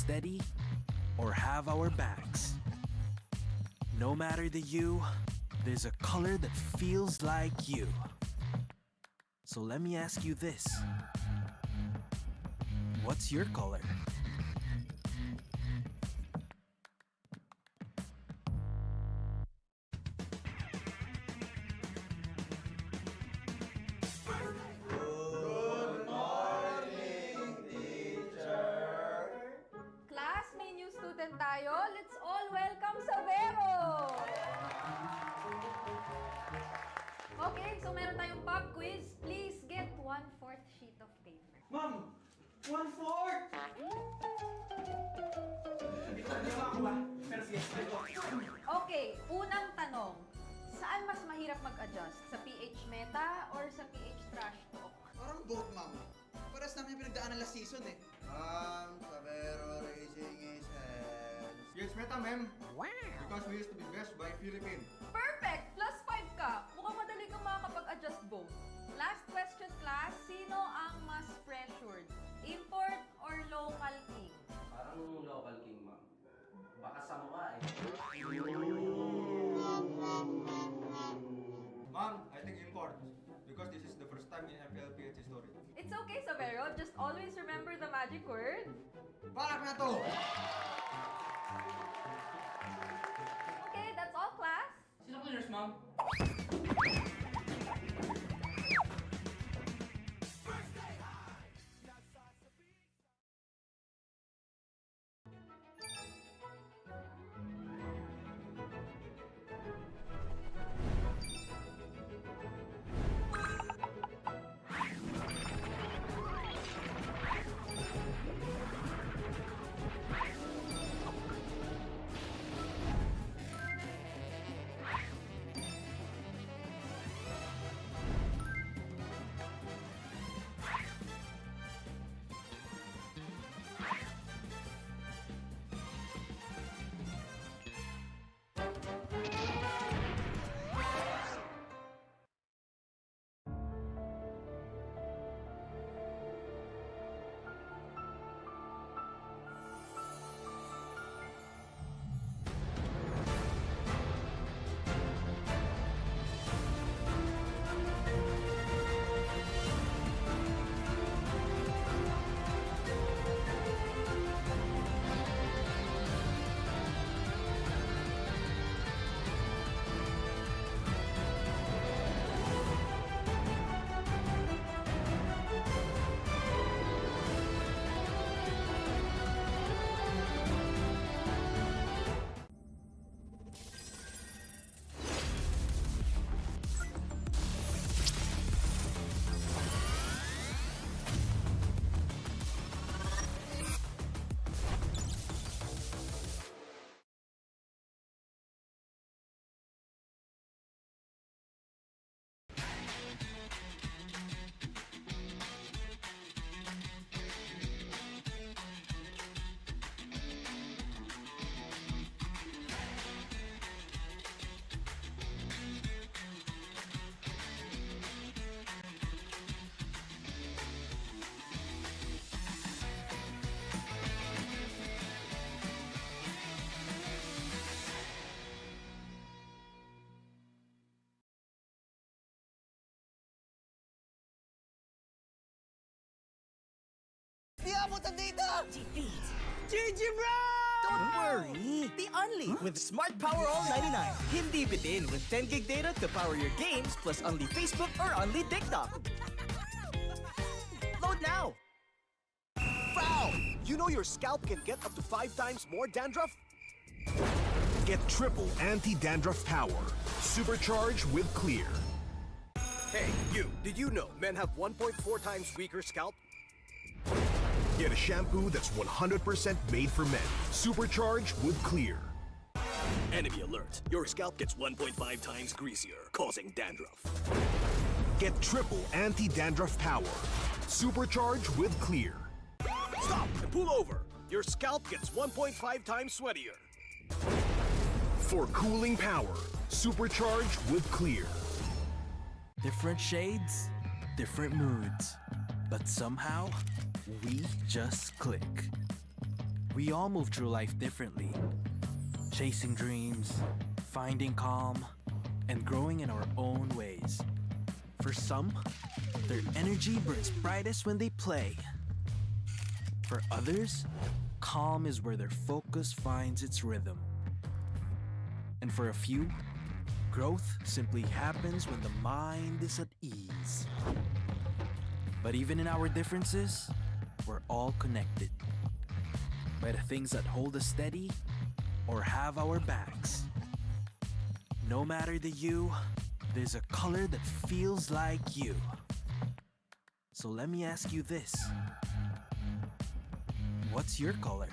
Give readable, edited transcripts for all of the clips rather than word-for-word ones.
steady or have our backs. No matter the hue, there's a color that feels like you. So let me ask you this. What's your color? Class, may new student tayo. Let's all welcome Savero! Okay, so meron tayong pop quiz. Please get 1/4 sheet of paper. Ma'am! 1/4! Ito, hindi ako ba? Pero sige, ito. Okay, unang tanong. Saan mas mahirap mag-adjust? Sa PH Meta or sa PH Trash Talk? Parang both, ma'am. Paras namin yung pinagdaanan last season eh. Savero raising his hands. Yes, Meta, ma'am. Wow! Because we used to be best by Philippines. Perfect! +5 ka. Mukhang madali kang makakapag-adjust both. Last question, class. Sino ang mas pressured? Import or local king? Parang local king, ma'am. Baka sa mukha eh. Ma'am, I think import. Because this is the first time in MPL history. It's okay, Savero. Just always remember the magic word. Balak na to! Okay, that's all, class. Sino cleaners, ma'am? Di abutan dito! GG, bro! Don't worry. Be only with Smart Power All 99. Hindi bitin with 10 gig data to power your games plus only Facebook or only TikTok. Load now. Foul! You know your scalp can get up to 5 times more dandruff? Get triple anti-dandruff power. Supercharged with Clear. Hey, you! Did you know men have 1.4 times weaker scalp? Get a shampoo that's 100% made for men. Supercharged with Clear. Enemy alert. Your scalp gets 1.5 times greasier, causing dandruff. Get triple anti-dandruff power. Supercharged with Clear. Stop and pull over. Your scalp gets 1.5 times sweatier. For cooling power, supercharged with Clear. Different shades, different moods. But somehow, we just click. We all move through life differently, chasing dreams, finding calm, and growing in our own ways. For some, their energy burns brightest when they play. For others, calm is where their focus finds its rhythm. And for a few, growth simply happens when the mind is at ease. But even in our differences, we're all connected by the things that hold us steady or have our backs. No matter the you, there's a color that feels like you. So let me ask you this. What's your color?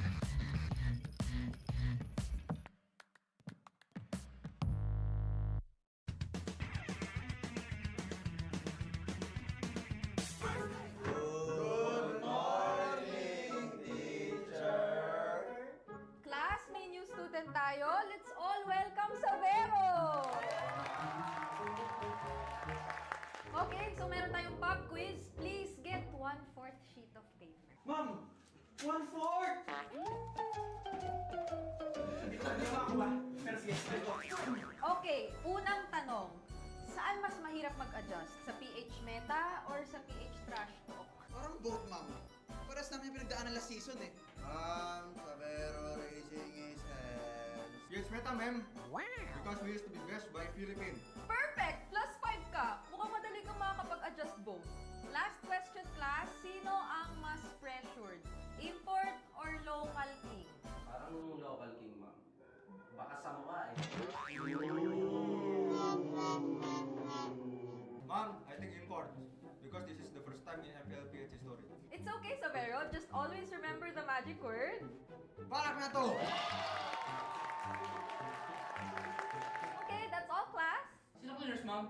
Class, may new student tayo. Let's all welcome Savero! Okay, so meron tayong pop quiz. Please get 1/4 sheet of paper. Ma'am, 1/4! Hindi ko makakuha. Pero sige, let's go. Okay, unang tanong. Saan mas mahirap mag-adjust? Sa PH Meta or sa PH Trash Talk? Parang both, ma'am. Paras namin yung pinagdaanan last season eh. Savero raising his hands. Yes, Meta, ma'am. Because we used to be best by Philippines. Perfect! Plus 5 ka. Mukhang madali kang makakapag-adjust both. Last question, class. Sino ang mas pressured? Import or local king? Parang local king, ma'am. Baka sa mukha eh. Ma'am, I think import. Because this is the first time in MPL history. It's okay, Savero. Just always remember the magic word. Balak na to! Okay, that's all, class. Sino cleaners, ma'am?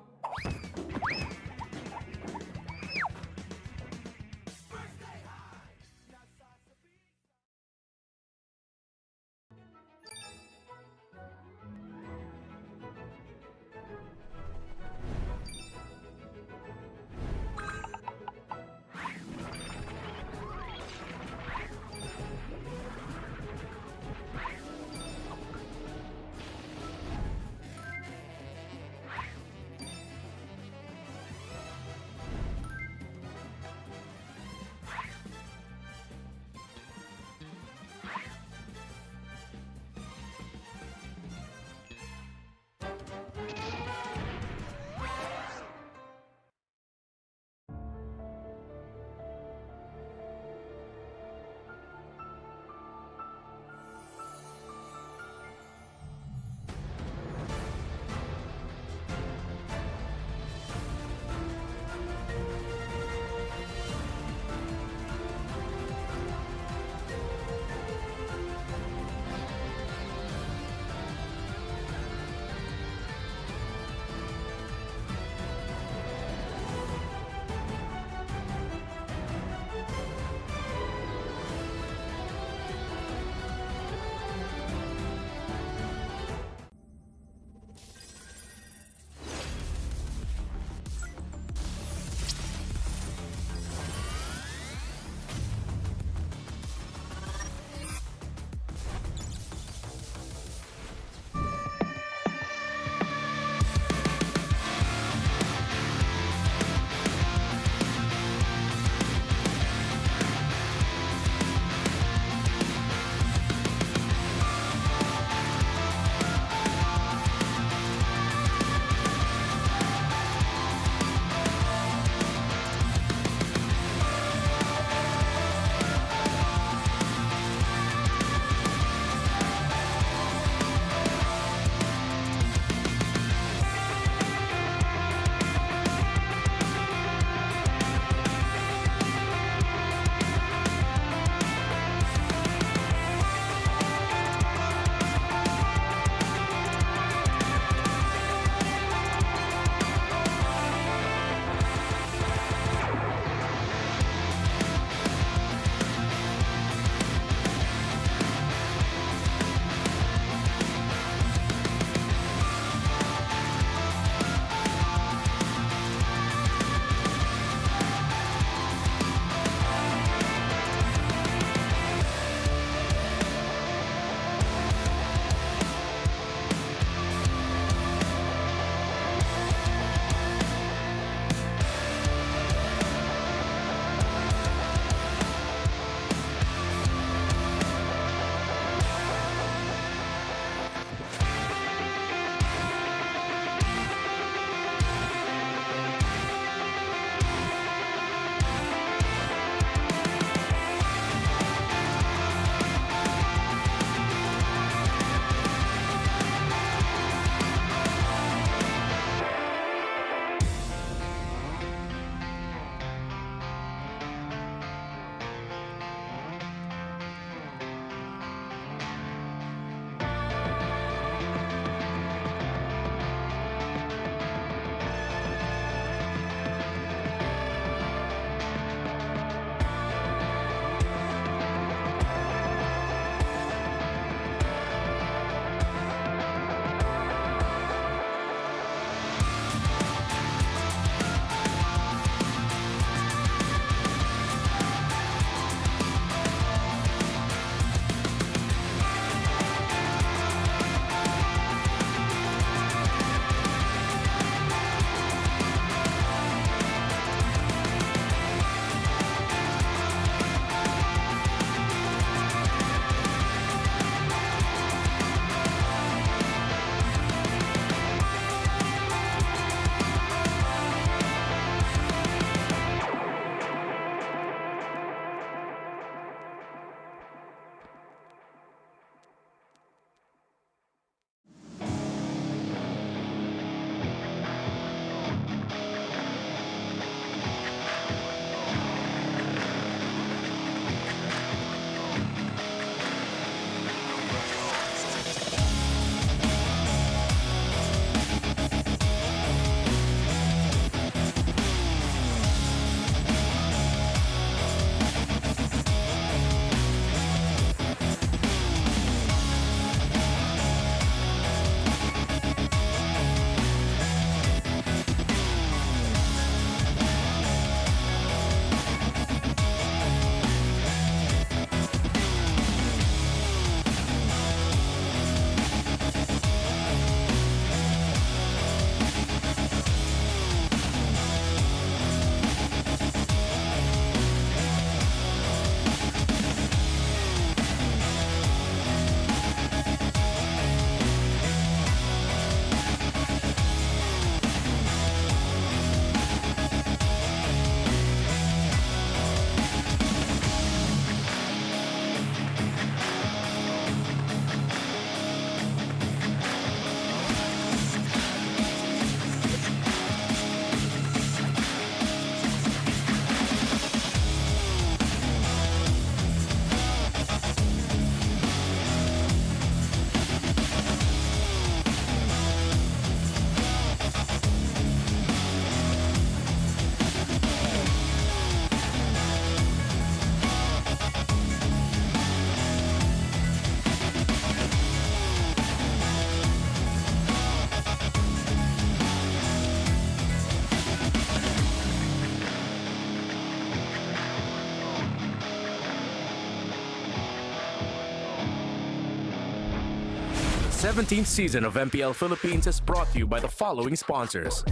17th season of MPL Philippines is brought to you by the following sponsors.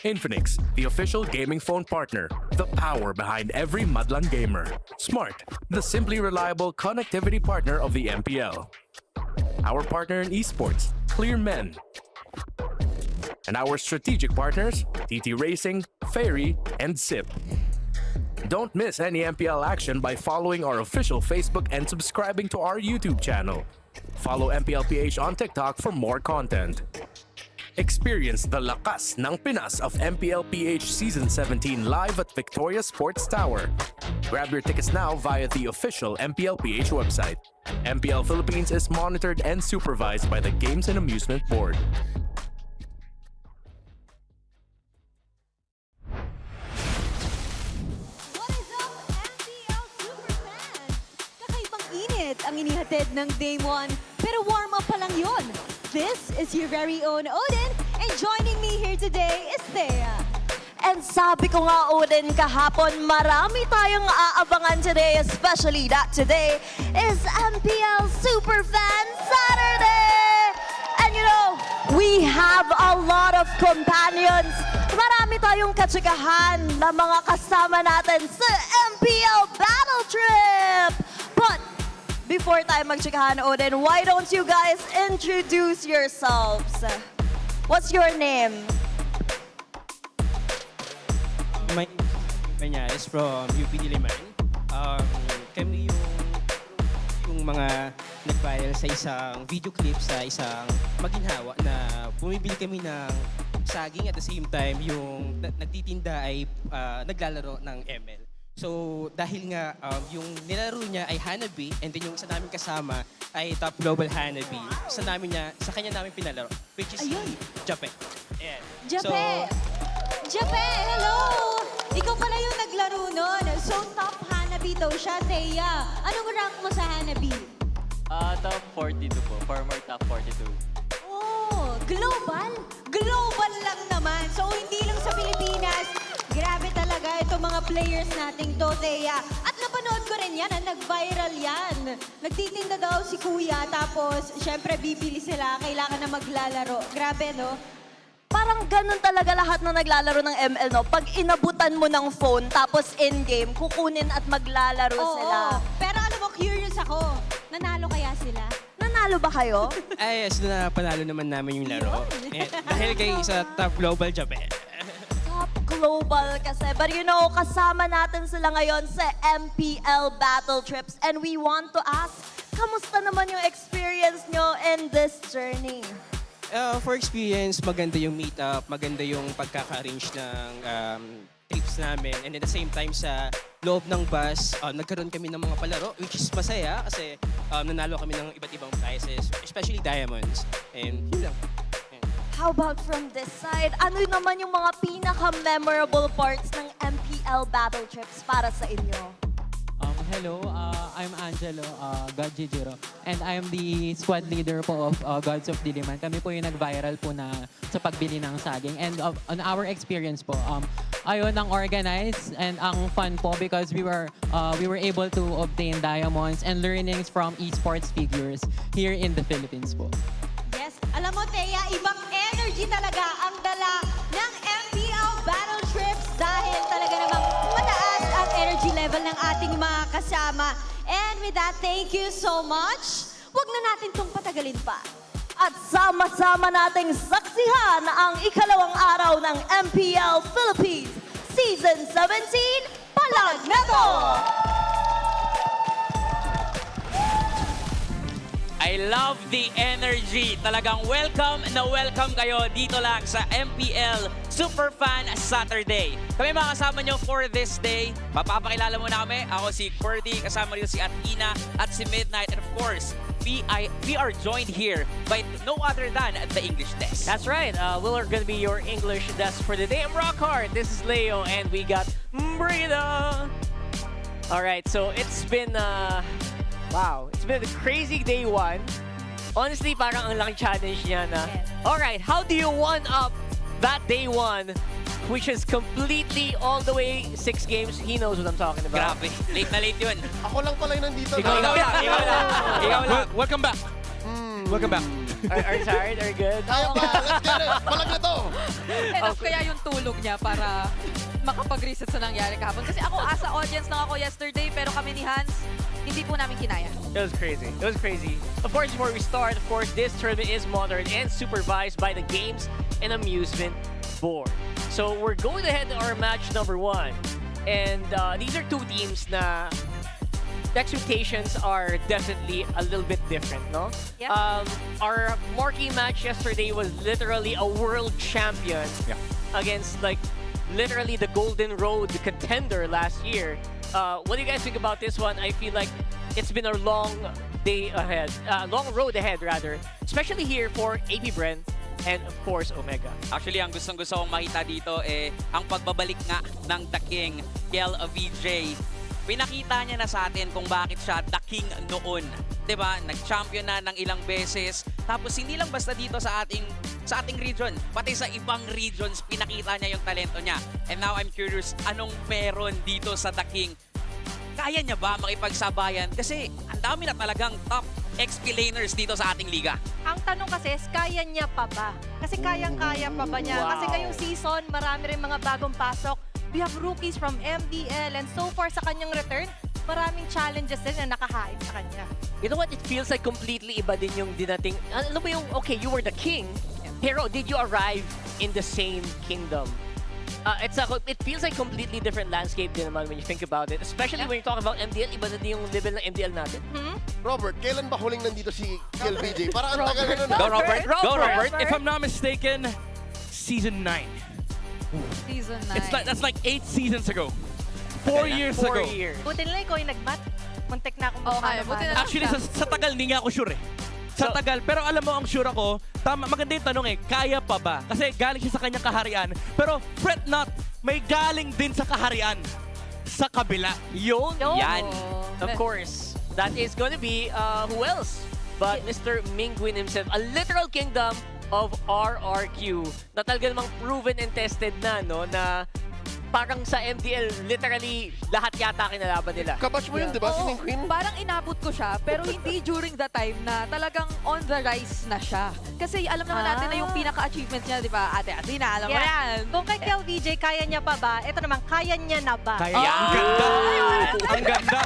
Infinix, the official gaming phone partner, the power behind every Madlang gamer. Smart, the simply reliable connectivity partner of the MPL. Our partner in esports, Clear Men. And our strategic partners, TT Racing, Ferry, and SIP. Don't miss any MPL action by following our official Facebook and subscribing to our YouTube channel. Follow MPLPH on TikTok for more content. Experience the lakas ng Pinas of MPLPH Season 17 live at Victoria Sports Tower. Grab your tickets now via the official MPLPH website. MPL Philippines is monitored and supervised by the Games and Amusement Board. What is up, MPL Superfans? Kakaibang init ang inihatid ng Day 1, pero warm up pa lang yun. This is your very own Odin, and joining me here today is Thea. And sabi ko nga, Odin, kahapon, marami tayong aabangan today, especially that today is MPL Superfan Saturday! And you know, we have a lot of companions. Marami tayong katsikahan na mga kasama natin sa MPL Battle Trip! But before tayo magtsikahan, Odin, why don't you guys introduce yourselves? What's your name? My name is from UP Diliman. Kami yung mga nag-viral sa isang video clip sa isang maginhawa na bumibili kami ng saging at the same time yung nagtitinda ay naglalaro ng ML. So dahil nga yung nilalaro niya ay Hanabi and then yung isa namin kasama ay Top Global Hanabi. Sa kanya namin pinalaro, which is si Jape. Ayan. Jape! Jape, hello! Ikaw pala yung naglaro nun. So, top Hanabi daw siya, Thea. Anong rank mo sa Hanabi? Top 42 po. Former top 42. Oh, global? Global lang naman. So, hindi lang sa Pilipinas. Grabe talaga itong mga players nating to, Thea. At napanood ko rin yan, nag-viral yan. Nagtitinda daw si Kuya, tapos syempre bibili sila, kailangan na maglalaro. Grabe, no? Parang ganun talaga lahat na naglalaro ng ML, no? Pag inabutan mo ng phone, tapos in-game, kukunin at maglalaro sila. Pero alam mo, curious ako. Nanalo kaya sila? Nanalo ba kayo? Ay, yes, panalo naman namin yung laro. Dahil kay sa Top Global Jape. Top Global kasi. But you know, kasama natin sila ngayon sa MPL Battle Trips. And we want to ask, kamusta naman yung experience nyo in this journey? For experience, maganda yung meetup, maganda yung pagkaka-arrange ng trips namin. And at the same time, sa loob ng bus, nagkaroon kami ng mga palaro, which is masaya kasi nanalo kami ng iba't ibang prizes, especially diamonds. And yun lang. How about from this side? Ano naman yung mga pinaka-memorable parts ng MPL Battle Trips para sa inyo? Hello, I'm Angelo, God Jijiro. And I'm the squad leader po of Gods of Diliman. Kami po yung nag-viral po na sa pagbili ng saging. And on our experience po, ayun ang organized and ang fun po because we were able to obtain diamonds and learnings from esports figures here in the Philippines po. Yes. Alam mo, Thea, ibang energy talaga ang dala ng MPL Battle Trips dahil talaga namang mataas ang energy level ng ating mga kasama. And with that, thank you so much. Huwag na natin itong patagalin pa. At sama-sama nating saksihan ang ikalawang araw ng MPL Philippines Season 17 Palag na to! I love the energy. Talagang welcome na welcome kayo dito lang sa MPL Superfan Saturday. Kami mga kasama nyo for this day. Mapapakilala muna kami. Ako si Qwerty, kasama rin si Athena at si Midnight. And of course, we are joined here by no other than the English desk. That's right. We're going to be your English desk for the day. I'm Rockhard. This is Leo. And we got Brida. All right. So it's been... Wow, it's been a crazy day 1. Honestly, parang ang laki challenge niya na. Alright, how do you one-up that day 1, which is completely all the way 6 games? He knows what I'm talking about. Grabe, late na late yun. Ako lang pala yung nandito. Ikaw lang. Welcome back. Welcome back. Are you tired? Are you good? Kaya ba? Let's get it! Palag na to! Enough kaya yung tulog niya para makapag-reset sa nangyari kahapon. Kasi ako, as a audience lang ako yesterday, pero kami ni Hans, hindi po namin kinaya. It was crazy. It was crazy. Of course, before we start, of course, this tournament is monitored and supervised by the Games and Amusement Board. So we're going ahead to our match number 1. And these are two teams na the expectations are definitely a little bit different, no? Yep. Our marquee match yesterday was literally a world champion against like literally the Golden Road contender last year. What do you guys think about this one? I feel like it's been a long day ahead, long road ahead rather, especially here for APBR and of course Omega. Actually, ang gustong-gusto kong makita dito ang pagbabalik nga ng The King, TLPH. Pinakita niya na sa atin kung bakit siya The King noon. 'Di ba? Nag-champion na ng ilang beses. Tapos hindi lang basta dito sa ating region, pati sa ibang regions pinakita niya yung talento niya. And now I'm curious, anong meron dito sa The King? Kaya niya ba makipagsabayan? Kasi ang dami na talagang top XP laners dito sa ating liga. Ang tanong kasi is, kaya niya pa ba? Kasi kayang-kaya pa ba niya? Wow. Kasi ngayong season, marami rin mga bagong pasok. We have rookies from MPL and so far sa kanyang return, maraming challenges din na nakahain sa kanya. You know what? It feels like completely iba din yung dinating. Ano ba yung, okay, you were the king, pero did you arrive in the same kingdom? It feels like completely different landscape din naman when you think about it. Especially when you talk about MDL, iba na din yung level ng MDL natin. Robert, kailan ba huling nandito si TLPJ? Para ang tagal na nun. Go, Robert! Go, Robert! If I'm not mistaken, season 9. Season 9. That's like 8 seasons ago. 4 years 4 ago. years. Buti nila ikaw yung nag-mat. Muntik na akong Okay, buti na lang. Actually, sa tagal, hindi nga ako sure eh. Sa tagal. Pero alam mo, ang sure ako, tama, maganda yung tanong kaya pa ba? Kasi galing siya sa kanyang kaharian. Pero fret not, may galing din sa kaharian. Sa kabila. Yun! Yan! Oh. Of course. That is gonna be, who else? But Mr. Mingwin himself, a literal kingdom of RRQ na talaga namang proven and tested na, no? Na parang sa MDL, literally, lahat yata kinalaban nila. Kabash mo yun, di ba? Si Oo, Ning Queen? parang inabot ko siya, pero hindi during the time na talagang on the rise na siya. Kasi alam naman natin na yung pinaka-achievements niya, di ba? Ate Athena, alam mo yan. Kung kay KLVJ, kaya niya pa ba? Ito naman, kaya niya na ba? Kaya. Ang ganda! Ang ganda!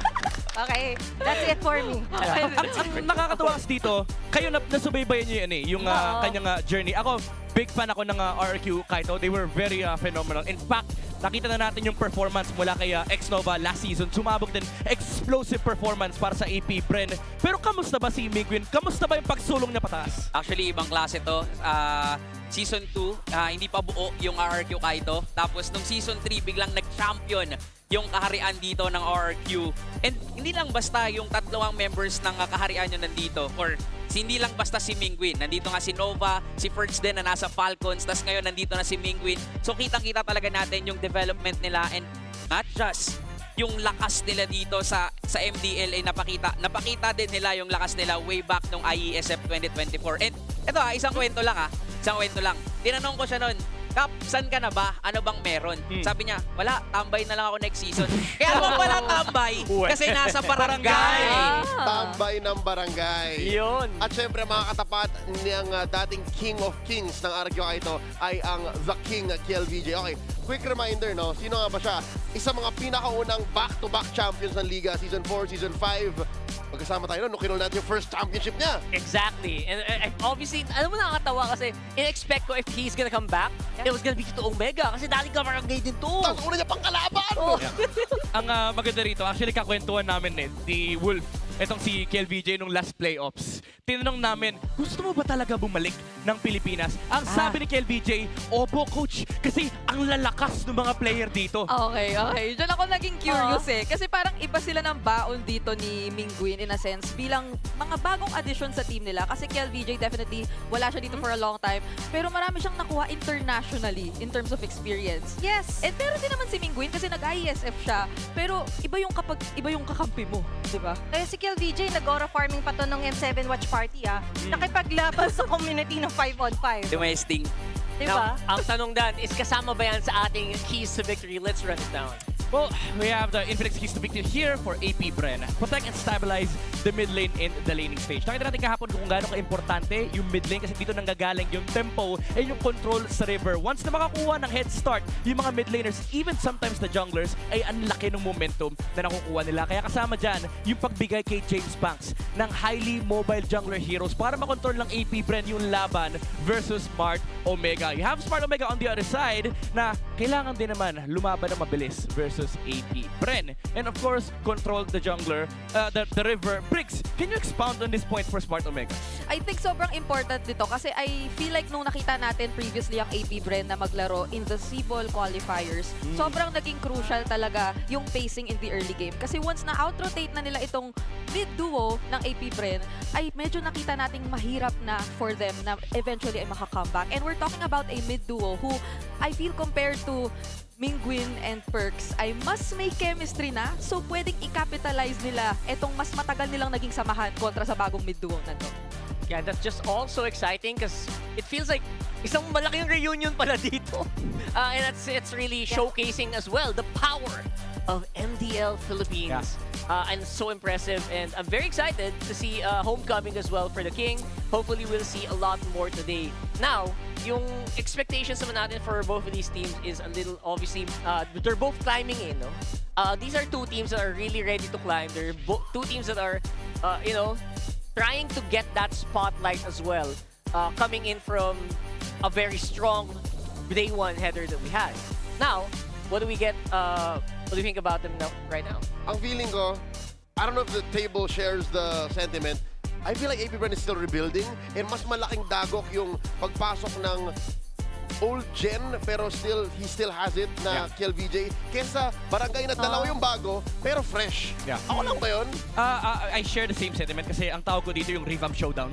Okay, that's it for me. Ang nakakatawa kasi dito, kayo nasubaybayan niyo yan yung kanyang journey. Ako, big fan ako ng RRQ Kaito. They were very phenomenal. In fact, nakita na natin yung performance mula kay X-Nova last season. Sumabog din, explosive performance para sa AP-Bren. Pero kamusta ba si Mingwin? Kamusta ba yung pagsulong niya pataas? Actually, ibang klase to. Season 2, hindi pa buo yung RRQ Kaito. Tapos nung Season 3, biglang nag-champion yung kaharian dito ng RRQ. And hindi lang basta yung tatlong members ng kaharian yun nandito. Or hindi lang basta si Mingwin. Nandito nga si Nova, si Ferds din na nasa Falcons. Tapos ngayon nandito na si Mingwin. So kitang-kita talaga natin yung development nila. And not just yung lakas nila dito sa MDL ay napakita din nila yung lakas nila way back nung IESF 2024. And ito isang kwento lang Isang kwento lang. Tinanong ko siya noon, Kap, saan ka na ba? Ano bang meron? Sabi niya, wala, tambay na lang ako next season. Kaya mo pala tambay kasi nasa barangay. Tambay ng barangay. Yun. At syempre, mga katapat niyang dating King of Kings ng RQ ito ay ang The King KLVJ. Okay, quick reminder, no? Sino nga ba siya? Isa mga pinakaunang back-to-back champions ng Liga, Season 4, Season 5. Magkasama tayo nung kinul natin yung first championship niya. Exactly. And obviously, alam mo nakakatawa kasi in-expect ko if he's gonna come back, it was gonna be to Omega kasi dating ka-barangay din to. Tapos una niya pang kalaban! Ang maganda rito, actually kakwentuhan namin si Wolf, etong si KLVJ nung last playoffs. Tinanong namin, gusto mo ba talaga bumalik ng Pilipinas? Ang sabi ni KLVJ, opo coach, kasi ang lalakas ng mga player dito. Okay. Diyan ako naging curious Kasi parang iba sila ng baon dito ni Mingwin in a sense bilang mga bagong addition sa team nila. Kasi KLVJ definitely wala siya dito for a long time. Pero marami siyang nakuha internationally in terms of experience. Yes. And meron din naman si Mingwin kasi nag-IESF siya. Pero iba yung kakampi mo, di ba? Kaya si KLVJ, nag-aura farming pa to nung M7 watch party Nakipaglaban sa community ng 5-on-5. Dumesting. Diba? Now, ang tanong dan is kasama ba yan sa ating keys to victory? Let's run it down. Well, we have the Infinix keys to victory here for APBR. Protect and stabilize the mid lane in the laning stage. Nakita natin kahapon kung gaano ka-importante yung mid lane kasi dito nanggagaling yung tempo and yung control sa river. Once na makakuha ng head start, yung mga mid laners, even sometimes the junglers, ay ang laki ng momentum na nakukuha nila. Kaya kasama dyan yung pagbigay kay James Banks ng highly mobile jungler heroes para makontrol ng APBR yung laban versus Smart Omega. You have Smart Omega on the other side na kailangan din naman lumaban na mabilis versus APBR. And of course, control the jungler, the river. Briggs, can you expound on this point for Smart Omega? I think sobrang important dito kasi I feel like nung nakita natin previously ang APBR na maglaro in the Cebol qualifiers, sobrang naging crucial talaga yung pacing in the early game. Kasi once na out-rotate na nila itong mid-duo ng APBR, ay medyo nakita nating mahirap na for them na eventually ay makakomeback. And we're talking about a mid-duo who I feel compared to Mingguin and Perks ay mas may chemistry na, so pwedeng i-capitalize nila itong mas matagal nilang naging samahan kontra sa bagong mid-duo na to. Yeah, that's just also exciting because it feels like isang malaking reunion pala dito. And it's really showcasing as well the power of MPL Philippines. And so impressive, and I'm very excited to see homecoming as well for the King. Hopefully we'll see a lot more today. Now, yung expectations naman natin for both of these teams is a little, obviously, they're both climbing in, no? These are two teams that are really ready to climb. They're two teams that are, you know, trying to get that spotlight as well, coming in from a very strong day one header that we had. Now, what do we get? What do you think about them now, right now? Ang feeling ko, I don't know if the table shares the sentiment. I feel like APBR is still rebuilding and mas malaking dagok yung pagpasok ng old gen pero he still has it na KLVJ kesa barangay na dalawa yung bago pero fresh. Ako lang ba yun? I share the same sentiment kasi ang tawag ko dito yung revamp showdown.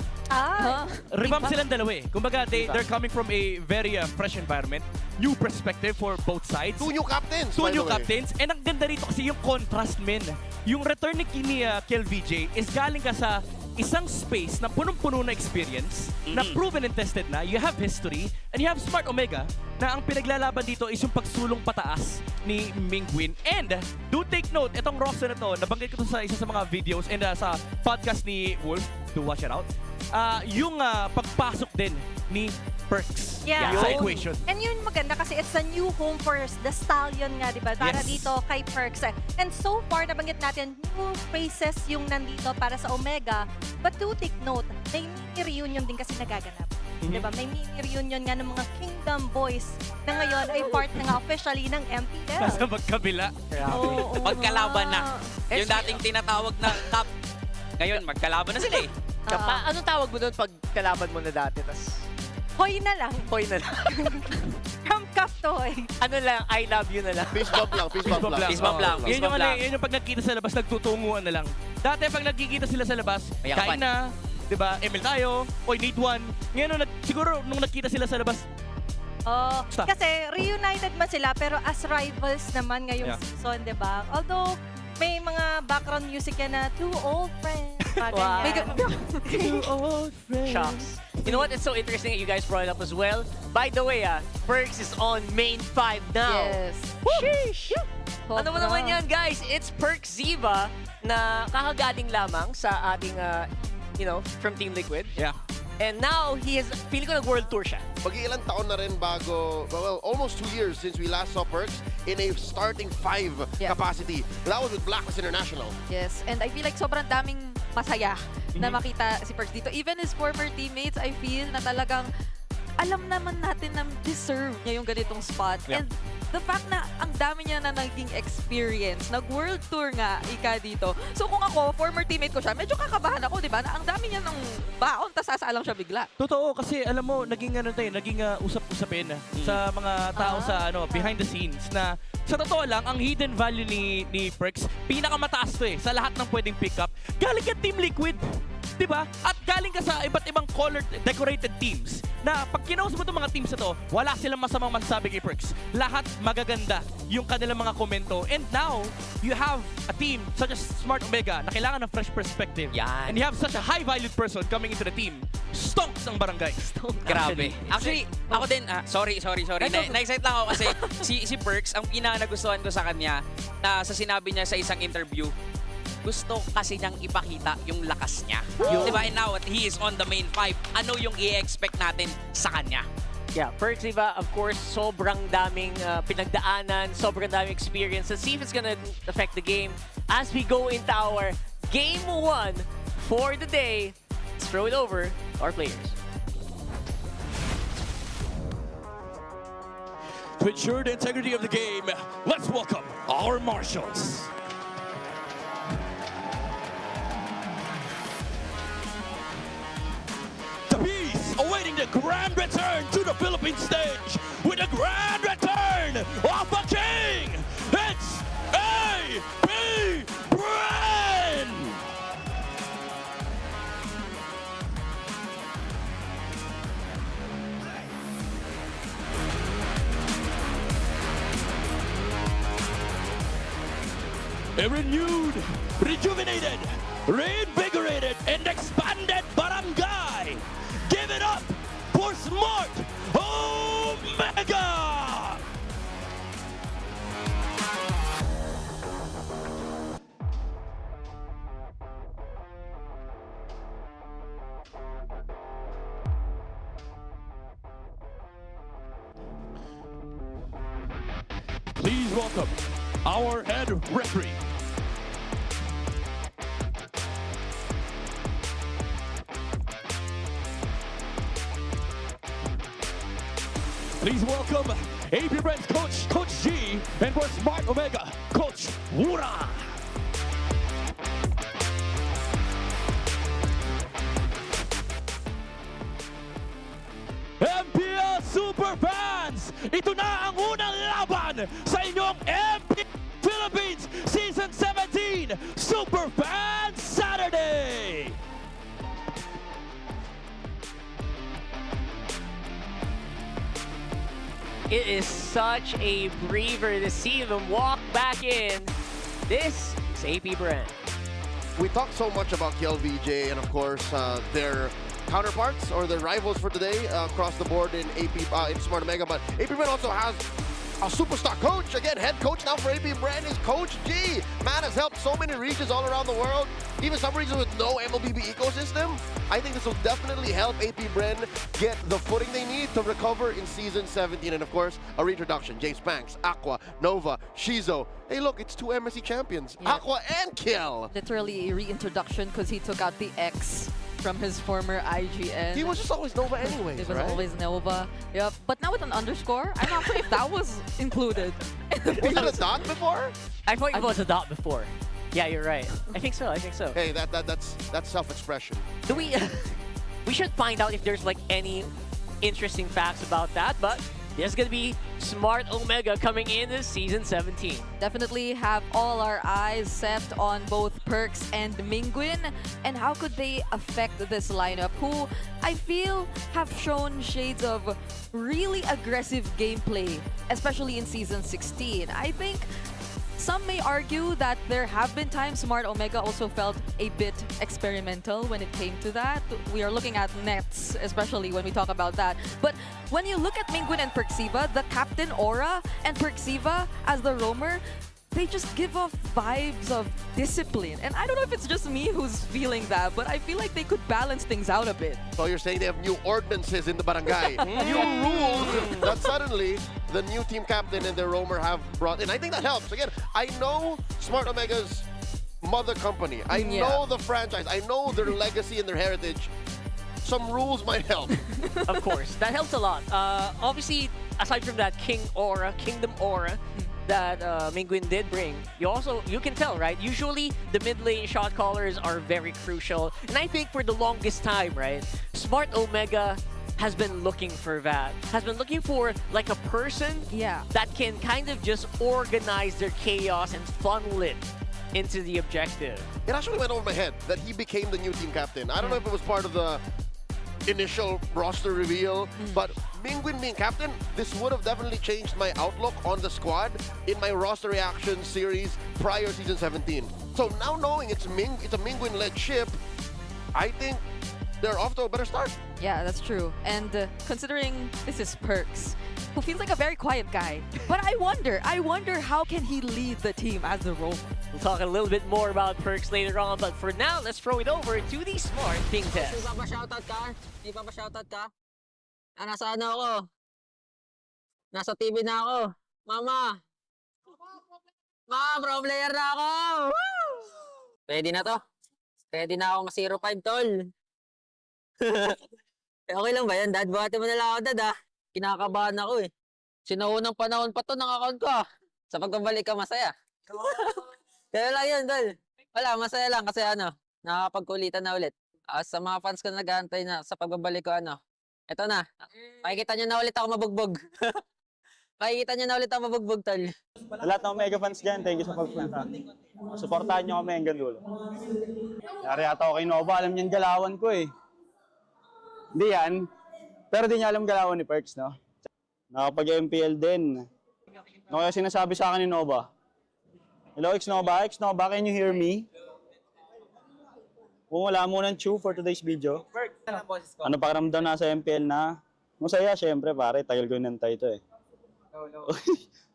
Revamp silang dalawa eh. Kumbaga, they're coming from a very fresh environment, new perspective for both sides. Two new captains. Two new captains. And ang ganda rito kasi yung contrast, men. Yung return ni KLVJ is galing ka sa isang space na punong-puno na experience, na proven and tested na, you have history, and you have Smart Omega, na ang pinaglalaban dito is yung pagsulong pataas ni Mingguin. And do take note, itong roster na to, nabanggit ko to sa isa sa mga videos and sa podcast ni Wolf, do watch it out. Yung pagpasok din ni Perks sa equation. And yun maganda kasi it's a new home for the Stallion nga, di ba? Para dito kay Perks. And so far, nabanggit natin, new faces yung nandito para sa Omega. But do take note, may mini-reunion din kasi nagaganap. Di ba? May mini-reunion nga ng mga Kingdom Boys na ngayon ay part na nga officially ng MPL. Nasa magkabila. Magkalaban na. Yung dating tinatawag na cup, ngayon magkalaban na sila eh. Anong tawag mo doon pag kalaban mo na dati? Hoy na lang. Hoy na lang. From cup to hoy. Ano lang, I love you na lang. Peace bump lang, peace bump lang. Peace bump lang. Yun yung pag nagkita sa labas, nagtutunguan na lang. Dati pag nagkikita sila sa labas, kain na, diba, ML tayo, oy, need one. Ngayon, siguro nung nagkita sila sa labas, kasi reunited man sila pero as rivals naman ngayong season, di ba? Although, may mga background music yan na two old friends. Wow. two old friends. Shocks. You know what? It's so interesting that you guys brought it up as well. By the way, Perks is on main 5 now. Yes. Sheesh! Ano mo naman yan, guys? It's Perks Ziva na kakagaling lamang sa ating, you know, from Team Liquid. Yeah. And now, he is, feeling ko nag-world tour siya. Mag-iilang taon na rin bago, well, almost 2 years since we last saw Perks in a starting 5 capacity. That was with Blacklist International. Yes, and I feel like sobrang daming masaya na makita si Perks dito. Even his former teammates, I feel na talagang alam naman natin na deserve niya yung ganitong spot. And the fact na ang dami niya na naging experience, nag-world tour nga, ika dito. So kung ako, former teammate ko siya, medyo kakabahan ako, di ba? Na ang dami niya ng baon, tas sasaalang siya bigla. Totoo, kasi alam mo, naging usap-usapin sa mga tao sa behind the scenes na sa totoo lang, ang hidden value ni Perks, pinakamataas to sa lahat ng pwedeng pick up. Galing ka Team Liquid. Diba? At galing ka sa iba't ibang colored, decorated teams na pag kinausap mo itong mga teams na to, wala silang masamang masasabi kay Perks. Lahat magaganda yung kanilang mga komento. And now, you have a team such as Smart Omega na kailangan ng fresh perspective. Yan. And you have such a high-valued person coming into the team. stonks ng barangay. Grabe. Actually, ako din, sorry. Na-excite lang ako kasi si Perks, ang nagustuhan ko sa kanya, sa sinabi niya sa isang interview, gusto kasi niyang ipakita yung lakas niya. Diba? And now, he is on the main 5. Ano yung i-expect natin sa kanya? Yeah, Perks, diba, of course, sobrang daming pinagdaanan, sobrang daming experience. Let's see if it's gonna affect the game as we go into our Game 1 for the day. Let's throw it over to our players. To ensure the integrity of the game, let's welcome our marshals. The Beast awaiting the grand return to the Philippine stage with the grand return of the king. It's APBR! A renewed, rejuvenated, reinvigorated, and expanded barangay. Give it up for Smart Omega! Please welcome our head referee. Please welcome APBR's coach, Coach G, and for Smart Omega, Coach RORA. MPL Superfans! Ito na ang unang laban sa inyong MPL Philippines Season 17 Superfans Saturday! It is such a breather to see them walk back in. This is APBR. We talked so much about KLVJ and of course their counterparts or their rivals for today across the board in in Smart Omega, but APBR also has a superstar coach. Again, head coach now for APBR is Coach G. Man has helped so many regions all around the world, even some regions with no MLBB ecosystem. I think this will definitely help APBR get the footing they need to recover in Season 17. And of course, a reintroduction. James Banks, Aqua, Nova, Shizo. Hey, look, it's 2 MSC champions. Yeah. Aqua and Kill. Literally a reintroduction because he took out the X from his former IGN. He was just always Nova anyways, It was right? always Nova. Yep. But now with an underscore, I'm not sure if that was included. Was it a dot before? I thought it was a dot before. Yeah, you're right. I think so. Hey, that's self-expression. Do we? We should find out if there's like any interesting facts about that. But there's gonna be Smart Omega coming in this Season 17. Definitely have all our eyes set on both Perks and Mingwin. And how could they affect this lineup, who I feel have shown shades of really aggressive gameplay, especially in Season 16. I think some may argue that there have been times Smart Omega also felt a bit experimental when it came to that. We are looking at nets, especially when we talk about that. But when you look at Mingwin and Perxiva, the Captain Aura and Perxiva as the roamer, they just give off vibes of discipline. And I don't know if it's just me who's feeling that, but I feel like they could balance things out a bit. So you're saying they have new ordinances in the barangay, new rules that suddenly the new team captain and the roamer have brought in. I think that helps. Again, I know Smart Omega's mother company. I know the franchise. I know their legacy and their heritage. Some rules might help. Of course, that helps a lot. Obviously, aside from that Kingdom Aura, that Mingwin did bring, you can tell, right? Usually the mid lane shot callers are very crucial, and I think for the longest time, right, Smart Omega has been looking for that. Has been looking for like a person that can kind of just organize their chaos and funnel it into the objective. It actually went over my head that he became the new team captain. I don't know if it was part of the initial roster reveal, but Mingwin being captain, this would have definitely changed my outlook on the squad in my roster reaction series prior Season 17. So now knowing it's a Mingwin-led ship, I think they're off to a better start. Yeah, that's true. And considering this is Perks, who feels like a very quiet guy, but I wonder how can he lead the team as the rover? We'll talk a little bit more about Perks later on, but for now, let's throw it over to the Smart Ping Test. Ipapa-shoutout ka? Ipapa-shoutout ka? Nasa ano ako? Nasa TV na ako. Mama! Ma, pro player na ako! Woo! Ready na to? Ready na ako ma-05, tol. Okay lang ba yan, Dad? Buhati mo na lang ako, Dad, ah. Kinakabahan ako, eh. Sinuunang panahon pa to ng account ko, ah. Sa pagbabalik ka, masaya. Kaya lang yun, Tol. Wala, masaya lang kasi ano, nakakapagkulitan na ulit. Sa mga fans ko nag-aantay na sa pagbabalik ko, ano, eto na. Makikita nyo na ulit ako mabugbog. Makikita nyo na ulit ako mabugbog, Tol. Sa lahat ng mega fans dyan, thank you sa pagpunta. Suportahan nyo kami hanggang dulo. Yari ata ako kay Nova, alam niyan galawan ko eh. Hindi yan, pero di niya alam galawan ni Perks, no? Nakapag-MPL din. Ano kaya sinasabi sa akin ni Nova? Hello, X-Nova, can you hear me? Kung wala mo ng chew for today's video. Ano pakiramdam na sa MPL na? Masaya, syempre pare, tagal ko nantay ito eh.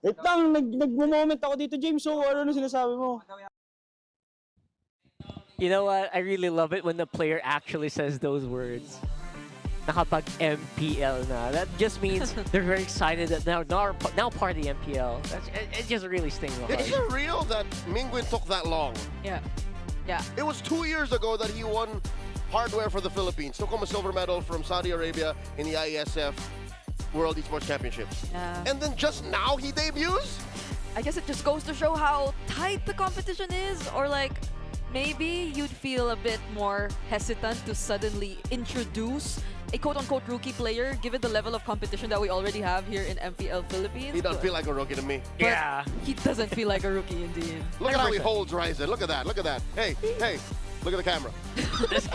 Wait lang, nag-moment ako dito, James. So, ano sinasabi mo? You know what? I really love it when the player actually says those words. Nakapag-MPL na. That just means they're very excited that now part of the MPL. It just really stings my heart. Is it real that Mingwin took that long? Yeah. Yeah. It was 2 years ago that he won hardware for the Philippines. Took home a silver medal from Saudi Arabia in the IESF World Esports Championships. Yeah. And then just now he debuts? I guess it just goes to show how tight the competition is, or like maybe you'd feel a bit more hesitant to suddenly introduce a quote-unquote rookie player given the level of competition that we already have here in MPL Philippines. He doesn't feel like a rookie to me. But yeah. He doesn't feel like a rookie indeed. Look at how he holds Ryzen. Look at that. Look at that. Hey, hey. Look at the camera.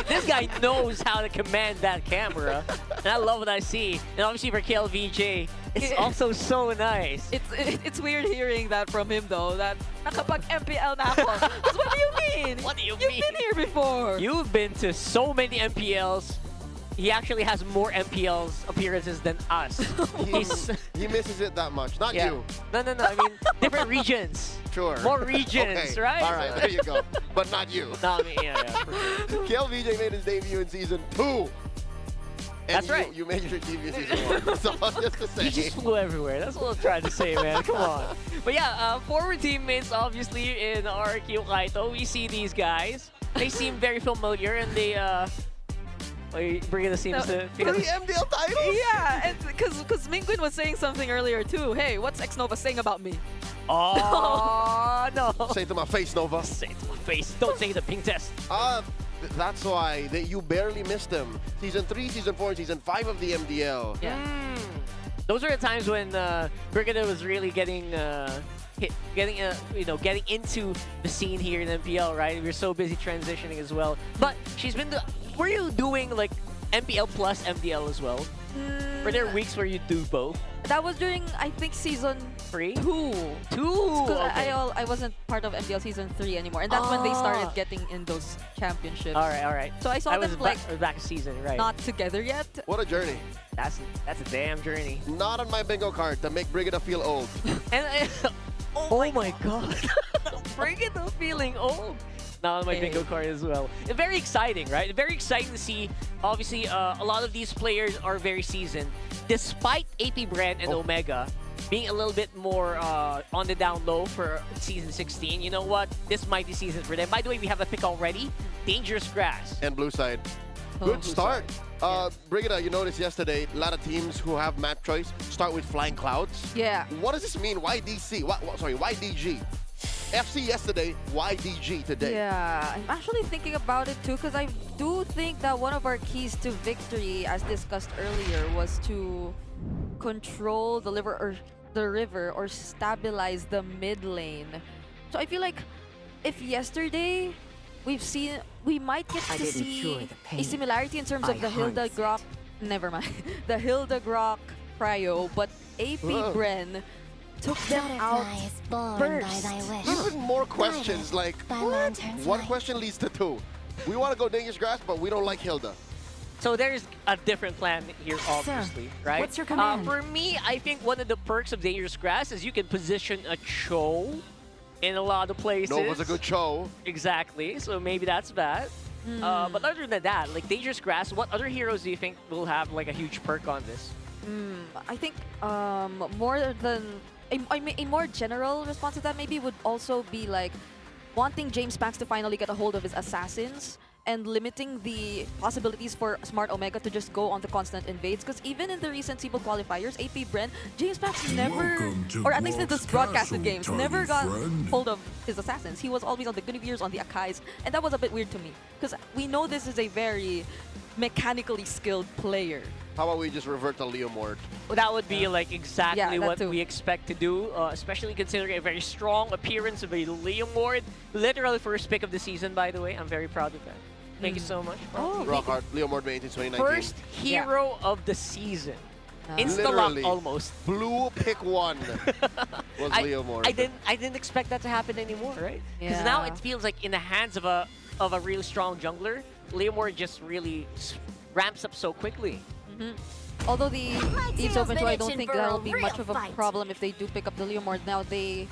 This guy knows how to command that camera. And I love what I see. And obviously for KLVJ, it's also so nice. It's weird hearing that from him though, that nakapag-MPL na ako. 'Cause what do you mean? What do you You've mean? been here before. You've been to so many MPLs. He actually has more MPLs appearances than us. He misses it that much. Not Yeah. you. No. I mean, different regions. Sure. More regions, Okay. right? All right, there you go. But not you. No, I mean, yeah. For sure. KLVJ made his debut in Season 2. And That's right. You made your debut in Season 1. So just to say. He just flew everywhere. That's what I'm trying to say, man. Come on. But yeah, former teammates, obviously, in RQ Kaito, we see these guys. They seem very familiar, and they, Brigida seems to feel... 3 MDL titles? Yeah, and because Mingwin was saying something earlier too. Hey, what's X-Nova saying about me? Oh, no. Say it to my face, Nova. Say it to my face. Don't say the ping test. That's why you barely missed them. Season 3, Season 4, and Season 5 of the MDL. Yeah. Those are the times when Brigida was really getting getting into the scene here in MPL, right? We were so busy transitioning as well. But she's been were you doing like MPL plus MDL as well? Were there weeks where you do both? That was during, I think, Season 3? 2. Two? Okay. I wasn't part of MPL Season 3 anymore. And that's when they started getting in those championships. All right. So I saw them like back season, right? not together yet. What a journey. That's a damn journey. Not on my bingo card to make Brigida feel old. And oh my god. Brigida feeling old. Now on my bingo card as well. Very exciting, right? Very exciting to see. Obviously, a lot of these players are very seasoned. Despite APBR and Omega being a little bit more on the down low for Season 16, you know what? This might be season for them. By the way, we have a pick already. Dangerous Grass. And Blue Side. Good start. Brigida, you noticed yesterday, a lot of teams who have map choice start with Flying Clouds. Yeah. What does this mean? Why DC? Why DG? FC yesterday, why DG today? Yeah, I'm actually thinking about it too, because I do think that one of our keys to victory, as discussed earlier, was to control the river or stabilize the mid lane. So I feel like if yesterday we might get to see a similarity in terms of the Hilda Grok, never mind, the Hilda Grok Cryo, but AP Bren took them out first. Even more questions, like, what? One question leads to two. We want to go Dangerous Grass, but we don't like Hilda. So there's a different plan here, obviously, right? what's your command? For me, I think one of the perks of Dangerous Grass is you can position a Cho in a lot of places. Nova's a good Cho. Exactly, so maybe that's bad. But other than that, like Dangerous Grass, what other heroes do you think will have like a huge perk on this? I think more than a more general response to that maybe would also be like wanting James Pax to finally get a hold of his assassins and limiting the possibilities for Smart Omega to just go on the constant invades. Because even in the recent Seabold qualifiers, AP Bren, James Pax never, or at least in this broadcasted games, never got hold of his assassins. He was always on the Guinevere's, on the Akais, and that was a bit weird to me. Because we know this is a very mechanically skilled player. How about we just revert to Leomord? Well, that would be like exactly that what too. we expect to do, especially considering a very strong appearance of a Leomord. Literally first pick of the season, by the way. I'm very proud of that. Thank you so much. Rockhart, Leomord main since 2019. First hero of the season. Insta-lock Literally, almost. Blue pick 1 was Leomord. I didn't expect that to happen anymore, right? Because now it feels like in the hands of a really strong jungler, Leomord just really ramps up so quickly. Although the Eve's Open Show, I don't think for that'll a be real much of a fight. problem if they do pick up the Leomord. Now they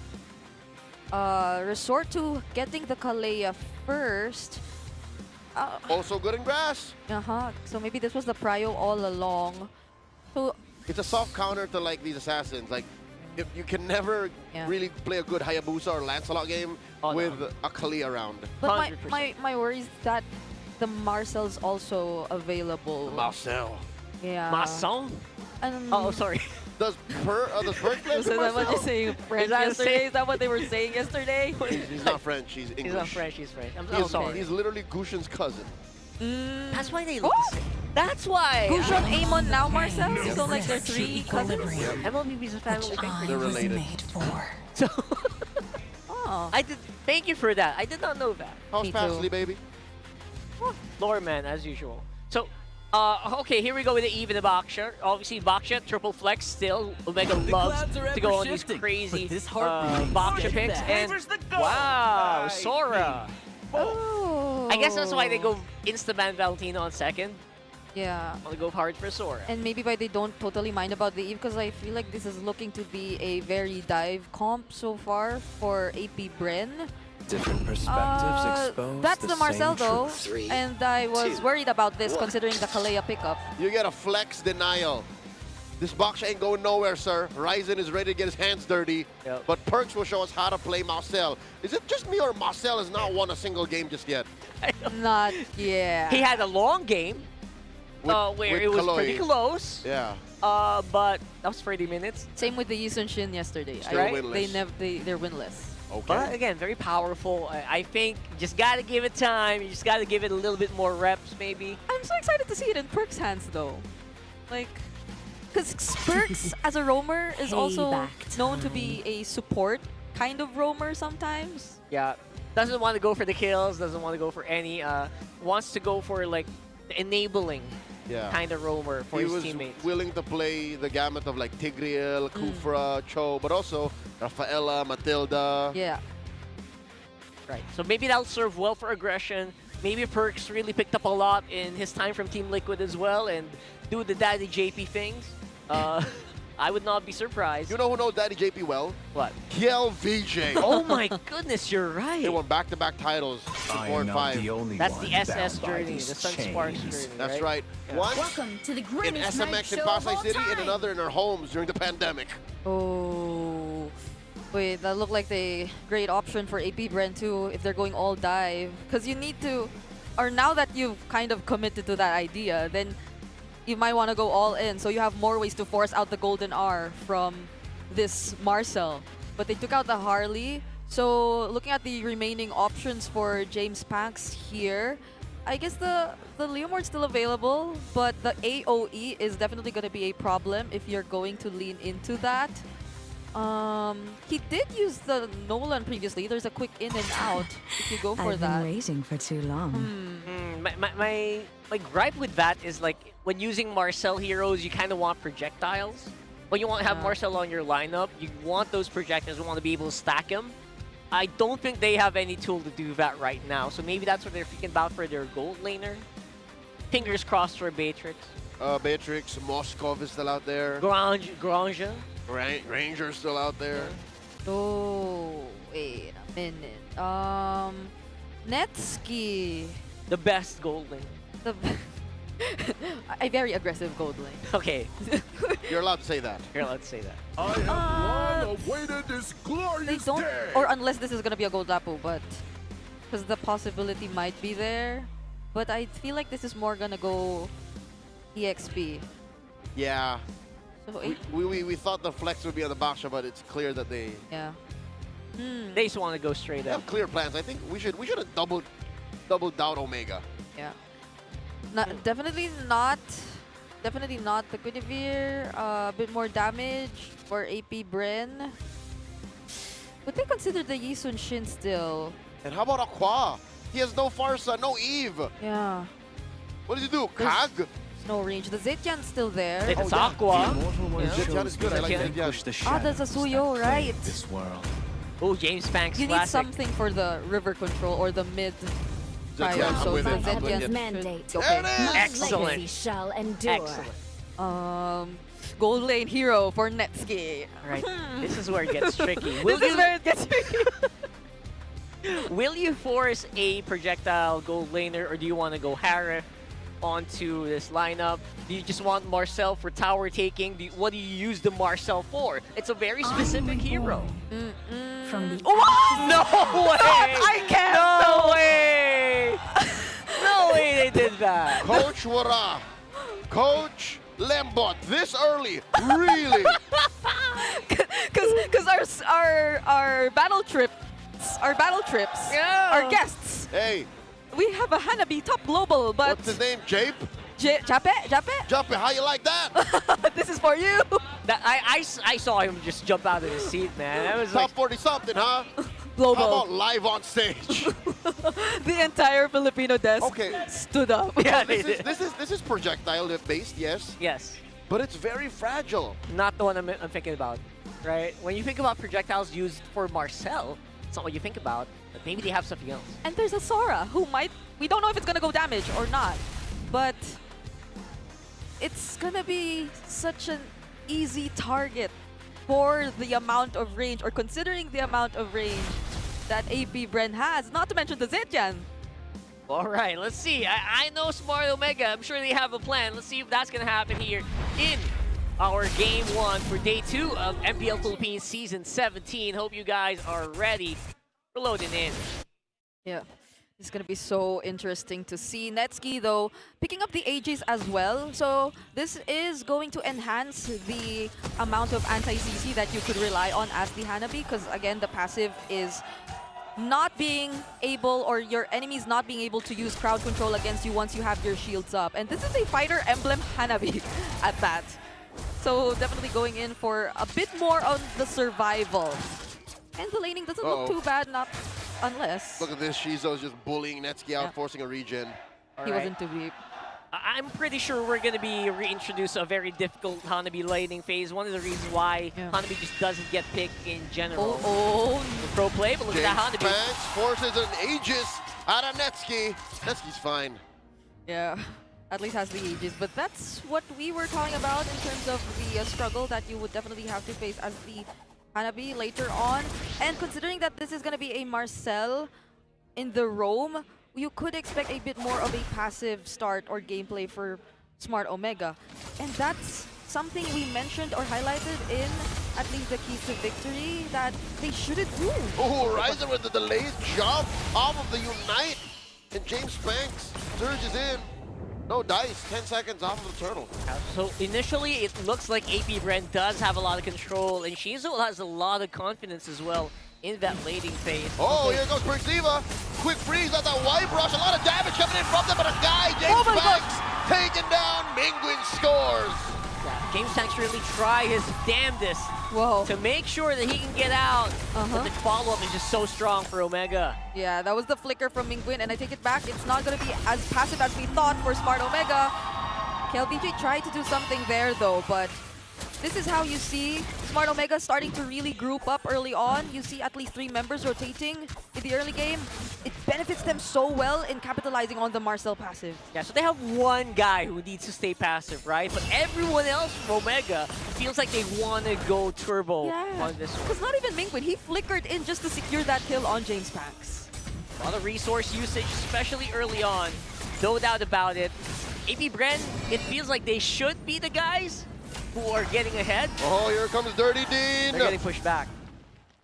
resort to getting the Kalea first. Also good in grass. So maybe this was the prio all along. So It's a soft counter to like these assassins. Like you can never really play a good Hayabusa or Lancelot game with a Kali around. But my worry is that the Marcel's also available. Marcel. Yeah. Marcel? Oh, sorry. Does Perk play Is that what you're saying French yesterday? Is that what they were saying yesterday? She's not French, she's English. He's not French, he's French. I'm sorry. He's literally Gushin's cousin. That's why they look the same. That's why. Gushon, Amon, now Marcel? So like they're three cousins? MLB's a family thing. They're related. So, Oh. thank you for that. I did not know that. How's Pasley, baby? Lore man, as usual. So, okay, here we go with the even Baksha. Obviously, Baksha, triple flex still. Omega loves to go on these crazy Baksha picks. And wow, Sora. Oh. I guess that's why they go insta-ban Valentino on second. Yeah. I'll go hard for Sora. And maybe why they don't totally mind about the Eve, because I feel like this is looking to be a very dive comp so far for AP Bren. Different perspectives expose That's the Marcel same though, truth. and I was worried about this considering the Kalea pickup. You get a flex denial. This Baksha ain't going nowhere, sir. Ryzen is ready to get his hands dirty, but Perks will show us how to play Marcel. Is it just me or Marcel has not won a single game just yet? Not yet. He had a long game where with it was Kaloy. pretty close. Yeah. But that was 30 minutes. Same with the Yisun Shin yesterday. Still winless. They're winless. Okay. But again, very powerful. I think you just gotta give it time. You just gotta give it a little bit more reps, maybe. I'm so excited to see it in Perks' hands though. Like, because Perks as a roamer is also known to be a support kind of roamer sometimes. Yeah, doesn't want to go for the kills. Doesn't want to go for any. Wants to go for like the enabling kind of roamer for his teammates. He was willing to play the gamut of like Tigreal, Kufra, Cho, but also Rafaela, Matilda. Yeah. Right. So maybe that'll serve well for aggression. Maybe Perks really picked up a lot in his time from Team Liquid as well and do the Daddy JP things. I would not be surprised. You know who knows Daddy JP well? What? TLPH. Oh my goodness, you're right. They won back-to-back titles, 4 and 5. That's the SS journey, the Sun Sparks journey. That's right. One Welcome to the in greatest night SMX in show of Pasay all City and time. another in our homes during the pandemic. Oh. Wait, that looked like a great option for AP Bren too if they're going all dive. Because you need to, or now that you've kind of committed to that idea, then you might want to go all in. So you have more ways to force out the Golden R from this Marcel. But they took out the Harley. So looking at the remaining options for James Pax here, I guess the Leomord's still available, but the AoE is definitely going to be a problem if you're going to lean into that. He did use the Nolan previously. There's a quick in and out if you go for that. I've been waiting for too long. My gripe with that is like when using Marcel heroes, you kind of want projectiles. When you want to have Marcel on your lineup, you want those projectiles. You want to be able to stack them. I don't think they have any tool to do that right now. So maybe that's what they're thinking about for their gold laner. Fingers crossed for Beatrix. Beatrix, Moskov is still out there. Granja. Ranger's still out there. Oh, wait a minute. Netsky. The best gold lane. The a very aggressive gold lane. Okay. You're allowed to say that. You're allowed to say that. I have long awaited this They glorious don't, day. or unless this is gonna be a gold Lapu, but because the possibility might be there. But I feel like this is more gonna go EXP. Yeah. So We thought the flex would be on the Baksha, but it's clear that they yeah. They just want to go straight have up. clear plans. I think we should have doubled down Omega. Yeah. Definitely not the Guinevere. A bit more damage for AP Bren. But they consider the Yisun Shin still. And how about Aqua? He has no Farsa, no Eve. Yeah. What does he do? There's Kag? no range. The Zetian's still there. It's Aqua. Zetian is good. I like Zetian. Ah, there's a Suyo, right? This world. Oh, James Banks You need classic. something for the river control or the mid Zetian, fire. I'm So with the it. I'm with Zetian it. Mandate. should- okay. Excellent. shall endure. Excellent. Gold lane hero for Netsky. All right. This is where it gets tricky. This is where it gets tricky. Will you force a projectile gold laner, or do you want to go Harif onto this lineup? Do you just want Marcel for tower taking? What do you use the Marcel for? It's a very specific hero. From the No way! I can't. No way! No way they did that. Coach Wara. Coach Lembot. This early. Really? Because our battle trips, Yeah. our guests. Hey, We have a Hanabi top global, but what's his name? Jape? Jape? Jape, how you like that? This is for you. That I saw him just jump out of his seat, man. That was Top like 40 something, huh? Global. How about live on stage? The entire Filipino desk Okay. stood up. yeah, This is projectile based, yes, yes. but it's very fragile. Not the one I'm thinking about, right? When you think about projectiles used for Marcel, it's not what you think about, but maybe they have something else. And there's a Sora who we don't know if it's gonna go damage or not, but it's gonna be such an easy target for the amount of range, or considering the amount of range that AP Bren has, not to mention the Zetian. All right, let's see. I know Smart Omega. I'm sure they have a plan. Let's see if that's going to happen here in our Game 1 for Day 2 of MPL Philippines Season 17. Hope you guys are ready. We're loading in. Yeah. It's going to be so interesting to see. Netsky, though, picking up the AGs as well. So this is going to enhance the amount of anti-CC that you could rely on as the Hanabi, because, again, the passive is not being able, or your enemies not being able to use crowd control against you once you have your shields up. And this is a fighter emblem Hanabi at that. So definitely going in for a bit more on the survival. And the laning doesn't look too bad, not unless Look at this, Shizo's just bullying Netsky out, forcing a regen. he wasn't too deep. I'm pretty sure we're going to be reintroduced to a very difficult Hanabi laning phase. One of the reasons why Hanabi just doesn't get picked in general. The pro play, but look at that Hanabi. Banks forces an Aegis out of Netsky. Netsky's fine. Yeah, at least has the ages. But that's what we were talking about in terms of the struggle that you would definitely have to face as the Hanabi later on. And considering that this is going to be a Marcel in the roam, you could expect a bit more of a passive start or gameplay for Smart Omega. And that's something we mentioned or highlighted in at least the keys to victory that they shouldn't do. Oh, Ryzen with the delayed jump off of the Unite. And James Banks surges in. No dice, 10 seconds off of the turtle. So initially, it looks like AP Bren does have a lot of control, and Shizo has a lot of confidence as well in that laning phase. Oh, here goes Persiva. Quick freeze on that white brush. A lot of damage coming in from them, but a guy, James Banks, taken down. Minguin scores. Yeah, James Banks really try his damnedest to make sure that he can get out. But the follow-up is just so strong for Omega. Yeah, that was the flicker from Minguin, and I take it back. It's not going to be as passive as we thought for Smart Omega. KLVJ tried to do something there, though, but this is how you see Smart Omega starting to really group up early on. You see at least 3 members rotating in the early game. It benefits them so well in capitalizing on the Marcel passive. Yeah, so they have one guy who needs to stay passive, right? But everyone else from Omega feels like they want to go turbo on this one. Because not even Mingwin, he flickered in just to secure that kill on James Pax. A lot of resource usage, especially early on. No doubt about it. APBR, it feels like they should be the guys who are getting ahead. Oh, here comes Dirty Dean. They're getting pushed back.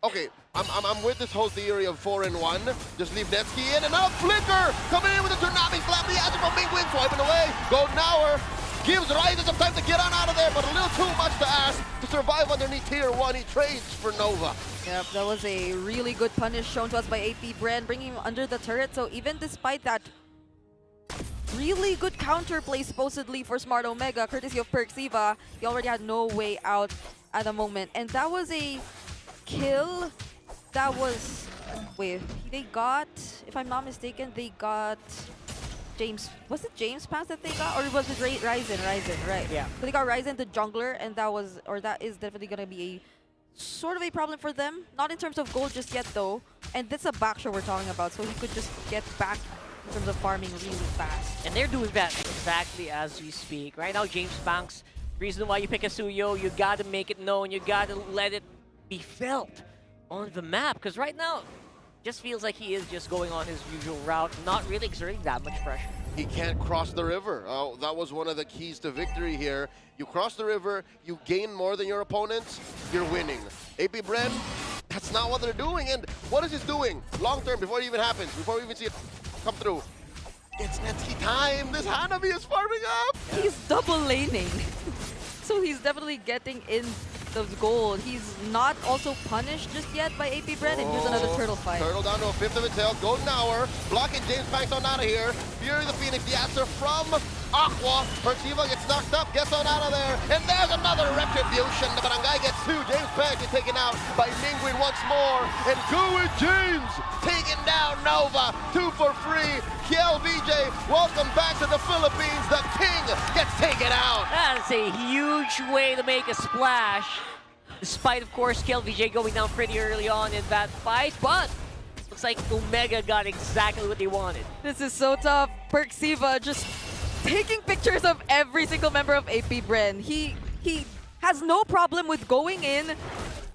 Okay, I'm with this whole theory of 4-in-1. Just leave Netsky in, and now Flicker coming in with a Tsunami Slam. The answer from Mingwin swiping away. Golden Hour gives Ryzen some time to get on out of there, but a little too much to ask to survive underneath Tier 1. He trades for Nova. Yep, that was a really good punish shown to us by APBR, bringing him under the turret. So even despite that really good counterplay supposedly for Smart Omega, courtesy of Perxiva, he already had no way out at the moment. And that was a kill that was... Wait, they got... If I'm not mistaken, they got... James... Was it James Pass that they got? Or was it Ryzen? Ryzen, right. Yeah. So they got Ryzen, the jungler, and that was... Or that is definitely going to be a sort of a problem for them. Not in terms of gold just yet, though. And that's a back show we're talking about, so he could just get back in terms of farming really fast. And they're doing that exactly as we speak. Right now, James Banks, reason why you pick a Suyo, you gotta make it known, you gotta let it be felt on the map. Because right now, just feels like he is just going on his usual route, not really exerting that much pressure. He can't cross the river. Oh, that was one of the keys to victory here. You cross the river, you gain more than your opponents, you're winning. APBR, that's not what they're doing. And what is this doing? Long term, before it even happens, before we even see it come through. It's Netsky time. This Hanabi is farming up. He's double laning. So he's definitely getting in those gold. He's not also punished just yet by APBR, and here's another turtle fight. Turtle down to a fifth of its health. Golden Hour blocking James Banks on out of here. Fury the Phoenix, the answer from Aqua. Perxiva gets knocked up, gets on out of there. And there's another retribution. The Barangay gets 2. James Banks is taken out by Mingwin once more. And Gooey James taking down Nova. 2 for free. Kiel VJ, welcome back to the Philippines. The king gets taken out. That's a huge way to make a splash. Despite, of course, Kiel VJ going down pretty early on in that fight. But looks like Omega got exactly what they wanted. This is so tough. Perxiva just taking pictures of every single member of APBR. He has no problem with going in,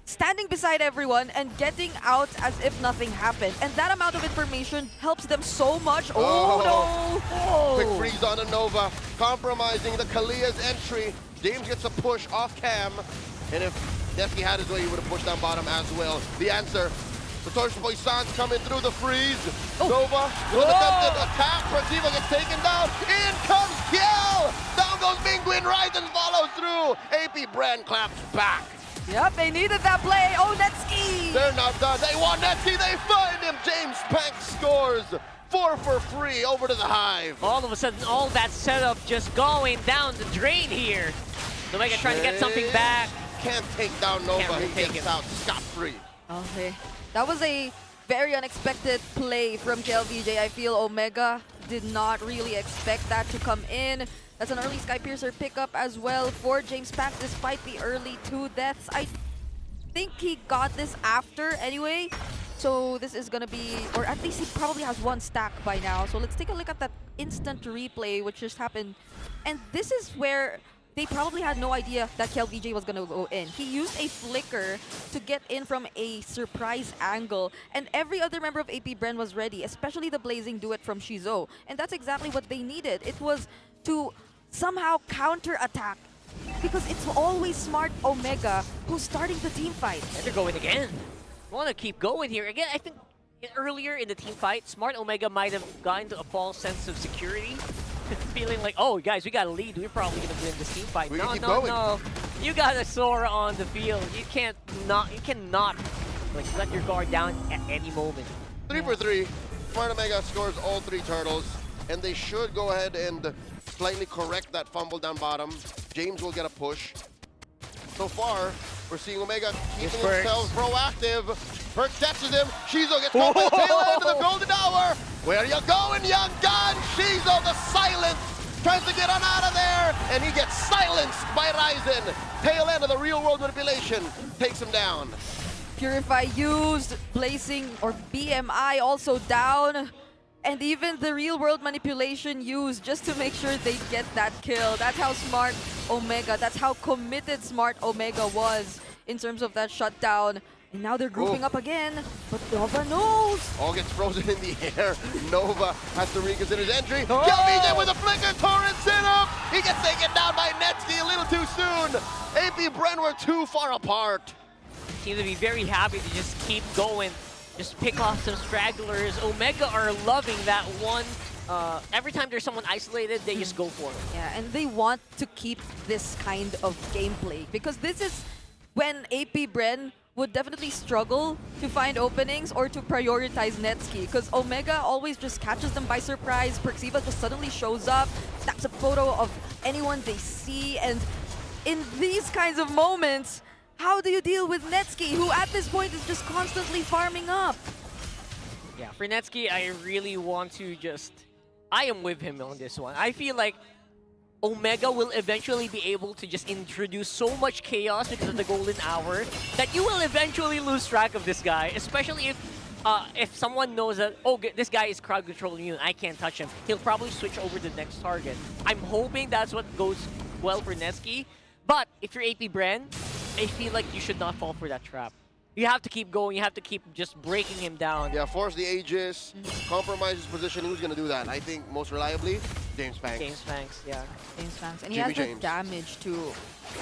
standing beside everyone, and getting out as if nothing happened. And that amount of information helps them so much. Oh, no! Oh. Quick freeze on a Nova, compromising the Kalia's entry. James gets a push off cam. And if Netsky had his way, he would have pushed down bottom as well. The answer, the Torch Boy Sans coming through the freeze. Nova with an attempted attack. Perxiva gets taken down. In comes Kiel! Down goes Mingwin. Ryzen follows through. APBR claps back. Yep, they needed that play. Oh, Netsky! They're not done. They want Netsky. They find him. James Banks scores. 4 for free over to the Hive. All of a sudden, all that setup just going down the drain here. Omega trying to get something back. Can't take down Nova. Can't really He take gets him out scot-free. Okay. That was a very unexpected play from KLVJ. I feel Omega did not really expect that to come in. That's an early Skypiercer pickup as well for James Pack despite the early 2 deaths. I think he got this after anyway. So this is gonna be, or at least he probably has 1 stack by now. So let's take a look at that instant replay which just happened. And this is where they probably had no idea that KLVJ was going to go in. He used a flicker to get in from a surprise angle, and every other member of APBR was ready, especially the Blazing Duet from Shizo. And that's exactly what they needed. It was to somehow counter-attack, because it's always Smart Omega who's starting the team fight. And they're going again. Want to keep going here. Again, I think earlier in the team fight, Smart Omega might have gotten to a false sense of security. Feeling like, oh, guys, we got a lead. We're probably going to win this team fight. No. You got a Sora on the field. You cannot like let your guard down at any moment. 3 for 3. Smart Omega scores all 3 turtles, and they should go ahead and slightly correct that fumble down bottom. James will get a push. So far, we're seeing Omega keeping themselves proactive. Perks catches him. Shizo gets caught by the tail end of the Golden Hour. Where you going, young gun? Shizo, the silence, tries to get on out of there. there, and he gets silenced by Ryzen. Tail end of the real world manipulation takes him down. Purify used, placing or BMI also down. And even the real world manipulation used just to make sure they get that kill. That's how smart Omega, that's how committed smart Omega was in terms of that shutdown. And now they're grouping up again, but Nova knows. All gets frozen in the air. Nova has to reconsider his entry. KLVJ with a flicker, torrent set up. He gets taken down by Netsky a little too soon. AP Bren were too far apart. Seem to be very happy to just keep going. Just pick off some stragglers. Omega are loving that one. Every time there's someone isolated, they just go for it. Yeah, and they want to keep this kind of gameplay because this is when AP Bren would definitely struggle to find openings or to prioritize Netsky because Omega always just catches them by surprise. Perxiva just suddenly shows up, snaps a photo of anyone they see, and in these kinds of moments, how do you deal with Netsky, who at this point is just constantly farming up? Yeah, for Netsky, I really want to just... I am with him on this one. I feel like Omega will eventually be able to just introduce so much chaos because of the golden hour that you will eventually lose track of this guy, especially if someone knows that, oh, this guy is crowd control immune, I can't touch him. He'll probably switch over to the next target. I'm hoping that's what goes well for Netsky. But if you're AP Bren, I feel like you should not fall for that trap. You have to keep going. You have to keep just breaking him down. Yeah, force the Aegis, compromise his position. Who's going to do that? I think most reliably, James Banks. James Banks, yeah. James Banks. And he Jimmy has the James. damage to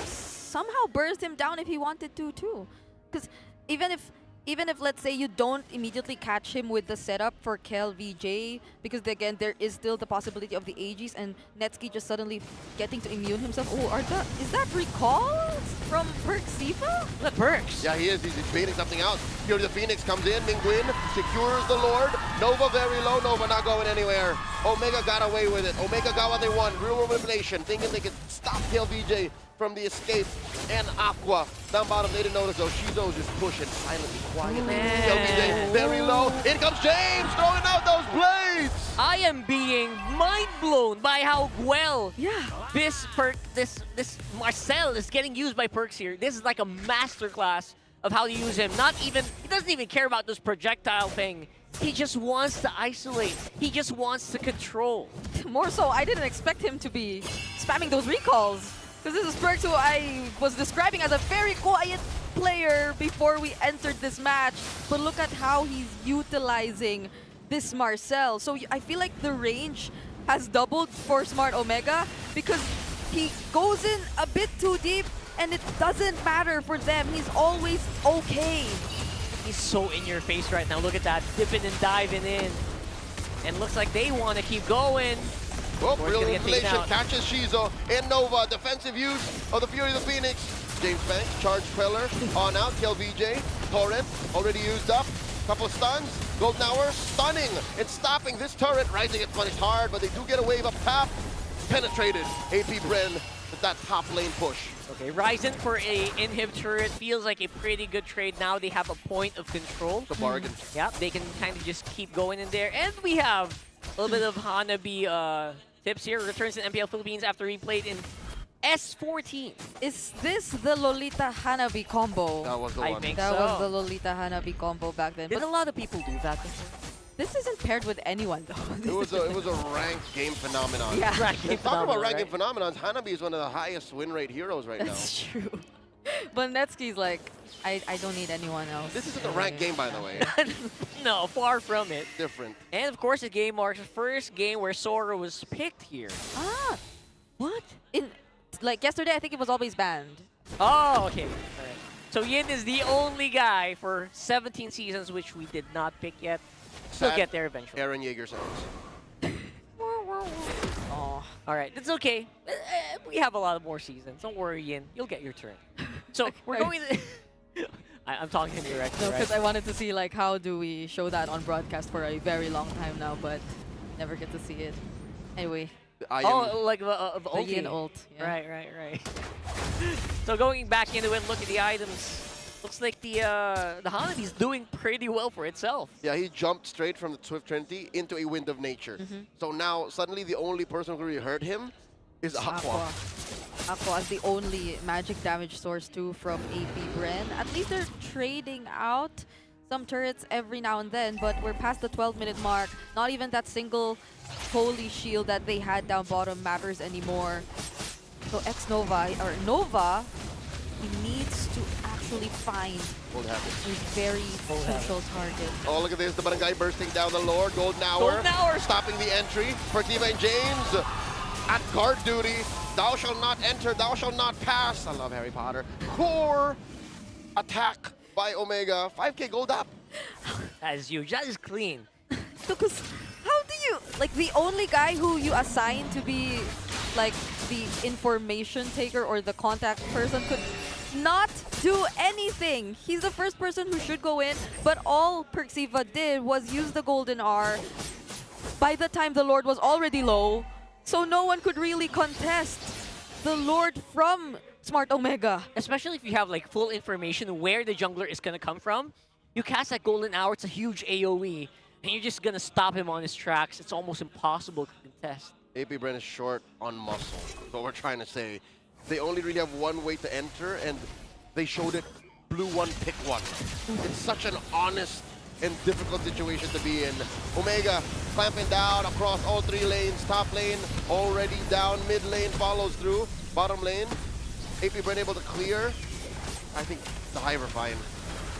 somehow burst him down if he wanted to, too. Because even if, let's say, you don't immediately catch him with the setup for KLVJ, because again, there is still the possibility of the Aegis and Netsky just suddenly getting to immune himself. Oh, is that recall from Perxiva? Look, Perks. Yeah, he is. He's baiting something out. Fury the Phoenix comes in. Mingguin secures the Lord. Nova very low. Nova not going anywhere. Omega got away with it. Omega got what they want. Real world manipulation. Thinking they could stop KLVJ from the escape. And Aqua down bottom. They didn't notice though. Shizo's just pushing silently, quietly. KLVJ very low. In comes James throwing out those blades. I am being mind blown by how well this Marcel is getting used by Perks here. This is like a masterclass of how to use him. He doesn't even care about this projectile thing. He just wants to isolate. He just wants to control. More so, I didn't expect him to be spamming those recalls. Because this is Perks who I was describing as a very quiet player before we entered this match. But look at how he's utilizing this Marcel. So I feel like the range has doubled for Smart Omega because he goes in a bit too deep and it doesn't matter for them. He's always okay. He's so in your face right now. Look at that, dipping and diving in. And looks like they want to keep going. Oh, real manipulation catches Shizo and Nova. Defensive use of the Fury of the Phoenix. James Banks, charge Queller on out. KLVJ, Torrent already used up. Couple of stuns. Golden Hour stunning and stopping this turret. Rising gets punished hard, but they do get a wave up top. Penetrated. AP Bren with that top lane push. Okay, Ryzen for a inhib turret feels like a pretty good trade now. They have a point of control. The bargain. Yeah, they can kind of just keep going in there. And we have a little bit of Hanabi tips here. Returns to MPL Philippines after he played in S14. Is this the Lolita Hanabi combo? That was the one. I think That so. was the Lolita Hanabi combo back then. Did But a lot of people do that before? this isn't paired with anyone though. It was a ranked game phenomenon. Yeah. Ranked game Talking about phenomenon, ranked right? phenomenons, Hanabi is one of the highest win rate heroes right That's true. But Netsky's like, I don't need anyone else. now. This isn't a ranked game, by the way. No, far from it. Different. And of course, the game marks the first game where Sora was picked here. Ah, What? like yesterday, I think it was always banned. Oh, okay. All right. So Yin is the only guy for 17 seasons, which we did not pick yet. He'll Sad get there eventually. Aaron Yeager sounds. Oh, all right. That's okay. We have a lot more seasons. Don't worry, Yin. You'll get your turn. So we're going to... I'm talking indirectly, No, right? because I wanted to see like how do we show that on broadcast for a very long time now, but never get to see it. Anyway. Oh, like the The ulti. Yin ult. Yeah. Right. So going back into it, look at the items. Looks like the Hanabi's doing pretty well for itself. Yeah, he jumped straight from the Swift Trinity into a Wind of Nature. So now, suddenly, the only person who really hurt him is Aqua. Aqua is the only magic damage source too from AP Bren. At least they're trading out some turrets every now and then, but we're past the 12-minute mark. Not even that single holy shield that they had down bottom matters anymore. So Nova, he needs to actually find a very crucial target. Oh, look at this. The barangay bursting down the Lord. Golden Hour. Stopping the entry. Pertiva and James at guard duty. Thou shalt not enter. Thou shalt not pass. I love Harry Potter. Core attack by Omega. 5k gold up. As you, just clean. Because how do you, like, the only guy who you assign to be like the information taker or the contact person could not do anything. He's the first person who should go in, but all Perxiva did was use the Golden R by the time the Lord was already low, so no one could really contest the Lord from Smart Omega. Especially if you have like full information where the jungler is gonna come from. You cast that Golden Hour, it's a huge AoE, and you're just gonna stop him on his tracks. It's almost impossible to contest. AP Bren is short on muscle. That's what we're trying to say. They only really have one way to enter, and they showed it. Blue one, pick one. It's such an honest and difficult situation to be in. Omega clamping down across all three lanes. Top lane already down. Mid lane follows through. Bottom lane, AP Bren able to clear. I think the Hive are fine.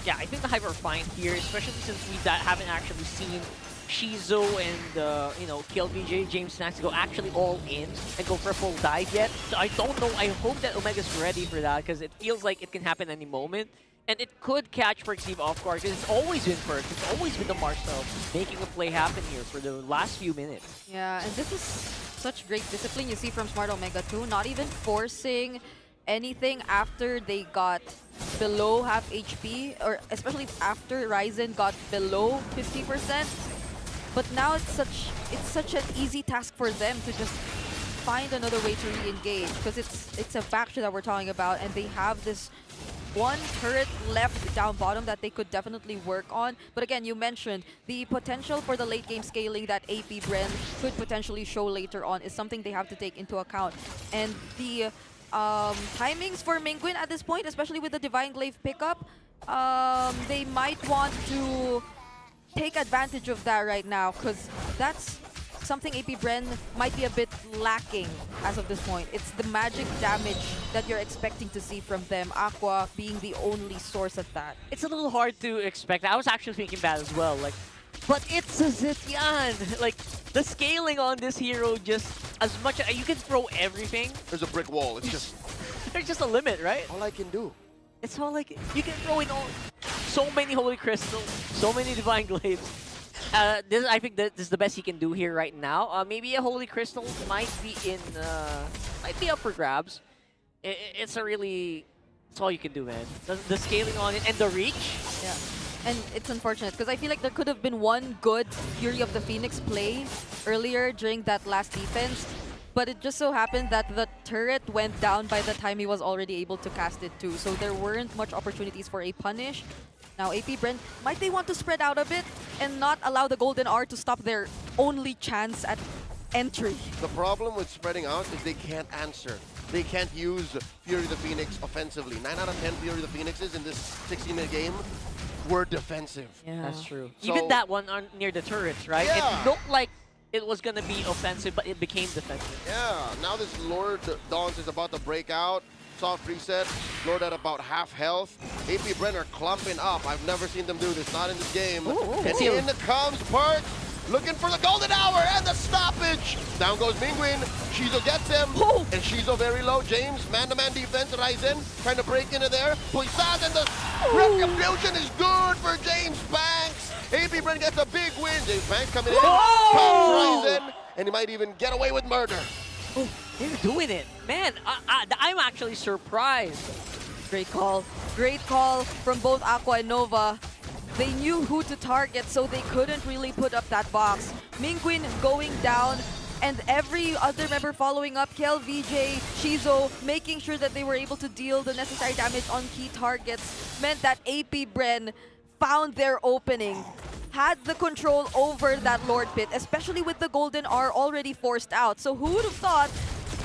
Yeah, I think the Hive are fine here, especially since we haven't actually seen Shizo and, you know, KLVJ, James Snacks go actually all in and go for a full dive yet. So I don't know. I hope that Omega's ready for that because it feels like it can happen any moment. And it could catch Perxiva off guard because it's always been Perk. It's always been the Marcel making a play happen here for the last few minutes. Yeah, and this is such great discipline you see from Smart Omega too. Not even forcing anything after they got below half HP, or especially after Ryzen got below 50%. But now it's such an easy task for them to just find another way to re-engage because it's a faction that we're talking about, and they have this one turret left down bottom that they could definitely work on. But again, you mentioned the potential for the late game scaling that AP Bren could potentially show later on is something they have to take into account. And the timings for Mingguin at this point, especially with the Divine Glaive pickup, they might want to take advantage of that right now because that's something AP Bren might be a bit lacking as of this point. It's the magic damage that you're expecting to see from them, Aqua being the only source of that. It's a little hard to expect. I was actually thinking that as well. Like, but it's a Zitian. Like, the scaling on this hero just as much as you can throw everything. There's a brick wall. It's just there's just a limit, right? all I can do. It's all like you can throw in so many holy crystals, so many divine glaives. I think this is the best he can do here right now. Maybe a holy crystal might be up for grabs. It's all you can do, man. The scaling on it and the reach. Yeah, and it's unfortunate because I feel like there could have been one good Fury of the Phoenix play earlier during that last defense. But it just so happened that the turret went down by the time he was already able to cast it too. So there weren't much opportunities for a punish. Now AP Bren, might they want to spread out a bit and not allow the Golden R to stop their only chance at entry? The problem with spreading out is they can't answer. They can't use Fury the Phoenix offensively. 9 out of 10 Fury the Phoenixes in this 16-minute game were defensive. Yeah, that's true. So, even that one near the turrets, right? Yeah. It looked like it was going to be offensive, but it became defensive. Yeah, now this Lord Dawns is about to break out. Soft reset. Lord at about half health. AP Bren are clumping up. I've never seen them do this. Not in this game. And in comes Perk. Looking for the Golden Hour and the stoppage. Down goes Mingguin. Shizo gets him. And Shizo very low. James, man-to-man defense. Ryzen trying to break into there. Puisad and the retribution is good for James Banks. AP Bren gets a big win. James Banks coming in. Comes Ryzen. And he might even get away with murder. Oh, they're doing it. Man, I'm actually surprised. Great call. Great call from both Aqua and Nova. They knew who to target, so they couldn't really put up that box. Mingguin going down, and every other member following up, KLVJ, Shizo, making sure that they were able to deal the necessary damage on key targets, meant that AP Bren found their opening, had the control over that Lord Pit, especially with the Golden R already forced out. So who would have thought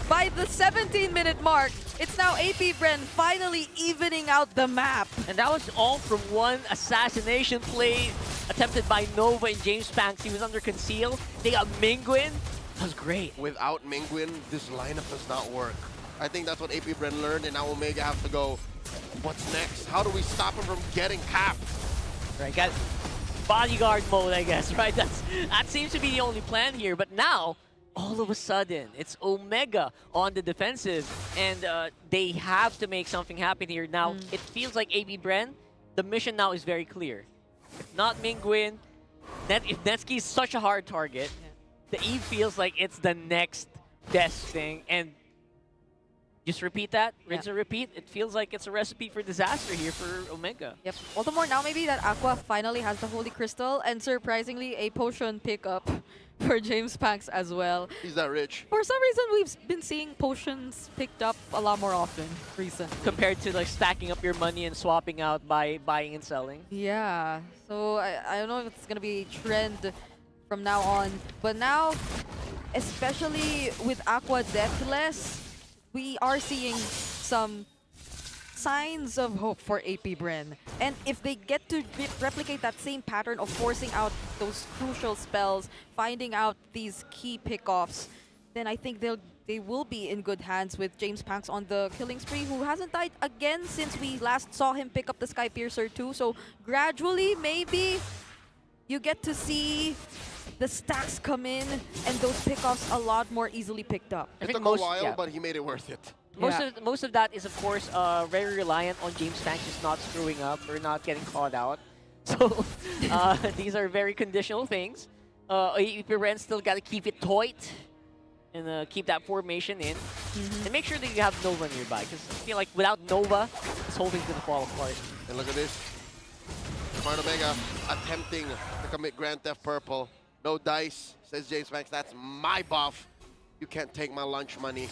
by the 17-minute mark, it's now AP Bren finally evening out the map. And that was all from one assassination play attempted by Nova and James Panks. He was under conceal. They got Mingwin. That was great. Without Mingwin, this lineup does not work. I think that's what AP Bren learned, and now Omega have to go, what's next? How do we stop him from getting capped? Right, got bodyguard mode, I guess, right? That seems to be the only plan here. But now, all of a sudden, it's Omega on the defensive, and they have to make something happen here. Now, it feels like AP Bren, the mission now is very clear. If not Mingwin, if Netsky is such a hard target, the Eve feels like it's the next best thing, and just repeat that, rinse and repeat. It feels like it's a recipe for disaster here for Omega. Yep. All the more now maybe that Aqua finally has the Holy Crystal, and surprisingly a potion pickup for James Panks as well. He's that rich. For some reason, we've been seeing potions picked up a lot more often recently. Compared to like stacking up your money and swapping out by buying and selling. Yeah. So I don't know if it's going to be a trend from now on. But now, especially with Aqua Deathless, we are seeing some signs of hope for AP Bren. And if they get to replicate that same pattern of forcing out those crucial spells, finding out these key pickoffs, then I think they will be in good hands with James Panks on the killing spree, who hasn't died again since we last saw him pick up the Sky Piercer too. So gradually, maybe you get to see the stacks come in and those pickoffs a lot more easily picked up. It took a while, but he made it worth it. Most of that is, of course, very reliant on James Panks just not screwing up or not getting caught out. So these are very conditional things. AP Bren still got to keep it tight and keep that formation in. And make sure that you have Nova nearby, because I feel like without Nova, this whole thing's going to fall apart. And look at this. Smart Omega attempting to commit Grand Theft Purple. No dice, says James Panks. That's my buff. You can't take my lunch money.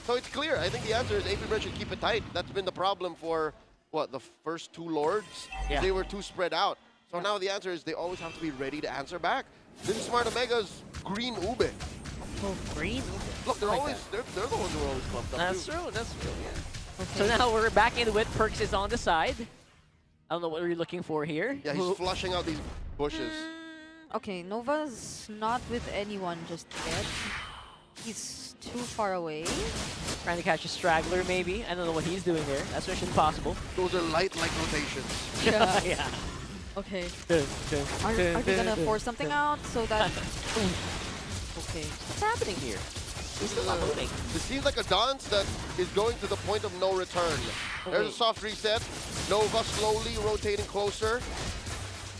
So it's clear. I think the answer is AP Bren should keep it tight. That's been the problem for, what, the first two Lords? Yeah. They were too spread out. So now the answer is they always have to be ready to answer back. This is Smart Omega's green ube. Oh, green? Look, they're always, they're the ones who are always clumped up. That's too. true, that's true, yeah. So now we're back into it. Perks is on the side. I don't know what we're looking for here. Yeah, he's flushing out these bushes. Okay, Nova's not with anyone just yet. He's too far away. Trying to catch a straggler, maybe. I don't know what he's doing there. That's Mission Impossible. Those are light-like rotations. Yeah. Yeah. Okay. Are they gonna force something out so that... Okay. What's happening here? He's still not moving. This seems like a dance that is going to the point of no return. There's a soft reset. Nova slowly rotating closer.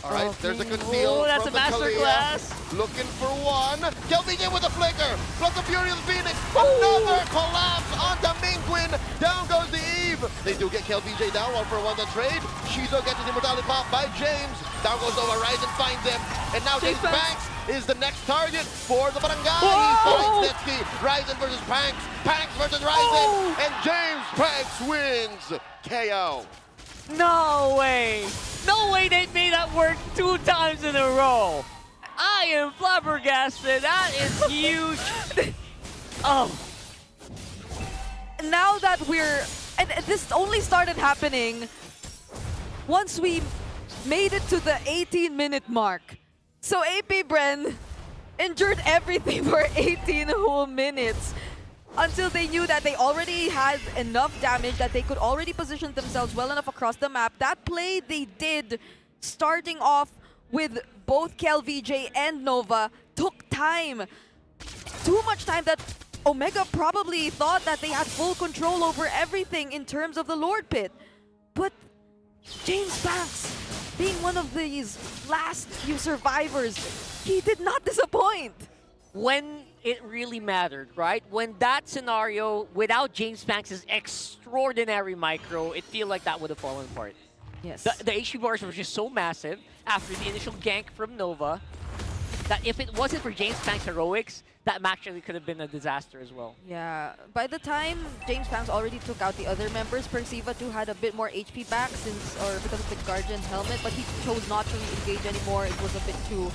All right, there's a conceal that's from a masterclass. Looking for one. KLVJ with a flicker. Plus the Fury of the Phoenix. Another collapse onto Mingwin. Down goes the Eve. They do get KLVJ down. 1-for-1 the trade. Shizo gets his immortality pop by James. Down goes Nova. Ryzen finds him. And now James Panks is the next target for the Barangay. He finds Netsky. Ryzen versus Panks. Panks versus Ryzen. And James Panks wins. KO. No way! No way they made that work 2 times in a row! I am flabbergasted. That is huge. Oh. Now that we're... And this only started happening once we made it to the 18-minute mark. So AP Bren endured everything for 18 whole minutes until they knew that they already had enough damage, that they could already position themselves well enough across the map. That play they did, starting off with both KLVJ and Nova, took time. Too much time that Omega probably thought that they had full control over everything in terms of the Lord Pit. But James Panks, being one of these last few survivors, he did not disappoint. When it really mattered, right? When that scenario, without James Panks' extraordinary micro, it feel like that would have fallen apart. Yes. The HP bars were just so massive after the initial gank from Nova that if it wasn't for James Panks' heroics, that match actually could have been a disaster as well. Yeah, by the time James Panks already took out the other members, Persiva too had a bit more HP back because of the Guardian helmet, but he chose not to engage anymore. It was a bit too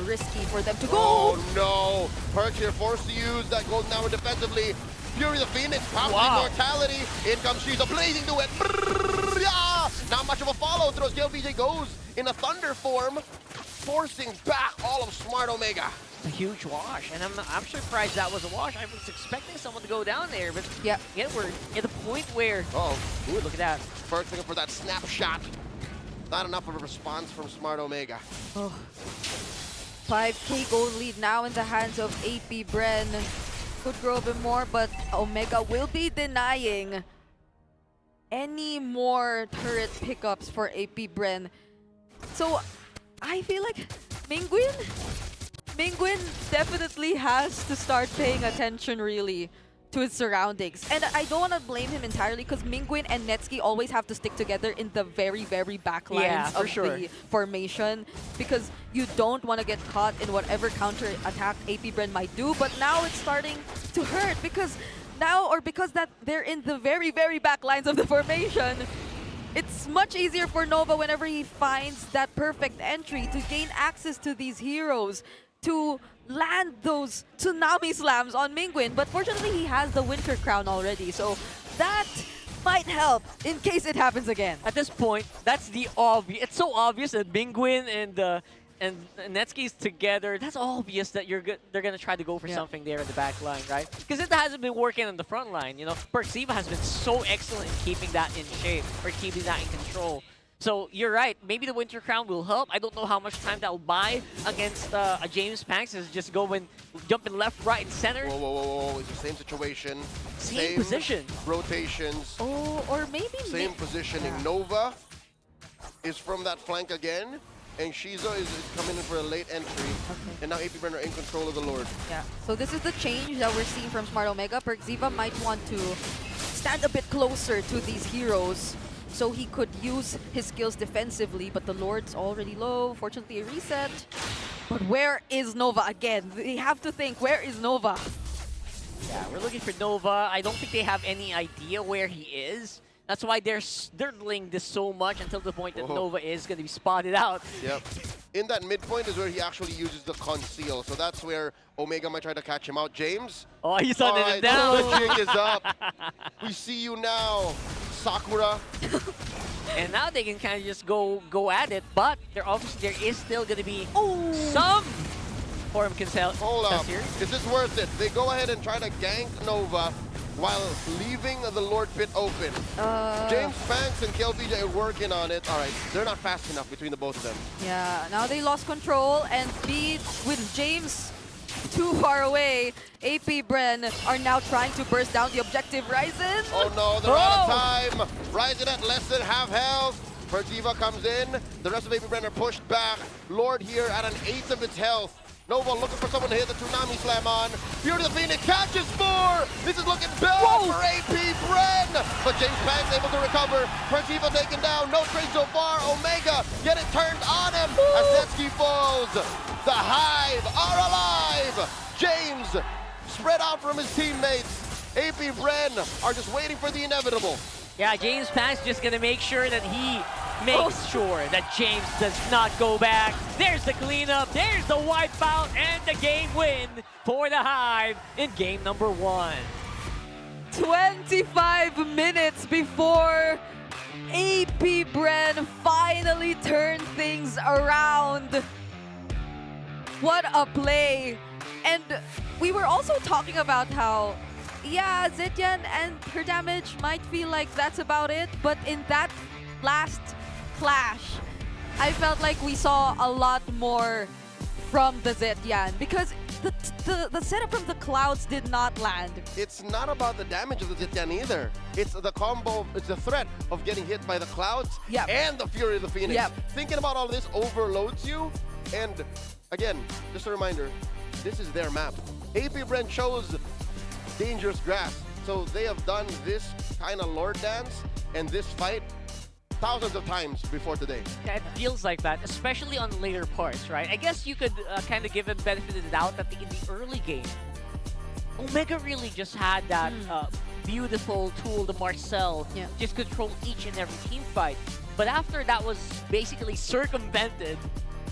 risky for them to go. Oh no! Perks here forced to use that golden hour defensively. Fury the Phoenix, powerful immortality. In comes Shiza, blazing to it. Brrr, yeah! Not much of a follow through as KLVJ goes in a thunder form, forcing back all of Smart Omega. A huge wash, and I'm surprised that was a wash. I was expecting someone to go down there, but yeah, we're at the point where ooh, look at that. Perks looking for that snapshot. Not enough of a response from Smart Omega. Oh. 5K gold lead now in the hands of AP Bren. Could grow a bit more, but Omega will be denying any more turret pickups for AP Bren. So I feel like Mingguin definitely has to start paying attention really to his surroundings. And I don't want to blame him entirely because Mingguin and Netsuki always have to stick together in the very, very back lines of the formation because you don't want to get caught in whatever counter attack AP Bren might do. But now it's starting to hurt because that they're in the very, very back lines of the formation. It's much easier for Nova whenever he finds that perfect entry to gain access to these heroes, to land those tsunami slams on Mingguin. But fortunately, he has the Winter Crown already, so that might help in case it happens again. At this point, that's the obvious. It's so obvious that Mingguin and Netsuki's together. That's obvious that they're gonna try to go for something there in the back line, right? Because it hasn't been working on the front line. You know, Perxiva has been so excellent in keeping that in shape or keeping that in control. So you're right. Maybe the Winter Crown will help. I don't know how much time that will buy against a James Panks. Is just jumping left, right, and center. Whoa, whoa, whoa, whoa! It's the same situation. Same position. Rotations. Oh, or maybe same positioning. Nova is from that flank again. And Shiza is coming in for a late entry. And now AP Bren are in control of the Lord. Yeah, so this is the change that we're seeing from Smart Omega. Perxiva might want to stand a bit closer to these heroes so he could use his skills defensively, but the Lord's already low. Fortunately, a reset. But where is Nova again? They have to think, where is Nova? Yeah, we're looking for Nova. I don't think they have any idea where he is. That's why they're dirtling this so much until the point that Nova is going to be spotted out. Yep. In that midpoint is where he actually uses the conceal. So that's where Omega might try to catch him out. James? Oh, he's hunting him down. The jig is up. We see you now, Sakura. And now they can kind of just go at it, but there is still going to be some form consent. Hold up. Is this worth it? They go ahead and try to gank Nova while leaving the Lord pit open. James Banks and KLVJ are working on it. All right, they're not fast enough between the both of them. Yeah, now they lost control, and Speed with James too far away. AP Bren are now trying to burst down the objective. Ryzen! Oh no, they're out of time. Ryzen at less than half health. Perxiva comes in. The rest of AP Bren are pushed back. Lord here at an 1/8 of its health. Nova looking for someone to hit the Tsunami Slam on. Fury the Phoenix catches 4! This is looking bad for AP Bren! But James Banks able to recover. Perxiva taken down. No trade so far. Omega get it turned on him as Netsuki falls. The Hive are alive! James spread out from his teammates. AP Bren are just waiting for the inevitable. Yeah, James Panks just gonna make sure that he makes sure that James does not go back. There's the cleanup, there's the wipeout, and the game win for the Hive in game number 1. 25 minutes before AP Bren finally turned things around. What a play. And we were also talking about how Zetian and her damage might feel like that's about it, but in that last clash, I felt like we saw a lot more from the Zetian because the setup from the clouds did not land. It's not about the damage of the Zetian either. It's the combo, it's the threat of getting hit by the clouds and the Fury of the Phoenix. Thinking about all this overloads you, and again, just a reminder, this is their map. AP Bren chose dangerous grass. So they have done this kind of Lord dance and this fight thousands of times before today. Yeah, it feels like that, especially on later parts, right? I guess you could kind of give a benefit of the doubt that in the early game, Omega really just had that beautiful tool, the Marcel, just control each and every team fight. But after that was basically circumvented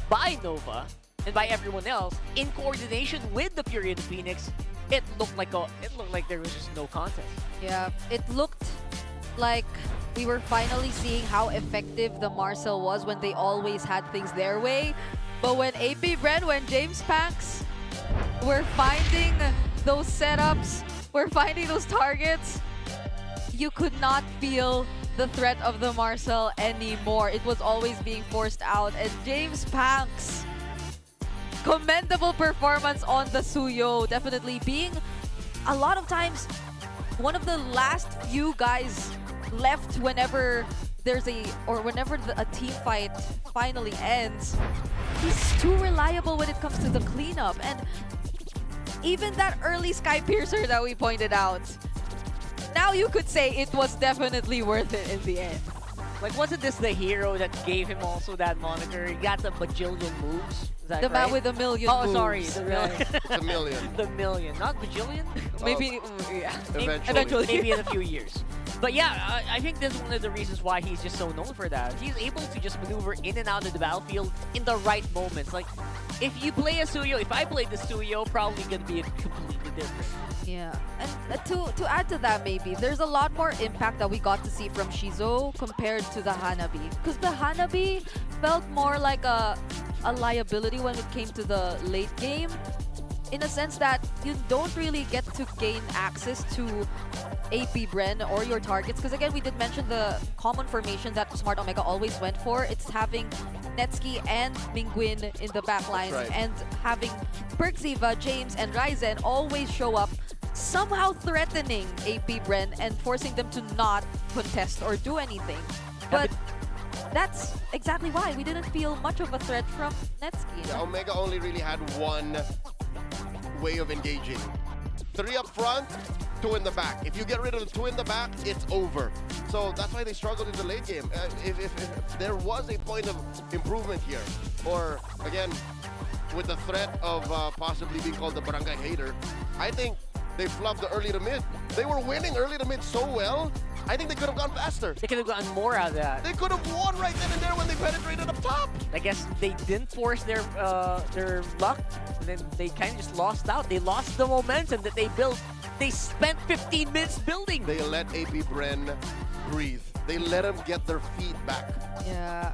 by Nova, and by everyone else, in coordination with the Fury of the Phoenix, it looked like there was just no contest. Yeah, it looked like we were finally seeing how effective the Marcel was when they always had things their way. But when AP Bren, when James Pax were finding those setups, were finding those targets, you could not feel the threat of the Marcel anymore. It was always being forced out. And James Pax, commendable performance on the Suyo. Definitely being, a lot of times, one of the last few guys left whenever there's a team fight finally ends. He's too reliable when it comes to the cleanup. And even that early Sky Piercer that we pointed out, now you could say it was definitely worth it in the end. Like, wasn't this the hero that gave him also that moniker? He got the bajillion moves. Is that The man right? with a million Oh, moves. sorry. The million. It's a million. The million. Not bajillion? Maybe, yeah. Eventually. Maybe in a few years. But yeah, I think this is one of the reasons why he's just so known for that. He's able to just maneuver in and out of the battlefield in the right moments. Like, if you play a Suyo, if I played the Suyo, probably going to be completely different. Yeah, and to add to that, maybe there's a lot more impact that we got to see from Shizo compared to the Hanabi, because the Hanabi felt more like a liability when it came to the late game, in a sense that you don't really get to gain access to AP Bren or your targets, because again, we did mention the common formation that Smart Omega always went for. It's having Netsuki and Mingguin in the back lines, right. and having Perxiva, James, and Ryzen always show up, somehow threatening AP Bren and forcing them to not contest or do anything. But that's exactly why we didn't feel much of a threat from Netsuki. Yeah, Omega only really had one way of engaging. 3 up front, 2 in the back. If you get rid of the 2 in the back, it's over. So that's why they struggled in the late game. If there was a point of improvement here, or again, with the threat of possibly being called the barangay hater, I think they flubbed the early to mid. They were winning early to mid so well, I think they could have gone faster. They could have gotten more out of that. They could have won right then and there when they penetrated up top. I guess they didn't force their luck, and then they kind of just lost out. They lost the momentum that they built. They spent 15 minutes building. They let AP Bren breathe. They let them get their feet back. Yeah,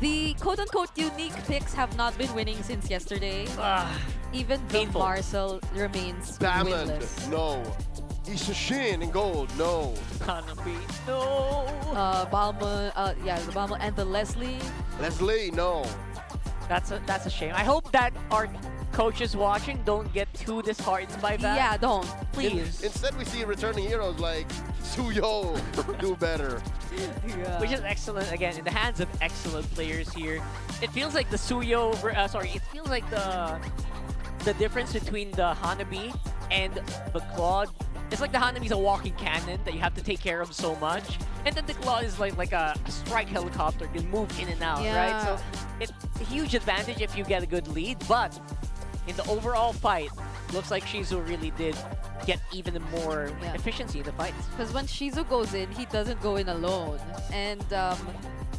the quote-unquote unique picks have not been winning since yesterday. Even though Painful. Marcel remains Diamond, winless. no. Isashin in gold, no. Hanabi, no. Balma, yeah, the Balma and the Leslie. Leslie, no. That's a shame. I hope that our coaches watching don't get too disheartened by that. Yeah, don't. Please. Instead, we see returning heroes like Suyo do better. Yeah. Which is excellent, again, in the hands of excellent players here. It feels like the Suyo, it feels like the difference between the Hanabi and the Claude. It's like the Hanabi's a walking cannon that you have to take care of so much. And then the Claude is like a strike helicopter, can move in and out, right? So it's a huge advantage if you get a good lead, but in the overall fight, looks like Shizu really did get even more efficiency in the fights. Because when Shizu goes in, he doesn't go in alone. And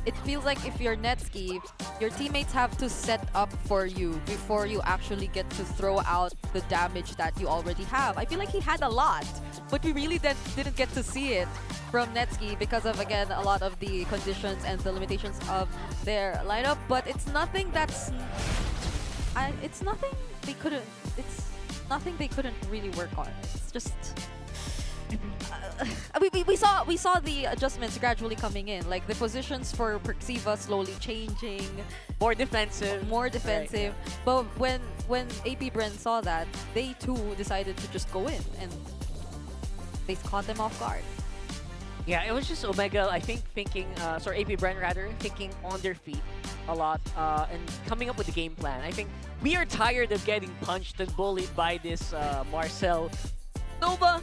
it feels like if you're Netsuki, your teammates have to set up for you before you actually get to throw out the damage that you already have. I feel like he had a lot, but we really didn't get to see it from Netsuki because of, again, a lot of the conditions and the limitations of their lineup. But it's nothing that's... it's nothing they couldn't... It's nothing they couldn't really work on. It's just... we saw the adjustments gradually coming in, like the positions for Perxiva slowly changing, more defensive. Right. But when AP Bren saw that, they too decided to just go in, and they caught them off guard. Yeah, it was just Omega, I think, thinking, AP Bren rather, thinking on their feet a lot and coming up with a game plan. I think we are tired of getting punched and bullied by this Marcel. Nova,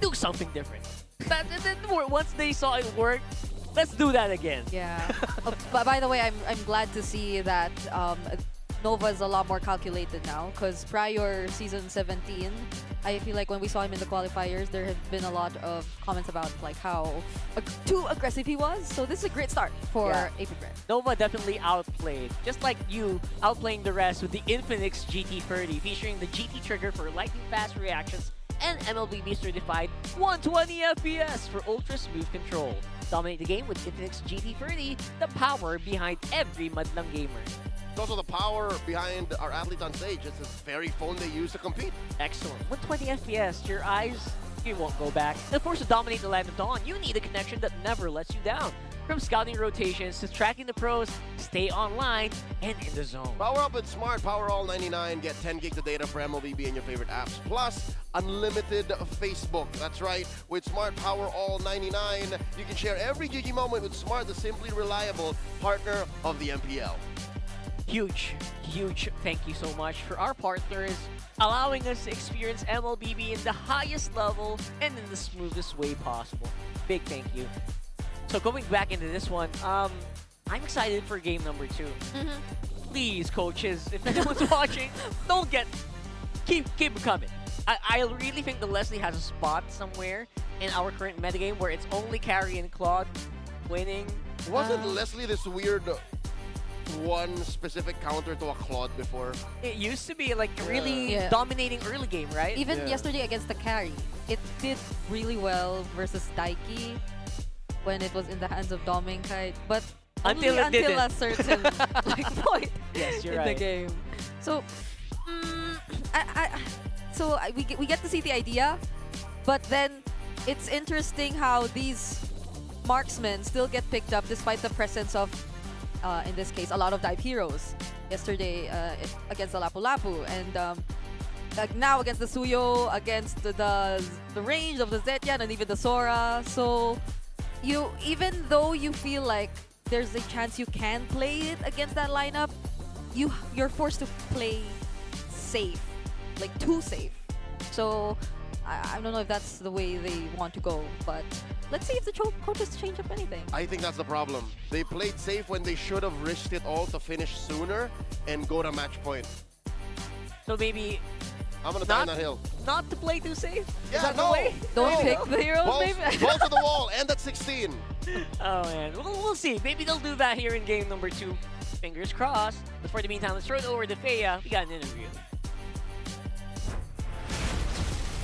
do something different. And then once they saw it work, let's do that again. Yeah. But by the way, I'm glad to see that Nova is a lot more calculated now because prior season 17, I feel like when we saw him in the qualifiers, there have been a lot of comments about like how too aggressive he was. So this is a great start for APBR. Nova definitely outplayed, just like you, outplaying the rest with the Infinix GT30, featuring the GT trigger for lightning fast reactions and MLBB certified 120 FPS for ultra smooth control. Dominate the game with Infinix GT30, the power behind every madlang gamer. It's also the power behind our athletes on stage. It's this very phone they use to compete. Excellent. 120 FPS, your eyes, you won't go back. And of course, to dominate the Land of Dawn, you need a connection that never lets you down. From scouting rotations to tracking the pros, stay online and in the zone. Power up with Smart Power All 99. Get 10 gigs of data for MLBB and your favorite apps. Plus, unlimited Facebook. That's right. With Smart Power All 99, you can share every GG moment with Smart, the simply reliable partner of the MPL. Huge thank you so much for our partners, allowing us to experience MLBB in the highest level and in the smoothest way possible. Big thank you. So going back into this one, I'm excited for game number 2. Please, coaches, if anyone's watching, keep coming. I really think the Leslie has a spot somewhere in our current metagame where it's only Carry and Claude winning. Wasn't Leslie this weird one specific counter to a Claude before? It used to be like really dominating early game, right? Even yesterday against the carry, it did really well versus Daiki when it was in the hands of Domingkite, but until a certain point in the game. So, we get to see the idea, but then it's interesting how these marksmen still get picked up despite the presence of, in this case, a lot of dive heroes. Yesterday against the Lapu-Lapu, and now against the Suyo, against the range of the Zetian and even the Sora. So even though you feel like there's a chance you can play it against that lineup, you're forced to play safe, like too safe. So I don't know if that's the way they want to go, but let's see if the coaches change up anything. I think that's the problem. They played safe when they should have risked it all to finish sooner and go to match point. So maybe I'm gonna die on that hill. Not to play too safe? Yeah, Is that no. the way? Don't pick the heroes, maybe? Ball to the wall, end at 16. Oh man, we'll see. Maybe they'll do that here in game number 2. Fingers crossed. But for the meantime, let's throw it over to Fea. We got an interview.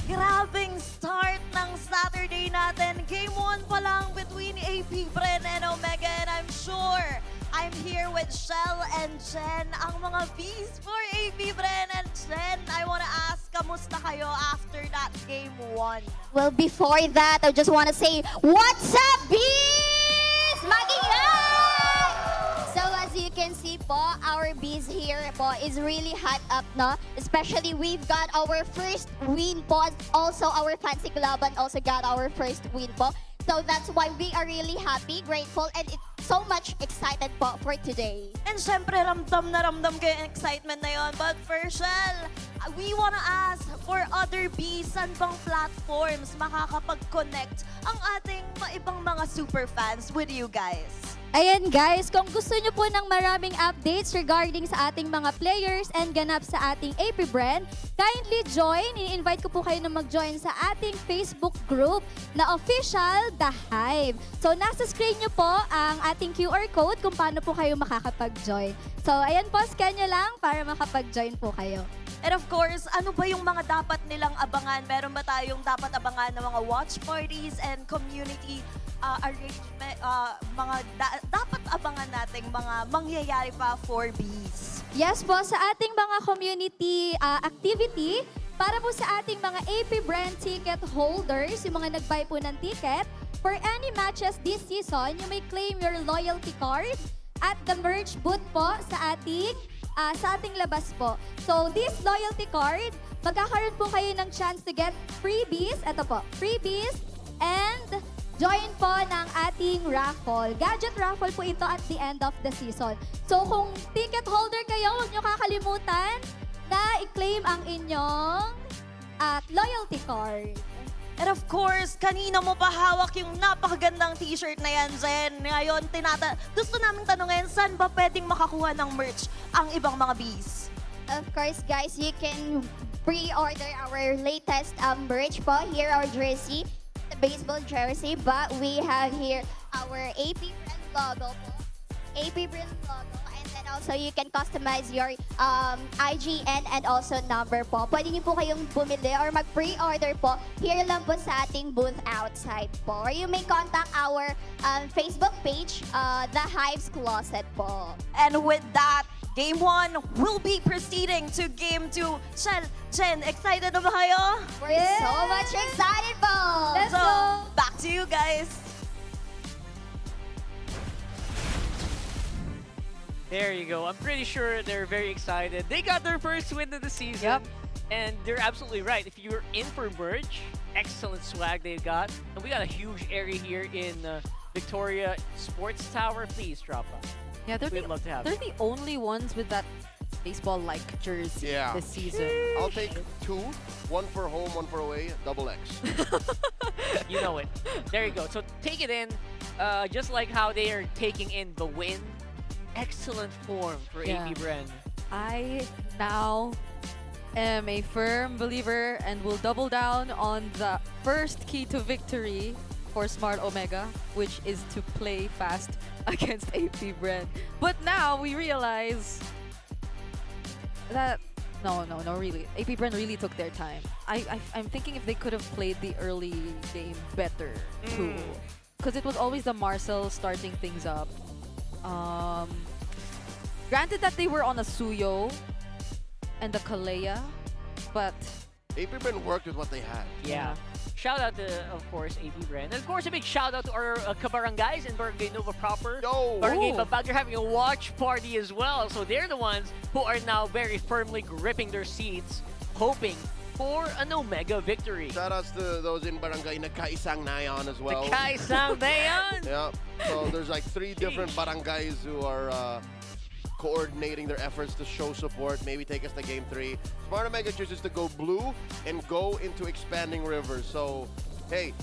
Grabing start ng Saturday natin. Game 1 pa lang between APBR and Omega, and I'm sure I'm here with Shell and Jen, ang mga Bs for APBR and Jen. I want to ask, kamusta kayo after that game 1? Well, before that, I just want to say, what's up, bees? Mag-ingay! So as you can see po, our bees here po is really hot up, no? Especially we've got our first win po. Also, our Fancy Club and also got our first win po. So that's why we are really happy, grateful, and it's so much excited po for today. And syempre, ramdam na ramdam kayo yung excitement na yon. But for Shell, we wanna ask for other Bs, saan bang platforms makakapag-connect ang ating ibang mga super fans with you guys? Ayan guys, kung gusto nyo po ng maraming updates regarding sa ating mga players and ganap sa ating APBR, kindly join. I-invite ko po kayo na mag-join sa ating Facebook group na official The Hive. So nasa screen nyo po ang ating QR code kung paano po kayo makakapag-join. So ayan po, scan nyo lang para makapag-join po kayo. And of course, ano ba yung mga dapat nilang abangan? Meron ba tayong dapat abangan ng mga watch parties and community arrangement, dapat abangan nating mga mangyayari pa for Bees? Yes po, sa ating mga community activity, para po sa ating mga APBR ticket holders, yung mga nag-buy po ng ticket, for any matches this season, you may claim your loyalty card at the merch booth po sa ating labas po. So, this loyalty card, magkakaroon po kayo ng chance to get freebies. Ito po, freebies and join po ng ating raffle. Gadget raffle po ito at the end of the season. So, kung ticket holder kayo, huwag nyo kakalimutan na i-claim ang inyong loyalty card. And of course, kanina mo pa hawak yung napakagandang t-shirt na yan, Jen. Ngayon, gusto namin tanungin, saan ba pwedeng makakuha ng merch ang ibang mga bees? Of course, guys, you can pre-order our latest merch po. Here our jersey, the baseball jersey, but we have here our AP brand logo po. AP brand logo, and then also you can customize your IGN and also number po. Pwede niyo po kayong bumili or mag-pre-order po. Here lang po sa ating booth outside po. Or you may contact our Facebook page, The Hive's Closet po. And with that, Game 1 will be proceeding to Game 2. Jen, excited na ba kayo? We're so much excited po! Let's So, go! back to you guys. There you go. I'm pretty sure they're very excited. They got their first win of the season. Yep. And they're absolutely right. If you're in for merch, excellent swag they've got. And we got a huge area here in Victoria Sports Tower. Please drop by. Yeah, We'd love to have they're you. the only ones with that baseball-like jersey this season. I'll take 2. 1 for home, 1 for away. Double X. You know it. There you go. So take it in. Just like how they are taking in the win. Excellent form for Yeah. AP Bren. I now am a firm believer and will double down on the first key to victory for Smart Omega, which is to play fast against AP Bren. But now we realize that no, really. AP Bren really took their time. I'm thinking if they could have played the early game better too, because it was always the Marcel starting things up. Granted that they were on a Suyo and the Kalea, but AP Bren worked with what they had. Yeah. Shout out to, of course, AP Bren. And of course, a big shout out to our kabarangays in Barangay Nova proper. Barangay Babag, they're having a watch party as well. So they're the ones who are now very firmly gripping their seats, hoping for an Omega victory. Shout outs to those in Barangay Nagkaisang Nayon as well. Nagkaisang Nayon! Yeah. So there's like 3 different barangays who are coordinating their efforts to show support, maybe take us to Game 3. Smart Omega chooses to go blue and go into Expanding Rivers. So, hey,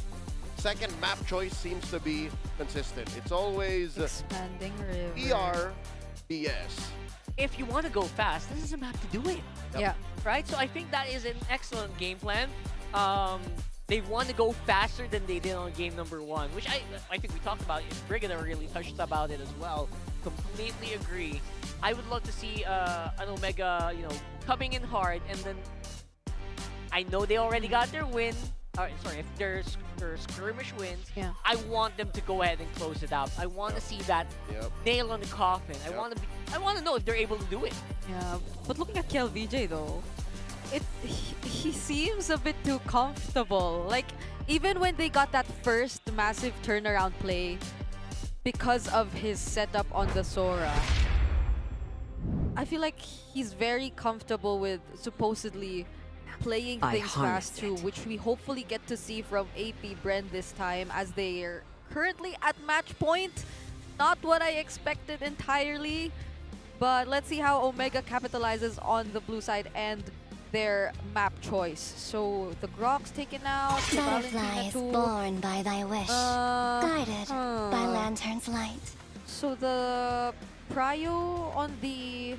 second map choice seems to be consistent. It's always Expanding Rivers. BS. If you want to go fast, this is a map to do it. Yeah. Right? So I think that is an excellent game plan. They want to go faster than they did on game number 1, which I think we talked about. Brigada really touched about it as well. Completely agree. I would love to see an Omega, coming in hard, and then I know they already got their win. Sorry, if there's skirmish wins, I want them to go ahead and close it out. I want to see that nail on the coffin. I want to know if they're able to do it. Yeah, but looking at KLVJ though, he seems a bit too comfortable. Like, even when they got that first massive turnaround play because of his setup on the Sora, I feel like he's very comfortable with supposedly playing things fast too, which we hopefully get to see from AP Bren this time, as they are currently at match point. Not what I expected entirely, but let's see how Omega capitalizes on the blue side and their map choice. So the Grok's taken out. the Butterflies Valentina born by thy wish, guided by lantern's light. So the Prio on the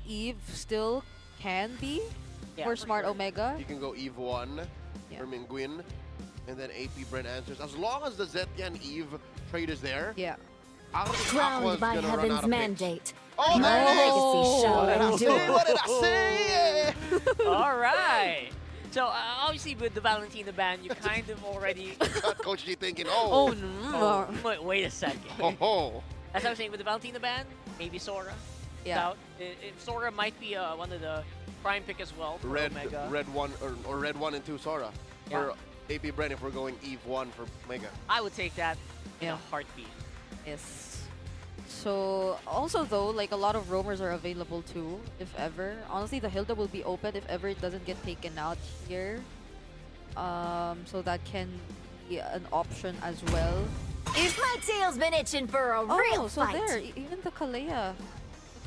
Eve still can be for Smart Omega. You can go Eve 1 for Minguin, and then AP Bren answers. As long as the Zetian Eve trade is there. Yeah. Crowned by heaven's mandate. Oh, my legacy shall endure. What did I say? All right. So obviously with the Valentina ban, you kind of already got Coach G thinking, wait a second. As I was saying, with the Valentina ban, maybe Sora. Yeah. Sora might be one of the prime pick as well for Omega. Red 1 or Red 1 and 2 Sora for AP Bren if we're going Eve 1 for Omega. I would take that in a heartbeat. Yes. So also though, like, a lot of roamers are available too, if ever. Honestly, the Hilda will be open if ever it doesn't get taken out here. So that can be an option as well. If my tail's been itching for a real so fight. there, even the Kalea.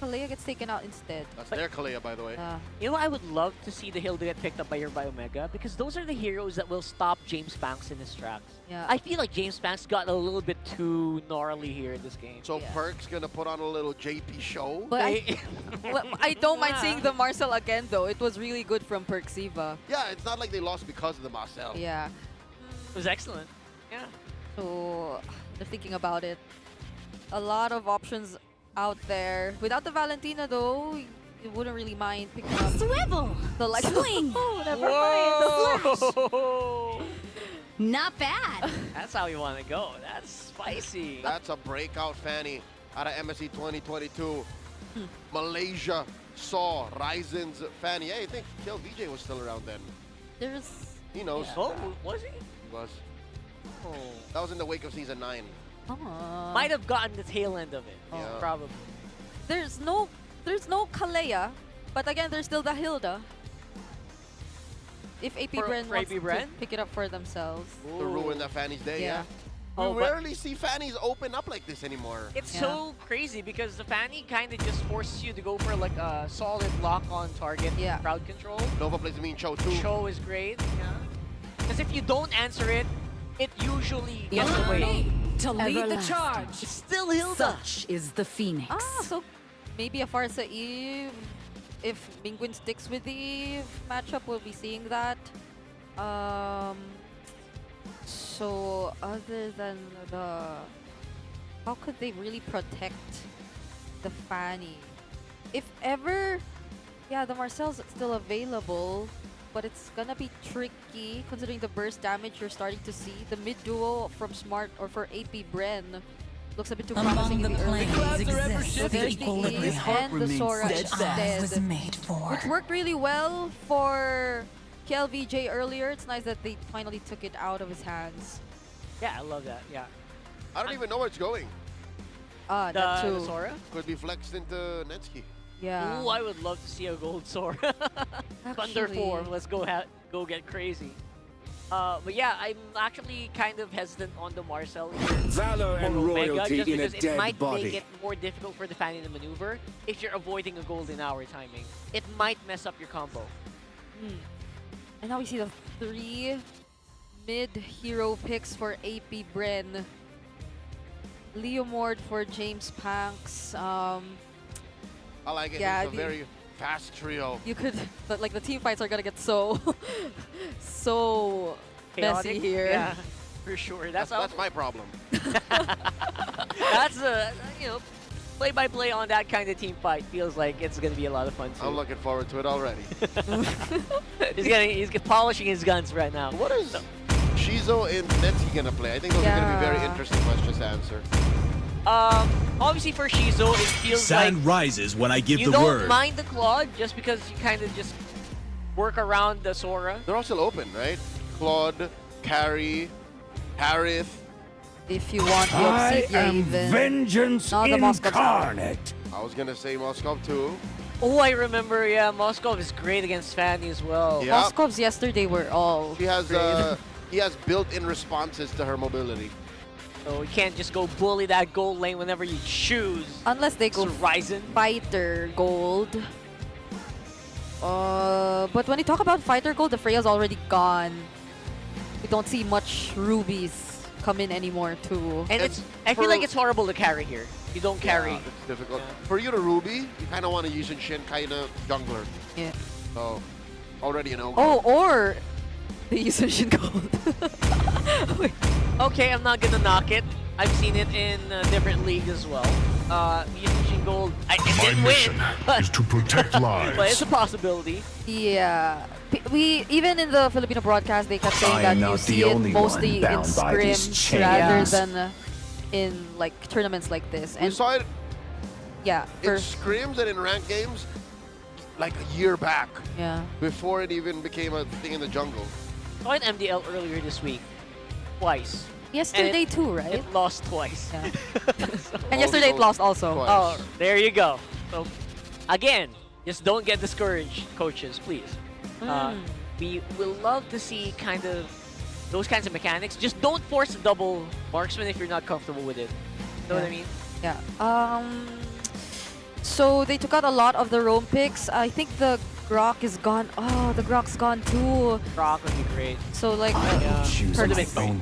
Kalea gets taken out instead. That's their Kalea, by the way. You know, I would love to see the Hilda get picked up by your Omega because those are the heroes that will stop James Banks in his tracks. Yeah. I feel like James Banks got a little bit too gnarly here in this game. So Perk's gonna put on a little JP show. But I don't mind seeing the Marcel again, though. It was really good from Perksiva. Yeah, it's not like they lost because of the Marcel. Yeah. It was excellent. Yeah. So, they're thinking about it. A lot of options out there. Without the Valentina, though, you wouldn't really mind picking up Swivel! the like. Swing! Oh, never Whoa! Not bad. That's how you want to go. That's spicy. That's a breakout Fanny out of MSC 2022. Malaysia saw Ryzen's Fanny. Hey, I think KLVJ was still around then. He knows. Oh, was he? He was. Oh. That was in the wake of Season 9. Might have gotten the tail end of it. Yeah. Probably. There's no Kalea, but again, there's still the Hilda. If AP Bren wants to pick it up for themselves. To ruin the Fanny's day, yeah. Oh, We but- rarely see Fannies open up like this anymore. It's so crazy because the Fanny kind of just forces you to go for like a solid lock-on target crowd control. Nova plays a mean Cho too. Cho is great, yeah. Because if you don't answer it, it usually gets away. To lead the charge. It's still Hilda. Such is the Phoenix. So maybe a Farsa Eve. If Mingwin sticks with the Eve matchup, we'll be seeing that. So other than the... How could they really protect the Fanny? If ever... Yeah, the Marcel's still available, but it's gonna be tricky considering the burst damage you're starting to see. The mid duo from Smart or for AP Bren looks a bit too promising in the early games. So there's the Eve and the Sora instead, which worked really well for KLVJ earlier. It's nice that they finally took it out of his hands. Yeah, I love that. Yeah. I don't even know where it's going. That too. The Sora? Could be flexed into Netsky. Yeah. Ooh, I would love to see a gold Sora. Thunder Actually. form. Let's go get crazy. But yeah, I'm actually kind of hesitant on the Marcel here. Valor and for Omega, royalty just in a because it dead might body. make it more difficult for the Fanny to maneuver if you're avoiding a golden hour timing. It might mess up your combo. And now we see the 3 mid-hero picks for AP Bren. Leomord for James Panks. I like it. Yeah, It's a very fast trio. You could, but like the team fights are gonna get so, so messy Chaotic? here. Yeah, for sure. That's my problem. That's you know, play-by-play on that kind of team fight feels like it's gonna be a lot of fun too. I'm looking forward to it already. he's polishing his guns right now. What is Shizo and Netsky gonna play? I think those are gonna be very interesting questions to answer. Obviously for Shizo, it feels like rises when I give you don't mind the Claude just because you kind of just work around the Sora. They're all still open, right? Claude, Carrie, Harith. If you want the Obsidian even. vengeance No, the Moscow's incarnate. I was gonna say Moscow too. Oh, I remember. Yeah, Moskov is great against Fanny as well. Yeah. Moscov's yesterday were all. He has he has built-in responses to her mobility. So you can't just go bully that gold lane whenever you choose. Unless they go Ryzen. Fighter Gold. But when you talk about Fighter Gold, the Freya's already gone. We don't see much rubies come in anymore too. And I feel like it's horrible to carry here. You don't carry. Yeah, it's difficult. For you to Ruby, you kind of want to use Shin kind of jungler. Yeah. So, already an ogre. Oh, or the Yushin Gold. Okay, I'm not gonna knock it. I've seen it in different leagues as well. Yushin Gold, it didn't win, but, is to protect lives. but it's a possibility. Yeah. We even in the Filipino broadcast they kept saying that you see it mostly in scrims rather than in like tournaments like this. We saw it yeah, in scrims and in ranked games like a year back. Yeah. Before it even became a thing in the jungle. Saw it MDL earlier this week, twice. Yesterday And too, right? It lost twice. Yeah. And yesterday it lost also. Twice. Oh, there you go. So, again, just don't get discouraged, coaches, please. We will love to see kind of those kinds of mechanics. Just don't force a double marksman if you're not comfortable with it. Know what I mean? Yeah. So they took out a lot of the roam picks. I think the Grok is gone. Oh, the Grok's gone too. Grok would be great. So like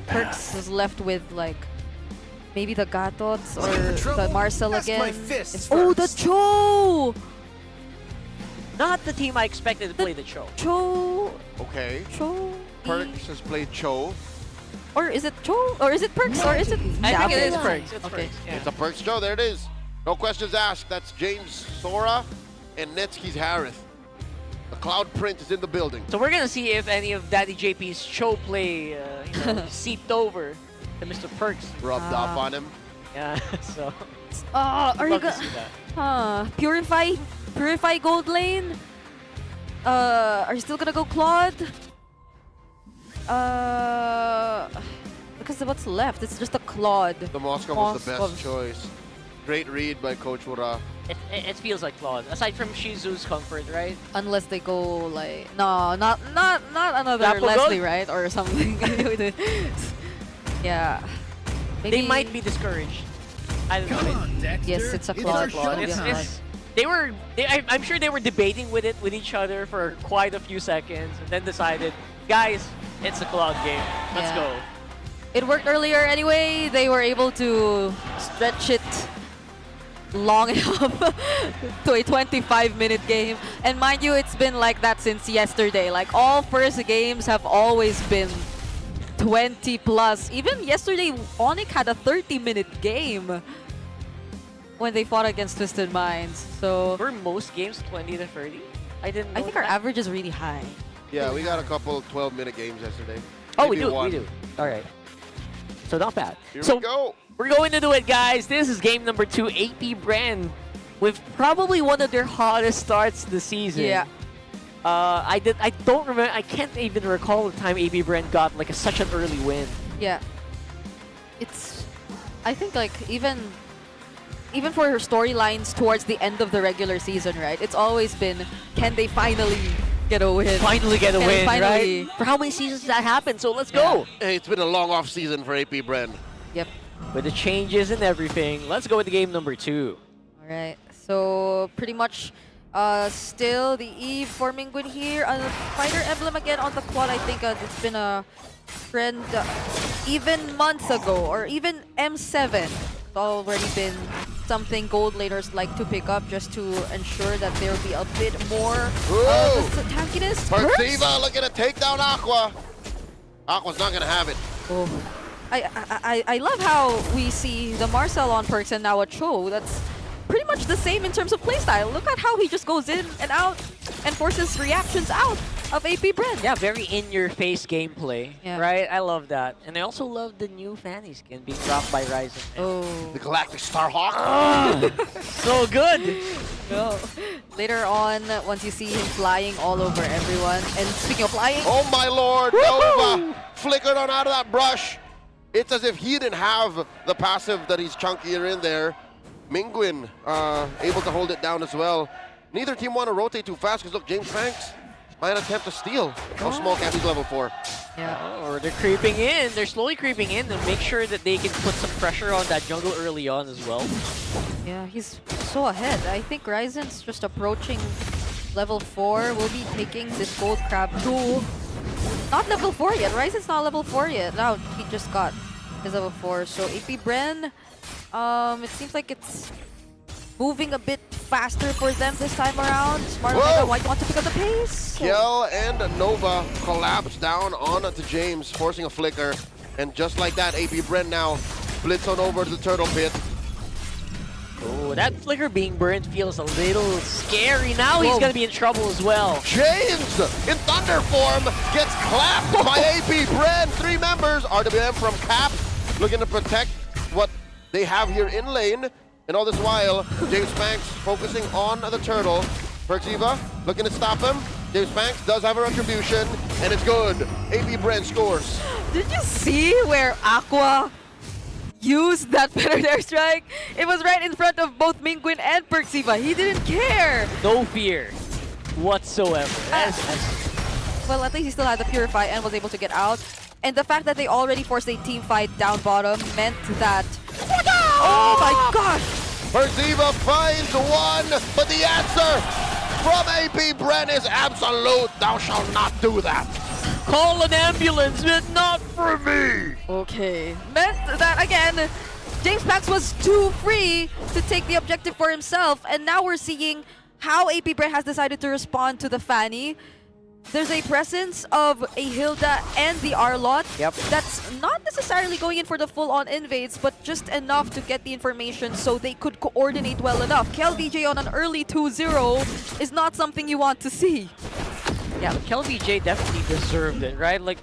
Perks is left with like maybe the Gatots or the Marcel again. Oh, the Cho! Not the team I expected to play the Cho. Cho. Okay. Cho. Perks has played Cho. Or is it Cho? Or is it Perks? Or is it? I think it is Perks. It's Okay. Perks. Yeah. It's a Perks Cho. There it is. No questions asked. That's James Sora and Netsky's Harith. The Cloud Print is in the building. So we're gonna see if any of Daddy JP's Cho play seeped over to Mr. Perks. Rubbed off on him. Yeah. So. Are you love to gonna? see that. Purify gold lane. Are you still gonna go Claude? Because of what's left, it's just a Claude. The Moscow was the best choice. Great read by Coach Ura. It feels like Claude. Aside from Shizu's comfort, right? Unless they go like not another Dapo Leslie, gold? right, or something. Yeah. Maybe. They might be discouraged. I don't know. Yes, it's a Claude. I'm sure they were debating with each other for quite a few seconds, and then decided, guys, it's a Claude game. Let's Yeah. go. It worked earlier anyway. They were able to stretch it long enough to a 25-minute game. And mind you, it's been like that since yesterday. Like all first games have always been 20 plus. Even yesterday, Onyx had a 30-minute game when they fought against Twisted Minds. So Were most games 20 to 30? I didn't know I think our that. average is really high. Yeah, we got a couple 12-minute games yesterday. Oh, Maybe we do. one. We do. All right. So not bad. Here so we go. We're going to do it, guys. This is game number 2. AP Brand with probably one of their hottest starts this season. Yeah. I don't remember. I can't even recall the time AP Brand got like such an early win. Yeah. It's, I think like even for her storylines towards the end of the regular season, right? It's always been, can they finally get a win? Finally get a Can win, finally- right? For how many seasons did that happen? So let's go. Hey, it's been a long off season for AP Brand. Yep. With the changes and everything, let's go with the game number 2. All right. So pretty much still the Eve for Mingwin here. Fighter Emblem again on the quad. I think it's been a trend even months ago, or even M7. It's already been something gold laners like to pick up just to ensure that there will be a bit more tankiness. Persiva looking to take down Aqua. Aqua's not gonna have it. Oh. I love how we see the Marcel on Perks and now a Cho. That's pretty much the same in terms of playstyle. Look at how he just goes in and out and forces reactions out of AP Brand. Yeah, very in-your-face gameplay, Yeah. right? I love that. And I also love the new Fanny skin being dropped by Ryzen. Oh. The Galactic Starhawk. So good! No. Later on, once you see him flying all over everyone, and speaking of flying, Oh my lord, Nova flickered on out of that brush. It's as if he didn't have the passive that he's chunkier in there. Mingwin able to hold it down as well. Neither team want to rotate too fast because look, James Banks might attempt to steal. Oh, small cap, he's level 4. Yeah. Or they're creeping in. They're slowly creeping in to make sure that they can put some pressure on that jungle early on as well. Yeah, he's so ahead. I think Ryzen's just approaching level 4. We'll be taking this gold crab too. Not level 4 yet. Ryzen's not level 4 yet. Now he just got his level 4. So AP Bren, it seems like it's moving a bit faster for them this time around. Smart Omega might want to pick up the pace. Kiel and Nova collapse down onto James, forcing a flicker. And just like that, AP Bren now blitz on over to the Turtle Pit. Oh, that flicker being burned feels a little scary. Now he's going to be in trouble as well. James, in Thunder form, gets clapped by AP Bren. 3 members, RWM from Cap, looking to protect what they have here in lane. And all this while, James Banks focusing on the turtle. Perxiva looking to stop him. James Banks does have a retribution, and it's good. AP Bren scores. Did you see where Aqua used that feathered airstrike? It was right in front of both Mingwin and Perxiva. He didn't care. No fear whatsoever. Well, at least he still had the Purify and was able to get out. And the fact that they already forced a team fight down bottom meant that... Oh my gosh! Perziva finds one, but the answer from AP Bren is absolute. Thou shalt not do that. Call an ambulance, but not for me. Okay. Meant that, again, James Pax was too free to take the objective for himself, and now we're seeing how AP Bren has decided to respond to the Fanny. There's a presence of a Hilda and the Arlot. Yep. That's not necessarily going in for the full-on invades, but just enough to get the information so they could coordinate well enough. KelVJ on an early 2-0 is not something you want to see. Yeah, KelVJ definitely deserved it, right? Like,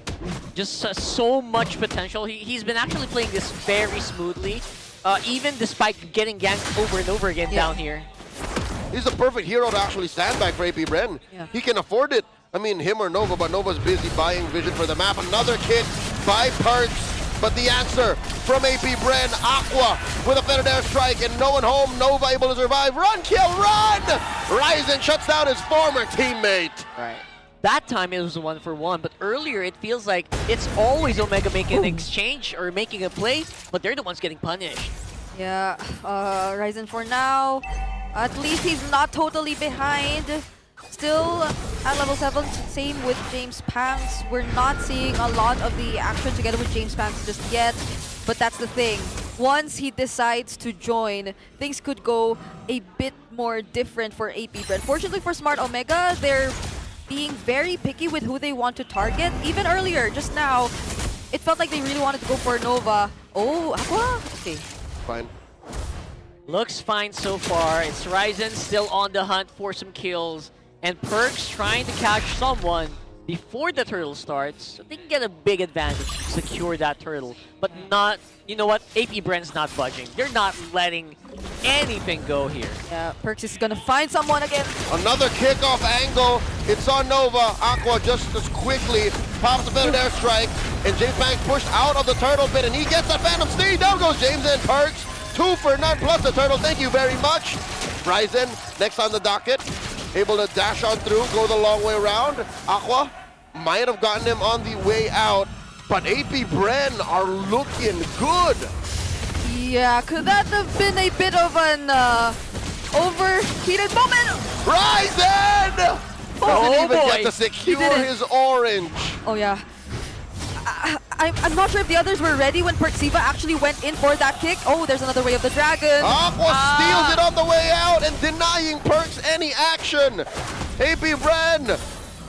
just so much potential. He's been actually playing this very smoothly, even despite getting ganked over and over again down here. He's the perfect hero to actually stand back for AP Bren. Yeah. He can afford it. I mean, him or Nova, but Nova's busy buying vision for the map. Another kick by Perks, but the answer from AP Bren, Aqua with a feathered airstrike and no one home. Nova able to survive. Run, kill, run! Ryzen shuts down his former teammate. Right. That time it was a 1-for-1, but earlier it feels like it's always Omega making an exchange or making a play, but they're the ones getting punished. Yeah, Ryzen for now. At least he's not totally behind. Still at level 7, same with James Pangs. We're not seeing a lot of the action together with James Pangs just yet, but that's the thing. Once he decides to join, things could go a bit more different for AP Bren. Fortunately for Smart Omega, they're being very picky with who they want to target. Even earlier, just now, it felt like they really wanted to go for Nova. Oh, Aqua? Okay. Fine. Looks fine so far. It's Ryzen still on the hunt for some kills. And Perks trying to catch someone before the turtle starts. So they can get a big advantage to secure that turtle. But not, you know what? AP Bren's not budging. They're not letting anything go here. Yeah, Perks is gonna find someone again. Another kickoff angle. It's on Nova. Aqua just as quickly pops a feathered airstrike. And James Banks pushed out of the turtle pit. And he gets that Phantom Steed. Down goes James and Perks. 2 for none plus the turtle. Thank you very much. Ryzen next on the docket. Able to dash on through, go the long way around. Aqua might have gotten him on the way out, but AP Bren are looking good. Yeah, could that have been a bit of an overheated moment? Ryzen! Doesn't even get to secure his orange. Oh yeah. I'm not sure if the others were ready when Perziva actually went in for that kick. Oh, there's another Way of the Dragon. Aqua steals it on the way out and denying Perks any action. AP Bren,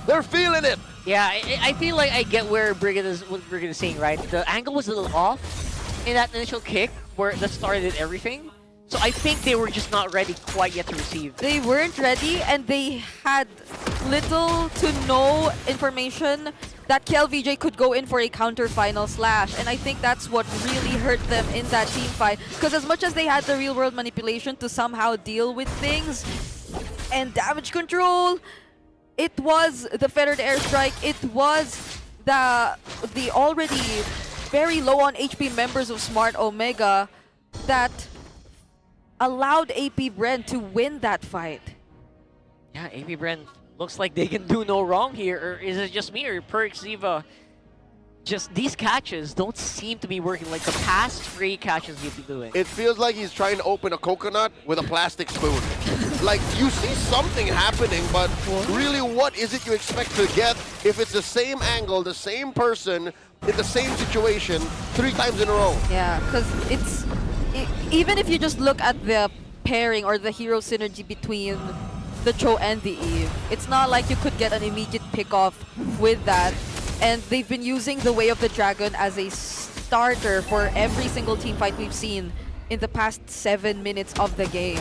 they're feeling it. Yeah, I feel like I get where Brigid is saying, right? The angle was a little off in that initial kick where that started everything. So I think they were just not ready quite yet to receive. They weren't ready, and they had little to no information that KelVJ could go in for a counter final slash. And I think that's what really hurt them in that team fight. Because as much as they had the real world manipulation to somehow deal with things and damage control, it was the feathered airstrike, it was the already very low on HP members of Smart Omega that allowed AP Bren to win that fight. Yeah, AP Bren looks like they can do no wrong here. Or is it just me or Perziva? Just these catches don't seem to be working like the past 3 catches he'd be doing. It feels like he's trying to open a coconut with a plastic spoon. Like, you see something happening, but really what is it you expect to get if it's the same angle, the same person, in the same situation 3 times in a row? Yeah, because it's... even if you just look at the pairing or the hero synergy between the Cho and the Eve, it's not like you could get an immediate pick-off with that. And they've been using the Way of the Dragon as a starter for every single team fight we've seen in the past 7 minutes of the game.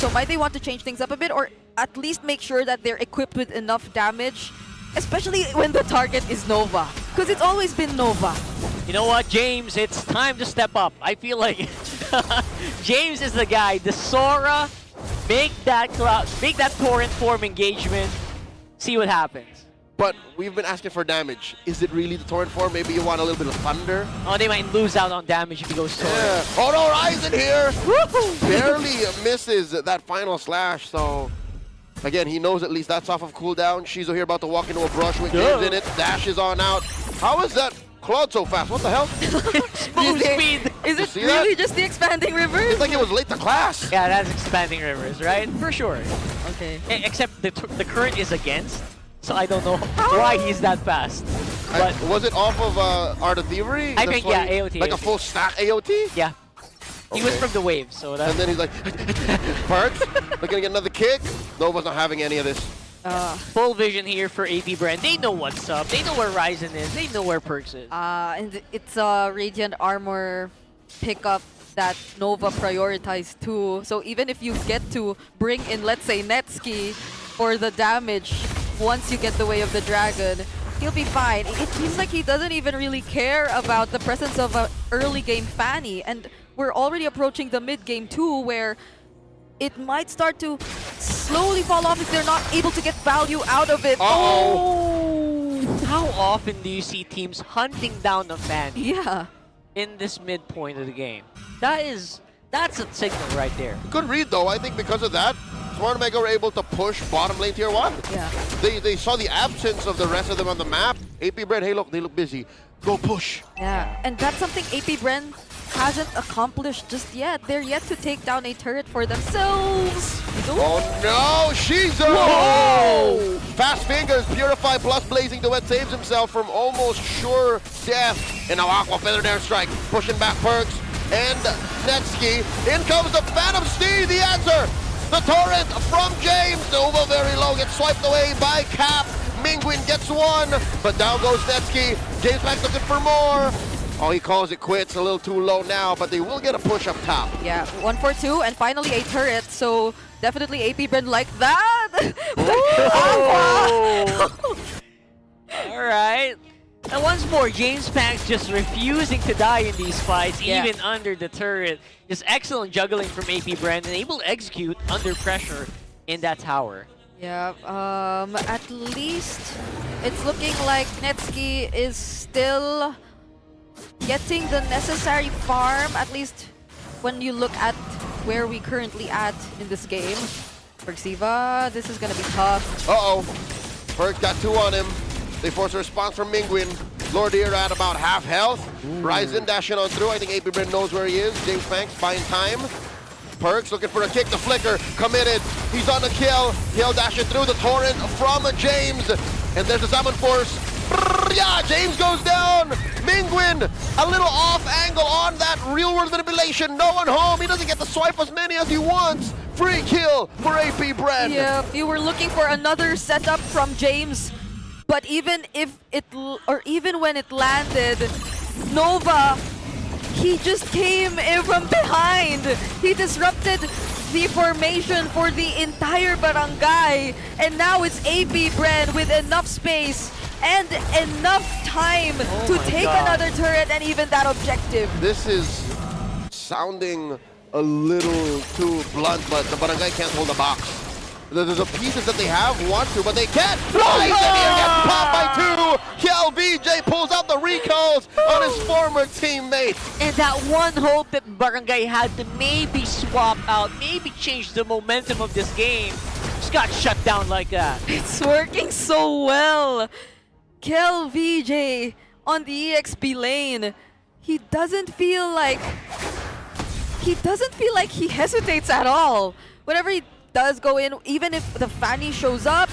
So might they want to change things up a bit, or at least make sure that they're equipped with enough damage, especially when the target is Nova, because it's always been Nova. You know what, James? It's time to step up. I feel like James is the guy. The Sora, make that torrent form engagement. See what happens. But we've been asking for damage. Is it really the torrent form? Maybe you want a little bit of thunder? Oh, they might lose out on damage if he goes torrent. Yeah. Oh no, Ryzen here! Barely misses that final slash, so... Again, he knows at least that's off of cooldown. Shizo here about to walk into a brush with James in it. Dashes on out. How is that Claude so fast. What the hell? Smooth speed. Is it see really that? just the expanding rivers? It's like he was late to class. Yeah, that's expanding rivers, right? For sure. Okay. Except the current is against, so I don't know why he's that fast. But was it off of Art of Thievery? I think, yeah, AOT. Like a full stack AOT? Yeah. He was from the wave, so that. And then he's like, Perks, they're gonna get another kick. Nova's not having any of this. Full vision here for AP Brand. They know what's up. They know where Ryzen is. They know where Perks is. And it's a Radiant Armor pickup that Nova prioritized too. So even if you get to bring in, let's say, Netski for the damage, once you get the Way of the Dragon, he'll be fine. It seems like he doesn't even really care about the presence of an early game Fanny. And we're already approaching the mid game too, where it might start to slowly fall off if they're not able to get value out of it. Oh! How often do you see teams hunting down the fan? Yeah. In this midpoint of the game? That's a signal right there. Good read though. I think because of that, Smart Omega were able to push bottom lane tier 1. Yeah. They saw the absence of the rest of them on the map. AP Bread, hey look, they look busy. Go push. Yeah, and that's something AP Bren hasn't accomplished just yet. They're yet to take down a turret for themselves. Oh no, Shizu! Whoa! Fast fingers, Purify plus Blazing Duet saves himself from almost sure death. And now Aqua Feather Air Strike, pushing back Perks and Netski. In comes the Phantom Steed, the answer! The torrent from James. Nova very low, gets swiped away by Cap. Mingwin gets one, but down goes Netski. James back looking for more. Oh, he calls it quits, a little too low now, but they will get a push up top. Yeah, 1 for 2, and finally a turret, so definitely AP Bren like that. All right. And once more, James Pank's just refusing to die in these fights, even under the turret. Just excellent juggling from AP Brand and able to execute under pressure in that tower. Yeah, at least it's looking like Netski is still getting the necessary farm, at least when you look at where we currently at in this game. For Xiva, this is gonna be tough. Uh-oh. Perks got 2 on him. They force a response from Mingwin. Lordier at about half health. Ryzen dashing on through. I think AP Bren knows where he is. James Banks buying time. Perks looking for a kick. The flicker committed. He's on the kill. He'll dash it through the torrent from James. And there's the Summon Force. Yeah, James goes down. Mingwin, a little off angle on that real world manipulation. No one home. He doesn't get to swipe as many as he wants. Free kill for AP Bren. Yeah, you were looking for another setup from James. But even when it landed, Nova, he just came in from behind. He disrupted the formation for the entire barangay. And now it's AP Bren with enough space and enough time to take another turret and even that objective. This is sounding a little too blunt, but the barangay can't hold the box. The pieces that they have want to, but they can't. Ryzen here gets popped by 2. KLVJ pulls out the recalls on his former teammate. And that one hope that Barangay had to maybe swap out, maybe change the momentum of this game, just got shut down like that. It's working so well. KLVJ on the EXP lane. He doesn't feel like he hesitates at all. Whenever he does go in, even if the Fanny shows up,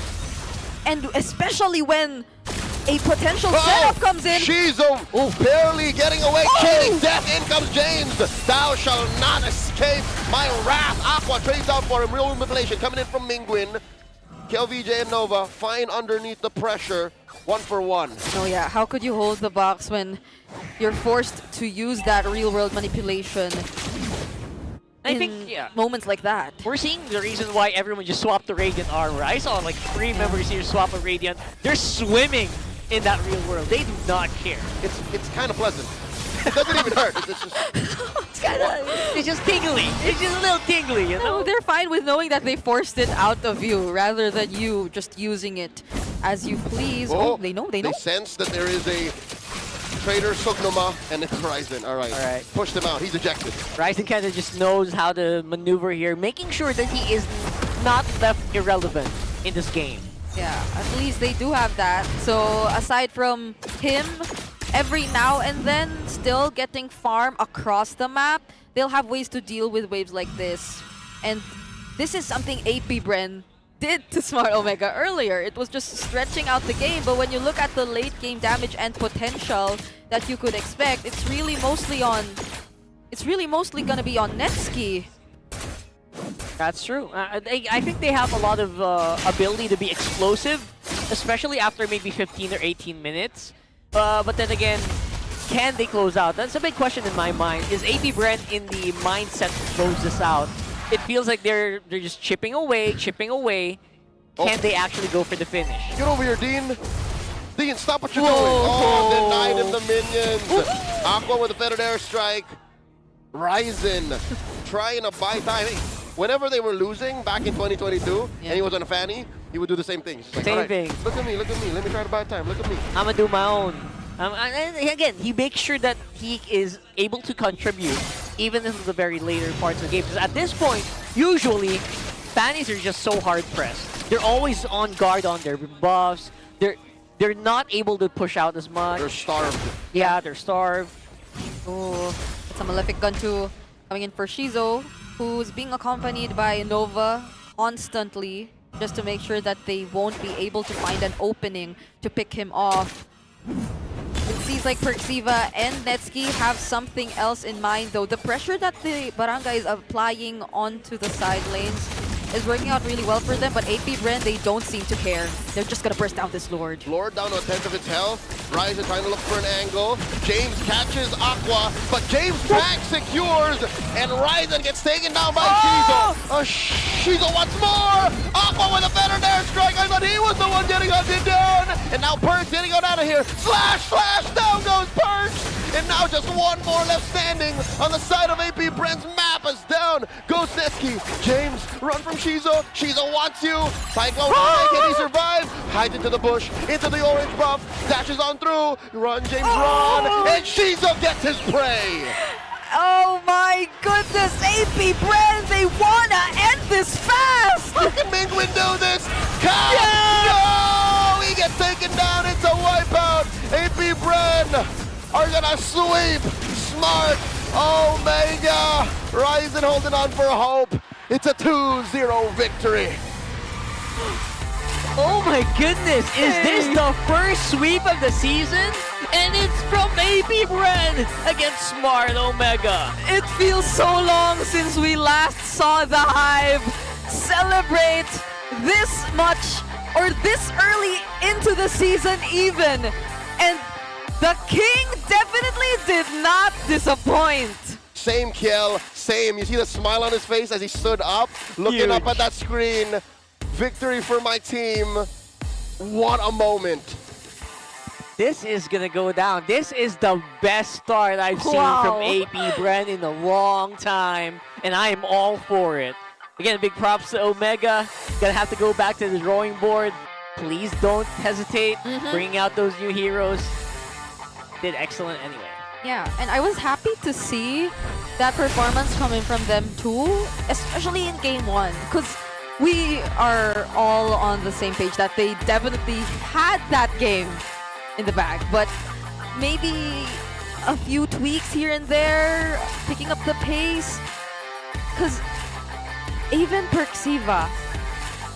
and especially when a potential setup comes in. Shizu barely getting away, chaining death. In comes James. Thou shall not escape my wrath. Aqua trades out for him. Real manipulation coming in from Mingwin. KLVJ and Nova fine underneath the pressure. 1 for 1. Oh yeah, how could you hold the box when you're forced to use that real world manipulation? I think, yeah, moments like that. We're seeing the reason why everyone just swapped the Radiant armor. I saw like 3 members here swap a Radiant. They're swimming in that real world. They do not care. It's kind of pleasant. It doesn't even hurt. It's just tingly. It's just a little tingly, you know? No, they're fine with knowing that they forced it out of you rather than you just using it as you please. Oh, they know. They sense that there is a traitor Sugnoma and it's Ryzen. All right. Pushed him out. He's ejected. Ryzen kind of just knows how to maneuver here, making sure that he is not left irrelevant in this game. Yeah, at least they do have that. So aside from him every now and then still getting farm across the map, they'll have ways to deal with waves like this. And this is something AP Bren did to Smart Omega earlier. It was just stretching out the game, but when you look at the late game damage and potential that you could expect, it's really mostly gonna be on Netski. That's true. I think they have a lot of ability to be explosive, especially after maybe 15 or 18 minutes. But then again, can they close out? That's a big question in my mind. Is AP Bren in the mindset to close this out? It feels like they're just chipping away. Can they actually go for the finish? Get over here, Dean. Dean, stop what you're doing. Oh, denied him the minions. Aqua with a feathered airstrike. Ryzen trying to buy time. Hey, whenever they were losing back in 2022 and he was on a fanny, he would do the same thing. Like, Same thing. Look at me. Let me try to buy time. Look at me. I'm gonna do my own. And again, he makes sure that he is able to contribute even in the very later parts of the game. Because at this point, usually, fannies are just so hard pressed. They're always on guard on their buffs. They're not able to push out as much. They're starved. Yeah, they're starved. Oh, it's a Malefic Gun 2 coming in for Shizo, who's being accompanied by Nova constantly just to make sure that they won't be able to find an opening to pick him off. It seems like Perxiva and Netski have something else in mind though. The pressure that the Barangay is applying onto the side lanes is working out really well for them, but AP Bren, they don't seem to care. They're just gonna burst down this Lord. Lord down to a tenth of its health. Ryzen trying to look for an angle. James catches Aqua, but James back secures, and Ryzen gets taken down by Shizo. Shizo once more! Aqua with a better airstrike. I thought he was the one getting hunted down, and now Perks getting out of here. Slash! Down goes Perks! And now just one more left standing on the side of AP Bren's map is down. Goes Netski. James, run from Shizo. Shizo wants you. Cyclone, can he survive? Hides into the bush, into the orange buff. Dashes on through. Run, James, run. And Shizo gets his prey. Oh my goodness, AP Bren, they wanna end this fast! How can Mingwin do this? No! He gets taken down. It's a wipeout. AP Bren are gonna sweep Smart Omega. Ryzen holding on for hope. It's a 2-0 victory. Oh my goodness, is this the first sweep of the season? And it's from AP Bren against Smart Omega. It feels so long since we last saw the Hive celebrate this much or this early into the season even. And the King definitely did not disappoint. Same kill, same. You see the smile on his face as he stood up, looking up at that screen. Victory for my team. What a moment. This is gonna go down. This is the best start I've seen from AP Bren in a long time, and I am all for it. Again, big props to Omega. Gonna have to go back to the drawing board. Please don't hesitate bringing out those new heroes. Did excellent anyway. Yeah, and I was happy to see that performance coming from them too, especially in game one, because we are all on the same page that they definitely had that game in the bag, but maybe a few tweaks here and there, picking up the pace, because even Perxiva,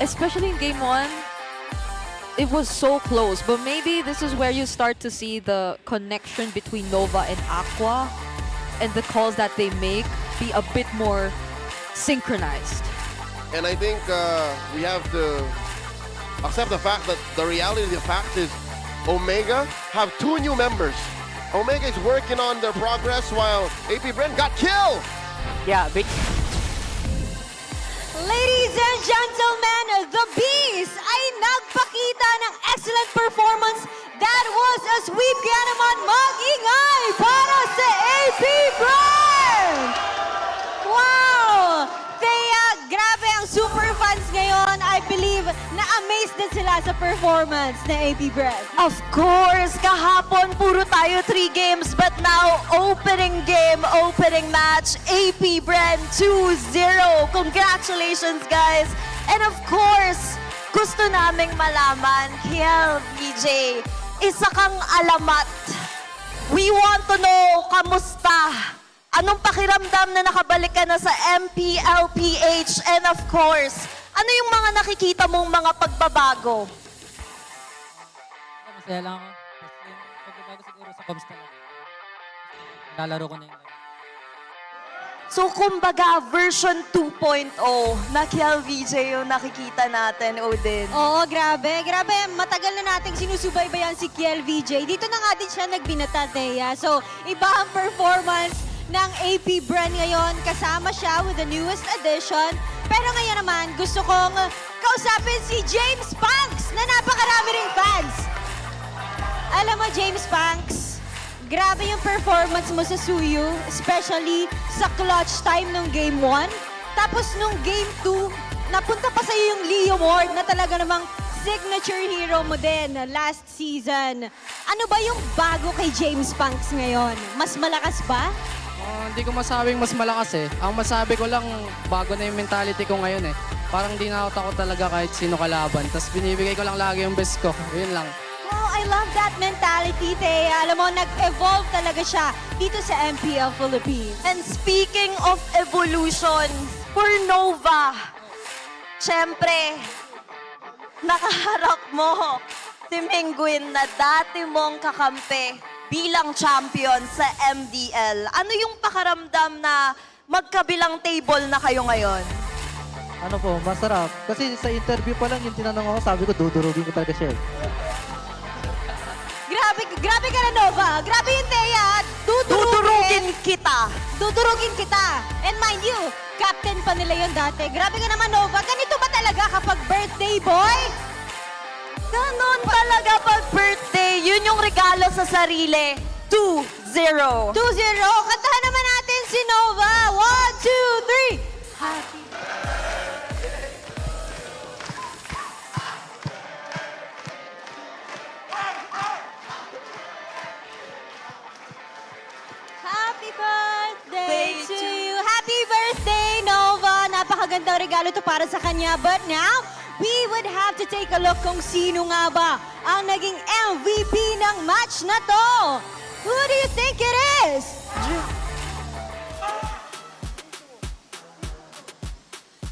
especially in game one, it was so close, but maybe this is where you start to see the connection between Nova and Aqua and the calls that they make be a bit more synchronized. And I think we have to accept the fact that the reality of the fact is Omega have 2 new members. Omega is working on their progress while AP Bren got killed. Yeah, big. Ladies and gentlemen, the Bees ay nagpakita ng excellent performance. That was a sweep. Kaya naman mag-ingay para sa AP Bren! Wow! Kaya grabe ang super fans ngayon. I believe na-amazed din sila sa performance ng AP Bren. Of course, kahapon puro tayo 3 games, but now opening game, opening match, AP Bren 2-0. Congratulations, guys. And of course, gusto naming malaman, KL, BJ, isa kang alamat We want to know, kamusta? Anong pakiramdam na nakabalik ka na sa MPL PH? And of course, ano yung mga nakikita mong mga pagbabago? Masaya lang ako. Kasi yung pagbabago siguro sa comms talaga. Lalaro ko na yung So, kumbaga, version 2.0 na KLVJ yung nakikita natin, Odin. Oo, grabe. Grabe, matagal na nating sinusubaybayan si Kiel VJ. Dito na nga din siya nagbinata, Thea. So, iba ang performance ng APBR ngayon. Kasama siya with the newest addition. Pero ngayon naman, gusto kong kausapin si James Punks na napakarami ring fans. Alam mo, James Punks, grabe yung performance mo sa Suyu, especially sa clutch time nung Game 1. Tapos nung Game 2, napunta pa sa'yo yung Leo Ward na talaga namang signature hero mo din last season. Ano ba yung bago kay James Punks ngayon? Mas malakas ba? Hindi ko masabing mas malakas eh. Ang masabi ko lang, bago na yung mentality ko ngayon eh. Parang di na ako takot talaga kahit sino kalaban. Tapos binibigay ko lang lagi yung best ko. Yun lang. Oh, I love that mentality, Thea. Alam mo, nag-evolve talaga siya dito sa MPL Philippines. And speaking of evolution, for Nova, syempre, nakaharap mo si Mingwin na dati mong kakampi bilang champion sa MDL. Ano yung pakaramdam na magkabilang table na kayo ngayon? Ano po, masarap. Kasi sa interview pa lang yung tinanong ako, sabi ko, dudurugin ko talaga siya. Grabe ka na, Nova. Grabe yung Thea. Dudurugin kita. Dudurugin kita. And mind you, captain pa nila yun dati. Grabe ka naman, Nova. Ganito ba talaga kapag birthday boy? Ganon talaga pag birthday. Yun yung regalo sa sarili. 2-0. 2-0. Kantahan naman natin si Nova. 1, 2, 3. Happy Happy birthday to you. Happy birthday, Nova. Napakagandang regalo to para sa kanya. But now, we would have to take a look kung sino nga ba ang naging MVP ng match na to. Who do you think it is?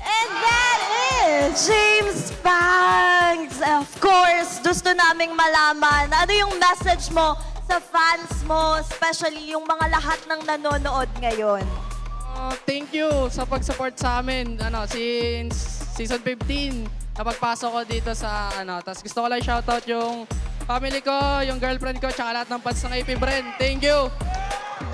And that is James Banks. Of course, gusto naming malaman. Ano yung message mo sa fans mo, especially yung mga lahat ng nanonood ngayon? Thank you sa pag-support sa amin. Since season 15, napagpasok ko dito sa tapos gusto ko lang shoutout yung family ko, yung girlfriend ko, tsaka lahat ng fans ng APBR. Thank you!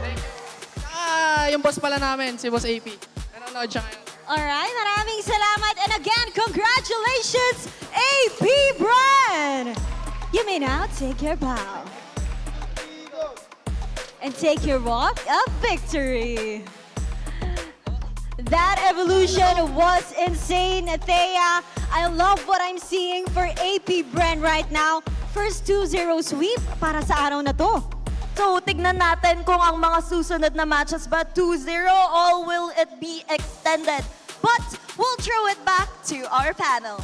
Thank you. Yung boss pala namin, si Boss AP. Nanonood siya ngayon. Alright, maraming salamat. And again, congratulations, APBR! You may now take your bow. And take your walk of victory. That evolution was insane, Thea. I love what I'm seeing for APBR right now. First 2-0 sweep para sa araw na to. So, tignan natin kung ang mga susunod na matches ba 2-0 or will it be extended? But we'll throw it back to our panel.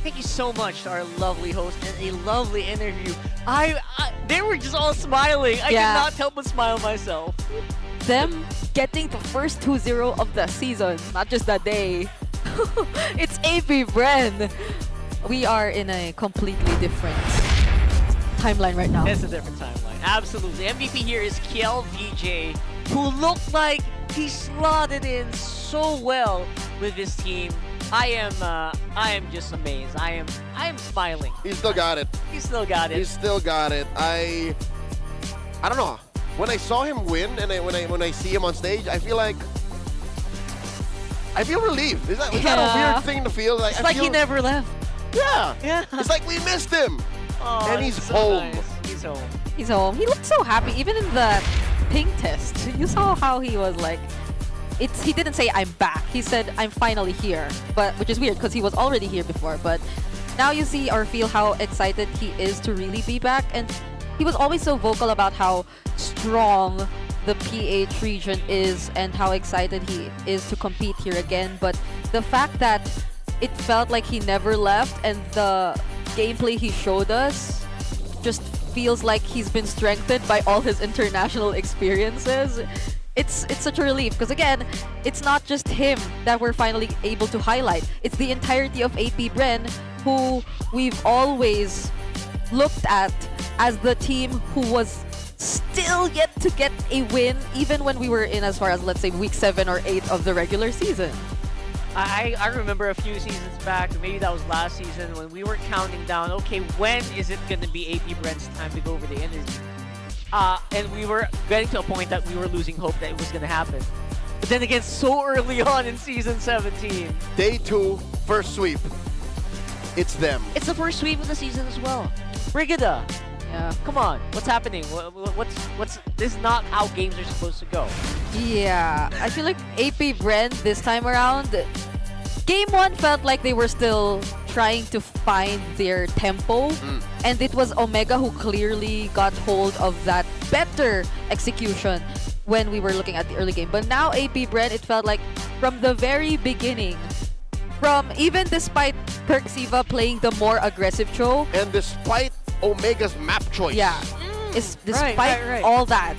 Thank you so much to our lovely host and a lovely interview. They were just all smiling. I Yeah. cannot help but smile myself. Them getting the first 2-0 of the season, not just the day. It's APBR. We are in a completely different timeline right now. It's a different timeline. Absolutely. MVP here is Kiel VJ, who looked like he slotted in so well with this team. I am just amazed. I am smiling. He still got it. He still got it. He still got it. I don't know. When I saw him win and when I see him on stage, I feel relieved. Is that a weird thing to feel? It's like he never left. Yeah. It's like we missed him. Oh, and he's so home. nice. He's home. He's home. He looked so happy, even in the ping test. You saw how he was like. He didn't say I'm back. He said I'm finally here, which is weird because he was already here before. But now you see or feel how excited he is to really be back, and he was always so vocal about how strong the PH region is and how excited he is to compete here again. But the fact that it felt like he never left and the gameplay he showed us just feels like he's been strengthened by all his international experiences. It's such a relief because again, it's not just him that we're finally able to highlight. It's the entirety of AP Bren, who we've always looked at as the team who was still yet to get a win, even when we were in as far as, let's say, week 7 or 8 of the regular season. I remember a few seasons back, or maybe that was last season, when we were counting down, okay, when is it going to be AP Bren's time to go over the energy? And we were getting to a point that we were losing hope that it was going to happen. But then again, so early on in Season 17. Day 2, first sweep. It's them. It's the first sweep of the season as well. Brigida. Yeah. Come on, what's happening? What's this is not how games are supposed to go. Yeah, I feel like AP Bren this time around, Game 1 felt like they were still trying to find their tempo, and it was Omega who clearly got hold of that better execution when we were looking at the early game. But now AP Bren, it felt like from the very beginning, from even despite Perxiva playing the more aggressive Cho, and despite Omega's map choice. yeah, despite all that.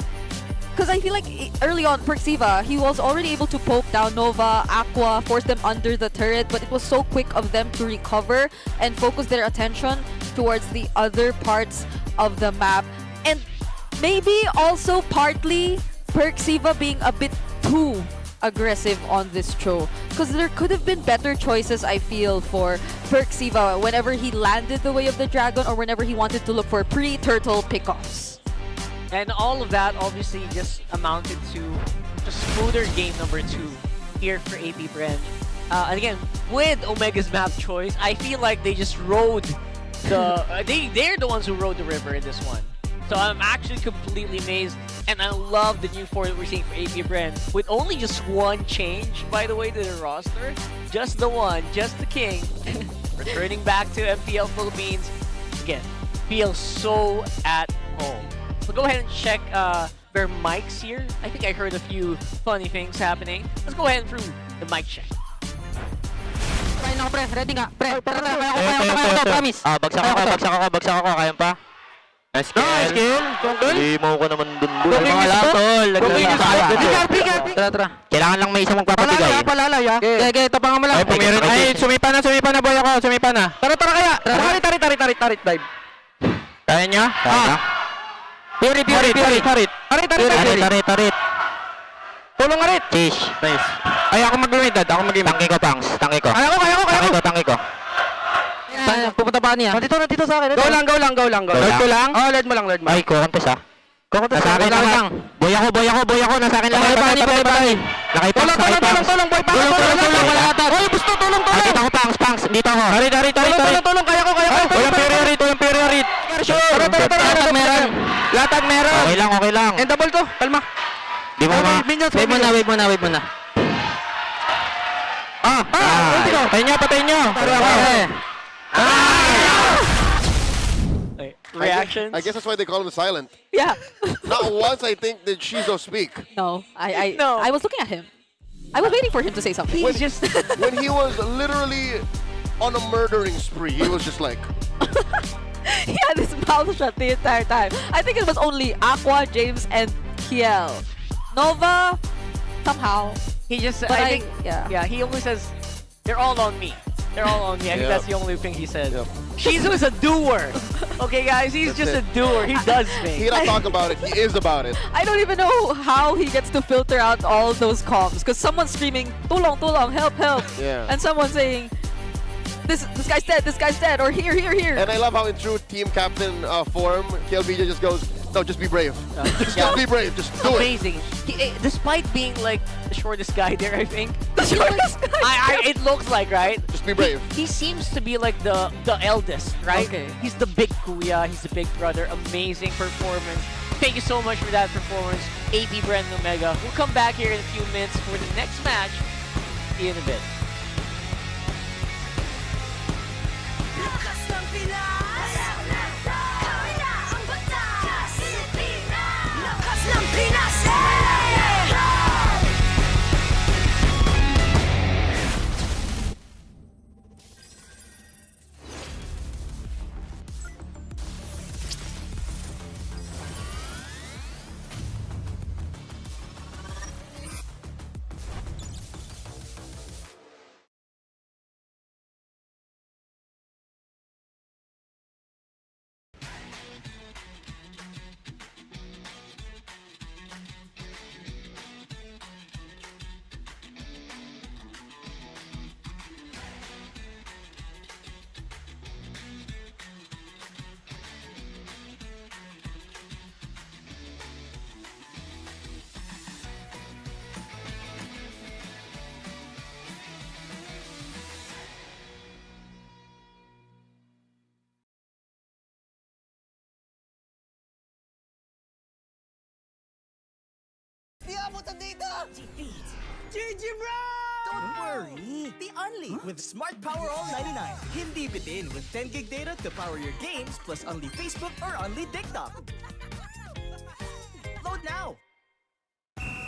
Because I feel like early on, Perxiva, he was already able to poke down Nova, Aqua, force them under the turret, but it was so quick of them to recover and focus their attention towards the other parts of the map. And maybe also partly Perxiva being a bit too aggressive on this Cho. Because there could have been better choices, I feel, for Perxiva whenever he landed the Way of the Dragon or whenever he wanted to look for pre-turtle pickoffs. And all of that obviously just amounted to a smoother game number 2 here for AP Bren. And again, with Omega's map choice, I feel like they just rode the... they're the ones who rode the river in this one. So I'm actually completely amazed, and I love the new form that we're seeing for AP Bren. With only just one change, by the way, to the roster. Just the one, just the king. Returning back to MPL Philippines. Again, feels so at home. So go ahead and check their mics here. I think I heard a few funny things happening. Let's go ahead and through the mic check. Ready nga, pre. Promise. Bagsak ako. Kaya pa? Nice kill. Hindi mo ko naman dun. Mga latol. Tara. Kailangan lang may isang magpapabigay. Palalay ha. Okay, tapangan mo lang. Ay, sumipa na boy ako. Sumipa na. Tara kaya. Tarit. Dive. Kaya niya? Kaya. Tarit. Tulong arit. Fish. Nice. Ay, ako mag-lumidad. Tangke ko, Pangs. Tangke ko. Tangke ko. Pupunta pa niya. Dito sa akin. Go lang. Lord ko lang? Oo, lord mo lang. Ay, kukontes ha. Nasa akin lang. Boy ako. Nasa akin lang. Patay. Tulong. Boy, tulong. Wala ata. Oy, gusto tulong. Dito ako, Pangs. Dito ako. Tarit. Tulong. Kaya ko. Walang period. Latag meron. Okay lang. And double to. Kalma. Di mo ma. Wave mo na. Patay nyo. Reactions? I guess that's why they call him silent. Yeah. Not once I think did Shizo speak. No, I was looking at him. I was waiting for him to say something. When he was literally on a murdering spree, he was just like... He had his mouth shut the entire time. I think it was only Aqua, James, and Kiel. Nova, somehow. He just, But yeah, he only says, they're all on me. I think that's the only thing he said. Shizu is a doer. Okay, guys, he's just a doer. He does things. He don't talk about it. He is about it. I don't even know how he gets to filter out all those comms because someone's screaming, tulong, help. Yeah. And someone's saying, this guy's dead, or here. And I love how in true team captain form, KLBJ just goes, no, just be brave. Just be brave. Just do Amazing. it. Despite being like the shortest guy there, I think. The shortest guy. It looks like, right? Just be brave. He seems to be like the eldest, right? Okay. He's the big kuya. He's the big brother. Amazing performance. Thank you so much for that performance, AP Bren Omega. We'll come back here in a few minutes for the next match. See you in a bit. papunta dito! GG bro! Don't worry! The Only with Smart Power All 99. Hindi bitin with 10 gig data to power your games plus Only Facebook or Only TikTok. Load now!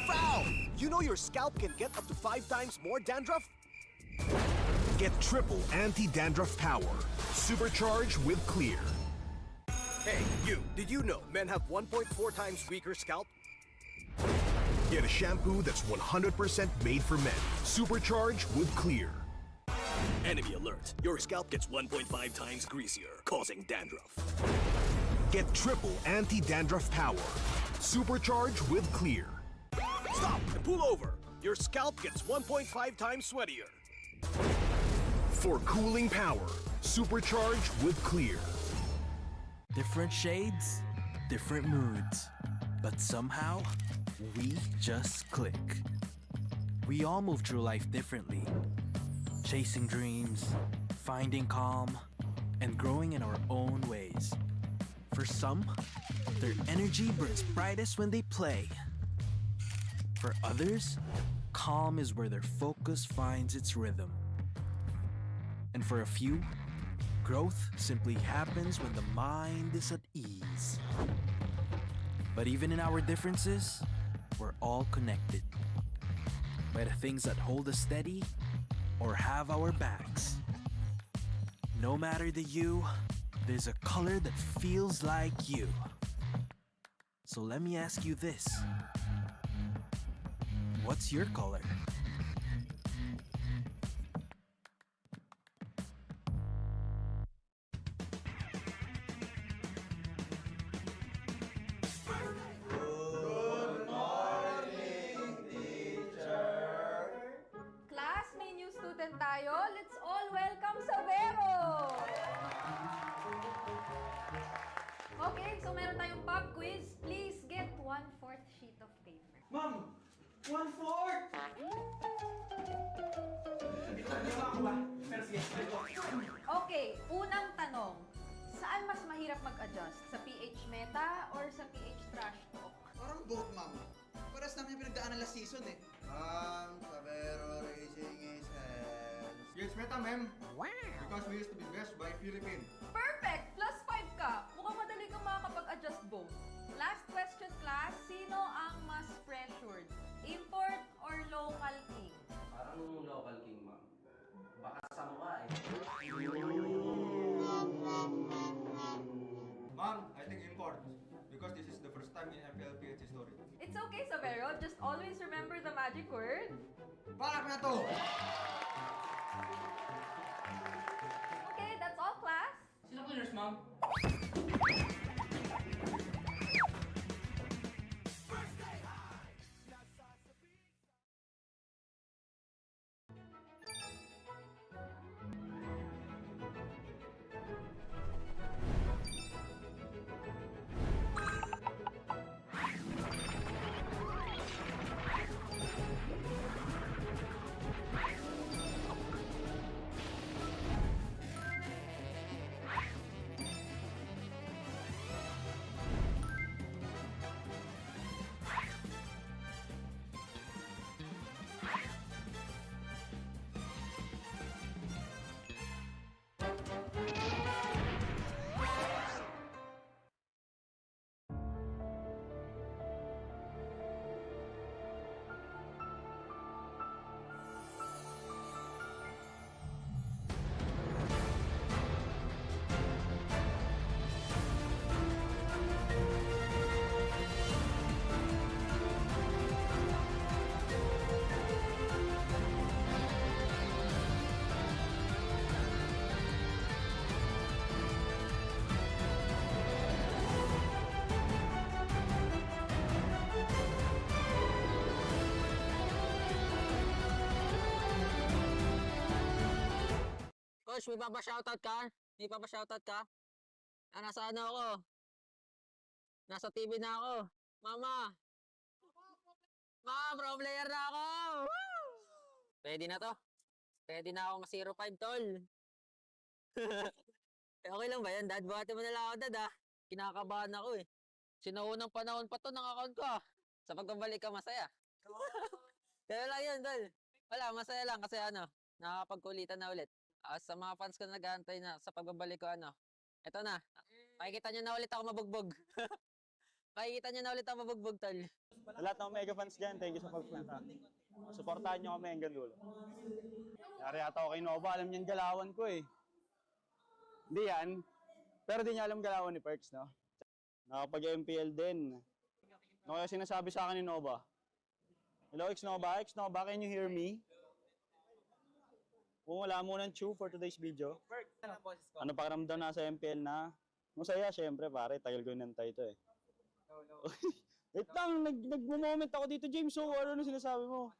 Foul! You know your scalp can get up to 5 times more dandruff? Get triple anti-dandruff power. Supercharged with Clear. Hey, you, did you know men have 1.4 times weaker scalp? Get a shampoo that's 100% made for men. Supercharged with Clear. Enemy alert. Your scalp gets 1.5 times greasier, causing dandruff. Get triple anti-dandruff power. Supercharged with Clear. Stop and pull over. Your scalp gets 1.5 times sweatier. For cooling power, supercharged with Clear. Different shades, different moods. But somehow, we just click. We all move through life differently. Chasing dreams, finding calm, and growing in our own ways. For some, their energy burns brightest when they play. For others, calm is where their focus finds its rhythm. And for a few, growth simply happens when the mind is at ease. But even in our differences, we're all connected by the things that hold us steady or have our backs. No matter the you, there's a color that feels like you. So let me ask you this. What's your color? Class, may new student tayo. Let's all welcome Savero! Okay, so meron tayong pop quiz. Please get 1/4 sheet of paper. Ma'am! 1/4! Okay, unang tanong. Saan mas mahirap mag-adjust? Sa PH meta or sa PH trash talk? Parang both, ma'am. Paras namin yung pinagdaanan last season eh. Savero raising his hands. Yes, meta, ma'am. Wow! Because we used to be best by Philippines. Perfect! Plus 5 ka. Mukhang madali kang makakapag-adjust both. Last question, class. Sino ang mas pressured? Import or local king? Parang local king, ma'am. Baka sa mukha eh. Ma'am, I think import. Because this is the first time in MPL Philippines history. It's okay, Savero. Just always remember the magic word. Balak na to! Okay, that's all, class. Sino winners, ma'am? Coach, may papashoutout ka? May papashoutout ka? Nasa ano ako? Nasa TV na ako. Mama! Pro player na ako! Woo! Pwede na to. Pwede na ako ma-05, tol. Okay lang ba yan, Dad? Buhati mo na lang ako, Dad, ah. Kinakabahan ako, eh. Sinaunang panahon pa to ng account ko, ah. Sa pagbabalik ka, masaya. Kaya lang yun, tol. Wala, masaya lang kasi nakakapagkulitan na ulit. Sa mga fans ko na nag-aantay na sa pagbabalik ko, eto na. Makikita nyo na ulit ako mabugbog. Makikita nyo na ulit ako mabugbog, tol. Sa lahat ng mega fans dyan, thank you sa pagpunta. Suportahan nyo kami hanggang dulo. Yari ata ako kay Nova, alam niyan galawan ko eh. Hindi yan. Pero di niya alam galawan ni Perks, no? Nakapag-MPL din. Ano kaya sinasabi sa akin ni Nova? Hello, X-Nova? X-Nova, can you hear me? Kung wala mo ng chew for today's video. Ano pakiramdam na sa MPL na? Masaya, syempre, pare. Tagal ko nantay ito eh. Wait lang, nag-moment ako dito, James. So, ano sinasabi mo?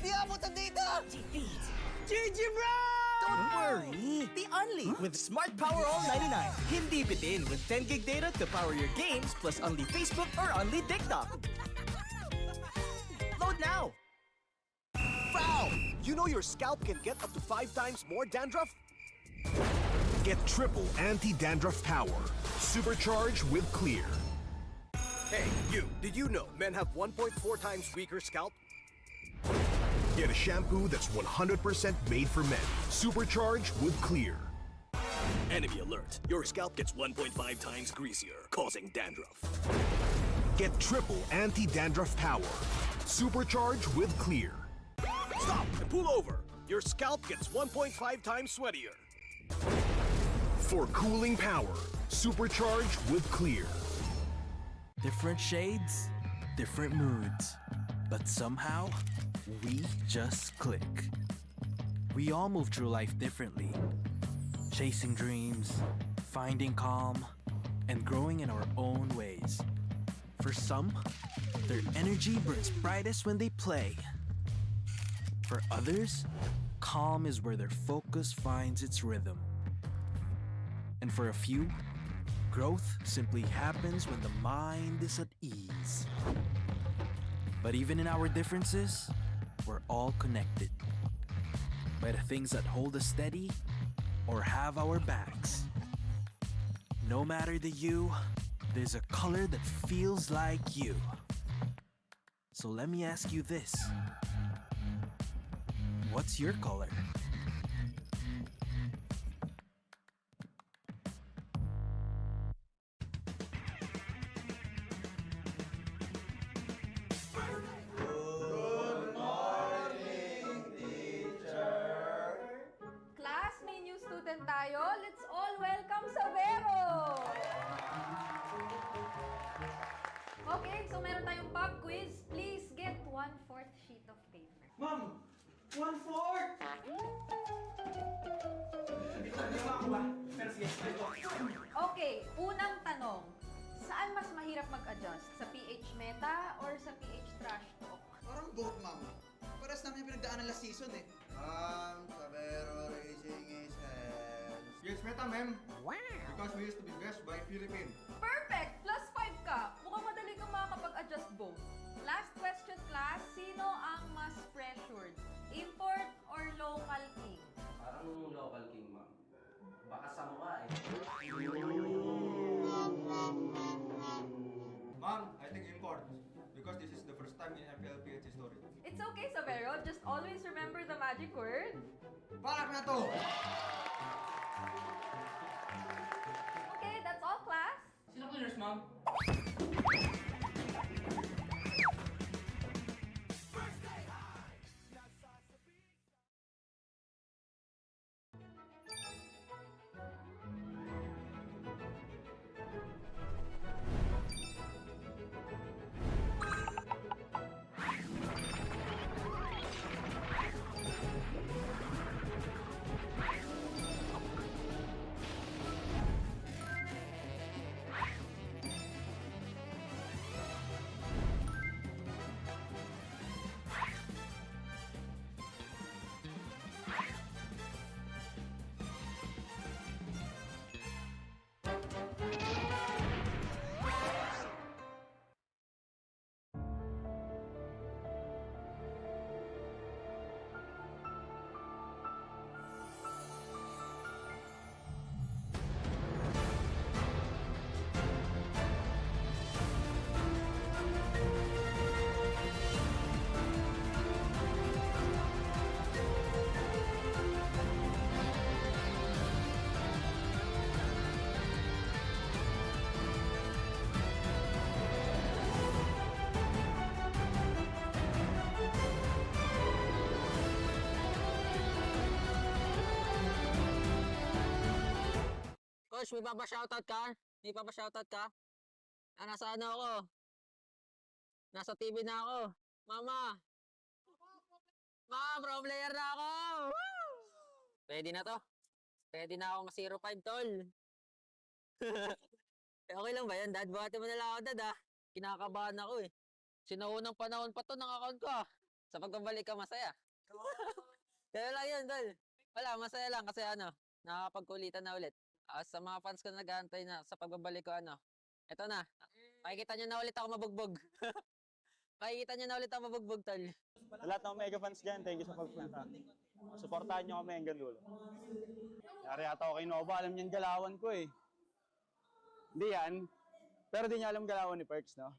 Di abutan dito! GG bro! Don't worry! Be unleashed with Smart Power All 99. Hindi bitin with 10 gig data to power your games plus only Facebook or only TikTok. Load now! Foul! You know your scalp can get up to 5 times more dandruff? Get triple anti-dandruff power. Supercharged with Clear. Hey, you! Did you know men have 1.4 times weaker scalp? Get a shampoo that's 100% made for men. Supercharged with Clear. Enemy alert! Your scalp gets 1.5 times greasier, causing dandruff. Get triple anti-dandruff power. Supercharged with Clear. Stop and pull over! Your scalp gets 1.5 times sweatier. For cooling power, supercharged with Clear. Different shades, different moods, but somehow we just click. We all move through life differently, chasing dreams, finding calm, and growing in our own ways. For some, their energy burns brightest when they play. For others, calm is where their focus finds its rhythm. And for a few, growth simply happens when the mind is at ease. But even in our differences, we're all connected by the things that hold us steady or have our backs. No matter the hue, there's a color that feels like you. So let me ask you this. What's your color? Class, may new student tayo. Let's all welcome Savero! Okay, so meron tayong pop quiz. Please get 1/4 sheet of paper. Ma'am! 1/4! Okay, unang tanong. Saan mas mahirap mag-adjust? Sa PH Meta or sa PH Trash Talk? Parang both, ma'am. Paras namin yung pinagdaanan last season eh. Savero Racing is hands. Yes, Meta, ma'am. Wow! Because we used to be best by Philippines. Perfect! +5 ka. Mukhang madali kang makakapag-adjust both. Last question, class. Sino ang mas pressured? Import or local king? Parang local king, ma'am. Baka sa mukha eh. Ma'am, I think import. Because this is the first time in MPL history. It's okay, Savero. Just always remember the magic word. Balak na to! Okay, that's all, class. Sino cleaners, ma'am? coach, may papashoutout ka? May papashoutout ka? Ah, nasa ano ako? Nasa TV na ako. Mama! Pro player na ako! Woo! Pwede na to. Pwede na ako ma-05, tol. Okay lang ba yan, Dad? Buhati mo na lang ako, Dad, ah. Kinakabahan ako, eh. Sinaunang panahon pa to ng account ko, ah. Sa pagbabalik ka, masaya. Kaya lang yun, Tol. Wala, masaya lang kasi nakakapagkulitan na ulit. Sa mga fans ko nag-aantay na sa pagbabalik ko, eto na. Makikita nyo na ulit ako mabugbog. Makikita nyo na ulit ako mabugbog, Tol. Sa lahat ng mega fans dyan, thank you sa pagpunta. Suportahan nyo kami hanggang dulo. Yari ata ako kay Nova, alam niyan galawan ko eh. Hindi yan. Pero di niya alam galawan ni Perks, no?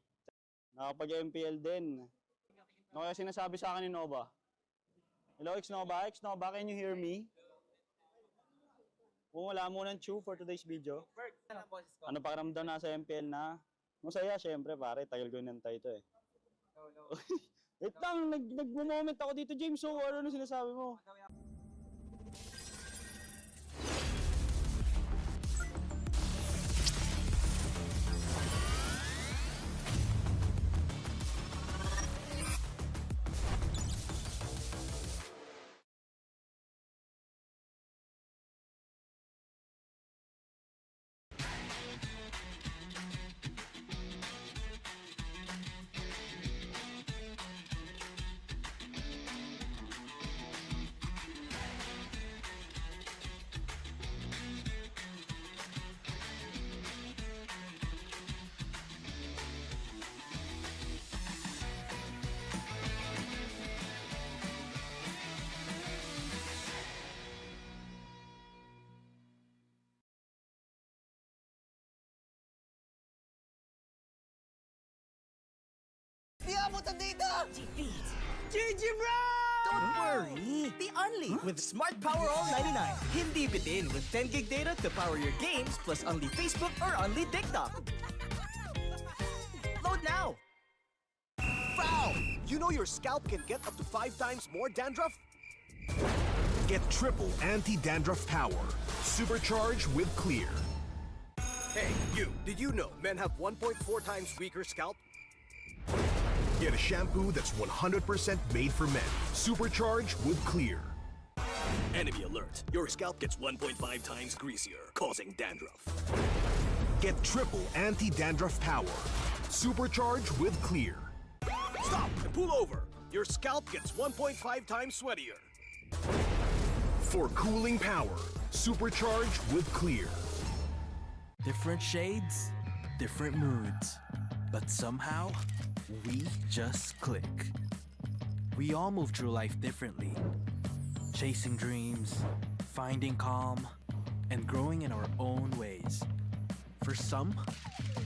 Nakapag-MPL din. Ano kaya sinasabi sa akin ni Nova? Hello, X-Nova. X-Nova, can you hear me? Kung wala mo ng chew for today's video. Ano pakiramdam na sa MPL na? Masaya, syempre pare. Tagal ko nantay ito eh. Wait lang, nag-moment ako dito, James. So, ano sinasabi mo? Di abutan dito! GG bro! Don't worry! The only with Smart Power All 99. Hindi bitin with 10 gig data to power your games plus only Facebook or only TikTok. Load now! Foul! You know your scalp can get up to 5 times more dandruff? Get triple anti-dandruff power. Supercharged with Clear. Hey, you! Did you know men have 1.4 times weaker scalp? Get a shampoo that's 100% made for men. Supercharged with Clear. Enemy alert. Your scalp gets 1.5 times greasier, causing dandruff. Get triple anti-dandruff power. Supercharged with Clear. Stop and pull over. Your scalp gets 1.5 times sweatier. For cooling power, supercharged with Clear. Different shades, different moods, but somehow we just click. We all move through life differently, chasing dreams, finding calm, and growing in our own ways. For some,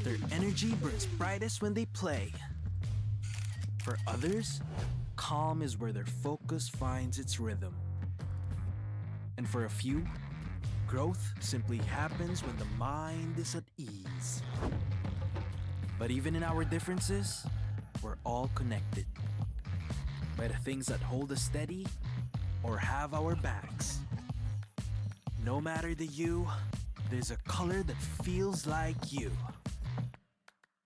their energy burns brightest when they play. For others, calm is where their focus finds its rhythm. And for a few, growth simply happens when the mind is at ease. But even in our differences, we're all connected by the things that hold us steady or have our backs. No matter the you, there's a color that feels like you.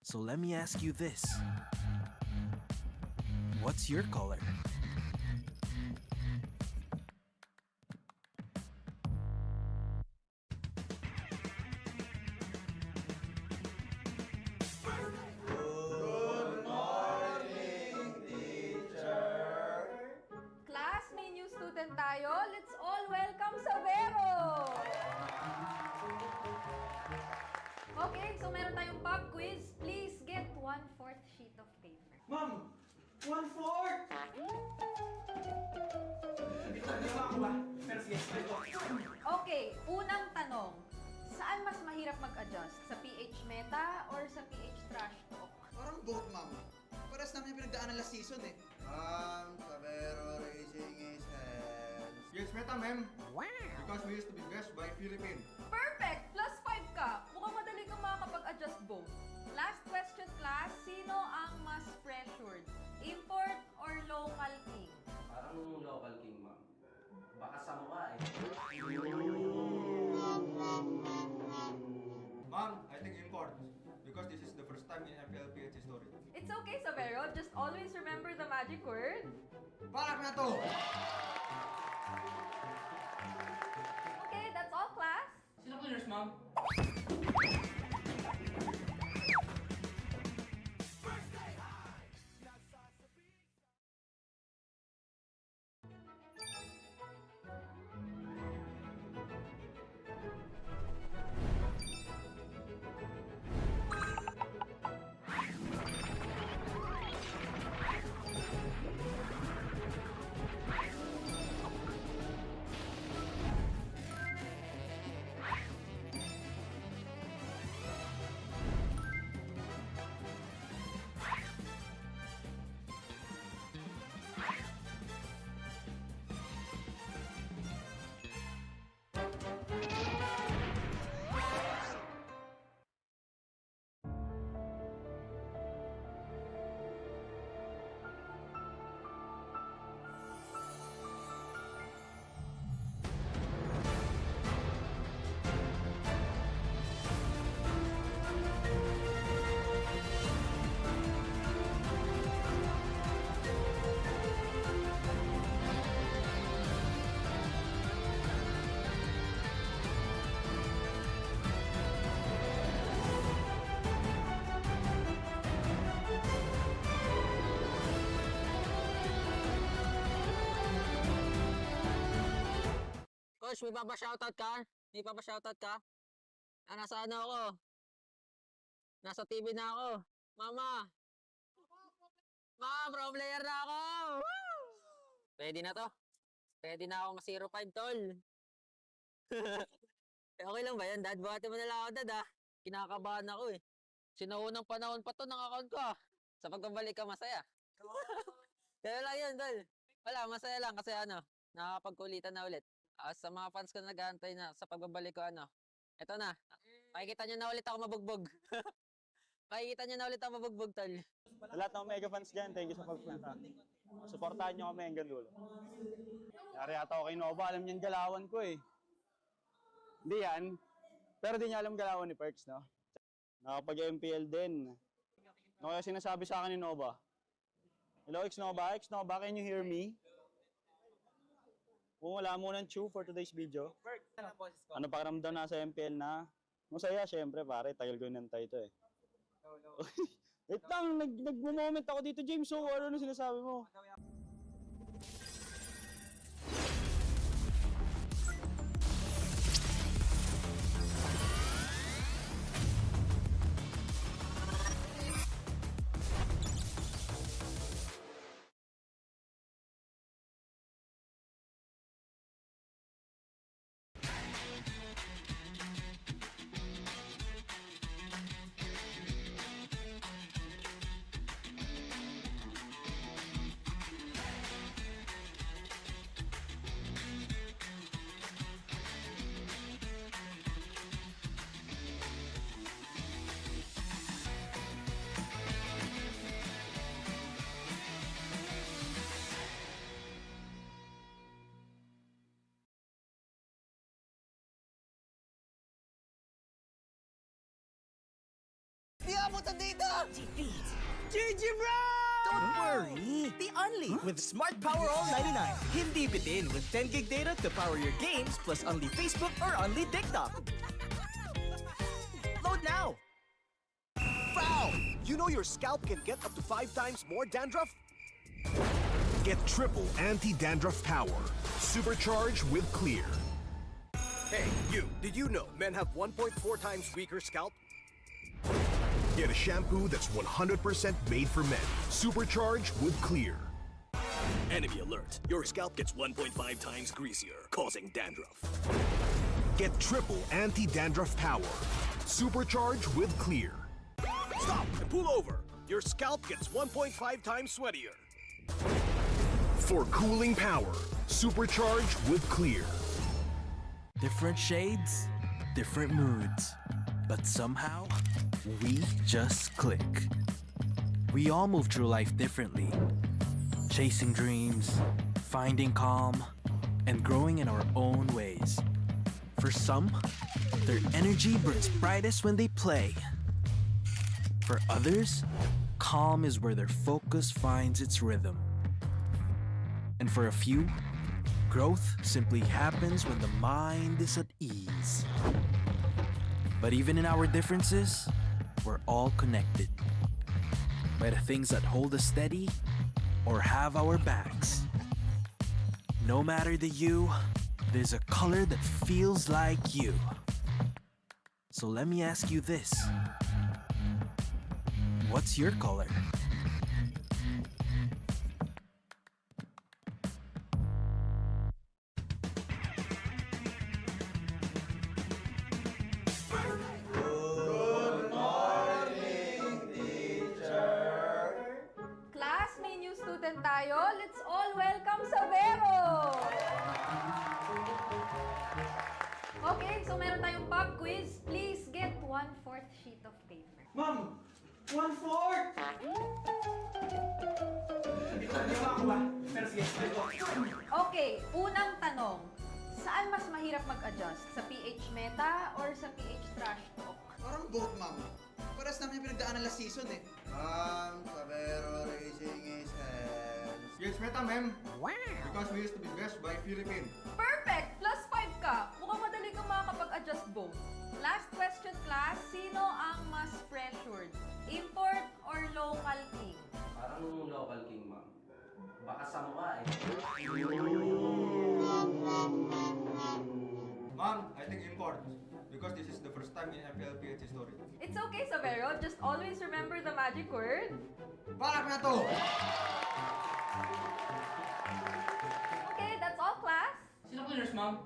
So let me ask you this. What's your color? Class, may new student tayo. Let's all welcome Savero! Okay, so meron tayong pop quiz. Please get 1/4 sheet of paper. Ma'am! 1/4! Okay, unang tanong. Saan mas mahirap mag-adjust? Sa PH Meta or sa PH Trash Talk? Parang both, ma'am. Paras namin yung pinagdaanan last season eh. Savero raising his hands. Yes, Meta, ma'am. Wow! Because we used to be best by Philippines. Perfect! +5 ka. Mukhang madali kang makakapag-adjust both. Last question, class. Sino ang mas pressured? Import or local king? Parang local king, ma'am. Baka sa mukha eh. kayo, just always remember the magic word. Balak na to! Okay, that's all, class. Sino cleaners, ma'am? Coach, may papashoutout ka? May papashoutout ka? Ah, nasa ano ako? Nasa TV na ako. Mama! Pro player na ako! Woo! Pwede na to. Pwede na ako ma-05, tol. Okay lang ba yan, Dad? Buhati mo na lang ako, Dad, ah. Kinakabahan ako, eh. Sinuunang panahon pa to ng account ko, ah. Sa pagbabalik ka, masaya. Kaya lang yun, Tol. Wala, masaya lang kasi nakakapagkulitan na ulit. Sa mga fans ko nag-aantay na sa pagbabalik ko, eto na. Makikita nyo na ulit ako mabugbog. Makikita nyo na ulit ako mabugbog, Tol. Sa lahat ng mega fans dyan, thank you sa pagpunta. Suportahan nyo kami hanggang dulo. Yari ata ako kay Nova, alam niyan galawan ko eh. Hindi yan. Pero di niya alam galawan ni Perks, no? Nakapag-MPL din. Ano kaya sinasabi sa akin ni Nova? Hello, X-Nova? X-Nova, can you hear me? Kung wala mo ng chew for today's video. Ano pakiramdam na sa MPL na? Masaya, syempre pare, tagal ko nantay ito eh. Wait lang, nag-moment ako dito, James. So, ano sinasabi mo? Di abutan dito! GG bro! Don't worry! The only with Smart Power All 99. Hindi bitin with 10 gig data to power your games plus only Facebook or only TikTok. Load now! Foul! You know your scalp can get up to 5 times more dandruff? Get triple anti-dandruff power. Supercharged with Clear. Hey, you! Did you know men have 1.4 times weaker scalp? Get a shampoo that's 100% made for men. Supercharged with Clear. Enemy alert! Your scalp gets 1.5 times greasier, causing dandruff. Get triple anti-dandruff power. Supercharged with Clear. Stop and pull over! Your scalp gets 1.5 times sweatier. For cooling power, supercharged with Clear. Different shades, different moods. But somehow, we just click. We all move through life differently. Chasing dreams, finding calm, and growing in our own ways. For some, their energy burns brightest when they play. For others, calm is where their focus finds its rhythm. And for a few, growth simply happens when the mind is at ease. But even in our differences, we're all connected by the things that hold us steady or have our backs. No matter the you, there's a color that feels like you. So let me ask you this. What's your color? Class, may new student tayo. Let's all welcome Savero! Okay, so meron tayong pop quiz. Please get 1/4 sheet of paper. Ma'am! 1/4! Hindi ko ako ba? Pero sige, Okay, unang tanong. Saan mas mahirap mag-adjust? Sa PH Meta or sa PH Trash Talk? Parang both, ma'am. Paras namin yung pinagdaanan last season eh. Savero Racing is hands. Yes, Meta, ma'am. Because we used to be best by Philippines. Perfect! +5 ka. Mukhang madali kang makakapag-adjust both. Last question, class. Sino ang mas pressured? Import or local king? Parang local king, ma'am. Baka sa mukha eh. Ma'am, I think import. Because this is the first time in MPL Philippines history. It's okay, Savero. Just always remember the magic word. Balak na to! Okay, that's all, class. Sino winners, ma'am?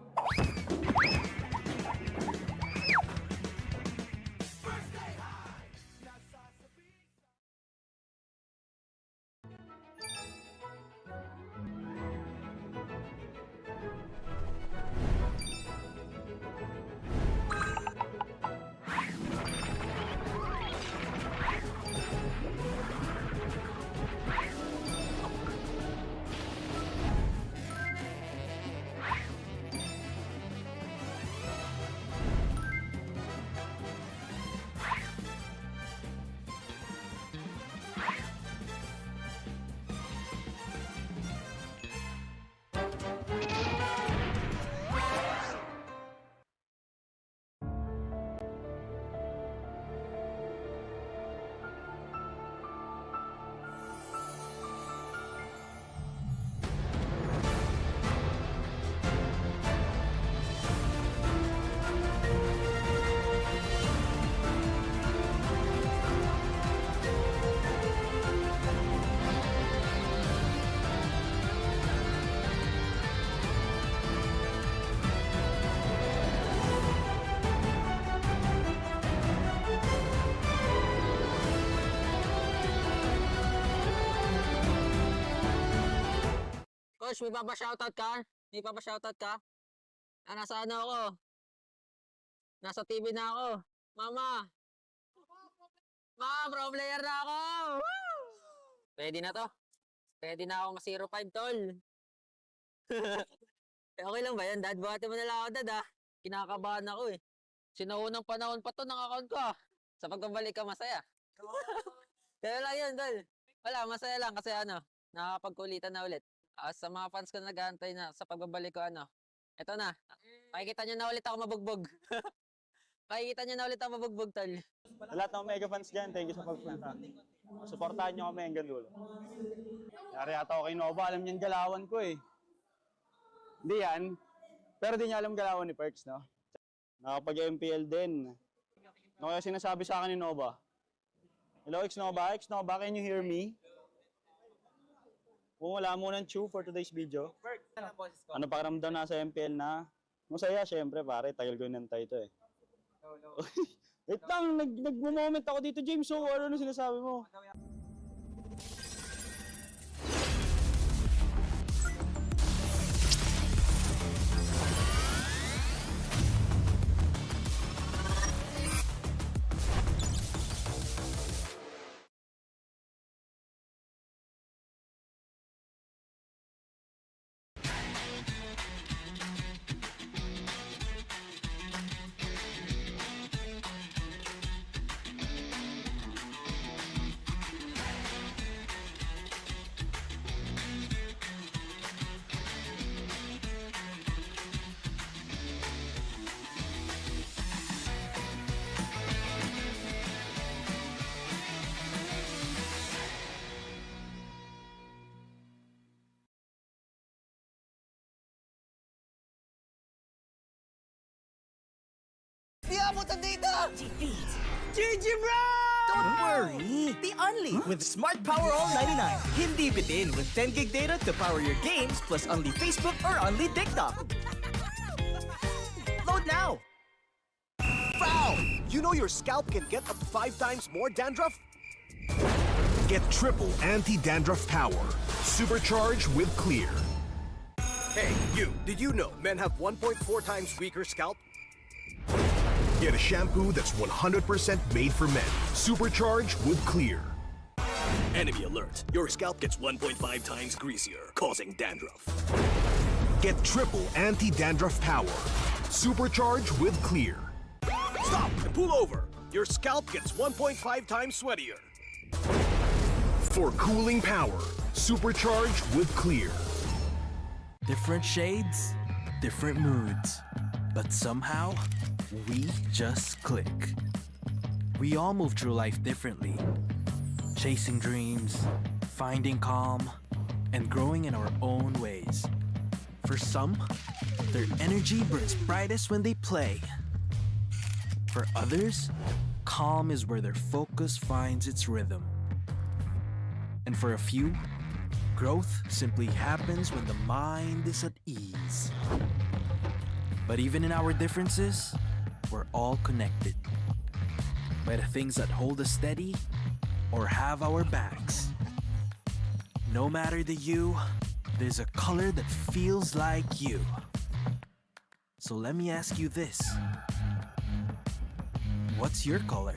Coach, may papashoutout ka? May papashoutout ka? Nasa ano ako? Nasa TV na ako. Mama! Pro player na ako! Woo! Ready na to. Ready na ako ma-05, tol. Okay lang ba yan, Dad? Buhati mo na lang ako, Dad, ah. Kinakabahan ako, eh. Sinaunang panahon pa to ng account ko, ah. Sa pagbabalik ka, masaya. Kaya lang yun, Tol. Wala, masaya lang kasi nakakapagkulitan na ulit. Sa mga fans ko na nag-aantay na sa pagbabalik ko, eto na. Makikita nyo na ulit ako mabugbog. Makikita nyo na ulit ako mabugbog, Tol. Sa lahat ng mega fans dyan, thank you sa pagpunta. Suportahan nyo kami hanggang dulo. Yari ata ako kay Nova, alam niyan galawan ko eh. Hindi yan, pero di niya alam galawan ni Perks, no? Nakapag-MPL din. Ano kaya sinasabi sa akin ni Nova? Hello, X-Nova? X-Nova, can you hear me? Kung wala mo ng chew for today's video. Ano pakiramdam na sa MPL na? Masaya, syempre pare, tagal ko inantay ito eh. Wait lang, nag-moment ako dito, James. So, ano sinasabi mo? abutan dito! GG bro! Don't worry! The Only with Smart Power All 99. Hindi bitin with 10 gig data to power your games plus only Facebook or only TikTok. Load now! Foul! You know your scalp can get up to 5 times more dandruff? Get triple anti-dandruff power. Supercharged with Clear. Hey, you, did you know men have 1.4 times weaker scalp? Get a shampoo that's 100% made for men. Supercharged with Clear. Enemy alert. Your scalp gets 1.5 times greasier, causing dandruff. Get triple anti-dandruff power. Supercharged with Clear. Stop and pull over. Your scalp gets 1.5 times sweatier. For cooling power, supercharged with Clear. Different shades, different moods, but somehow we just click. We all move through life differently, chasing dreams, finding calm, and growing in our own ways. For some, their energy burns brightest when they play. For others, calm is where their focus finds its rhythm. And for a few, growth simply happens when the mind is at ease. But even in our differences, we're all connected by the things that hold us steady or have our backs. No matter the you, there's a color that feels like you. So let me ask you this. What's your color?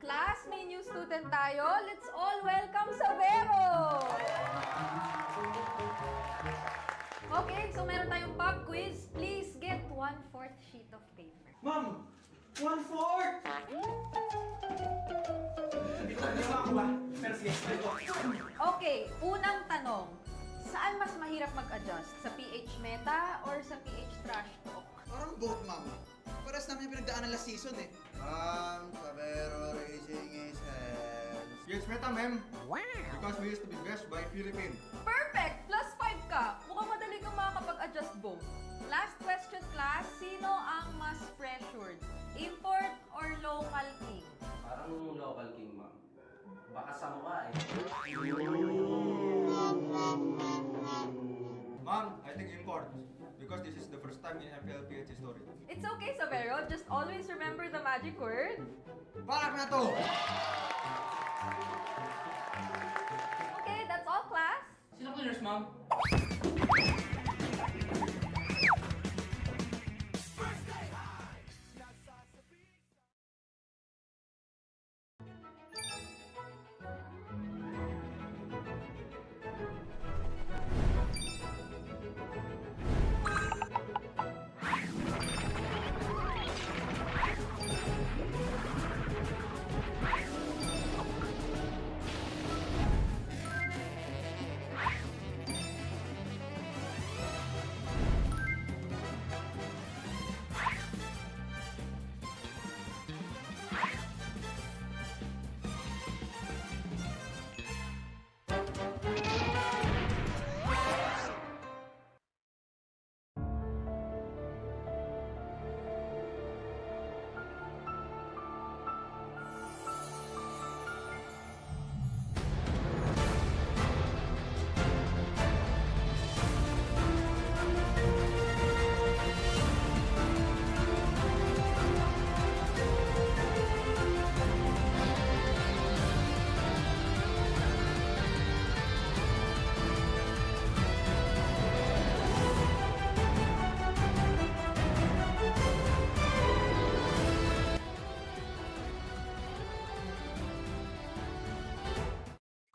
Class, may new student tayo. Let's all welcome sa Vero! Okay, so meron tayong pop quiz. Please get 1/4 sheet of paper. Ma'am! 1/4! Okay, unang tanong. Saan mas mahirap mag-adjust? Sa PH Meta or sa PH Trash Talk? Parang both, ma'am. Paras namin yung pinagdaanan last season eh. Sabero Racing is hands. Yes, Meta, ma'am. Wow! Because we used to be best by Philippines. Perfect! +5 ka. Mukhang madali kang makakapag-adjust both. Last question, class. Sino ang mas pressured? Import or local king? Parang local king, ma'am. Baka sa mukha eh. Ma'am, I think import. Because this is the first time in MPL history. It's okay, Savero. Just always remember the magic word. Balak na to! Okay, that's all, class. Sino cleaners, ma'am?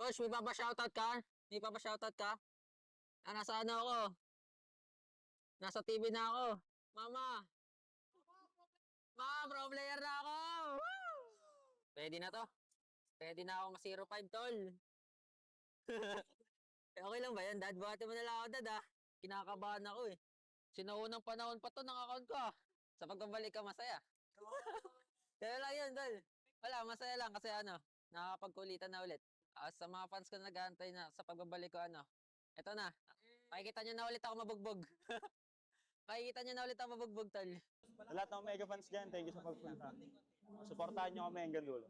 Coach, may shoutout ka? May shoutout ka? Nasa ano ako? Nasa TV na ako. Mama! Pro player na ako! Woo! Pwede na to. Pwede na ako ma-05, tol. Okay lang ba yan, Dad? Buhati mo na lang ako, Dad, ah. Kinakabahan ako eh. Sinaunang panahon pa to ng account ko, ah. Sa pagbabalik ka, masaya. Kaya lang yun, Dol. Wala, masaya lang kasi nakakapagkulitan na ulit. Sa mga fans ko nag-aantay na sa pagbabalik ko, eto na. Makikita nyo na ulit ako mabugbog. Makikita nyo na ulit ako mabugbog, Tol. Sa lahat ng mega fans dyan, thank you sa pagpunta. Suportahan nyo kami hanggang dulo.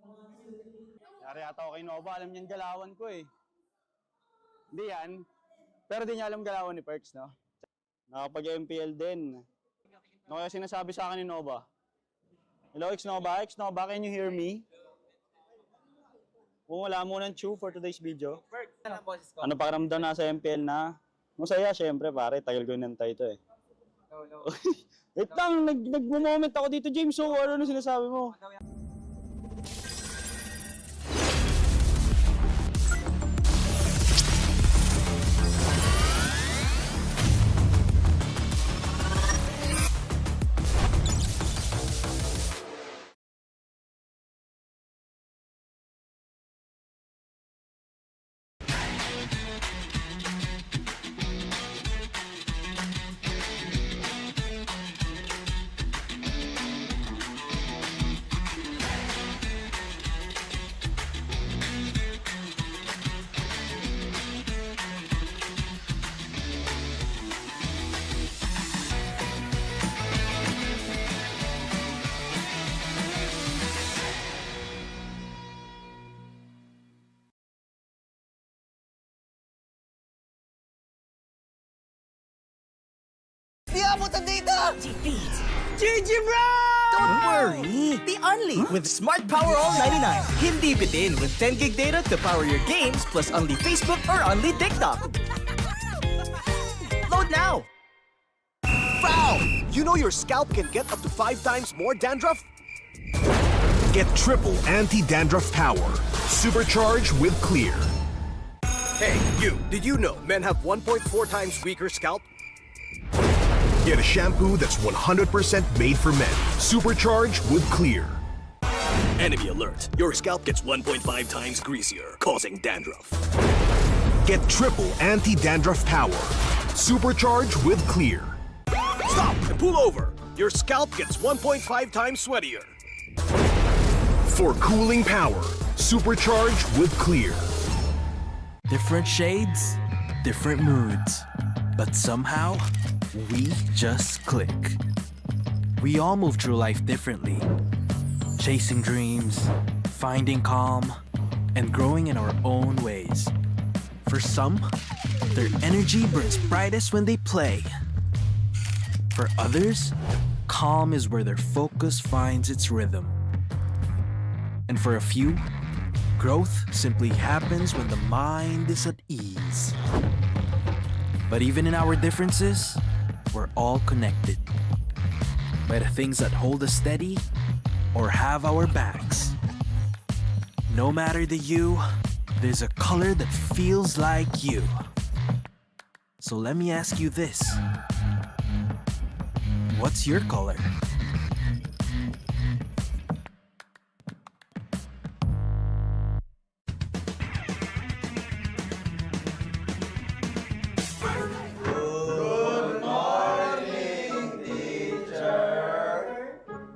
Yari ata ako kay Nova, alam niyan galawan ko eh. Hindi yan. Pero di niya alam galawan ni Perks, no? Nakapag-MPL din. Ano kaya sinasabi sa akin ni Nova? Hello, X-Nova? X-Nova, can you hear me? Kung wala mo ng chew for today's video. Ano pakiramdam na sa MPL na? Masaya, syempre, pare. Tagal ko nantay ito eh. Wait lang, nag-moment ako dito, James. So, ano sinasabi mo? Di abutan dito! GG bro! Don't worry! The only with Smart Power All 99. Hindi bitin with 10 gig data to power your games plus only Facebook or only TikTok. Load now! Foul! You know your scalp can get up to 5 times more dandruff? Get triple anti-dandruff power. Supercharged with Clear. Hey, you! Did you know men have 1.4 times weaker scalp? Get a shampoo that's 100% made for men. Supercharged with Clear. Enemy alert. Your scalp gets 1.5 times greasier, causing dandruff. Get triple anti-dandruff power. Supercharged with Clear. Stop and pull over. Your scalp gets 1.5 times sweatier. For cooling power, supercharged with Clear. Different shades, different moods, but somehow we just click. We all move through life differently, chasing dreams, finding calm, and growing in our own ways. For some, their energy burns brightest when they play. For others, calm is where their focus finds its rhythm. And for a few, growth simply happens when the mind is at ease. But even in our differences, we're all connected by the things that hold us steady or have our backs. No matter the hue, there's a color that feels like you. So let me ask you this. What's your color?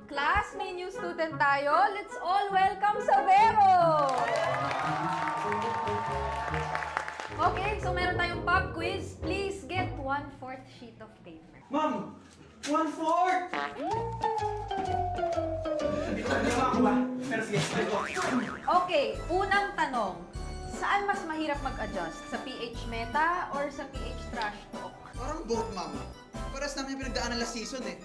Class, may new student tayo. Let's all welcome Savero! Okay, so meron tayong pop quiz. Please get 1/4 sheet of paper. Ma'am! 1/4! Hindi ko ba? Pero sige, Okay, unang tanong. Saan mas mahirap mag-adjust? Sa PH Meta or sa PH Trash Talk? Parang both, ma'am. Paras namin yung pinagdaanan last season eh.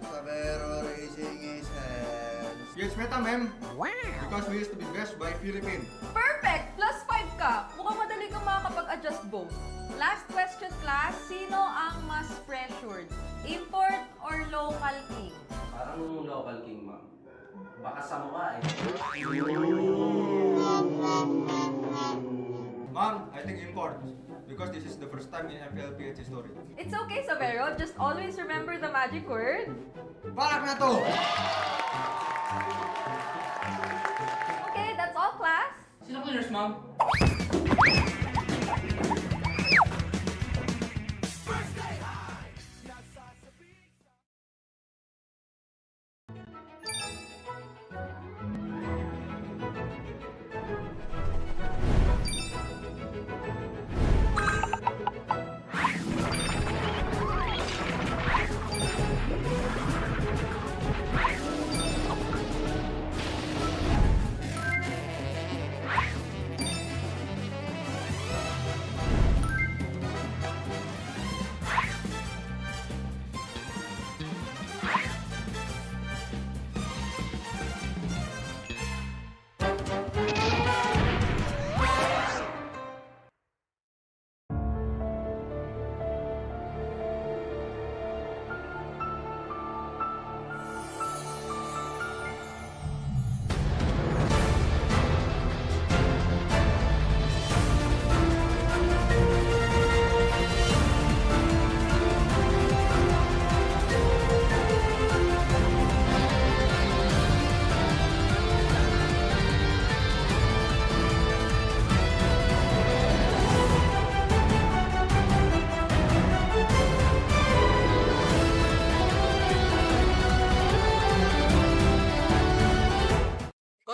Sabero raising his hands. Yes, Meta, ma'am. Wow! Because we used to be best by Philippines. Perfect! +5 ka. Mukhang madali kang makakapag-adjust both. Last question, class. Sino ang mas pressured? Import or local king? Parang local king, ma'am. Baka sa mukha eh. Ma'am, I think import. Because this is the first time in MPL Philippines history. It's okay, Savero. Just always remember the magic word. Balak na to! Okay, that's all, class. Sino winners, ma'am?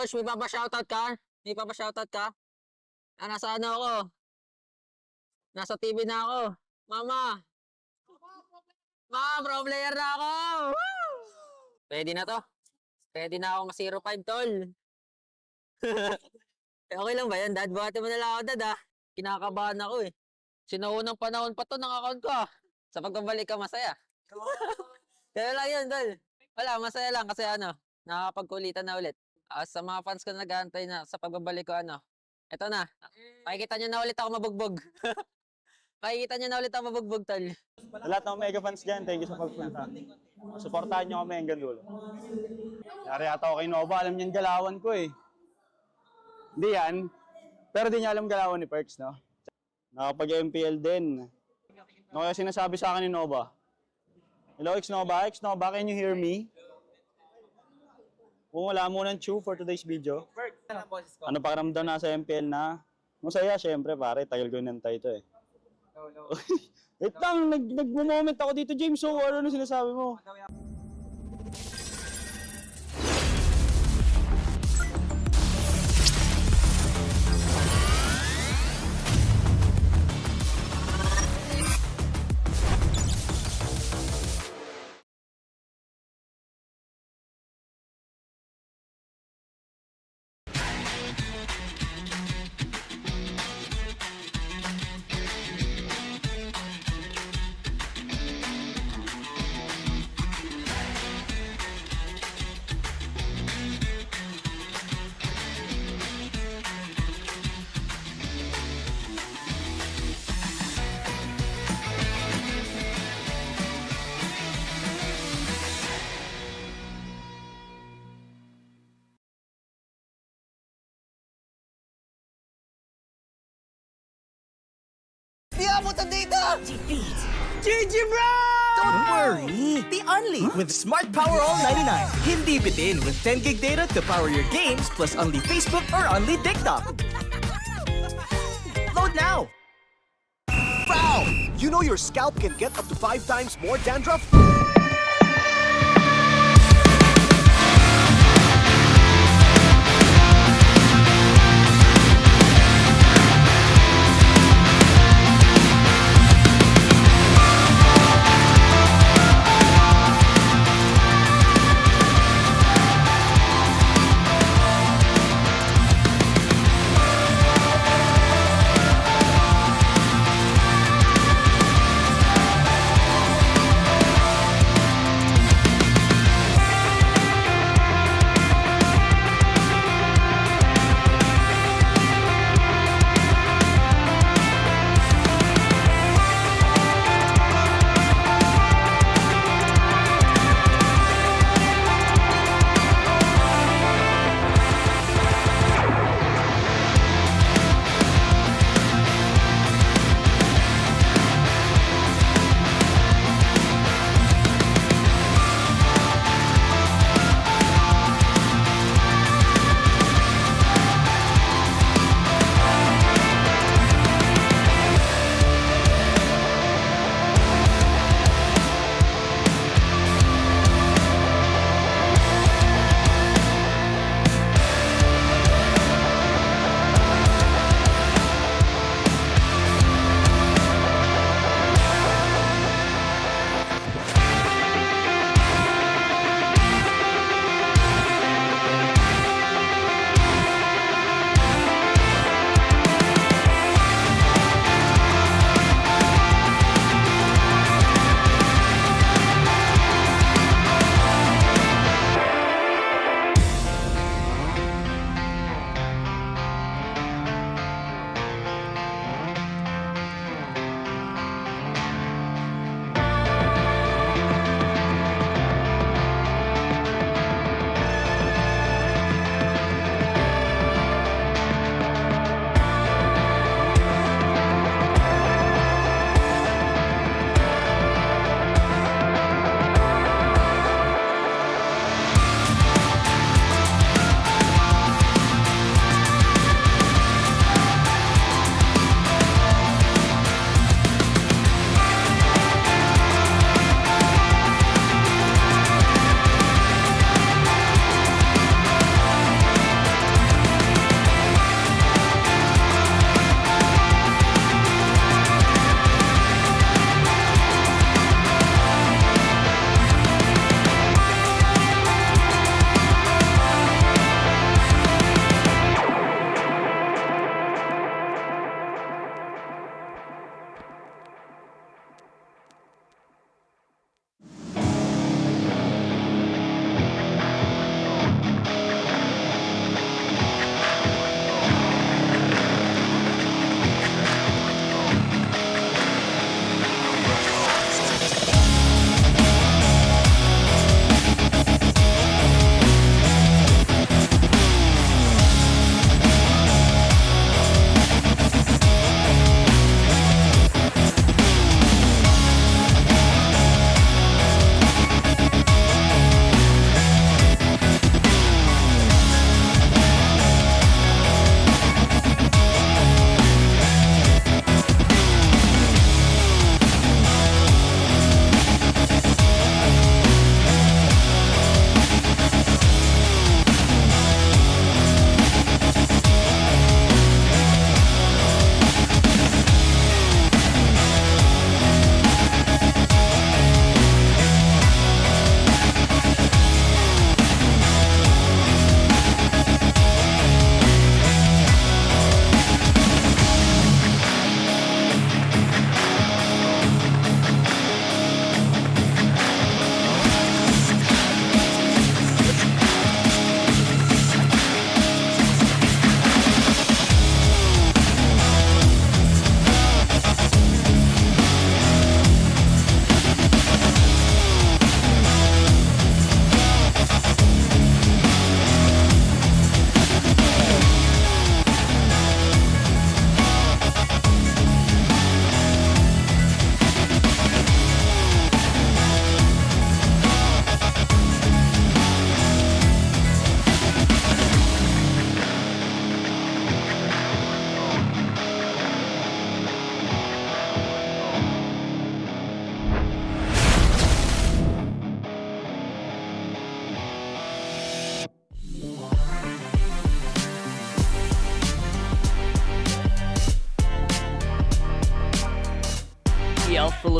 Coach, may papashoutout ka? May papashoutout ka? Ah, nasa ano ako? Nasa TV na ako. Mama! Ma, pro player na ako! Woo! Ready na to? Ready na ako ma-05, tol. Okay lang ba yan, Dad? Buhati mo na lang ako, Dad, ah. Kinakabahan ako, eh. Sinuunang panahon pa to ng account ko, ah. Sa pagbabalik ka, masaya. Kaya lang yun, tol. Wala, masaya lang kasi ano, nakakapagkulitan na ulit. Sa mga fans ko nag-aantay na sa pagbabalik ko, ano, eto na. Makikita nyo na ulit ako mabugbog. Makikita nyo na ulit ako mabugbog, tol. Sa lahat ng mega fans dyan, thank you sa pagpunta. Suportahan nyo kami hanggang dulo. Yari ata ako kay Nova, alam niyan galawan ko eh. Hindi yan, pero di niya alam galawan ni Perks, no? Nakapag-MPL din. Ano kaya sinasabi sa akin ni Nova? Hello, X-Nova, can you hear me? Kung wala mo ng chew for today's video. Ano pakiramdam na sa MPL na? Masaya, syempre pare, tagal ko nantay ito eh. Wait lang, nag-moment ako dito, James. So, ano sinasabi mo? Di abutan dito! GG bro! Don't worry! The Only with Smart Power All 99. Hindi bitin with 10 gig data to power your games plus only Facebook or only TikTok. Load now! Foul! You know your scalp can get up to 5 times more dandruff?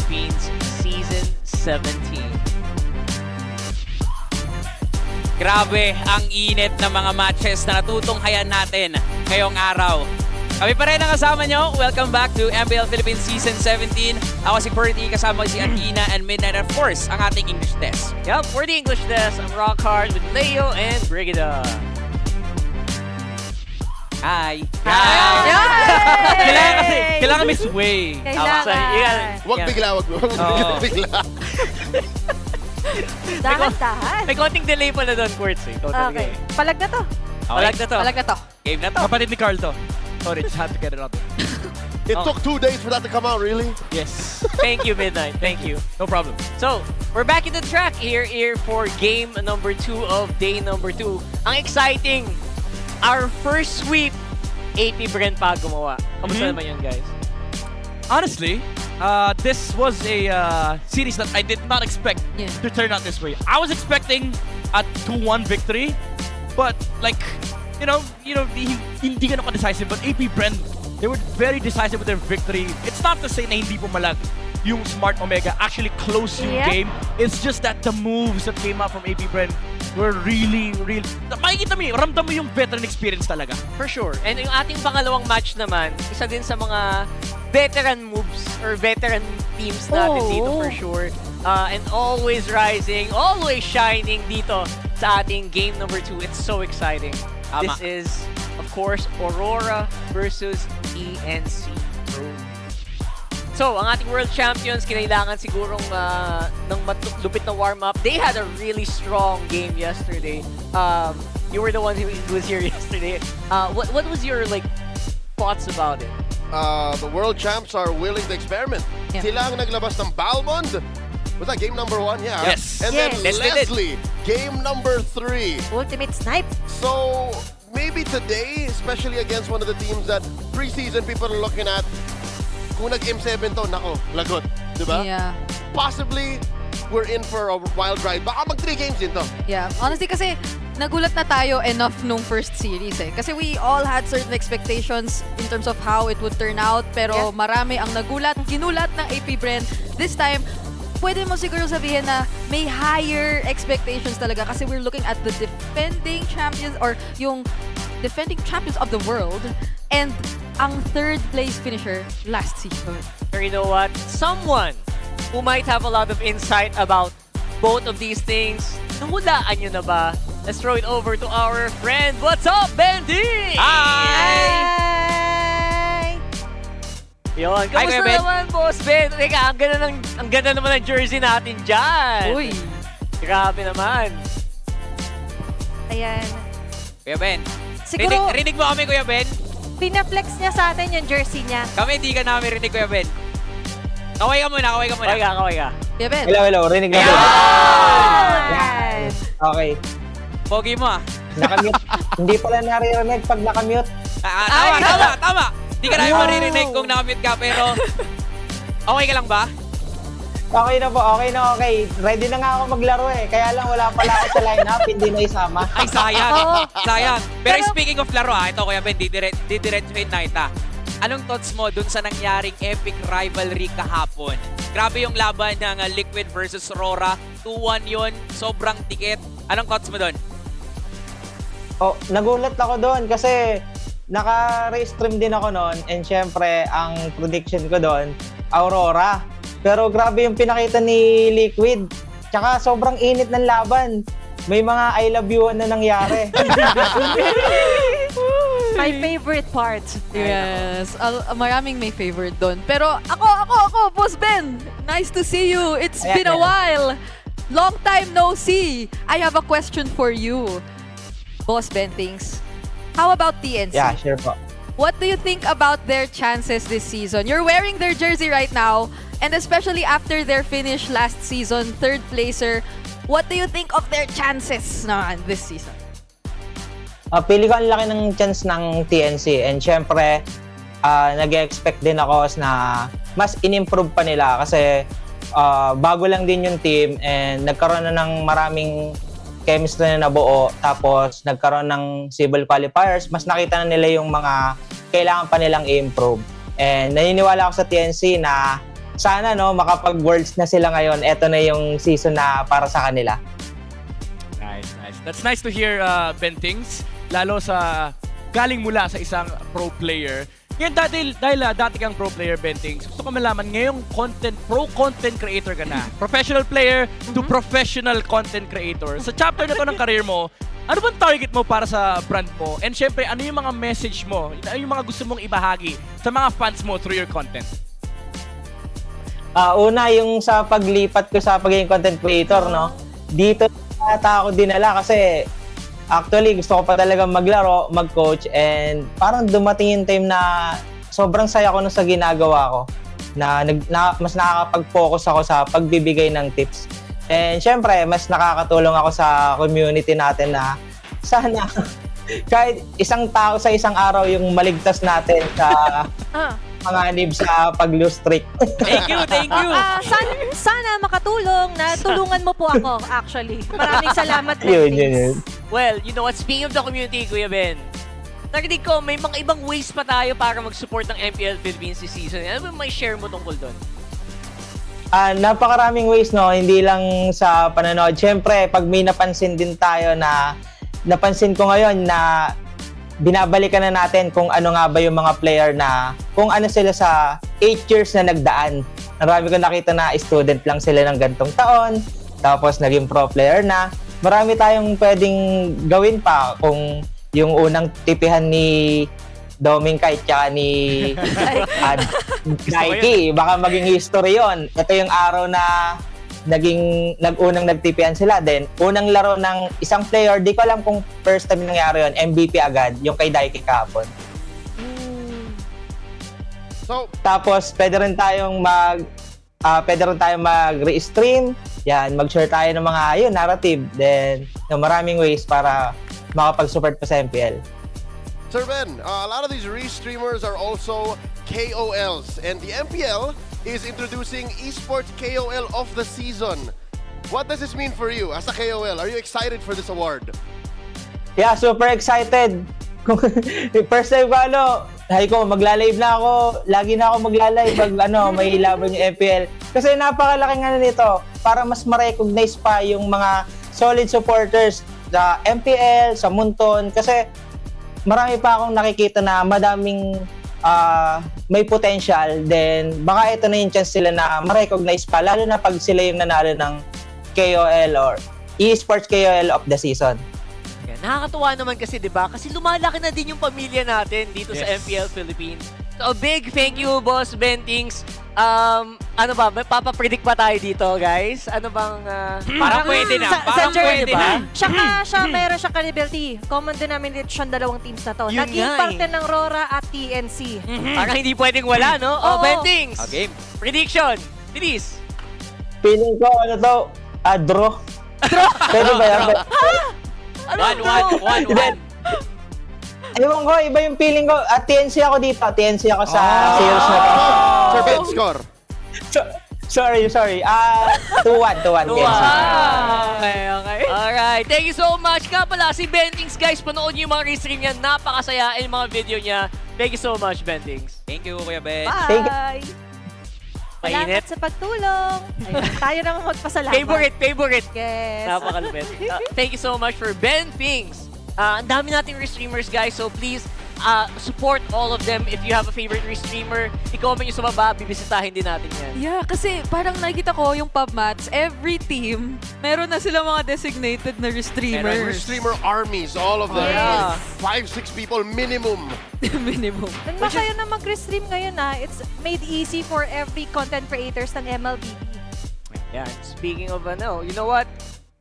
Philippines Season 17. Grabe ang init ng mga matches na natutunghayan natin ngayong araw. Kami pa rin ang kasama nyo. Welcome back to MPL Philippines Season 17. Ako si Purdy, kasama ko si Athena and Midnight, of course, ang ating English test. Yup, for the English test, I'm rock hard with Leo and Brigida. Hi! Kailangan may sway. Kailangan. Huwag bigla, huwag bigla. Dahan-dahan. May konting delay pala doon, Quartz. Okay. Palag na to. Palag na to. Palag na to. Game na to. Kapatid ni Carl to. Sorry, just had to get it out. It took 2 days for that to come out, really? Yes. Thank you, Midnight. Thank you. No problem. So, we're back in the track here for game number 2 of day number 2. Ang exciting, our first sweep, APBR pa gumawa. Kamusta naman yun, guys? Honestly, this was a series that I did not expect to turn out this way. I was expecting a 2-1 victory, but like, hindi ganun ka-decisive. But APBR, they were very decisive with their victory. It's not to say na hindi pumalag yung Smart Omega actually close yung game. It's just that the moves that came out from APBR were really, makikita mo ramdam mo yung veteran experience talaga. For sure. And yung ating pangalawang match naman, isa din sa mga veteran moves or veteran teams natin dito for sure. And always rising, always shining dito sa ating game number 2. It's so exciting. This is, of course, Aurora versus ENC. So, ang ating world champions, kinailangan sigurong ng lupit na warm-up. They had a really strong game yesterday. You were the one who was here yesterday. What was your thoughts about it? The world champs are willing to experiment. Sila ang naglabas ng Balmond. Was that game number 1? Yeah. Yes. And then Leslie, game number 3. Ultimate snipe. So, maybe today, especially against one of the teams that preseason people are looking at, kung nag-M7 to, nako, lagot. Diba? Yeah. Possibly, we're in for a wild ride. Baka mag 3 games din to. Yeah. Honestly, kasi nagulat na tayo enough nung first series eh. Kasi we all had certain expectations in terms of how it would turn out. Pero marami ang ginulat ng APBR. This time, pwede mo siguro sabihin na may higher expectations talaga kasi we're looking at the defending champions or yung defending champions of the world and ang third place finisher last season. Or you know what? Someone who might have a lot of insight about both of these things, nahulaan nyo na ba? Let's throw it over to our friend. What's up, Bendy? Hi! Yun. Kamusta naman, Boss Ben? Teka, ang ganda naman ng jersey natin dyan. Uy. Grabe naman. Ayan. Kuya Ben, Siguro, rinig mo kami, Kuya Ben? pinaflex niya sa atin yung jersey niya. Kami hindi ka namin rinig, Kuya Ben. Kaway ka muna. Kaway ka. Yeah, Ben. Hello, rinig na po. Ayan. Okay. Pogi mo Nakamute. Hindi pala naririnig pag nakamute. Tama. Hindi ka namin maririnig kung nakamute ka, pero okay ka lang ba? Okay na po, okay. Ready na nga ako maglaro eh. Kaya lang wala pala ako sa lineup, hindi na isama. Ay, sayang. Pero speaking of laro ito Kuya Ben, didiretsuhin na kita. Anong thoughts mo dun sa nangyaring epic rivalry kahapon? Grabe yung laban ng Liquid versus RORA. 2-1 yun, sobrang tikit. Anong thoughts mo dun? Oh, nagulat ako doon kasi naka-restream din ako noon and syempre ang prediction ko doon, Aurora. Pero grabe yung pinakita ni Liquid. Tsaka sobrang init ng laban. May mga I love you na nangyari. My favorite part. Yes. Maraming may favorite doon. Pero ako, Boss Ben. Nice to see you. It's been a while. Long time no see. I have a question for you, Boss Ben Things. How about TNC? Yeah, sure po. What do you think about their chances this season? You're wearing their jersey right now, and especially after their finish last season, third placer, what do you think of their chances naman this season? Pili ko ang laki ng chance ng TNC and syempre nag-expect din ako na mas in-improve pa nila kasi bago lang din yung team and nagkaroon na ng maraming chemistry na nabuo tapos nagkaroon ng civil qualifiers, mas nakita na nila yung mga kailangan pa nilang i-improve. And naniniwala ako sa TNC na sana no, makapag-worlds na sila ngayon. Ito na yung season na para sa kanila. Nice, nice. That's nice to hear, Bentings. Lalo sa galing mula sa isang pro player. Ngayon, dahil dati kang pro player, Bentings, gusto ko malaman, ngayong pro content creator ka na. Professional player to professional content creator. Sa chapter na to ng career mo, ano bang target mo para sa brand mo? And syempre, ano yung mga message mo? Ano yung mga gusto mong ibahagi sa mga fans mo through your content? Una, yung sa paglipat ko sa pagiging content creator, no? Dito ata ako dinala kasi actually gusto ko pa talaga maglaro, mag-coach, and parang dumating yung time na sobrang saya ko sa ginagawa ko. Na mas nakakapag-focus ako sa pagbibigay ng tips. And syempre, mas nakakatulong ako sa community natin na sana kahit isang tao sa isang araw yung maligtas natin sa panganib sa pag-lose streak. Thank you, thank you. Sana makatulong na tulungan mo po ako, actually. Maraming salamat, Yun. Well, you know what? Speaking of the community, Kuya Ben, narinig ko, may mga ibang ways pa tayo para mag-support ng MPL Philippines this season. Ano ba may share mo tungkol doon? Napakaraming ways, no? Hindi lang sa panonood. Siyempre, pag may napansin din tayo na napansin ko ngayon na binabalikan na natin kung ano nga ba yung mga player na kung ano sila sa 8 years na nagdaan. Marami ko nakita na student lang sila ng gantong taon, tapos naging pro player na. Marami tayong pwedeng gawin pa kung yung unang tipihan ni Doming Kite tsaka ni Nike, baka maging history yon. Ito yung araw na unang nagtipian sila. Then, unang laro ng isang player, di ko alam kung first time nangyari yun, MVP agad, yung kay Daiki kahapon. So, tapos, pwede rin tayong mag-re-stream. Yan, mag-share tayo ng mga narrative. Then, maraming ways para makapag-support pa sa MPL. Sir Ben, a lot of these re-streamers are also KOLs, and the MPL is introducing Esports KOL of the Season. What does this mean for you as a KOL? Are you excited for this award? Yeah, super excited. First time ko, sabi ko, magla-live na ako. Lagi na ako magla-live pag may laban yung MPL. Kasi napakalaking nito para mas ma-recognize pa yung mga solid supporters sa MPL, sa Munton. Kasi marami pa akong nakikita na madaming may potential, then baka ito na yung chance sila na ma-recognize pa, lalo na pag sila yung nanalo ng KOL or Esports KOL of the Season. Yeah, nakakatuwa naman kasi, di ba? Kasi lumalaki na din yung pamilya natin dito sa MPL Philippines. So, a big thank you, Boss Bentings. Ano ba? May papapredict pa tayo dito, guys? Ano bang... Parang pwede na. Parang pwede na. Siya meron siya credibility. Common denomination dalawang teams na to. Yun Naging nga parte ng RORA at TNC. Parang hindi pwedeng wala, no? Oo. Bentings! Okay. Prediction! Bilis! Feeling ko, draw. Pwede ba yan? 1-1. Ewan ko, iba yung feeling ko. At TNC ako dito. TNC ako sa series na to. Sir Ben, score. Sorry. 2-1. Okay. Alright. Thank you so much. Nga pala, si Bentings, guys, panood niyo yung mga restream niya. Napakasaya yung mga video niya. Thank you so much, Bentings. Thank you, Kuya Ben. Bye! Mainit. Salamat sa pagtulong. Ayun, tayo naman magpasalamat. Favorite. Yes. Napakalupit. Thank you so much for Bentings. Ang dami nating restreamers, guys. So please, support all of them. If you have a favorite restreamer, i-comment nyo sa baba. Bibisitahin din natin yan. Yeah, kasi parang nakikita ko yung pub mats, every team, meron na sila mga designated na restreamers. Restreamer armies, all of them. Yes. 5-6 people minimum. Minimum. Nang masaya na mag-restream ngayon it's made easy for every content creators ng MLBB. Yeah, speaking of you know what?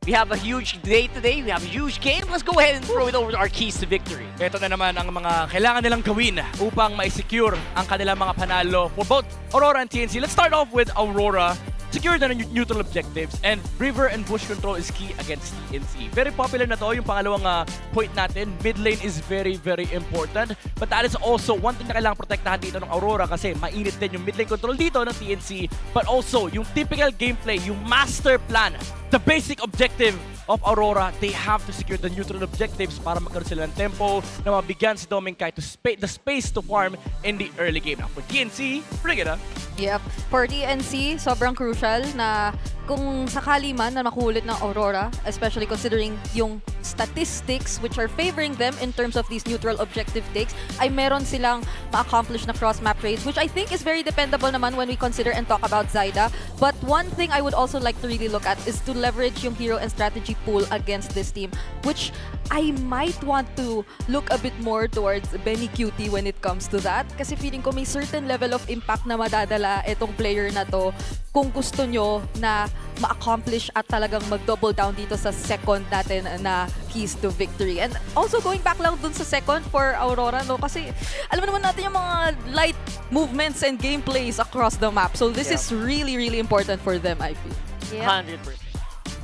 We have a huge day today. We have a huge game. Let's go ahead and throw it over to our keys to victory. Ito na naman ang mga kailangan nilang gawin upang ma-secure ang kanilang mga panalo for both Aurora and TNC. Let's start off with Aurora. Secure na neutral objectives, and river and bush control is key against TNC. Very popular na to, yung pangalawang point natin. Mid lane is very, very important. But that is also one thing na kailangan protektahan dito ng Aurora kasi mainit din yung mid lane control dito ng TNC. But also, yung typical gameplay, yung master plan, the basic objective of Aurora, they have to secure the neutral objectives para magkaroon sila ng tempo na mabigyan si Domingkai to the space to farm in the early game. Now, for TNC, bring it up. Yep. For TNC, sobrang crucial na kung sakali man na makulit ng Aurora, especially considering yung statistics which are favoring them in terms of these neutral objective takes, ay meron silang ma-accomplish na cross-map trades, which I think is very dependable naman when we consider and talk about Zyda. But one thing I would also like to really look at is to leverage yung hero and strategy pool against this team, which I might want to look a bit more towards Benny Cutie when it comes to that. Kasi feeling ko may certain level of impact na madadala itong player na to kung gusto nyo na ma-accomplish at talagang mag-double down dito sa second natin na keys to victory. And also going back lang dun sa second for Aurora, no? Kasi alam naman natin yung mga light movements and gameplays across the map. So this is really, really important for them, I feel. 100%.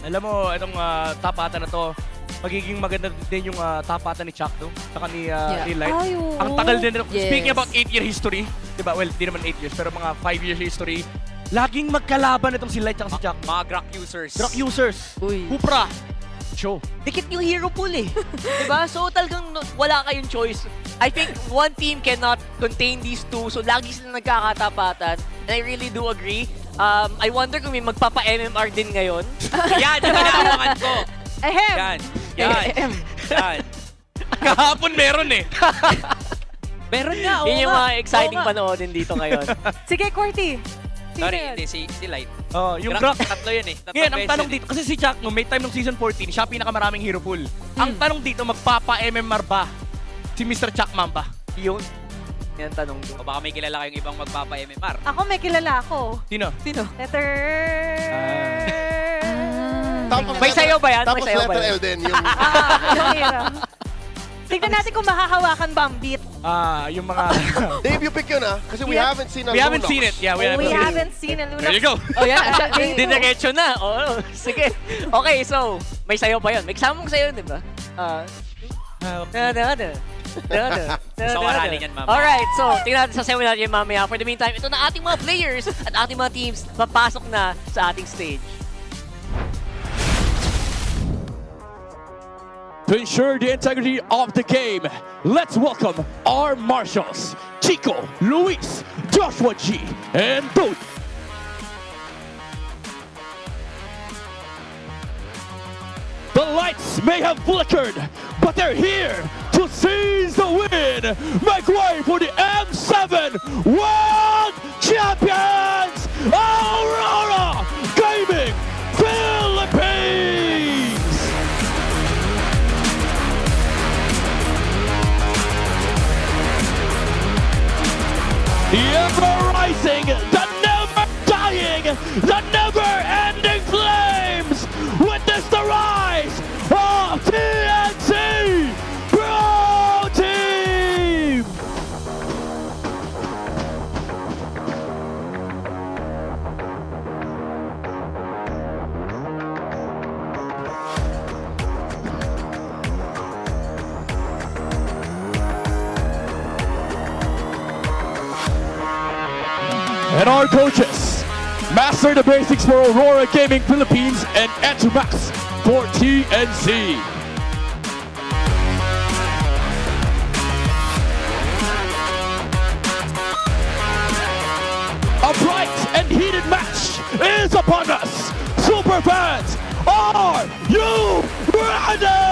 Alam mo, itong tapatan na to, magiging maganda din yung tapatan ni Chuck, no? Saka ni Light. Ang tagal din. Speaking about 8-year history, diba? Well, di naman 8 years, pero mga 5 years history, laging magkalaban itong si Light at si Chuck. Mga Grok users. Grok users. Kupra. Show. Dikit yung hero pool eh. Diba? So talagang wala kayong choice. I think one team cannot contain these two, so lagi sila nagkakatapatan. And I really do agree. I wonder kung may magpapa-MMR din ngayon. Yan, yung inaabangan ko. Ahem! Yan. Kahapon meron eh. Meron nga, Yun yung mga exciting panoodin dito ngayon. Sige, Corty. Sorry, hindi. Si Light. Yung Grok. Tatlo yun eh. Ngayon, ang tanong dito, kasi si Chuck, no, may time ng season 14, siya pinakamaraming hero pool. Ang tanong dito, magpapa-MMR ba si Mr. Chuck Mamba? Yun. Yan tanong doon. O baka may kilala kayong ibang magpapa-MMR. Ako may kilala ako. Sino? Letter... May sayo ba yan? Tapos May sayo ba letter yan? L din. Yung... yung hero. Tignan natin kung mahahawakan ba ang beat. Yung mga... Dave, you pick yun Kasi we haven't seen a We haven't Lunox. seen it. Yeah, we haven't seen a Lunox. There you go. Oh, yeah. Dinerecho na. Oo. Sige. Okay, so, may sayo pa yun. May kasamang sayo, di ba? Gusto ko aralin yan, mamaya. Alright, so, tingnan natin sa sayo natin yan mamaya. For the meantime, ito na ating mga players at ating mga teams papasok na sa ating stage. To ensure the integrity of the game, let's welcome our marshals, Chico, Luis, Joshua G, and Boot. The lights may have flickered, but they're here to seize the win. Make way for the M7 World Champions, Aurora Gaming Philippines. The ever-rising, the never-dying, the never-ending flames! Witness the rise of TNC Pro Team! And our coaches, master the basics for Aurora Gaming Philippines and Max for TNC. A bright and heated match is upon us. Super fans, are you ready?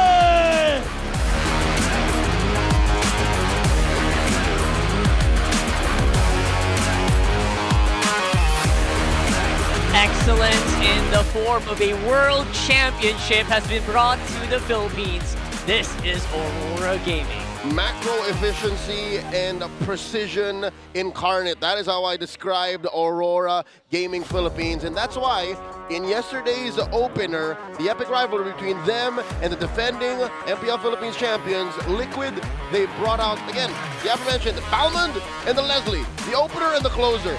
Excellence in the form of a world championship has been brought to the Philippines. This is Aurora Gaming. Macro efficiency and precision incarnate. That is how I described Aurora Gaming Philippines. And that's why in yesterday's opener, the epic rivalry between them and the defending MPL Philippines champions, Liquid, they brought out, again, the aforementioned Balmond and the Leslie, the opener and the closer.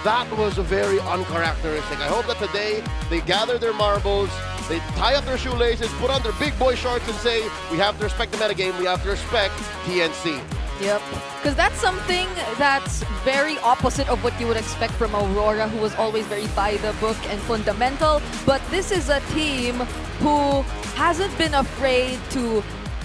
That was very uncharacteristic. I hope that today they gather their marbles, they tie up their shoelaces, put on their big boy shorts and say, we have to respect the metagame, we have to respect TNC. Yep. Because that's something that's very opposite of what you would expect from Aurora, who was always very by the book and fundamental. But this is a team who hasn't been afraid to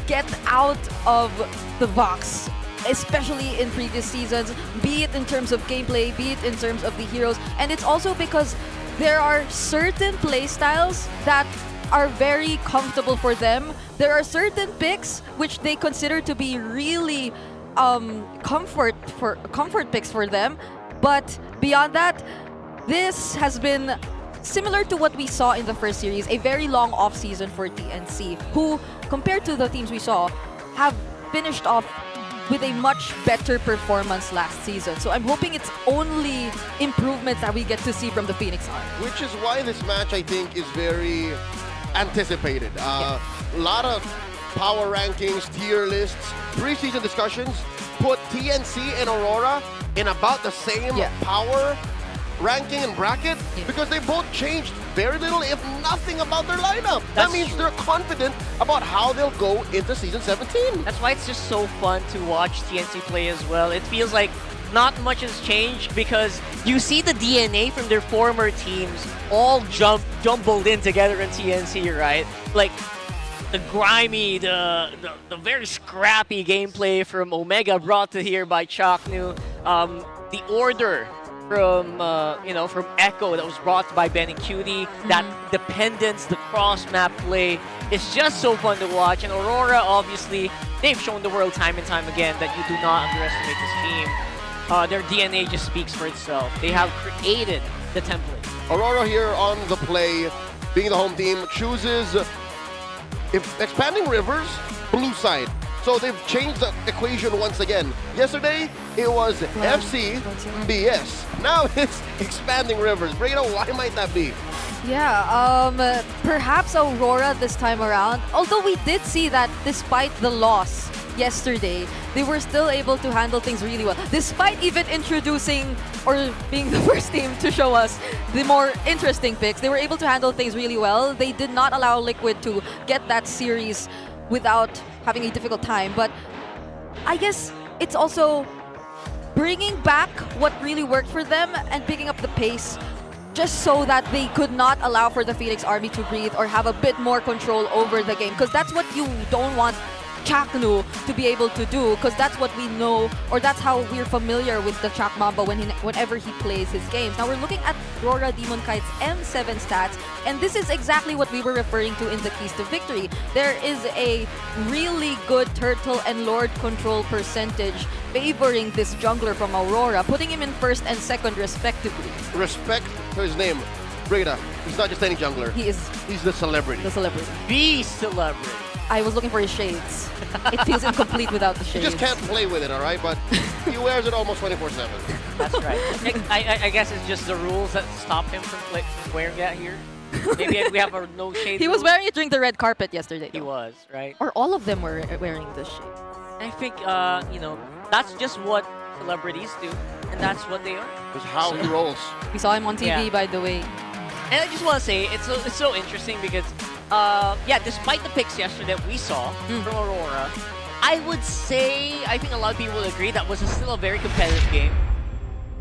get out of the box, especially in previous seasons, be it in terms of gameplay, be it in terms of the heroes. And it's also because there are certain playstyles that are very comfortable for them. There are certain picks which they consider to be really comfort picks for them. But beyond that, this has been similar to what we saw in the first series, a very long off season for TNC, who, compared to the teams we saw, have finished off with a much better performance last season. So I'm hoping it's only improvements that we get to see from the Phoenix Army. Which is why this match, I think, is very anticipated. A lot of power rankings, tier lists, preseason discussions put TNC and Aurora in about the same power ranking and bracket because they both changed very little, if nothing, about their lineup. That means they're confident about how they'll go into Season 17. That's why it's just so fun to watch TNC play as well. It feels like not much has changed because you see the DNA from their former teams all jumbled in together in TNC, right? Like the grimy, the very scrappy gameplay from Omega brought to here by Chaknu, the order from from Echo that was brought by Ben and Cutie, that dependence, the cross map play, it's just so fun to watch. And Aurora, obviously, they've shown the world time and time again that you do not underestimate this team. Their DNA just speaks for itself. They have created the template. Aurora here on the play, being the home team, chooses expanding rivers, blue side. So they've changed the equation once again. Yesterday, it was FC, BS. Now it's expanding rivers. Brayna, why might that be? Yeah, perhaps Aurora this time around. Although we did see that despite the loss yesterday, they were still able to handle things really well. Despite even introducing or being the first team to show us the more interesting picks, they were able to handle things really well. They did not allow Liquid to get that series without having a difficult time. But I guess it's also bringing back what really worked for them and picking up the pace just so that they could not allow for the Phoenix Army to breathe or have a bit more control over the game. Because that's what you don't want Chaknu to be able to do, because that's what we know, or that's how we're familiar with the Chak Mamba whenever he plays his games. Now we're looking at RORA Demon Kite's M7 stats, and this is exactly what we were referring to in the keys to victory. There is a really good turtle and lord control percentage favoring this jungler from Aurora, putting him in first and second respectively. Respect to his name. Brayna, he's not just any jungler. He's the celebrity. The celebrity. The celebrity. I was looking for his shades. It feels incomplete without the You shades. just can't play with it, all right? But he wears it almost 24/7. That's right. I guess it's just the rules that stop him from wearing that here. Maybe we have a no shade. He was wearing it during the red carpet yesterday. He was, right? Or all of them were wearing the shade. I think, that's just what celebrities do, and that's what they are. It's how he rolls. We saw him on TV, by the way. And I just want to say, it's so interesting because, despite the picks yesterday that we saw from Aurora, I would say, I think a lot of people would agree that was still a very competitive game.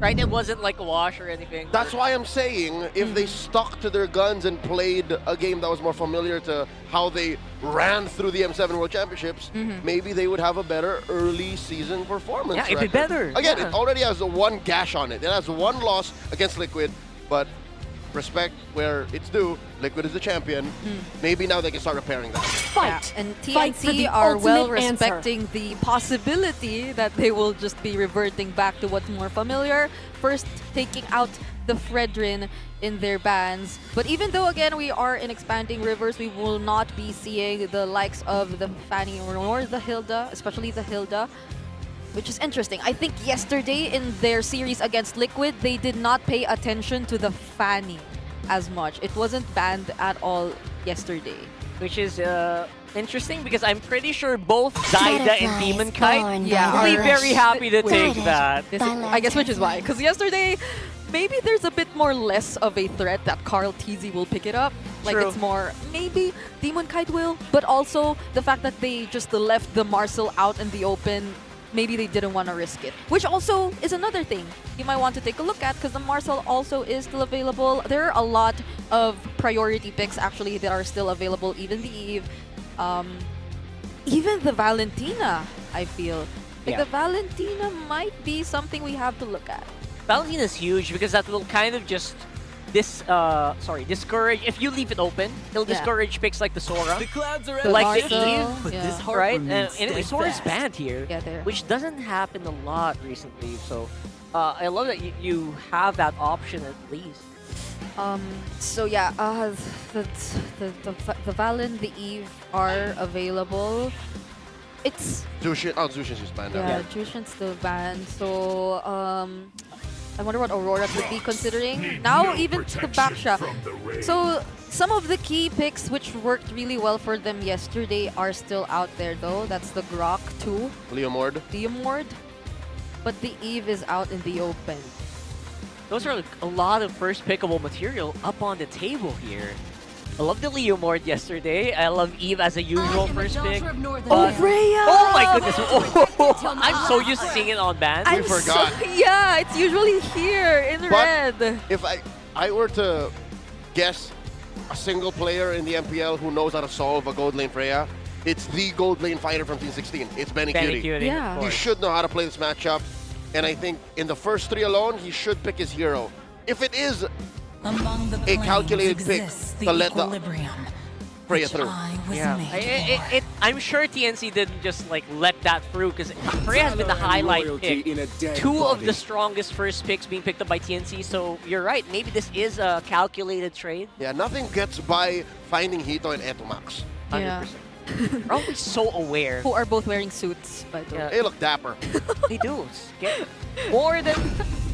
Right? It wasn't like a wash or anything. That's why I'm saying if they stuck to their guns and played a game that was more familiar to how they ran through the M7 World Championships, maybe they would have a better early season performance. Yeah, it'd be better. Again, Yeah. it already has one gash on it. It has one loss against Liquid, but respect where it's due. Liquid is the champion. Maybe now they can start repairing that. Fight! And TNC are well respecting the possibility that they will just be reverting back to what's more familiar. First, taking out the Fredrin in their bans. But even though, again, we are in expanding rivers, we will not be seeing the likes of the Fanny or the Hilda, especially the Hilda, which is interesting. I think yesterday in their series against Liquid, they did not pay attention to the Fanny as much. It wasn't banned at all yesterday. Which is interesting because I'm pretty sure both Zyda and Demon Kite will be very happy to take that. I guess which is why. Because yesterday, maybe there's a bit more less of a threat that Carl TZ will pick it up. Like True. it's more, maybe Demon Kite will, but also the fact that they just left the Marcel out in the open maybe they didn't want to risk it. Which also is another thing you might want to take a look at, because the Marcel also is still available. There are a lot of priority picks actually that are still available, even the Eve. Even the Valentina, I feel. Like Yeah. the Valentina might be something we have to look at. Valentina's huge because that will kind of just discourage. If you leave it open, it'll Yeah. discourage picks like the Sora, The clouds are like the Marcel, Eve, but yeah. this heart right? remains And Sora's steadfast. banned here, Yeah, there. which doesn't happen a lot recently. So I love that you have that option at least. So yeah, the Valen, the Eve are available. It's Zushin's just banned yeah, out. Jushin's still banned. So I wonder what Aurora could be considering. Now even the Baksha. So some of the key picks which worked really well for them yesterday are still out there though. That's the Grok 2, Leomord. But the Eve is out in the open. Those are a lot of first pickable material up on the table here. I love the Leomord yesterday. I love Eve as a usual first pick. Oh, Freya! Oh my goodness! Oh, I'm so used to seeing it on band. We forgot. Yeah, it's usually here in But red. if I were to guess a single player in the MPL who knows how to solve a gold lane Freya, it's the gold lane fighter from Team 16. It's Benny Cutie. Yeah. of He course. should know how to play this matchup, and I think in the first 3 alone, he should pick his hero. If it is Among the a calculated pick exists to let the equilibrium, Freya which through. I was Yeah, made for. I'm sure TNC didn't just like let that through because Freya has been the highlight pick. 2 of the strongest first picks being picked up by TNC, so you're right. Maybe this is a calculated trade. Yeah, nothing gets by finding Hito and Etomax. 100%. Yeah. They're always so aware. Who are both wearing suits, by the way. Yeah. They look dapper. They do. More than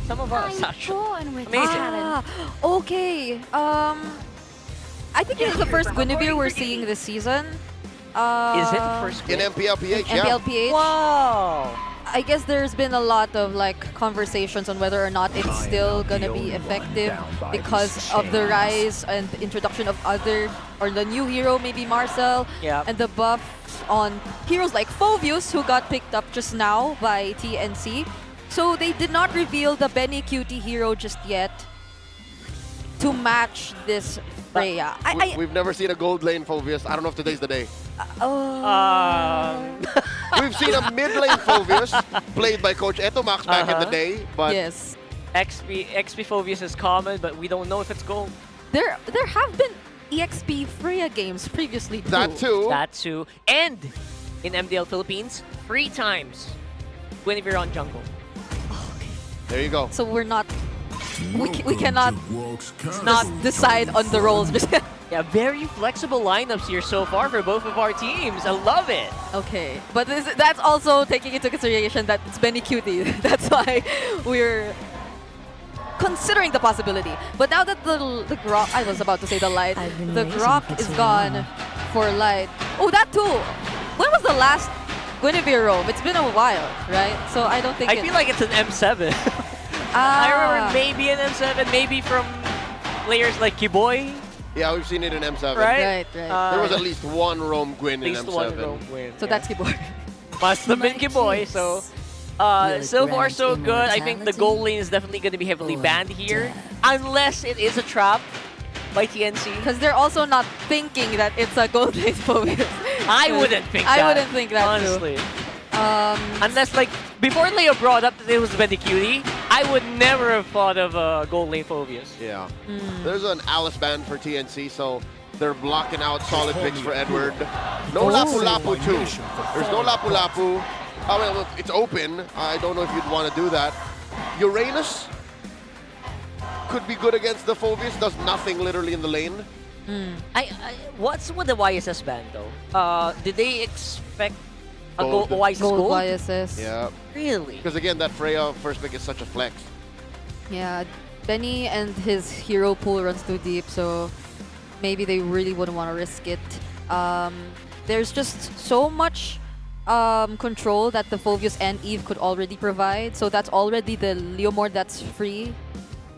some of us, actually. Amazing. Okay. I think this is the first Guinevere we're seeing this season. Is it the first In MPL PH, yeah. MPL PH. Wow. I guess there's been a lot of like conversations on whether or not it's still gonna be effective because of the rise and introduction of other or the new hero, maybe Marcel, Yeah. and the buffs on heroes like Phovius, who got picked up just now by TNC. So they did not reveal the Benny Cutie hero just yet to match this Freya. We've never seen a gold lane Phovius. I don't know if today's the day. We've seen a mid lane Phovius played by Coach Etomax back in the day, but yes, XP Phobius is common, but we don't know if it's gold. there have been EXP Freya games previously too. That too. And in MDL Philippines, 3 times Guinevere on jungle. there you go. So we're not. We cannot not decide on the roles. Yeah, very flexible lineups here so far for both of our teams. I love it. Okay, but that's also taking into consideration that it's Benny Cutie. That's why we're considering the possibility. But now that the Grok, I was about to say the light, the Grok is gone for light. Oh, that too. When was the last Guinevere roam? It's been a while, right? So I don't think I feel like it's an M7. I remember maybe an M7, maybe from players like Kiboy. Yeah, we've seen it in M7. Right? There was at least one roam Gwyn in least M7. one roam Gwyn, So that's Kiboy. Must have been Kiboy, so... so far, so good. I think the gold lane is definitely going to be heavily banned here. Unless it is a trap by TNC. Because they're also not thinking that it's a gold lane Phobius. I wouldn't think that. I wouldn't think that honestly. too. Unless, like, before Leo brought up that it was Benny Cutie, I would never have thought of gold lane Phobius. Yeah. There's an Alice ban for TNC, so they're blocking out solid picks for Edward. No Lapu Lapu too. There's no Lapu Lapu. Oh, well, it's open. I don't know if you'd want to do that. Uranus could be good against the Phobius. Does nothing literally in the lane. What's with the YSS ban though? Did they expect a Gold. YSS gold? YSS. Yeah. Really? Because again, that Freya first pick is such a flex. Yeah, Benny and his hero pool runs too deep, so maybe they really wouldn't want to risk it. There's just so much control that the Phobius and Eve could already provide, so that's already the Leomord that's free,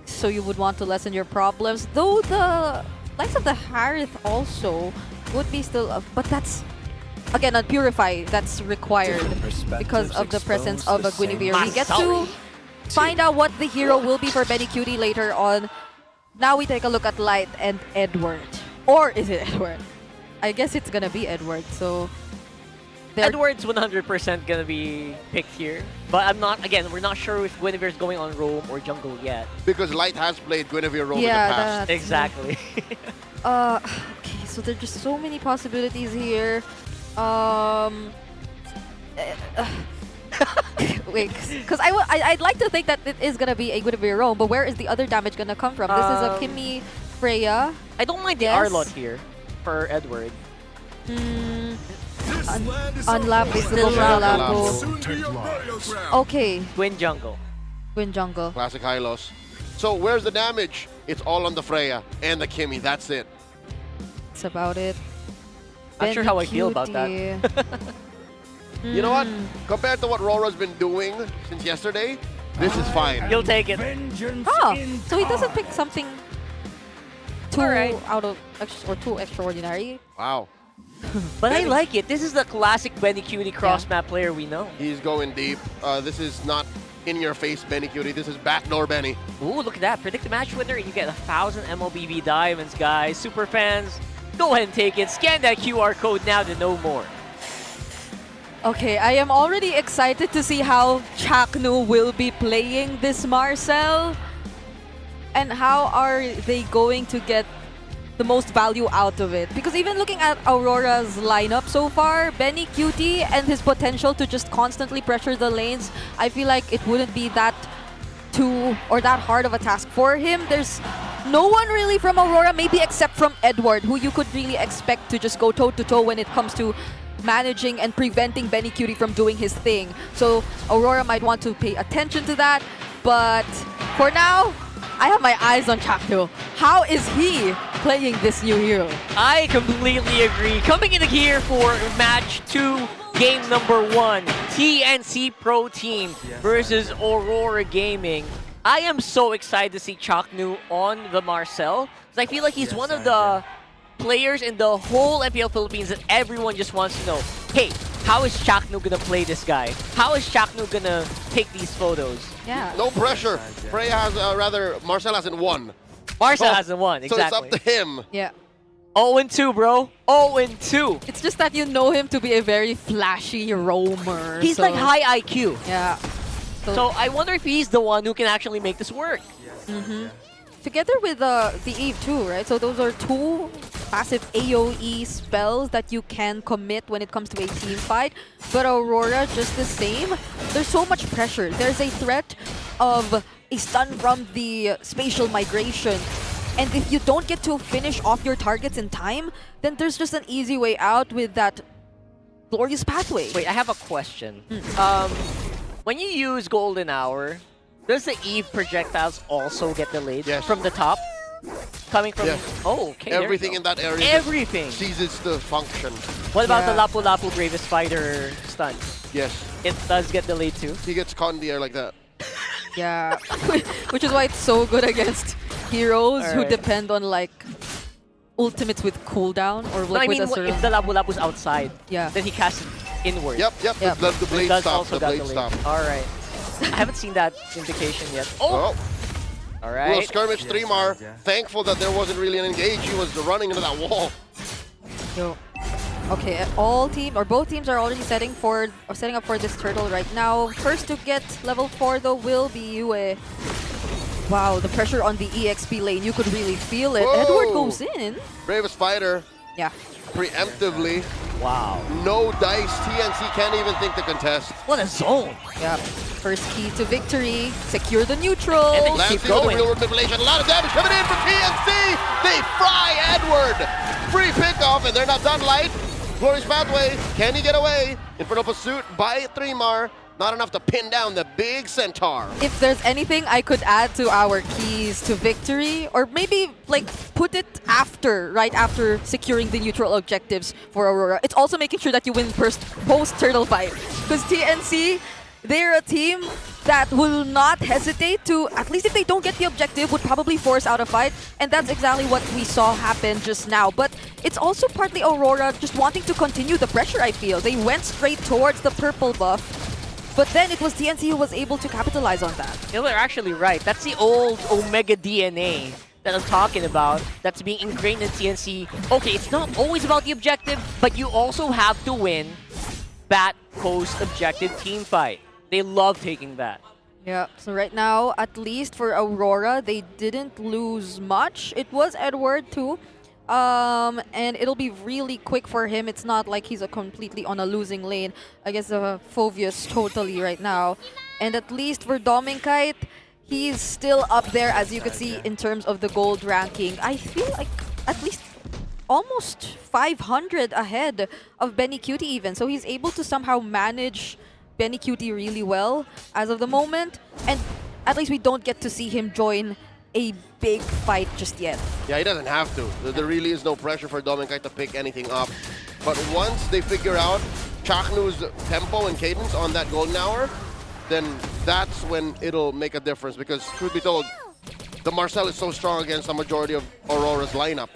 so you would want to lessen your problems. Though the likes of the Harith also would be still, but that's again, on Purify, that's required because of the presence of a Guinevere. We get to find out what the hero will be for Benny Cutie later on. Now we take a look at Light and Edward. Or is it Edward? I guess it's gonna be Edward, so... Edward's 100% gonna be picked here. But I'm not, again, we're not sure if Guinevere's going on roam or jungle yet. Because Light has played Guinevere roam in the Yeah, past. Exactly. Okay, so there's just so many possibilities here. Wait, because I'd like to think that it is gonna be a Guinevere roam, but where is the other damage gonna come from? This is a Kimmy Freya. I don't mind the Arlot here for Edward. Unlap is the Lapo. Okay. Gwyn jungle. Gwyn jungle. Classic Hylos. So where's the damage? It's all on the Freya and the Kimmy. That's it. That's about it. Not sure how I feel about that. You know what? Compared to what RORA's been doing since yesterday, this is fine. You'll take it. Oh, so he doesn't pick something too out of or too extraordinary. Wow. But I like it. This is the classic Benny Cutie cross-map player we know. He's going deep. This is not in-your-face Benny Cutie. This is backdoor Benny. Ooh, look at that. Predict the match winner and you get 1,000 MLBB diamonds, guys. Super fans, go ahead and take it. Scan that QR code now to know more. Okay, I am already excited to see how Chaknu will be playing this Marcel. And how are they going to get the most value out of it? Because even looking at Aurora's lineup so far, Benny Cutie and his potential to just constantly pressure the lanes, I feel like it wouldn't be that hard of a task for him. There's no one really from Aurora, maybe except from Edward, who you could really expect to just go toe-to-toe when it comes to managing and preventing Benny Cutie from doing his thing. So Aurora might want to pay attention to that, but for now, I have my eyes on Chaknu. How is he playing this new hero? I completely agree. Coming in here for match 2, game number 1, TNC Pro Team versus Aurora Gaming. I am so excited to see Chaknu on the Marcel, because I feel like he's one of the players in the whole MPL Philippines that everyone just wants to know, hey, how is Chaknu gonna play this guy? How is Chaknu gonna take these photos? Yeah. No pressure. Freya has, Marcel hasn't won. Marcel hasn't won, exactly. So it's up to him. Yeah. 0-2, bro. 0-2. It's just that you know him to be a very flashy roamer. He's like high IQ. Yeah. So I wonder if he's the one who can actually make this work. Together with the Eve too, right? So those are 2 passive AoE spells that you can commit when it comes to a team fight. But Aurora, just the same. There's so much pressure. There's a threat of a stun from the spatial migration. And if you don't get to finish off your targets in time, then there's just an easy way out with that glorious pathway. Wait, I have a question. When you use Golden Hour, does the Eve projectiles also get delayed from the top? Coming from... Oh, okay, Everything in that area Everything ceases to function. What about the Lapu Lapu Bravest Fighter stun? Yes. It does get delayed too? He gets caught in the air like that. Yeah. Which is why it's so good against heroes who depend on like ultimates with cooldown or like No, I with mean, a certain... if the Lapu Lapu's outside, Yeah. then he casts it inward. Yep. The blade does stop. also The got blade delayed. stop. Alright. I haven't seen that indication yet. Oh! Alright. Well, skirmish 3-Mar. Thankful that there wasn't really an engage. He was running into that wall. Yo. Okay, both teams are already setting up for this turtle right now. First to get level 4 though will be Yue. Wow, the pressure on the EXP lane, you could really feel it. Whoa. Edward goes in. Bravest Fighter. Yeah. Preemptively. Wow. No dice. TNC can't even think to contest. What a zone. Yeah. First key to victory. Secure the neutral. And then Lancey with the real world manipulation. A lot of damage coming in from TNC. They fry Edward. Free pickoff, and they're not done. Light. Glorious pathway. Can he get away? Infernal Pursuit by 3-Mar. Not enough to pin down the big centaur. If there's anything I could add to our keys to victory, or maybe like put it right after securing the neutral objectives for Aurora, it's also making sure that you win post-turtle fight. Because TNC, they're a team that will not hesitate to, at least if they don't get the objective, would probably force out a fight. And that's exactly what we saw happen just now. But it's also partly Aurora just wanting to continue the pressure, I feel. They went straight towards the purple buff. But then it was TNC who was able to capitalize on that. You know, they're actually right. That's the old Omega DNA that I'm talking about. That's being ingrained in TNC. Okay, it's not always about the objective, but you also have to win that post-objective team fight. They love taking that. Yeah, so right now, at least for Aurora, they didn't lose much. It was Edward too. And it'll be really quick for him. It's not like he's completely on a losing lane against Phoveus totally right now. And at least for Dominkite, he's still up there, as you can see, in terms of the gold ranking. I feel like at least almost 500 ahead of Benny Cutie even. So he's able to somehow manage Benny Cutie really well as of the moment. And at least we don't get to see him join a big fight just yet. Yeah, he doesn't have to. There really is no pressure for Dominkite to pick anything up. But once they figure out Chaknu's tempo and cadence on that golden hour, then that's when it'll make a difference. Because truth be told, the Marcel is so strong against the majority of Aurora's lineup.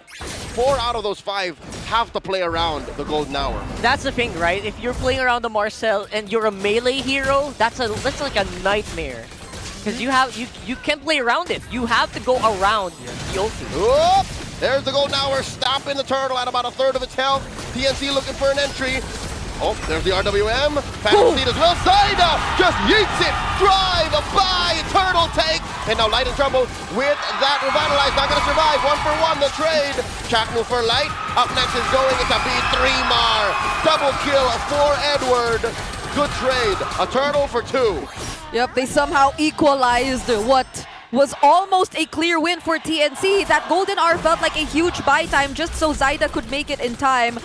4 out of those 5 have to play around the golden hour. That's the thing, right? If you're playing around the Marcel and you're a melee hero, that's like a nightmare. Because you can't play around it. You have to go around the ulti. Oop! There's the golden hour stopping the turtle at about 1/3 of its health. TNC looking for an entry. Oh, there's the RWM. Phantom Seed as well. Zaida just yeets it. Drive, a buy, turtle take. And now Light in trouble with that Revitalize. Not going to survive. 1-for-1 the trade. Chaknu for Light. Up next is going. It's a B3 Mar. Double kill for Edward. Good trade. A turtle for 2. Yep, they somehow equalized what was almost a clear win for TNC. That golden hour felt like a huge buy time just so Zaida could make it in time.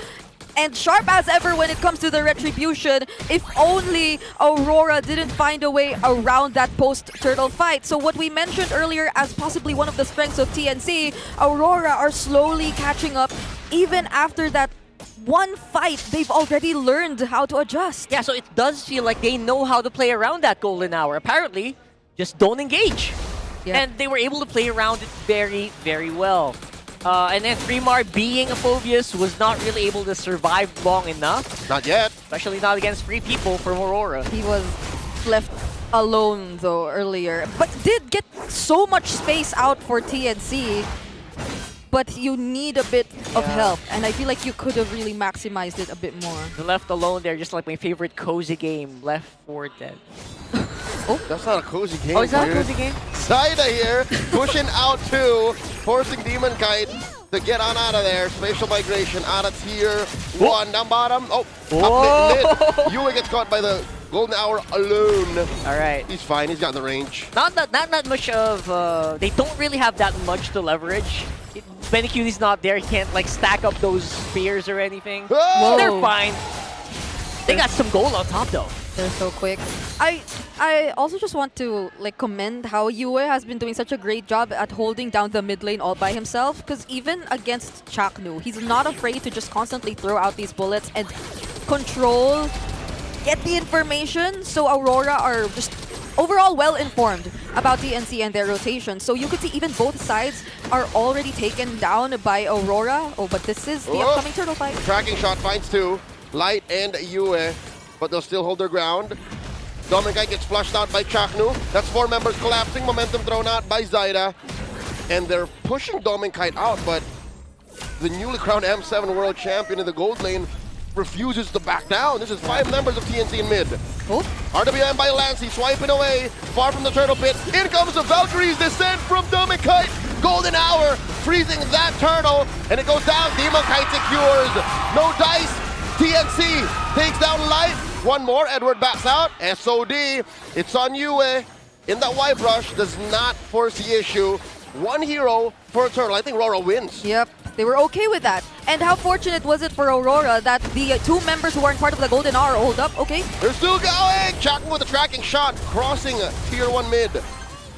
And sharp as ever when it comes to the retribution, if only Aurora didn't find a way around that post-turtle fight. So what we mentioned earlier as possibly one of the strengths of TNC, Aurora are slowly catching up even after that one fight. They've already learned how to adjust. Yeah, so it does feel like they know how to play around that golden hour. Apparently, just don't engage. Yeah. And they were able to play around it very, very well. And then 3mar being a Phoveus was not really able to survive long enough. Not yet. Especially not against 3 people from Aurora. He was left alone though earlier, but did get so much space out for TNC. But you need a bit of help, and I feel like you could have really maximized it a bit more. Left alone there, just like my favorite cozy game, Left 4 Dead. Oh, that's not a cozy game. Oh, is that dude. a cozy game? Zaida here, pushing out 2, forcing Demonkite to get on out of there. Spatial migration out of tier 1. Down bottom. Oh, up mid. Yue gets caught by the golden hour alone. All right. He's fine. He's got the range. Not that much of... they don't really have that much to leverage. Benny Cutie's not there. He can't like stack up those spears or anything. So they're fine. They got some gold on top though. They're so quick. I also just want to like commend how Yue has been doing such a great job at holding down the mid lane all by himself. Because even against Chaknu, he's not afraid to just constantly throw out these bullets and control, get the information. So Aurora are just overall well-informed about TNC and their rotation. So you could see even both sides are already taken down by Aurora. Oh, but this is the upcoming turtle fight. Tracking shot finds 2. Light and Yue, but they'll still hold their ground. Dominkite gets flushed out by Chaknu. That's 4 members collapsing. Momentum thrown out by Zaida. And they're pushing Dominkite out, but the newly crowned M7 World Champion in the gold lane refuses to back down. This is 5 members of TNC in mid. Oh. RWM by Lancey, swiping away, far from the turtle pit. In comes the Valkyrie's descent from Dominkite. Golden hour, freezing that turtle, and it goes down. Demonkite secures. No dice. TNC takes down Light. One more, Edward backs out. SOD, it's on Yue. In that wipe rush, does not force the issue. 1 hero for a turtle. I think Rora wins. Yep. They were okay with that. And how fortunate was it for Aurora that the 2 members who weren't part of the golden hour hold up? Okay. They're still going! Chaknu with a tracking shot, crossing tier 1 mid.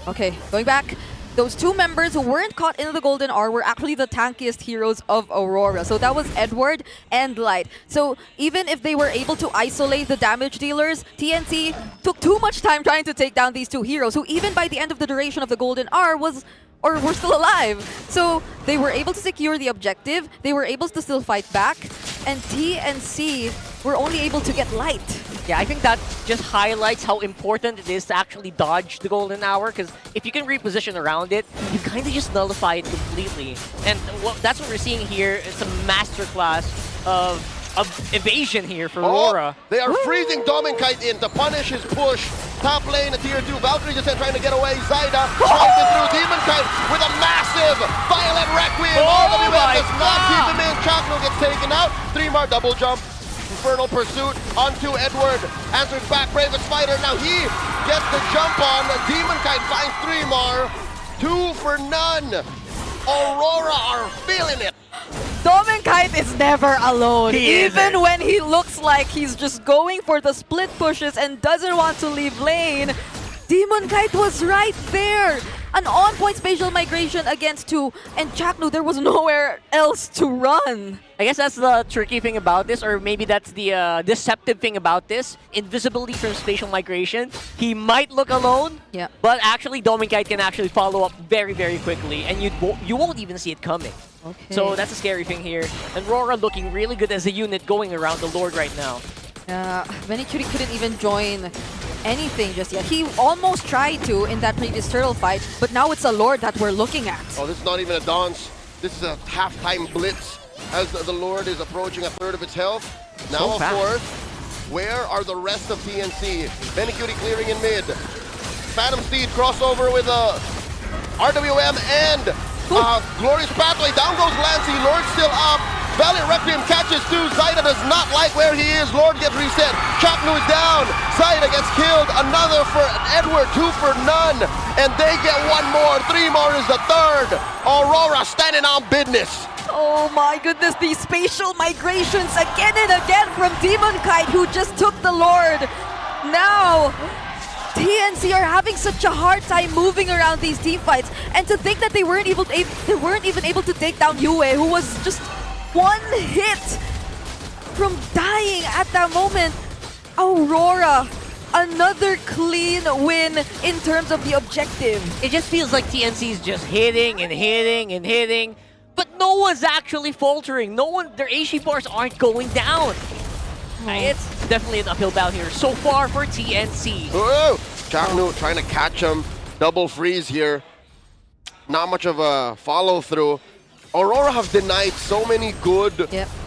Okay, going back. those two members who weren't caught in the golden hour were actually the tankiest heroes of Aurora. So that was Edward and Light. So even if they were able to isolate the damage dealers, TNC took too much time trying to take down these two heroes, who even by the end of the duration of the golden hour were still alive. So they were able to secure the objective, they were able to still fight back, and TNC were only able to get Light. Yeah, I think that just highlights how important it is to actually dodge the golden hour, because if you can reposition around it, you kind of just nullify it completely. And that's what we're seeing here. It's a masterclass of evasion here for RORA. They are freezing Dominkite in to punish his push. Top lane, a tier 2. Valkyrie just trying to get away. Zyda tries it through. Demonkite with a massive Violent Requiem. RWM does not keep him in. Chakno gets taken out. 3-mar double jump. Infernal Pursuit onto Edward. Answers back, Bravest Fighter. Now he gets the jump on. Demonkite finds 3-mar. 2 for none. Aurora are feeling it. Dominkite is never alone. Even Even when he looks like he's just going for the split pushes and doesn't want to leave lane, Demonkite was right there. An on-point spatial migration against 2, and Chakno, there was nowhere else to run. I guess that's the tricky thing about this, or maybe that's the deceptive thing about this. Invisibility from spatial migration. He might look alone, but actually Dominkite can actually follow up very, very quickly, and you won't even see it coming. Okay. So that's a scary thing here. And RORA looking really good as a unit going around the Lord right now. Benicuri couldn't even join anything just yet. He almost tried to in that previous turtle fight, but now it's a Lord that we're looking at. Oh, this is not even a dance. This is a halftime blitz as the Lord is approaching a third of its health. Now, of course, where are the rest of TNC? Benicuri clearing in mid. Phantom Steed crossover with RWM and Glorious Pathway. Down goes Lancy. Lord still up. Valiant Requiem catches 2. Zyda does not like where he is. Lord gets reset. Chaknu is down. Zyda gets killed. Another for Edward. 2 for none. And they get 1 more. 3 more is the third. Aurora standing on business. Oh my goodness, these spatial migrations again and again from Demonkite, who just took the Lord. Now, TNC are having such a hard time moving around these team fights, and to think that they weren't even able to take down Yue, who was just 1 hit from dying at that moment. Aurora, another clean win in terms of the objective. It just feels like TNC is just hitting and hitting and hitting, but no one's actually faltering. Their HE bars aren't going down. It's definitely an uphill battle here so far for TNC. Oh, Chaknu trying to catch him. Double freeze here. Not much of a follow through. Aurora have denied so many good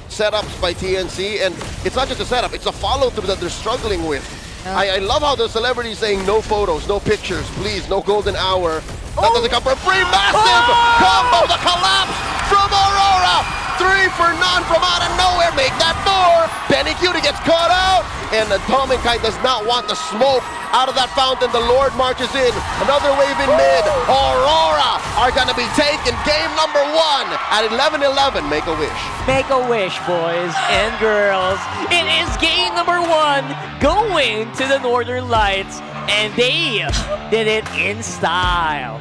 setups by TNC, and it's not just a setup, it's a follow through that they're struggling with. I love how the celebrities saying no photos, no pictures, please, no golden hour. That doesn't come for free. Massive combo, the collapse from Aurora. 3 for none from out of nowhere. Make that 4. Benicuri gets caught out. And Dominkite does not want the smoke out of that fountain. The Lord marches in. Another wave in mid. Aurora are going to be taking game number 1 at 11-11. Make a wish. Make a wish, boys and girls. It is game number 1 going to the Northern Lights. And they did it in style.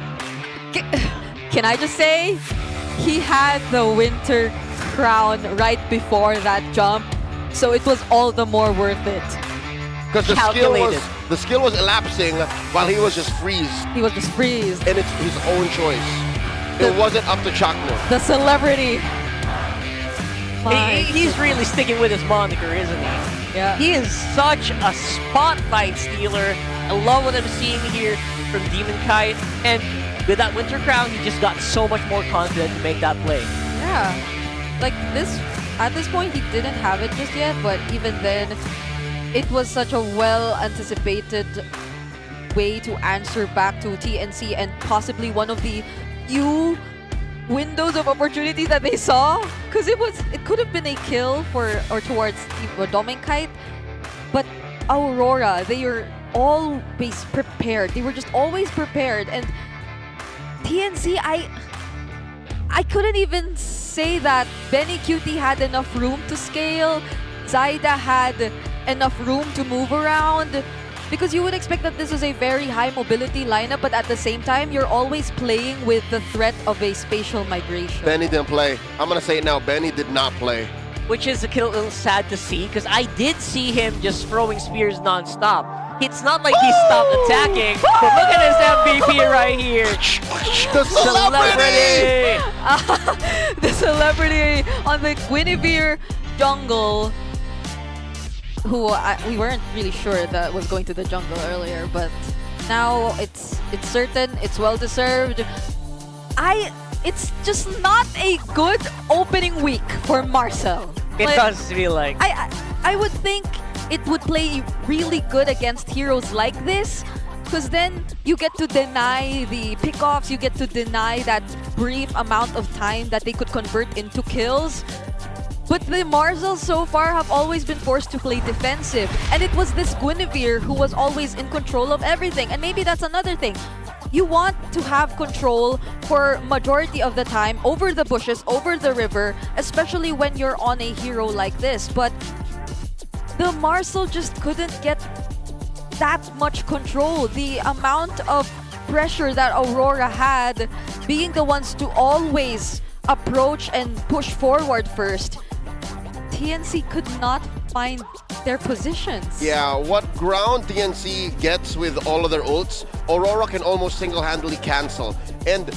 Can I just say, he had the winter crown right before that jump, so it was all the more worth it. Because the skill was elapsing while he was just freezed. He was just freezed. And it's his own choice. It wasn't up to Chakno. The celebrity. He's really sticking with his moniker, isn't he? Yeah. He is such a spotlight stealer. I love what I'm seeing here from Demonkite. And with that Winter Crown, he just got so much more confident to make that play. Yeah. Like at this point, he didn't have it just yet, but even then, it was such a well-anticipated way to answer back to TNC, and possibly one of the few windows of opportunity that they saw, because it could have been a kill towards Dominkite, but Aurora, they are always prepared. They were just always prepared, and TNC, I couldn't even say that Benicuri had enough room to scale. Zyda had enough room to move around. Because you would expect that this is a very high mobility lineup, but at the same time, you're always playing with the threat of a spatial migration. Benny didn't play. I'm going to say it now. Benny did not play. Which is a little sad to see, because I did see him just throwing spears non-stop. It's not like he stopped attacking, but look at his MVP right here. The celebrity! The celebrity on the Guinevere jungle, who we weren't really sure that was going to the jungle earlier, but now it's certain, it's well deserved. It's just not a good opening week for Marcel. It does feel like. I would think it would play really good against heroes like this, because then you get to deny the pickoffs, you get to deny that brief amount of time that they could convert into kills. But the Marcels so far have always been forced to play defensive, and it was this Guinevere who was always in control of everything. And maybe that's another thing. You want to have control for majority of the time over the bushes, over the river, especially when you're on a hero like this. But the Marcel just couldn't get that much control. The amount of pressure that Aurora had, being the ones to always approach and push forward first, TNC could not find their positions. Yeah, what ground TNC gets with all of their ults, Aurora can almost single-handedly cancel. And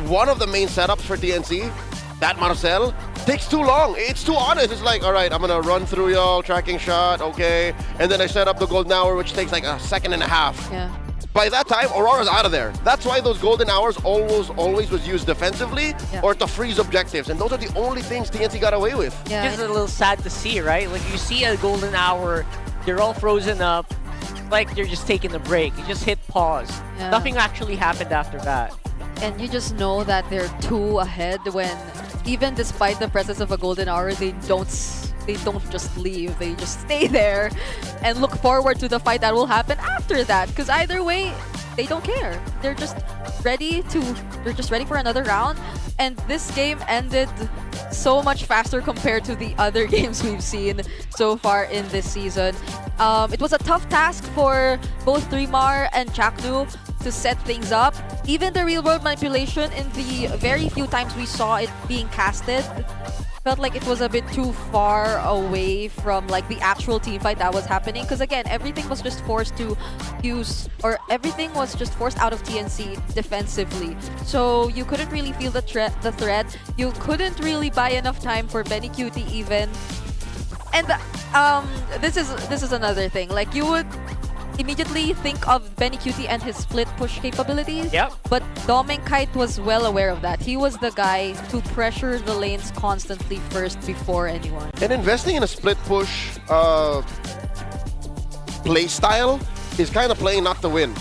one of the main setups for TNC, that Marcel, takes too long. It's too honest. It's like, all right, I'm going to run through y'all, tracking shot, okay. And then I set up the golden hour, which takes like a second and a half. Yeah. By that time, Aurora's out of there. That's why those golden hours always was used defensively or to freeze objectives. And those are the only things TNC got away with. Yeah, it's a little sad to see, right? Like, you see a golden hour, they're all frozen up, like they're just taking a break. You just hit pause. Yeah. Nothing actually happened after that. And you just know that they're 2 ahead when, even despite the presence of a golden hour, they don't just leave. They just stay there and look forward to the fight that will happen after that. Because either way, they don't care. They're just ready for another round. And this game ended so much faster compared to the other games we've seen so far in this season. It was a tough task for both 3mar and Chaknu to set things up. Even the real-world manipulation, in the very few times we saw it being casted, felt like it was a bit too far away from like the actual team fight that was happening. Because again, everything was just forced to use, or everything was just forced out of TNC defensively. So you couldn't really feel the threat. You couldn't really buy enough time for Benny Cutie even. And this is another thing. Like, you would immediately think of Benny Cutie and his split push capabilities. Yep. But Domenkite was well aware of that. He was the guy to pressure the lanes constantly first before anyone. And investing in a split push play style is kind of playing not to win.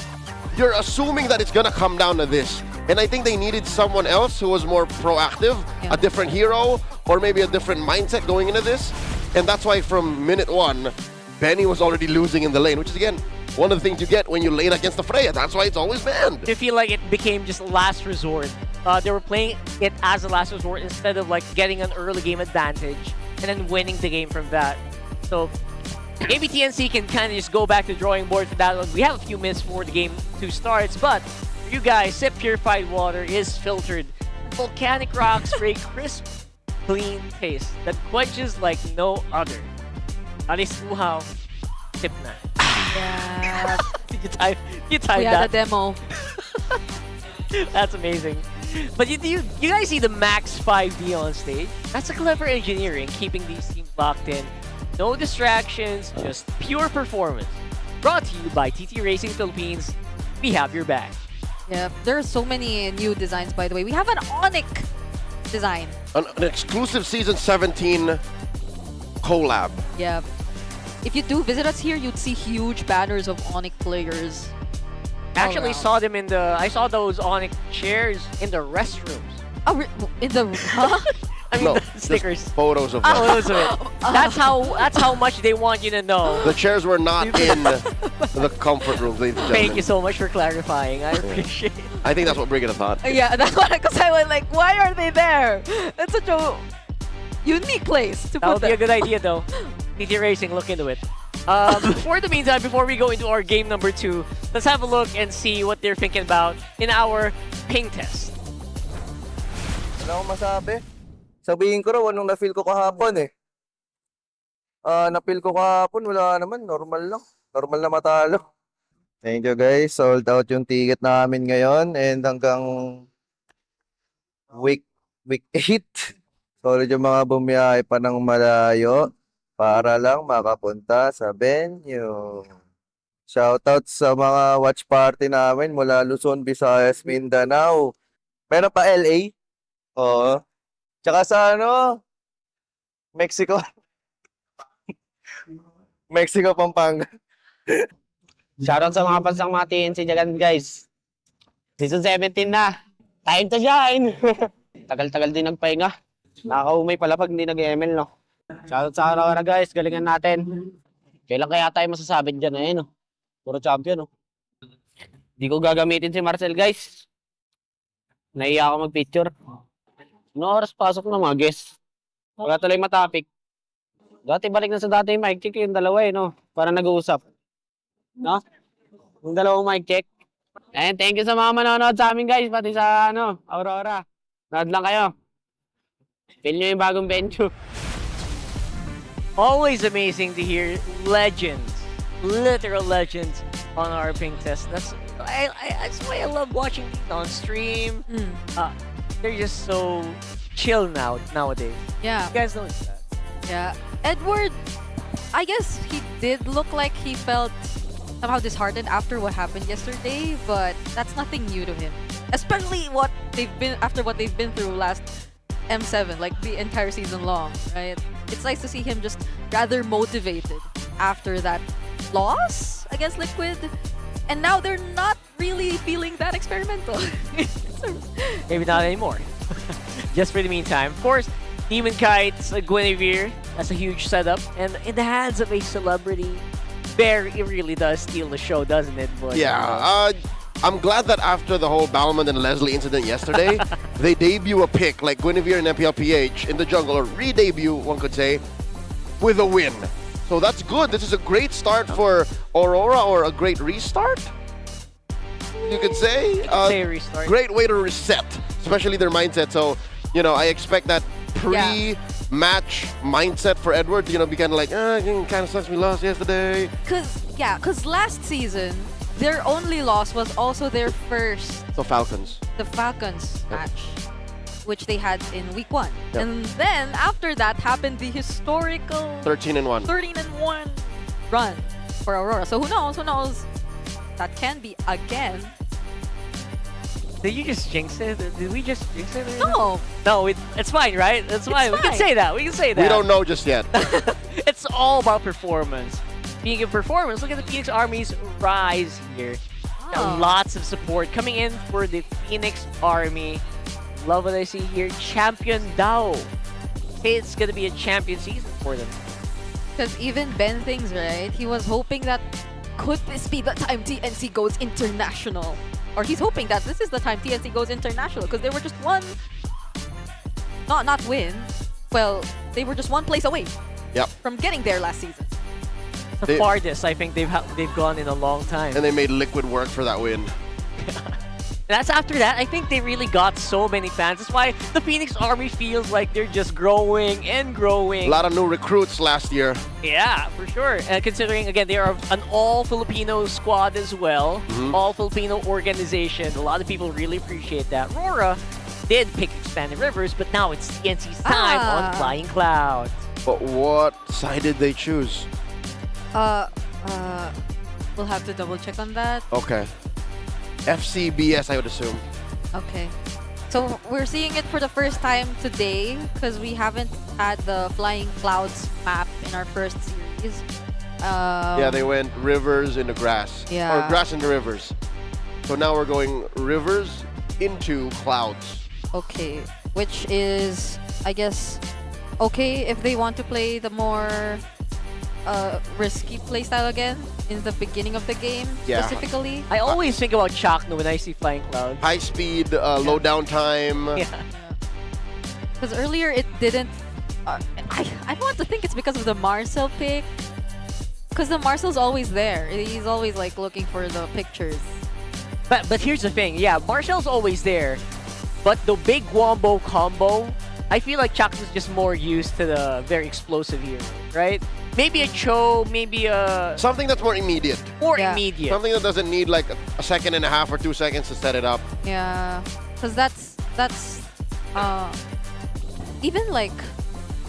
You're assuming that it's going to come down to this. And I think they needed someone else who was more proactive, a different hero, or maybe a different mindset going into this. And that's why from minute 1, Benny was already losing in the lane, which is, again, one of the things you get when you lane against the Freya. That's why it's always banned. I feel like it became just last resort. They were playing it as a last resort instead of like getting an early game advantage and then winning the game from that. So maybe TNC can kind of just go back to the drawing board for that one. We have a few minutes before the game 2 starts, but for you guys, Sip Purified Water is filtered. Volcanic rocks for a crisp, clean taste that quenches like no other. Alis Uhaw, Sip na. Yeah. you timed We that. had a demo. That's amazing. But you guys see the max 5D on stage? That's a clever engineering, keeping these teams locked in. No distractions, just pure performance. Brought to you by TT Racing Philippines. We have your back. Yeah, there are so many new designs, by the way. We have an Onyx design. An exclusive Season 17 collab. Yeah. If you do visit us here, you'd see huge banners of Onyx players. I actually saw them in the... I saw those Onyx chairs in the restrooms. Oh, in the... Huh? I mean, No, the just stickers. photos of them. Photos of it. That's how much they want you to know. The chairs were not in the comfort room, ladies and gentlemen. Thank you so much for clarifying. I appreciate it. I think that's what Brigida thought. Yeah, that's what, because I was like, why are they there? It's such a unique place to That put would be them. a good idea, though. TT Racing, look into it. For the meantime, before we go into our game number 2, let's have a look and see what they're thinking about in our ping test. Wala akong masabi. Sabihin ko raw anong na-feel ko kahapon eh. Na-feel ko kahapon, wala naman. Normal lang. Normal na matalo. Thank you guys. Sold out yung ticket namin ngayon. And hanggang week 8. Solid yung mga bumiyahe pa ng malayo para lang makapunta sa venue. Shoutout sa mga watch party namin mula Luzon, Visayas, Mindanao. Meron pa LA? Oo. Tsaka sa Mexico. Mexico, Pampanga. Shoutout sa mga pansang mga TNC dyan, guys. Season 17 na. Time to shine! Tagal-tagal din nagpahinga. Nakakaumay pala pag hindi nag-ML, no? Shoutout sa RORA, guys. Galingan natin. Kailan kaya tayo masasabi dyan eh, no? Puro champion, no? Hindi ko gagamitin si Marcel, guys. Naiya ako mag-picture. No oras pasok na mga guests. Wala tuloy matapik. Dati balik na sa dati yung mic check yung dalawa eh, no? Para nag-uusap. No? Yung dalawang mic check. And thank you sa mga manonood sa amin guys, pati sa Aurora. Nood lang kayo. Feel nyo yung bagong venue. Always amazing to hear legends, literal legends on our ping test. That's why I love watching these on stream. They're just so chill nowadays. Yeah. You guys notice that? Yeah. Edward, I guess he did look like he felt somehow disheartened after what happened yesterday, but that's nothing new to him. Especially after what they've been through last M7, like the entire season long, right? It's nice to see him just rather motivated after that loss against Liquid. And now they're not really feeling that experimental. Maybe not anymore. Just for the meantime. Of course, Demon Kites, Guinevere, that's a huge setup. And in the hands of a celebrity, it really does steal the show, doesn't it? But, yeah, I'm glad that after the whole Balmond and Leslie incident yesterday, they debut a pick like Guinevere and MPL PH in the jungle, or re-debut, one could say, with a win. So that's good. This is a great start for Aurora, or a great restart, you could say. Restart. Great way to reset, especially their mindset. So, I expect that pre-match mindset for Edward, be kind of like, kind of sucks we lost yesterday. Because last season, their only loss was also their first. So Falcons. The Falcons match, which they had in week 1. Yep. And then after that happened the historical 13-1 run for Aurora. So who knows? That can be again. Did you just jinx it? Did we just jinx it? No. No, it's fine, right? It's fine. We can say that. We don't know just yet. It's all about performance. Speaking of performance, look at the Phoenix Army's rise here. Lots of support coming in for the Phoenix Army. Love what I see here. Champion Dao. It's gonna be a champion season for them. Because even Ben thinks, right? He was hoping that could this be the time TNC goes international? Or he's hoping that this is the time TNC goes international, because they were just not win. Well, they were just one place away from getting there last season. The farthest I think they've gone in a long time. And they made Liquid work for that win. That's after that. I think they really got so many fans. That's why the Phoenix Army feels like they're just growing and growing. A lot of new recruits last year. Yeah, for sure. Considering, again, they are an all-Filipino squad as well. All-Filipino organization. A lot of people really appreciate that. RORA did pick Expanded Rivers, but now it's TNC's time on Flying Clouds. But what side did they choose? We'll have to double check on that. Okay. FCBS, I would assume. Okay. So we're seeing it for the first time today because we haven't had the Flying Clouds map in our first series. Yeah, they went rivers into grass. Yeah. Or grass into rivers. So now we're going rivers into clouds. Okay. Which is, I guess, okay if they want to play the more risky playstyle again in the beginning of the game, specifically. I always think about Chakno when I see Flying Clouds. High speed, low down time. Because earlier it didn't. I want to think it's because of the Marcel pick. Because the Marcel's always there. He's always like looking for the pictures. But here's the thing. Yeah, Marshall's always there. But the big wombo combo, I feel like Chuck is just more used to the very explosive hero, right? Maybe a Cho, maybe a... Something that's more immediate. More immediate. Something that doesn't need like a second and a half or 2 seconds to set it up. Yeah, because that's even like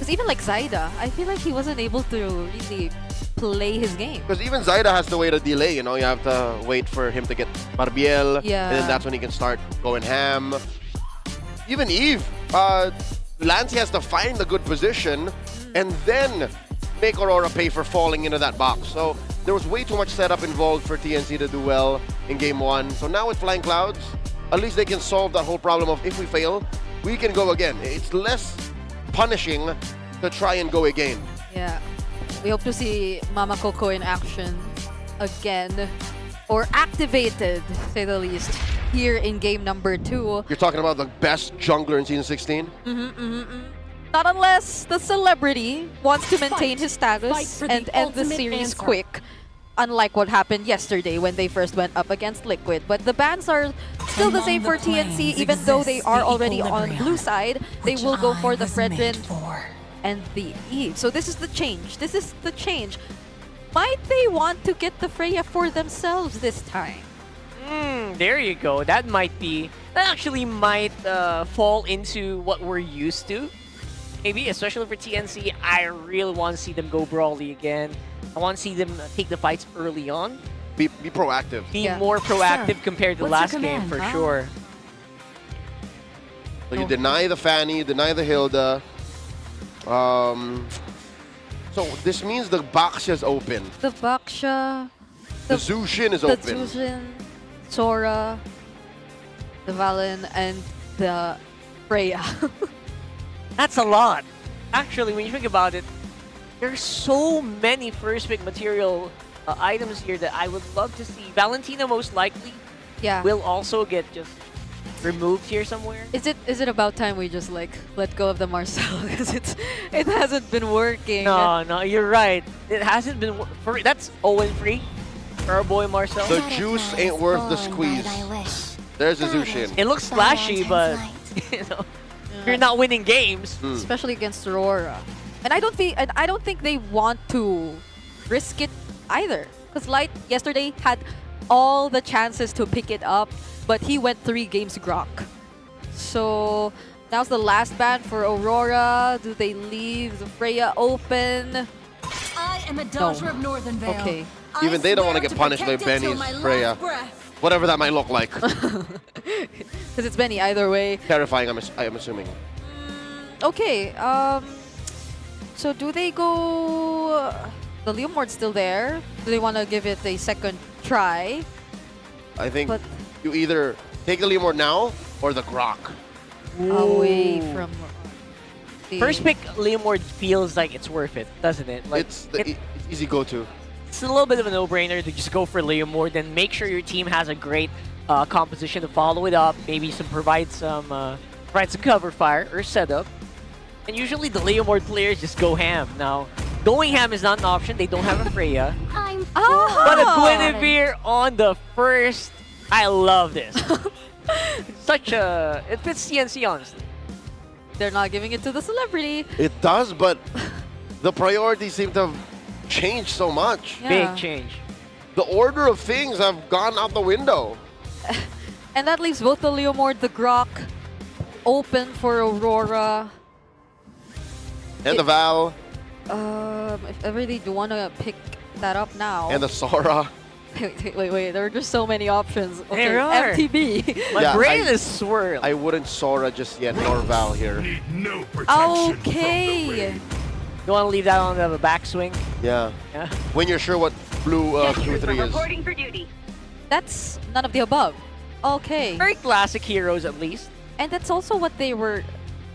Zaida, I feel like he wasn't able to really play his game. Because even Zaida has to wait a delay, you know, you have to wait for him to get Barbiel, Yeah. and then that's when he can start going ham. Even Eve, Lancey has to find a good position and then make Aurora pay for falling into that box. So there was way too much setup involved for TNC to do well in game 1. So now with Flying Clouds, at least they can solve that whole problem of if we fail, we can go again. It's less punishing to try and go again. Yeah, we hope to see Mama Coco in action again, or activated, to say the least, here in game number 2. You're talking about the best jungler in Season 16? Not unless the celebrity wants to maintain his status for the and end the ultimate series answer. quick. Unlike what happened yesterday when they first went up against Liquid. But the bans are still the same for TNC, even though they are already on blue side. They will go for the Fredrin and the Eve. So this is the change. This is the change. Might they want to get the Freya for themselves this time? There you go. That actually might fall into what we're used to. Maybe, especially for TNC, I really want to see them go brawly again. I want to see them take the fights early on. Be proactive. Be more proactive compared to last game, for sure. So you deny the Fanny, you deny the Hilda. So this means the Baksha is open. The Baksha, The Zushin is the open. Zushin, Sora, the Valen, and the Freya. That's a lot. Actually, when you think about it, there's so many first pick material items here that I would love to see. Valentina most likely will also get just removed here somewhere. Is it about time we just like let go of the Marcel because it hasn't been working? No, you're right. It hasn't been for that's 0-3 for our boy Marcel. The juice ain't worth the squeeze. There's a Zushin. It looks flashy, but you know, you're not winning games, especially against Aurora. And I don't think they want to risk it either. Because Light yesterday had all the chances to pick it up, but he went 3 games grok. So now's the last ban for Aurora. Do they leave the Freya open? I am a daughter of Northern Vale. Okay. Even they don't want to get punished by Benny's Freya. Whatever that might look like. Because it's Benny either way. Terrifying, I am assuming. Okay, so do they go... the Leomord's still there. Do they want to give it a second try? I think you either take the Leomord now or the Grok. Away from... the... First pick Leomord feels like it's worth it, doesn't it? Like It's the easy go-to. It's a little bit of a no-brainer to just go for Leomord and make sure your team has a great composition to follow it up. Maybe provide some cover fire or setup. And usually the Leomord players just go ham. Now, going ham is not an option. They don't have a Freya. But a Guinevere on the first. I love this. It fits CNC, honestly. They're not giving it to the celebrity. It does, but the priorities seem to have changed so much. Yeah. Big change. The order of things have gone out the window. And that leaves both the Leomord, the Grok, open for Aurora. And the Val. If ever they do want to pick that up now. And the Sora. Wait. There are just so many options. Okay, There are. MTB. My brain is swirling. I wouldn't Sora just yet, nor Val here. Okay. You want to leave that on the backswing? Yeah. When you're sure what blue 3 is. for duty. That's none of the above. Okay. Very classic heroes, at least. And that's also what they were...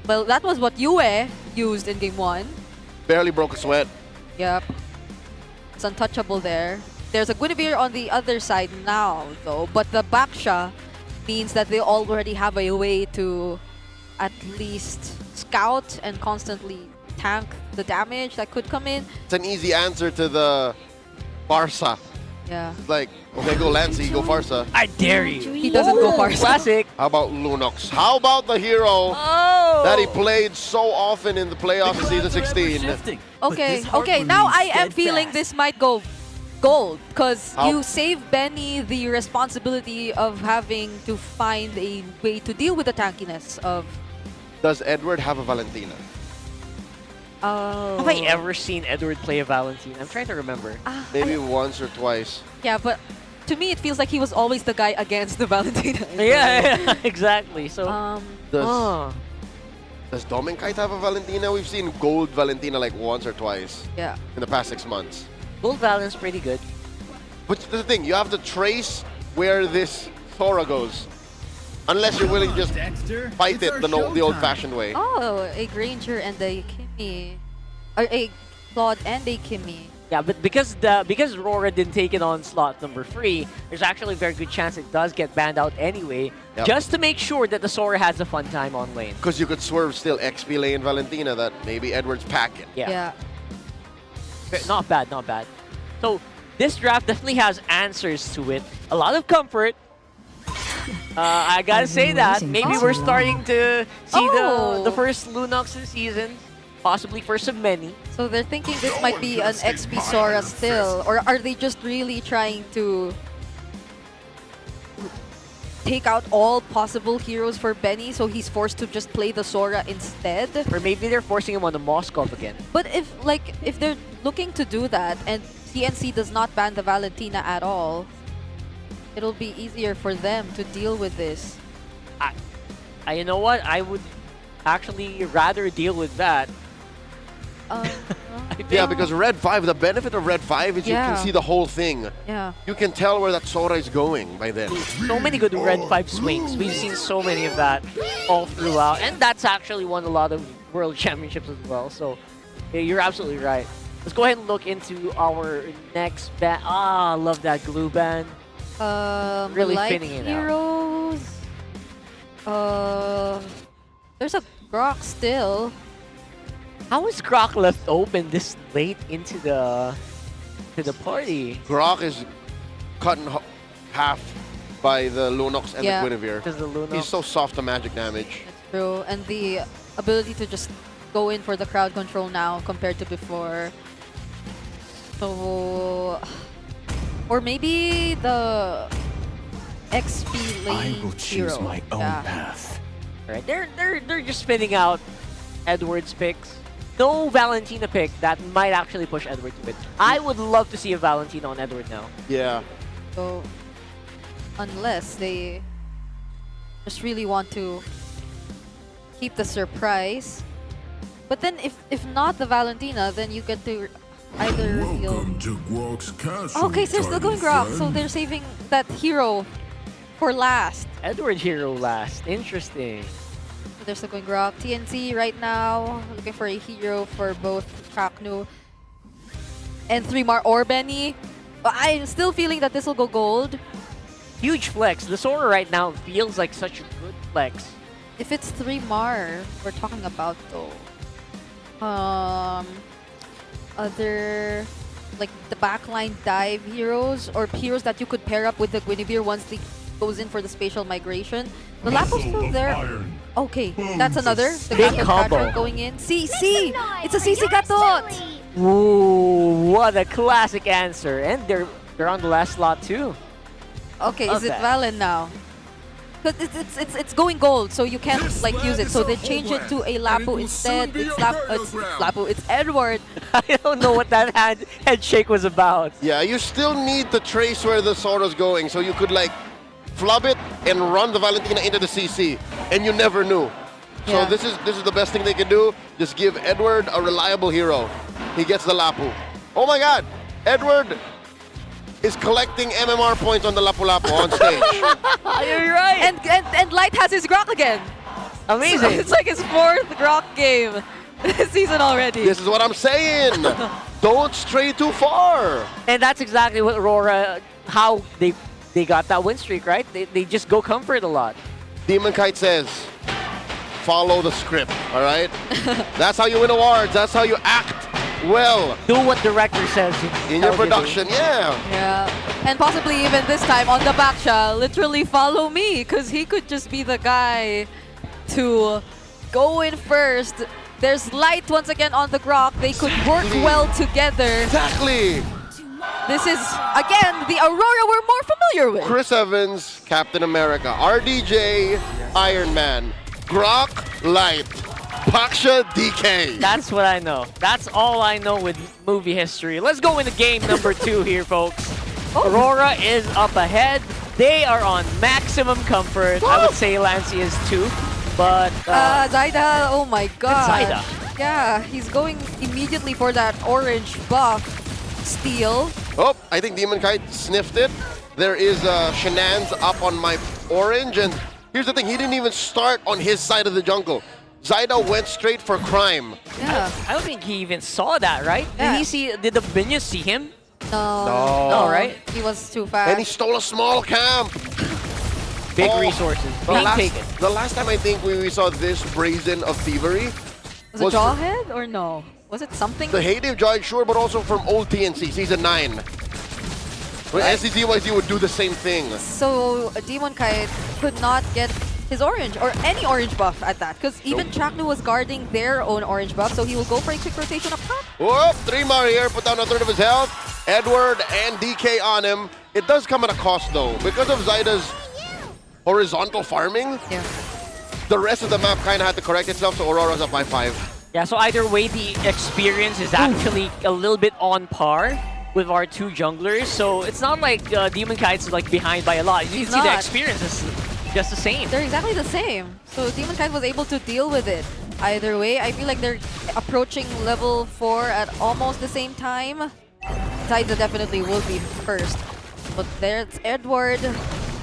Well, that was what Yue used in Game 1. Barely broke a sweat. Yep. It's untouchable there. There's a Guinevere on the other side now, though. But the Baksha means that they already have a way to at least scout and constantly tank the damage that could come in. It's an easy answer to the Barca. Yeah. Like, okay, go Lancy, go Farsa. I dare you. He doesn't go Farsa. Classic. How about Lunox? How about the hero that he played so often in the playoffs in season 16? Okay, now I am feeling this might go gold because How? you save Benny the responsibility of having to find a way to deal with the tankiness of. Does Edward have a Valentina? Oh. Have I ever seen Edward play a Valentine? I'm trying to remember. Maybe once or twice. Yeah, but to me it feels like he was always the guy against the Valentina. Yeah, exactly. So, Does Dominkite have a Valentina? We've seen gold Valentina like once or twice Yeah. in the past 6 months. Gold Valent's pretty good. But the thing, you have to trace where this Sora goes. Unless you're willing to just fight it the old-fashioned way. Oh, a Granger and a Kimmy. Or a Claude and a Kimmy. Yeah, but because RORA didn't take it on slot number 3, there's actually a very good chance it does get banned out anyway, just to make sure that the Sora has a fun time on lane. Because you could swerve still XP lane Valentina that maybe Edward's packing. Yeah. Not bad, not bad. So this draft definitely has answers to it. A lot of comfort. I gotta say that. Maybe we're starting to see the first Lunox this season. Possibly first of many. So they're thinking this might be an XP Sora still, or are they just really trying to take out all possible heroes for Benny, so he's forced to just play the Sora instead? Or maybe they're forcing him on the Moskov again. But if they're looking to do that and TNC does not ban the Valentina at all, it'll be easier for them to deal with this. You know what? I would actually rather deal with that. Yeah, because Red 5, the benefit of Red 5 is you can see the whole thing. Yeah. You can tell where that Sora is going by then. So many good Red 5 swings. We've seen so many of that all throughout. And that's actually won a lot of World Championships as well. So yeah, you're absolutely right. Let's go ahead and look into our next ban. I love that glue ban. Really like fitting it out. heroes. There's a Grok still. How is Grok left open this late into the party? Grok is cut in half by the Lunox and the Guinevere. Because the Lunox. He's so soft to magic damage. True, and the ability to just go in for the crowd control now compared to before. So, or maybe the XP lane I will choose hero. my own path. Right, they're just spinning out Edward's picks. No Valentina pick that might actually push Edward to it. I would love to see a Valentina on Edward now. Yeah. So, unless they just really want to keep the surprise. But then if not the Valentina, then you get to either reveal... Okay, so they're still going Grok, so they're saving that hero for last. Edward hero last. Interesting. They're still going Grok. TNC right now, looking for a hero for both Chaknu and 3mar or Benny. I'm still feeling that this will go gold. Huge flex. The Sora right now feels like such a good flex. If it's 3mar, we're talking about though. Other like the backline dive heroes or heroes that you could pair up with the Guinevere once they goes in for the spatial migration. The Lapo's still there. Okay, that's another. The Big Gato combo. Catcher going in. CC! It's a CC Gatot! Ooh, what a classic answer. And they're on the last slot too. Okay, Love is it that. Valen now? Because it's going gold, so you can't like use it. So they change it to a Lapu instead. It's Lapu. It's Edward. I don't know what that head shake was about. Yeah, you still need to trace where the Sora's going, so you could like flub it and run the Valentina into the CC, and you never knew. So Yeah. this is the best thing they can do. Just give Edward a reliable hero. He gets the Lapu. Oh my God, Edward is collecting MMR points on the Lapu-Lapu on stage. You're right. And Light has his Grok again. Amazing. So it's like his 4th Grok game this season already. This is what I'm saying. Don't stray too far. And that's exactly what RORA, how they got that win streak, right? They just go comfort a lot. Demon Kite says, follow the script, all right? That's how you win awards. That's how you act well. Do what director says. In your production, yeah. Yeah. And possibly even this time on the back siya, literally follow me, because he could just be the guy to go in first. There's Light once again on the Grok. They could work well together. Exactly. This is, again, the Aurora we're more familiar with. Chris Evans, Captain America. RDJ, Iron Man. Grok, Light. Paksha, DK. That's what I know. That's all I know with movie history. Let's go into game number 2 here, folks. Aurora is up ahead. They are on maximum comfort. I would say Lancey is too, but... Zyda, oh my god. Zyda. Yeah, he's going immediately for that orange buff steal. Oh, I think Demon Kite sniffed it. There is Shenan's up on my orange, and here's the thing, he didn't even start on his side of the jungle. Zyda went straight for crime. Yeah. I don't think he even saw that, right? Yeah. Did the minions see him? No. No, right? He was too fast. And he stole a small camp. Big resources being taken. The last time I think we saw this brazen of thievery Was it Jawhead or no? Was it something? the heyday of Giant, sure, but also from old TNC, Season 9. When SCZYZ would do the same thing. So Demon Kite could not get his orange or any orange buff at that, because even Chaknu was guarding their own orange buff, so he will go for a quick rotation up top. Whoop, 3-mar here, put down a third of his health. Edward and DK on him. It does come at a cost though, because of Zyda's horizontal farming. Yeah. The rest of the map kind of had to correct itself, so Aurora's up by 5. Yeah, so either way, the experience is actually a little bit on par with our two junglers. So it's not like Demon Kite's like behind by a lot. You can see the experience is just the same. They're exactly the same. So Demon Kite was able to deal with it. Either way, I feel like they're approaching level 4 at almost the same time. Zyda definitely will be first. But there's Edward.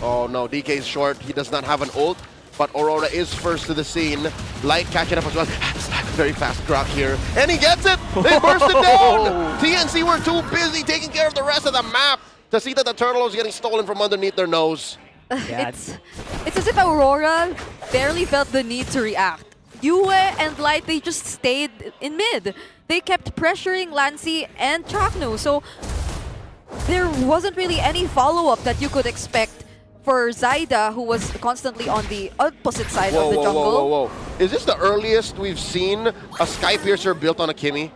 Oh no, DK's short. He does not have an ult, but Aurora is first to the scene. Light catching up as well. Very fast Grok here. And he gets it! They burst it down! TNC were too busy taking care of the rest of the map to see that the turtle was getting stolen from underneath their nose. Yeah, It's as if Aurora barely felt the need to react. Yue and Light, they just stayed in mid. They kept pressuring Lancey and Chaknu, so there wasn't really any follow-up that you could expect for Zyda, who was constantly on the opposite side of the jungle. Whoa. Is this the earliest we've seen a Sky Piercer built on a Kimmy?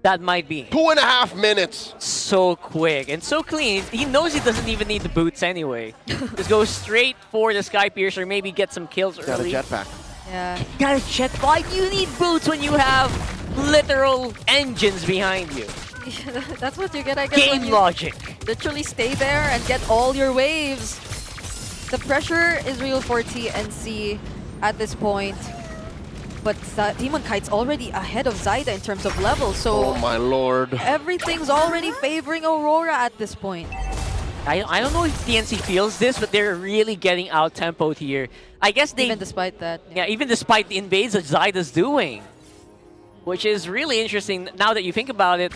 That might be. 2.5 minutes. So quick and so clean. He knows he doesn't even need the boots anyway. Just go straight for the Sky Piercer, maybe get some kills early. Got a jetpack. Yeah. Got a jetpack. Why do you need boots when you have literal engines behind you? That's what you get, I guess. Game when you logic. literally stay there and get all your waves. The pressure is real for TNC at this point. But Demon Kite's already ahead of Zyda in terms of level, so... Oh my lord. Everything's already favoring Aurora at this point. I don't know if TNC feels this, but they're really getting out-tempoed here. I guess they... Even despite that. Yeah, even despite the invades that Zyda's doing. Which is really interesting now that you think about it.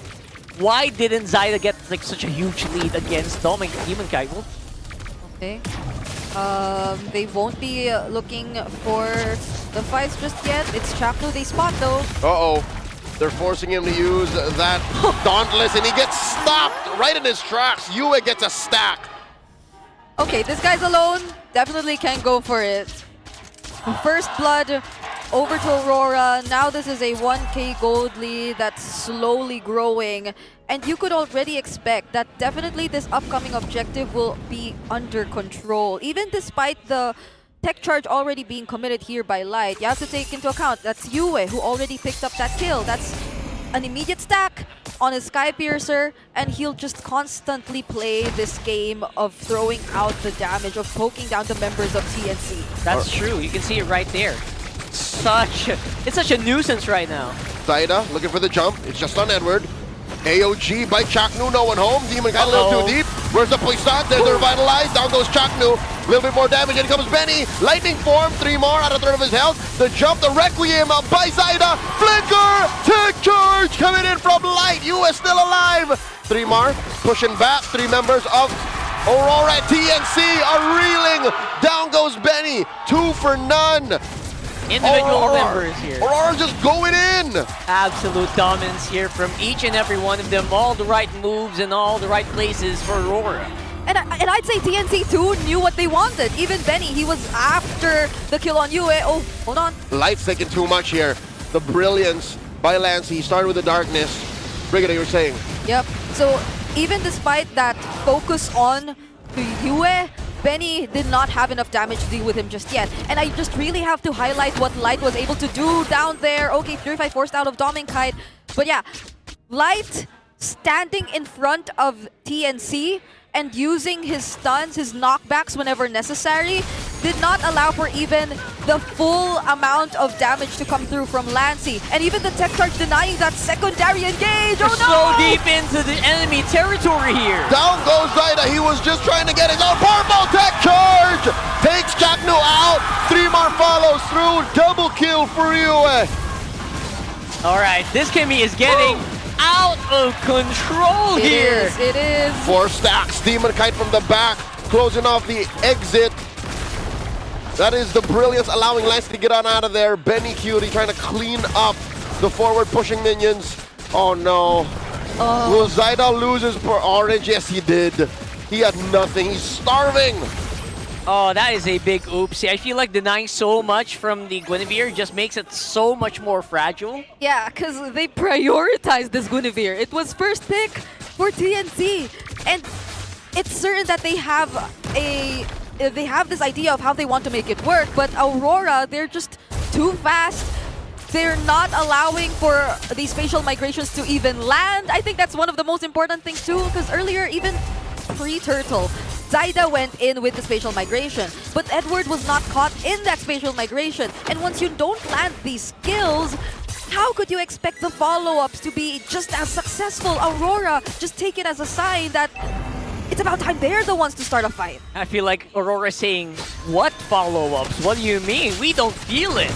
Why didn't Zyda get like such a huge lead against Demon Kite? Well, okay. They won't be looking for the fights just yet. It's Chaknu they spot though. Uh-oh. They're forcing him to use that Dauntless, and he gets stopped right in his tracks. Yue gets a stack. Okay, this guy's alone. Definitely can go for it. First blood over to Aurora. Now this is a 1k gold lead that's slowly growing. And you could already expect that definitely this upcoming objective will be under control. Even despite the tech charge already being committed here by Light, you have to take into account that's Yue who already picked up that kill. That's an immediate stack on his Sky Piercer, and he'll just constantly play this game of throwing out the damage, of poking down the members of TNC. that's true. You can see it right there. It's such a nuisance right now. Zyda looking for the jump. It's just on Edward. AOG by Chaknu, no one home. Demon got a little too deep. Where's the Puissant? There's the Revitalize. Down goes Chaknu. A little bit more damage. In comes Benny. Lightning form. 3 more out of 1/3 of his health. The jump, the Requiem by Zyda. Flicker. Tech charge coming in from Light. You is still alive. 3 more. Pushing back. 3 members of Aurora TNC are reeling. Down goes Benny. 2 for none. individual members here. Aurora just going in. Absolute dominance here from each and every one of them. All the right moves and all the right places for Aurora. And I'd say TNC too knew what they wanted. Even Benny, he was after the kill on Yue. Oh, hold on. Light's taking too much here. The brilliance by Lance. He started with the darkness. Brigida, you were saying? Yep. So even despite that focus on Yue, Benny did not have enough damage to deal with him just yet. And I just really have to highlight what Light was able to do down there. Okay, Purify forced out of Dominkite. But yeah, Light standing in front of TNC and using his stuns, his knockbacks whenever necessary, did not allow for even the full amount of damage to come through from Lancey. And even the tech charge denying that secondary engage. Oh no! So deep into the enemy territory here. Down goes Zaida. He was just trying to get his own purple tech charge. Takes Chaknu out. 3 more follows through. Double kill for you. All right, this Kimmy is getting out of control here. It is. 4 stacks. Demon Kite from the back, closing off the exit. That is the brilliance, allowing Lance to get on out of there. Benny Cutie trying to clean up the forward pushing minions. Oh no. Will Zaida lose his orange? Yes, he did. He had nothing. He's starving. Oh, that is a big oopsie. I feel like denying so much from the Guinevere just makes it so much more fragile. Yeah, because they prioritized this Guinevere. It was first pick for TNC. And it's certain that they have this idea of how they want to make it work, but Aurora, they're just too fast. They're not allowing for these spatial migrations to even land. I think that's one of the most important things too, because earlier, even pre-Turtle, Zaida went in with the spatial migration, but Edward was not caught in that spatial migration. And once you don't land these skills, how could you expect the follow-ups to be just as successful? Aurora, just take it as a sign that it's about time they're the ones to start a fight. I feel like Aurora saying, what follow-ups? What do you mean? We don't feel it.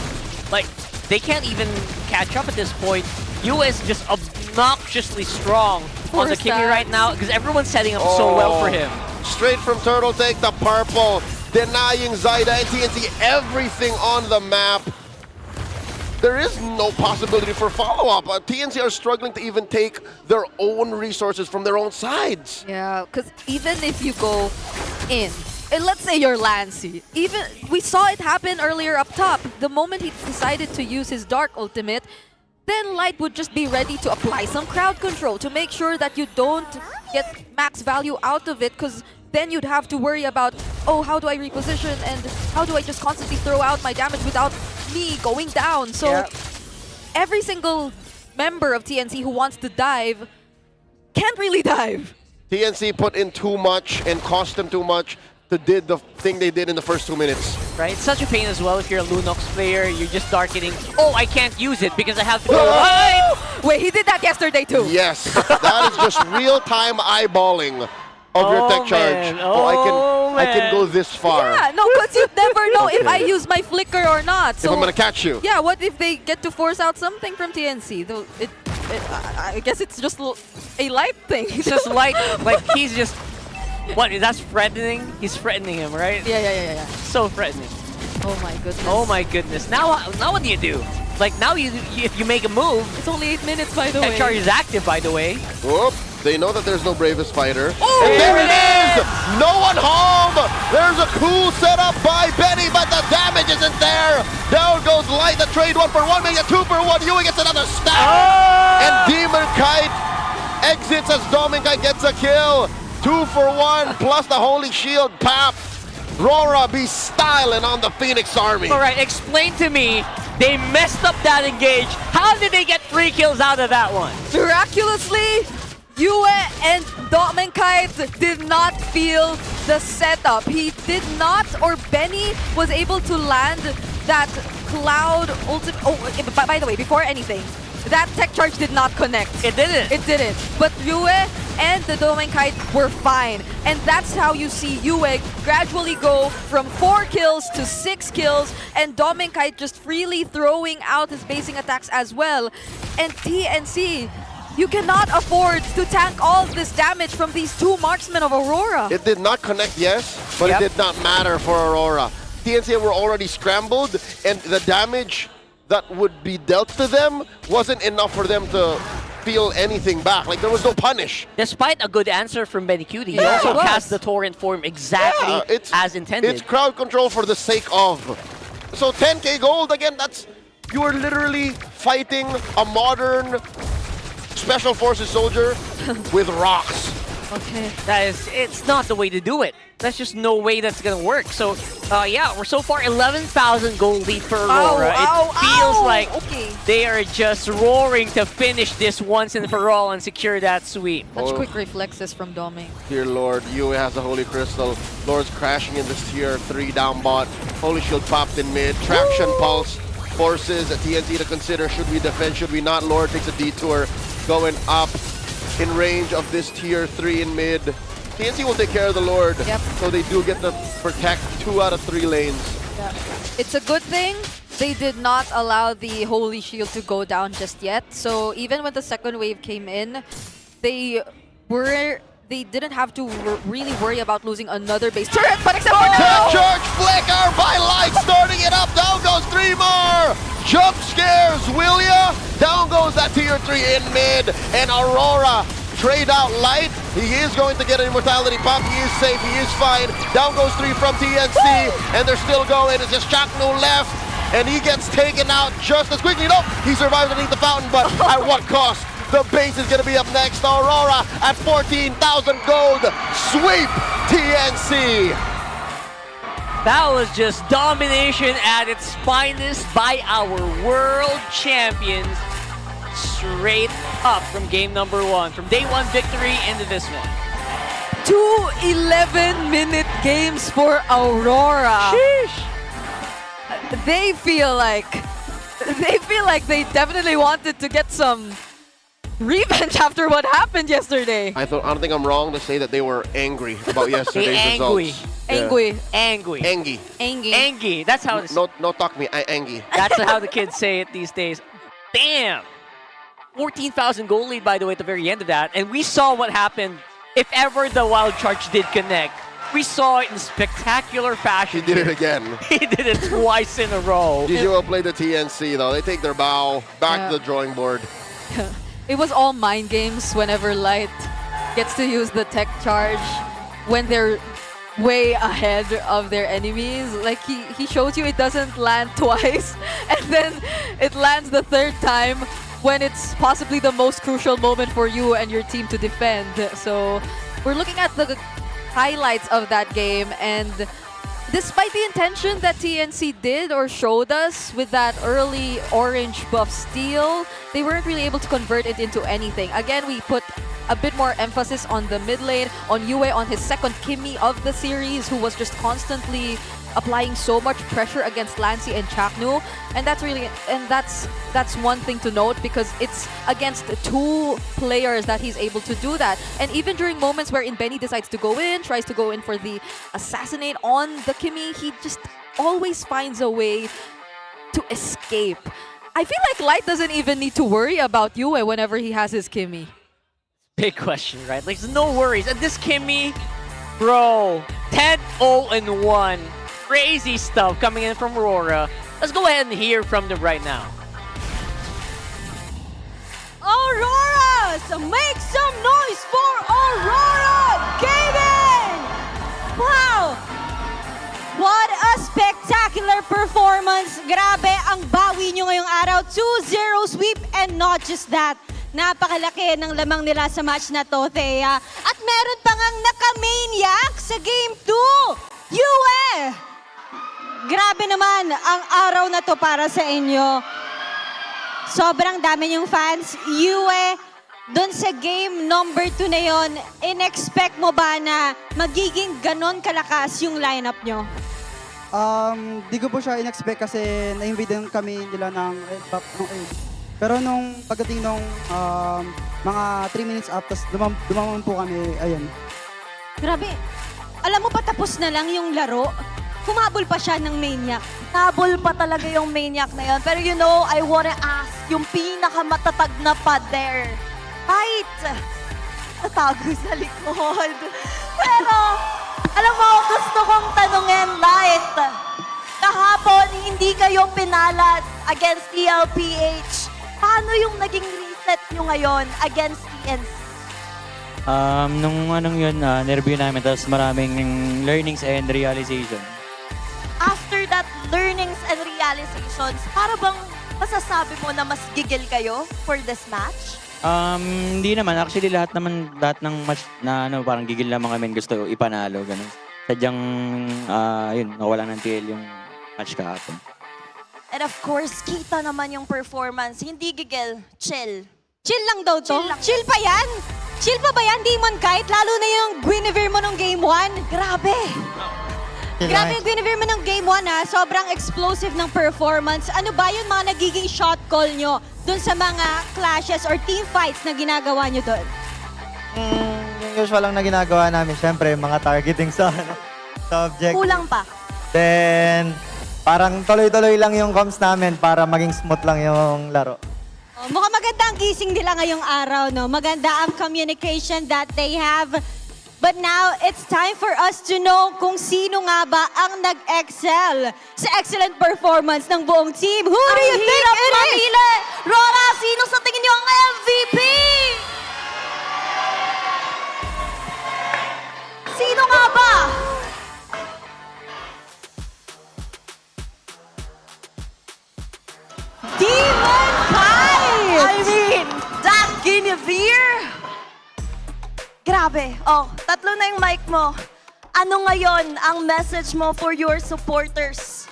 Like, they can't even catch up at this point. US just obnoxiously strong on the Kimmy right now because everyone's setting up so well for him. Straight from Turtle, take the purple, denying Zaida and TNC everything on the map. There is no possibility for follow-up. TNC are struggling to even take their own resources from their own sides. Yeah, because even if you go in, and let's say you're Lancey, even we saw it happen earlier up top. The moment he decided to use his Dark Ultimate, then Light would just be ready to apply some crowd control to make sure that you don't get max value out of it, because then you'd have to worry about, oh, how do I reposition and how do I just constantly throw out my damage without me going down? So every single member of TNC who wants to dive can't really dive. TNC put in too much and cost them too much to did the thing they did in the first 2 minutes. Right, it's such a pain as well if you're a Lunox player, you're just darkening, oh, I can't use it because I have to go right! Wait, he did that yesterday too. Yes, that is just real-time eyeballing of your tech charge. I can go this far. Yeah, no, because you never know if I use my flicker or not. So if I'm gonna catch you. Yeah, what if they get to force out something from TNC? Though I guess it's just a Light thing. It's just like he's just, what, that's threatening? He's threatening him, right? Yeah. So threatening. Oh my goodness. Oh my goodness. Now what do you do? Like now if you make a move. It's only 8 minutes by the way. Tech charge is active by the way. Whoop. They know that there's no bravest fighter. Oh, and there it is! No one home! There's a cool setup by Benny, but the damage isn't there! Down goes Light, the trade 1 for 1, making a 2 for 1. Yui gets another stack! And Demon Kite exits as Dominkite gets a kill. 2 for 1, plus the Holy Shield Pap. RORA be styling on the Phoenix Army. Alright, explain to me, they messed up that engage. How did they get 3 kills out of that one? Miraculously, Yue and Dominkite did not feel the setup. He did not, or Benny was able to land that Cloud ultimate. Oh, by the way, before anything, that tech charge did not connect. It didn't. It didn't. But Yue and the Dominkite were fine. And that's how you see Yue gradually go from 4 kills to 6 kills, and Dominkite just freely throwing out his basing attacks as well. And TNC, you cannot afford to tank all of this damage from these 2 marksmen of Aurora. It did not connect, yes, but it did not matter for Aurora. TNC were already scrambled, and the damage that would be dealt to them wasn't enough for them to feel anything back. Like, there was no punish. Despite a good answer from Benny Cutie, he also cast the Torrent form exactly as intended. It's crowd control for the sake of. So 10k gold, again, that's, you are literally fighting a modern Special Forces soldier with rocks. Okay. It's not the way to do it. That's just no way that's gonna work. So, yeah, we're so far 11,000 gold lead for Aurora. It feels like they are just roaring to finish this once and for all and secure that sweep. Such quick reflexes from Domi. Dear Lord, Yue has the Holy Crystal. Lord's crashing in this tier 3 down bot. Holy Shield popped in mid. Traction Pulse forces TNC to consider, should we defend, should we not? Lord takes a detour, going up in range of this tier 3 in mid. TNC will take care of the Lord, so they do get to protect 2 out of 3 lanes. It's a good thing they did not allow the Holy Shield to go down just yet. So even when the second wave came in, they didn't have to really worry about losing another base turret, but except for now! Charge Flicker by Light, starting it up. Down goes 3 more. Jump scares, will ya? Down goes that tier 3 in mid, and Aurora trade out Light. He is going to get an immortality pop. He is safe. He is fine. Down goes 3 from TNC, and they're still going. It's just Chakno left, and he gets taken out just as quickly. No, he survives underneath the fountain, but at what cost? The base is going to be up next. Aurora at 14,000 gold. Sweep TNC. That was just domination at its finest by our world champions. Straight up from game number 1, from day 1 victory into this one. 2 11-minute games for Aurora. Sheesh. They feel like they definitely wanted to get some revenge after what happened yesterday. I don't think I'm wrong to say that they were angry about yesterday's results. Angry. Angry. That's how it's... No talk me, angry. That's how the kids say it these days. Damn! 14,000 goal lead, by the way, at the very end of that. And we saw what happened if ever the Wild Charge did connect. We saw it in spectacular fashion. He did it again. He did it twice in a row. GG will play the TNC, though. They take their bow back to the drawing board. It was all mind games whenever Light gets to use the tech charge when they're way ahead of their enemies. Like, he shows you it doesn't land twice, and then it lands the 3rd time when it's possibly the most crucial moment for you and your team to defend. So we're looking at the highlights of that game, and despite the intention that TNC did or showed us with that early orange buff steal, they weren't really able to convert it into anything. Again, we put a bit more emphasis on the mid lane, on Yue, on his second Kimmy of the series, who was just constantly applying so much pressure against Lancy and Chaknu, and that's one thing to note, because it's against 2 players that he's able to do that. And even during moments wherein Benny decides to go in, tries to go in for the assassinate on the Kimmy, he just always finds a way to escape. I feel like Light doesn't even need to worry about Yue whenever he has his Kimmy. Big question, right? Like, there's no worries. And this Kimmy, bro, 10-0-1. Crazy stuff coming in from Aurora. Let's go ahead and hear from them right now. Aurora! So make some noise for Aurora Gaming! Wow! What a spectacular performance! Grabe ang bawi nyo ngayong araw. 2-0 sweep, and not just that. Napakalaki ng lamang nila sa match na to, Thea. At meron pa ngang naka-maniac sa Game 2! Yue! Grabe naman ang araw na to para sa inyo. Sobrang dami niyong fans. Yue, doon sa game number 2 na yon, in-expect mo ba na magiging ganon kalakas yung lineup nyo? Di ko po siya in-expect kasi na-invade kami nila ng Pero nung pagdating nung mga 3 minutes after, dumamon po kami, ayun. Grabe. Alam mo pa, tapos na lang yung laro. Humabol pa siya ng maniac. Habol pa talaga yung maniac na yun. Pero you know, I wanna ask, yung pinakamatatag na pa there. Kahit natago sa likod. Pero, alam mo, gusto kong tanungin, Light. Kahapon, hindi kayo pinalad against TLPH. Paano yung naging reset nyo ngayon against TNC? Nung anong yun, nireview namin, tapos maraming learnings and realization. After that learnings and realizations, para bang masasabi mo na mas gigil kayo for this match? Hindi naman. Actually, lahat ng match na parang gigil naman kami gusto ipanalo. Ganun. Sadyang, yun, nawala ng TL yung match kahapon. And of course, kita naman yung performance. Hindi gigil, chill. Chill lang daw to? Chill pa yan? Chill pa ba yan, Demon Kite? Lalo na yung Guinevere mo nung Game 1. Grabe. Grabe yung Guinevere mo nung Game 1 ha. Sobrang explosive ng performance. Ano ba yung mga nagiging shot call nyo dun sa mga clashes or team fights na ginagawa nyo dun? Yung usual lang na ginagawa namin, syempre, mga targeting sa object. Kulang pa. Then, parang tuloy-tuloy lang yung comms namin para maging smooth lang yung laro. Oh, mukhang maganda ang gising nila ngayong araw, no? Maganda ang communication that they have. But now, it's time for us to know kung sino nga ba ang nag-excel sa excellent performance ng buong team. Who do you think it is? RORA, sino sa tingin niyo ang MVP? Sino nga ba? Demon Kite! I mean, that Guinevere! Grabe. Oh, tatlo na yung mic mo. Ano ngayon ang message mo for your supporters?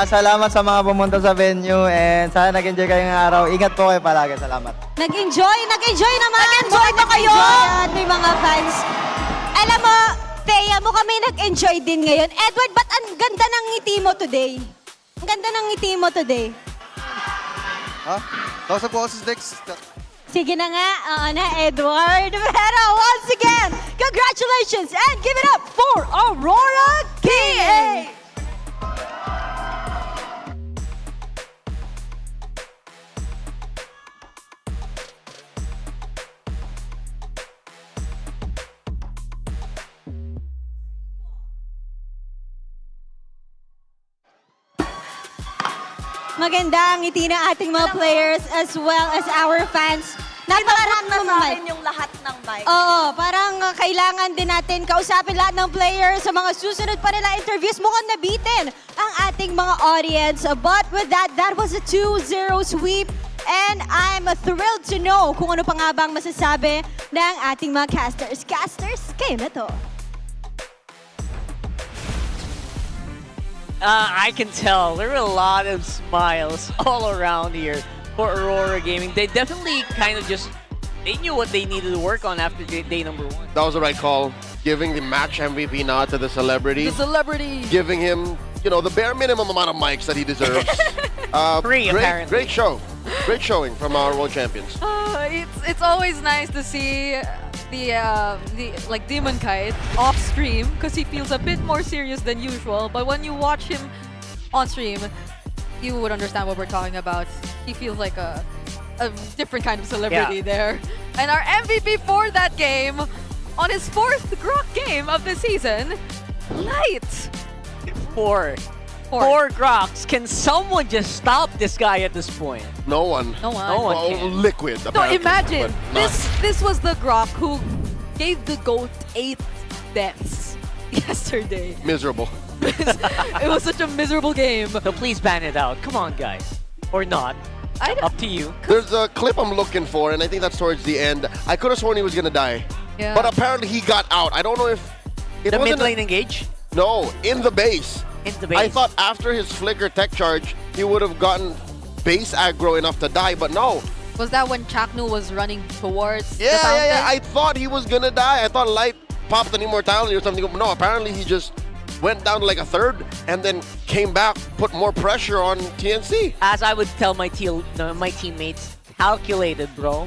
Salamat sa mga pumunta sa venue and sana nag-enjoy kayo ng araw. Ingat po kayo palagi. Salamat. Nag-enjoy naman! Nag-enjoy ba kayo? Ating mga fans. Alam mo, Thea, mo kami nag-enjoy din ngayon. Edward, ba't ang ganda ng ngiti mo today? Ang ganda ng ngiti mo today. Ha? Kausap ko si Dex. Sige na nga, oo na, Edward. Pero once again, congratulations and give it up for Aurora King! Maganda ang ngiti ng ating mga players as well as our fans. Napakarap na sa akin yung lahat ng mic. Oo, parang kailangan din natin kausapin lahat ng players sa mga susunod pa nila interviews. Mukhang nabitin ang ating mga audience. But with that, that was a 2-0 sweep. And I'm thrilled to know kung ano pa nga bang masasabi ng ating mga casters. Casters, kayo na to. I can tell there were a lot of smiles all around here for Aurora Gaming. They definitely kind of they knew what they needed to work on after day number 1. That was the right call. Giving the match MVP nod to the celebrity. The celebrity! Giving him, the bare minimum amount of mics that he deserves. Free, apparently. Great show. Great showing from our world champions. It's always nice to see the Demon Kite off stream because he feels a bit more serious than usual. But when you watch him on stream, you would understand what we're talking about. He feels like a different kind of celebrity there. And our MVP for that game, on his 4th Grok game of the season, Light. Four Groks. Can someone just stop this guy at this point? No one. No one. No one Oh, can. Liquid, So apparently, imagine, but not. this was the Grok who gave the GOAT 8 deaths yesterday. Miserable. It was such a miserable game. So please ban it out. Come on, guys. Or not. Up to you. There's a clip I'm looking for, and I think that's towards the end. I could have sworn he was going to die. Yeah. But apparently he got out. I don't know if... The mid lane engage? No, in the base. In the base. I thought after his flicker tech charge, he would have gotten base aggro enough to die, but no. Was that when Chaknu was running towards the Yeah. fountain? I thought he was going to die. I thought Light popped an immortality or something. No, apparently he just went down to like a third and then came back, put more pressure on TNC. As I would tell my teammates, calculated, bro.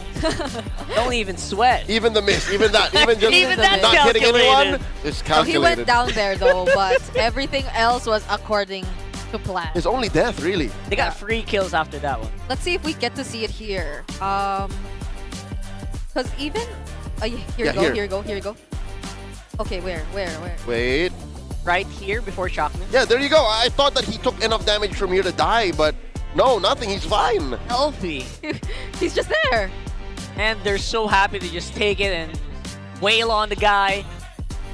Don't even sweat. Even the miss, even that, even just Even that not hitting anyone, is So calculated. he went down there though, but everything else was according to plan. His only death, really. They got 3 kills after that one. Let's see if we get to see it here. Because even... here you go. Okay, where? Wait. Right here before Chaknu. Yeah, there you go. I thought that he took enough damage from here to die, but no, nothing. He's fine. Healthy. He's just there. And they're so happy to just take it and wail on the guy.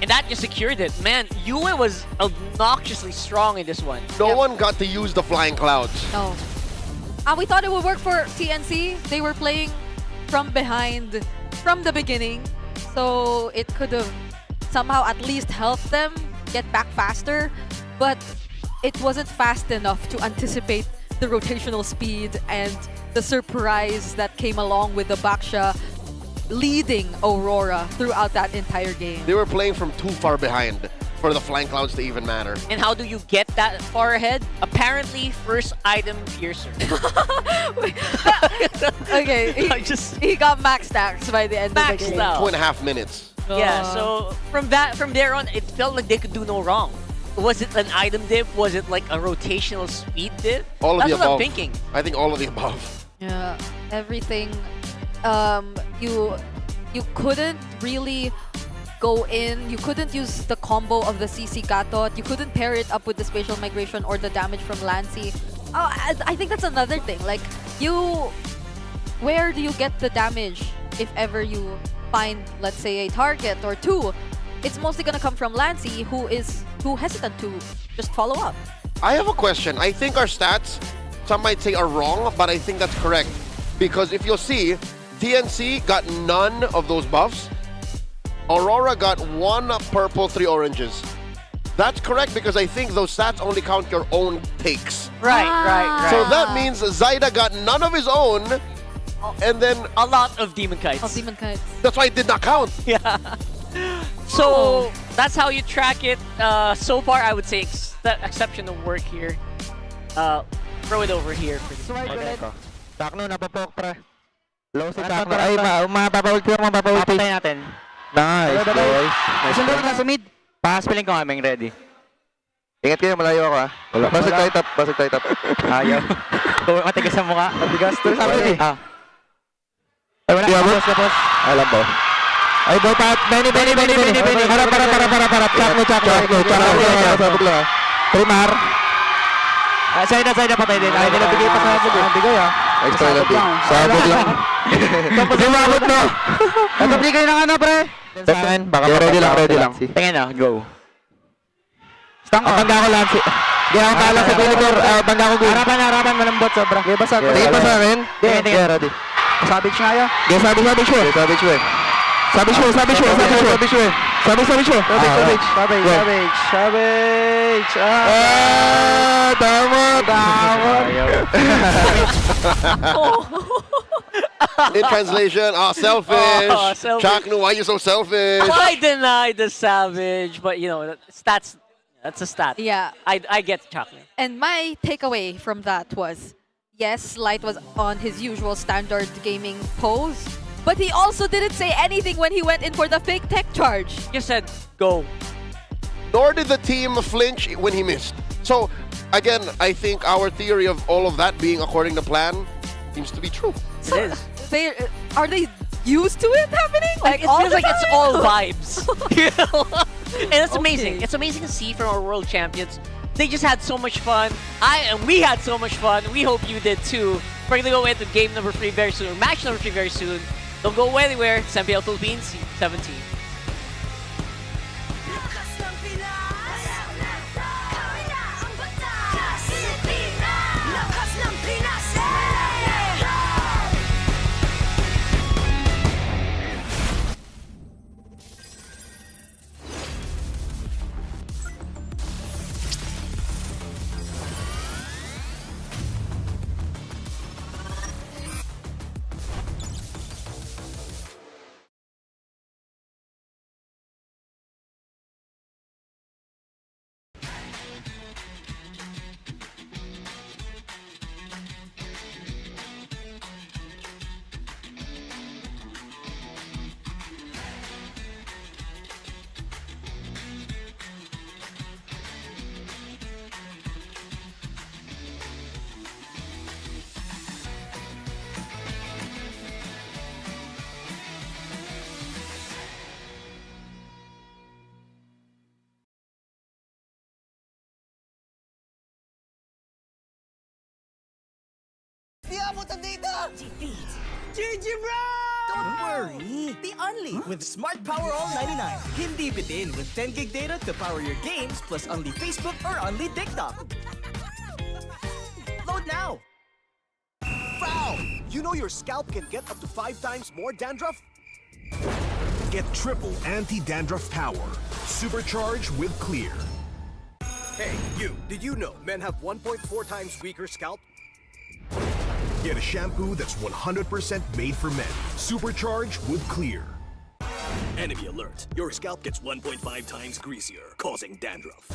And that just secured it. Man, Yue was obnoxiously strong in this one. No one got to use the flying clouds. No. We thought it would work for TNC. They were playing from behind from the beginning. So it could have somehow at least helped them get back faster. But it wasn't fast enough to anticipate the rotational speed and the surprise that came along with the Baksha leading Aurora throughout that entire game. They were playing from too far behind for the flying clouds to even matter. And how do you get that far ahead? Apparently, first item piercer. Okay, he got max stacks by the end of the game. Maxed out. 2.5 minutes. Yeah, so from there on, it felt like they could do no wrong. Was it an item dip? Was it like a rotational speed dip? All of That's the what above. I'm thinking. I think all of the above. Yeah, everything. You couldn't really go in. You couldn't use the combo of the CC Katot. You couldn't pair it up with the spatial migration or the damage from Lancy. I think that's another thing. Like, where do you get the damage if ever you find, let's say, a target or two? It's mostly gonna come from Lancy, who is too hesitant to just follow up. I have a question. I think our stats, some might say are wrong, but I think that's correct. Because if you'll see, TNC got none of those buffs. Aurora got 1 purple, 3 oranges. That's correct because I think those stats only count your own takes. Right. So that means Zaida got none of his own, and then a lot of Demon Kites. Of Demon Kites. That's why it did not count. Yeah. So that's how you track it. So far, I would say exceptional work here. Throw it over here for the Takno, napapok, pre. Low si Takno. Ay, mapapawag ko, mapapawag. Papatay natin. Nice, boys. Nice. Sunod na sa mid. Pahaspilling ko kaming ready. Ingat kayo, malayo ako, ha? Basag tayo top, basag tayo top. Ayaw. Matigas sa mukha. Matigas. Pero sa akin, eh. Ay, wala. Boss. Alam po. Ay, boy, Benny. Para. Chakno. Sabog lang, ha? Primar. Side na patay din. Ay, nila bigay pa sa sabog. Bigay, ha? Ay, sabog lang. Tapos umabot, no? Ito, bigay ng ano, pre? Sa akin, baka ready lang. Tingin na, go. Stang, bangga ko lang. Di ako kala sa Pinagor. Bangga ko good. Harapan, malambot sobra. Di ba sa akin? Tingin pa sa akin? Tingin. Ready. Savage nga yan. Di, savage. Savage. Damot. In translation, selfish. Selfish. Chaknu, why you so selfish? I deny the savage, but you know, that's a stat. Yeah. I get chocolate. And my takeaway from that was, yes, Light was on his usual standard gaming pose, but he also didn't say anything when he went in for the fake tech charge. Just said, go. Nor did the team flinch when he missed. So, again, I think our theory of all of that being according to plan seems to be true. So, it is. Are they used to it happening? Like, it all feels the like it's time? all vibes. You know? And it's amazing. Okay. It's amazing to see from our world champions. They just had so much fun. We had so much fun. We hope you did too. We're going to go into game number 3 very soon, or match number 3 very soon. Don't go anywhere. It's MPL Philippines, S17. abutan dito! GG bro! Don't worry! The Only with Smart Power All 99. Hindi bitin with 10 gig data to power your games plus only Facebook or only TikTok. Load now! Foul! You know your scalp can get up to 5 times more dandruff? Get triple anti-dandruff power. Supercharged with Clear. Hey, you, did you know men have 1.4 times weaker scalp? Get a shampoo that's 100% made for men. Supercharged with Clear. Enemy alert. Your scalp gets 1.5 times greasier, causing dandruff.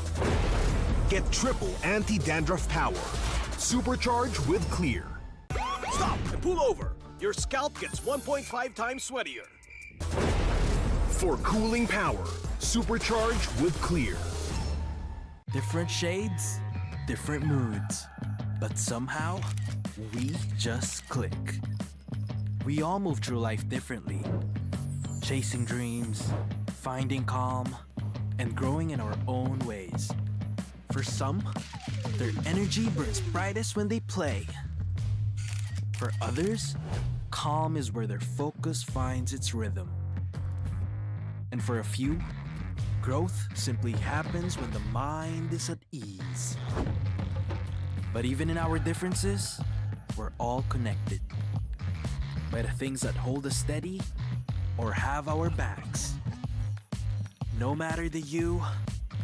Get triple anti-dandruff power. Supercharged with Clear. Stop and pull over. Your scalp gets 1.5 times sweatier. For cooling power, supercharged with Clear. Different shades, different moods. But somehow, we just click. We all move through life differently. Chasing dreams, finding calm, and growing in our own ways. For some, their energy burns brightest when they play. For others, calm is where their focus finds its rhythm. And for a few, growth simply happens when the mind is at ease. But even in our differences, we're all connected by the things that hold us steady or have our backs. No matter the you,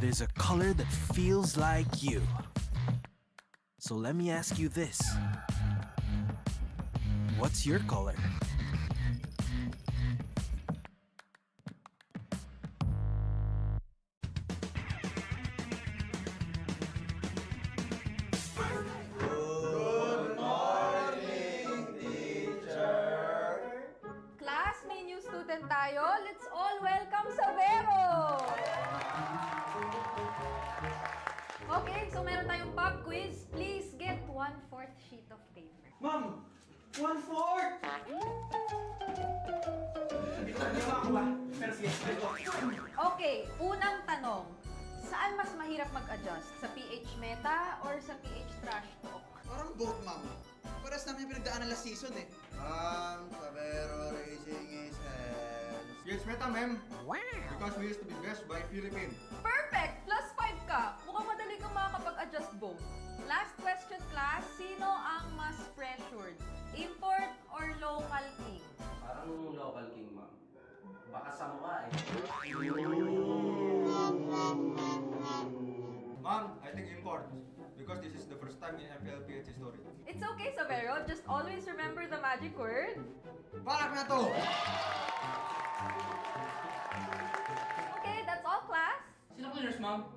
there's a color that feels like you. So let me ask you this. What's your color? Class, may new student tayo. Let's all welcome Savero! Okay, so meron tayong pop quiz. Please get 1/4 sheet of paper. Ma'am! 1/4! Okay, unang tanong. Saan mas mahirap mag-adjust? Sa PH Meta or sa PH Trash Talk? Parang both, ma'am. Paras namin yung pinagdaanan last season eh. Savero raising his hands. Yes, Meta, ma'am. Because we used to be best by Philippines. Perfect! Plus 5 ka. Mukhang madali kang makakapag-adjust both. Last question, class. Sino ang mas pressured? Import or local king? Parang local king, ma'am. Baka sa mukha eh. Ma'am, I think import. Because this is the first time in MPL Philippines history. It's okay, Savero. Just always remember the magic word. Balak na to! Okay, that's all, class. Sino cleaners, ma'am?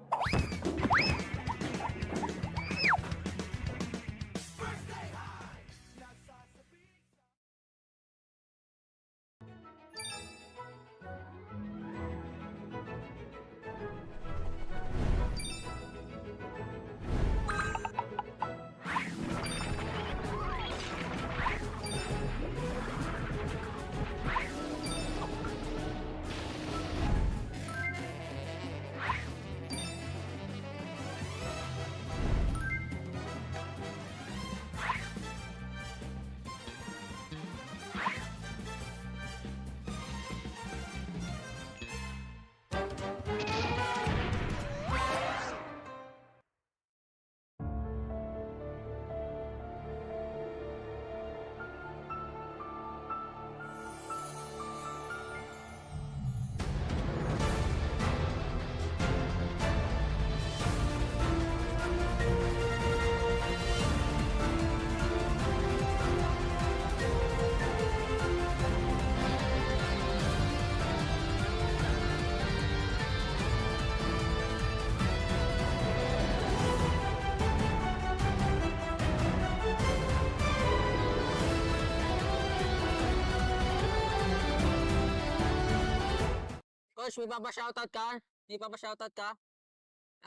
Coach, may papashoutout ka? May papashoutout ka?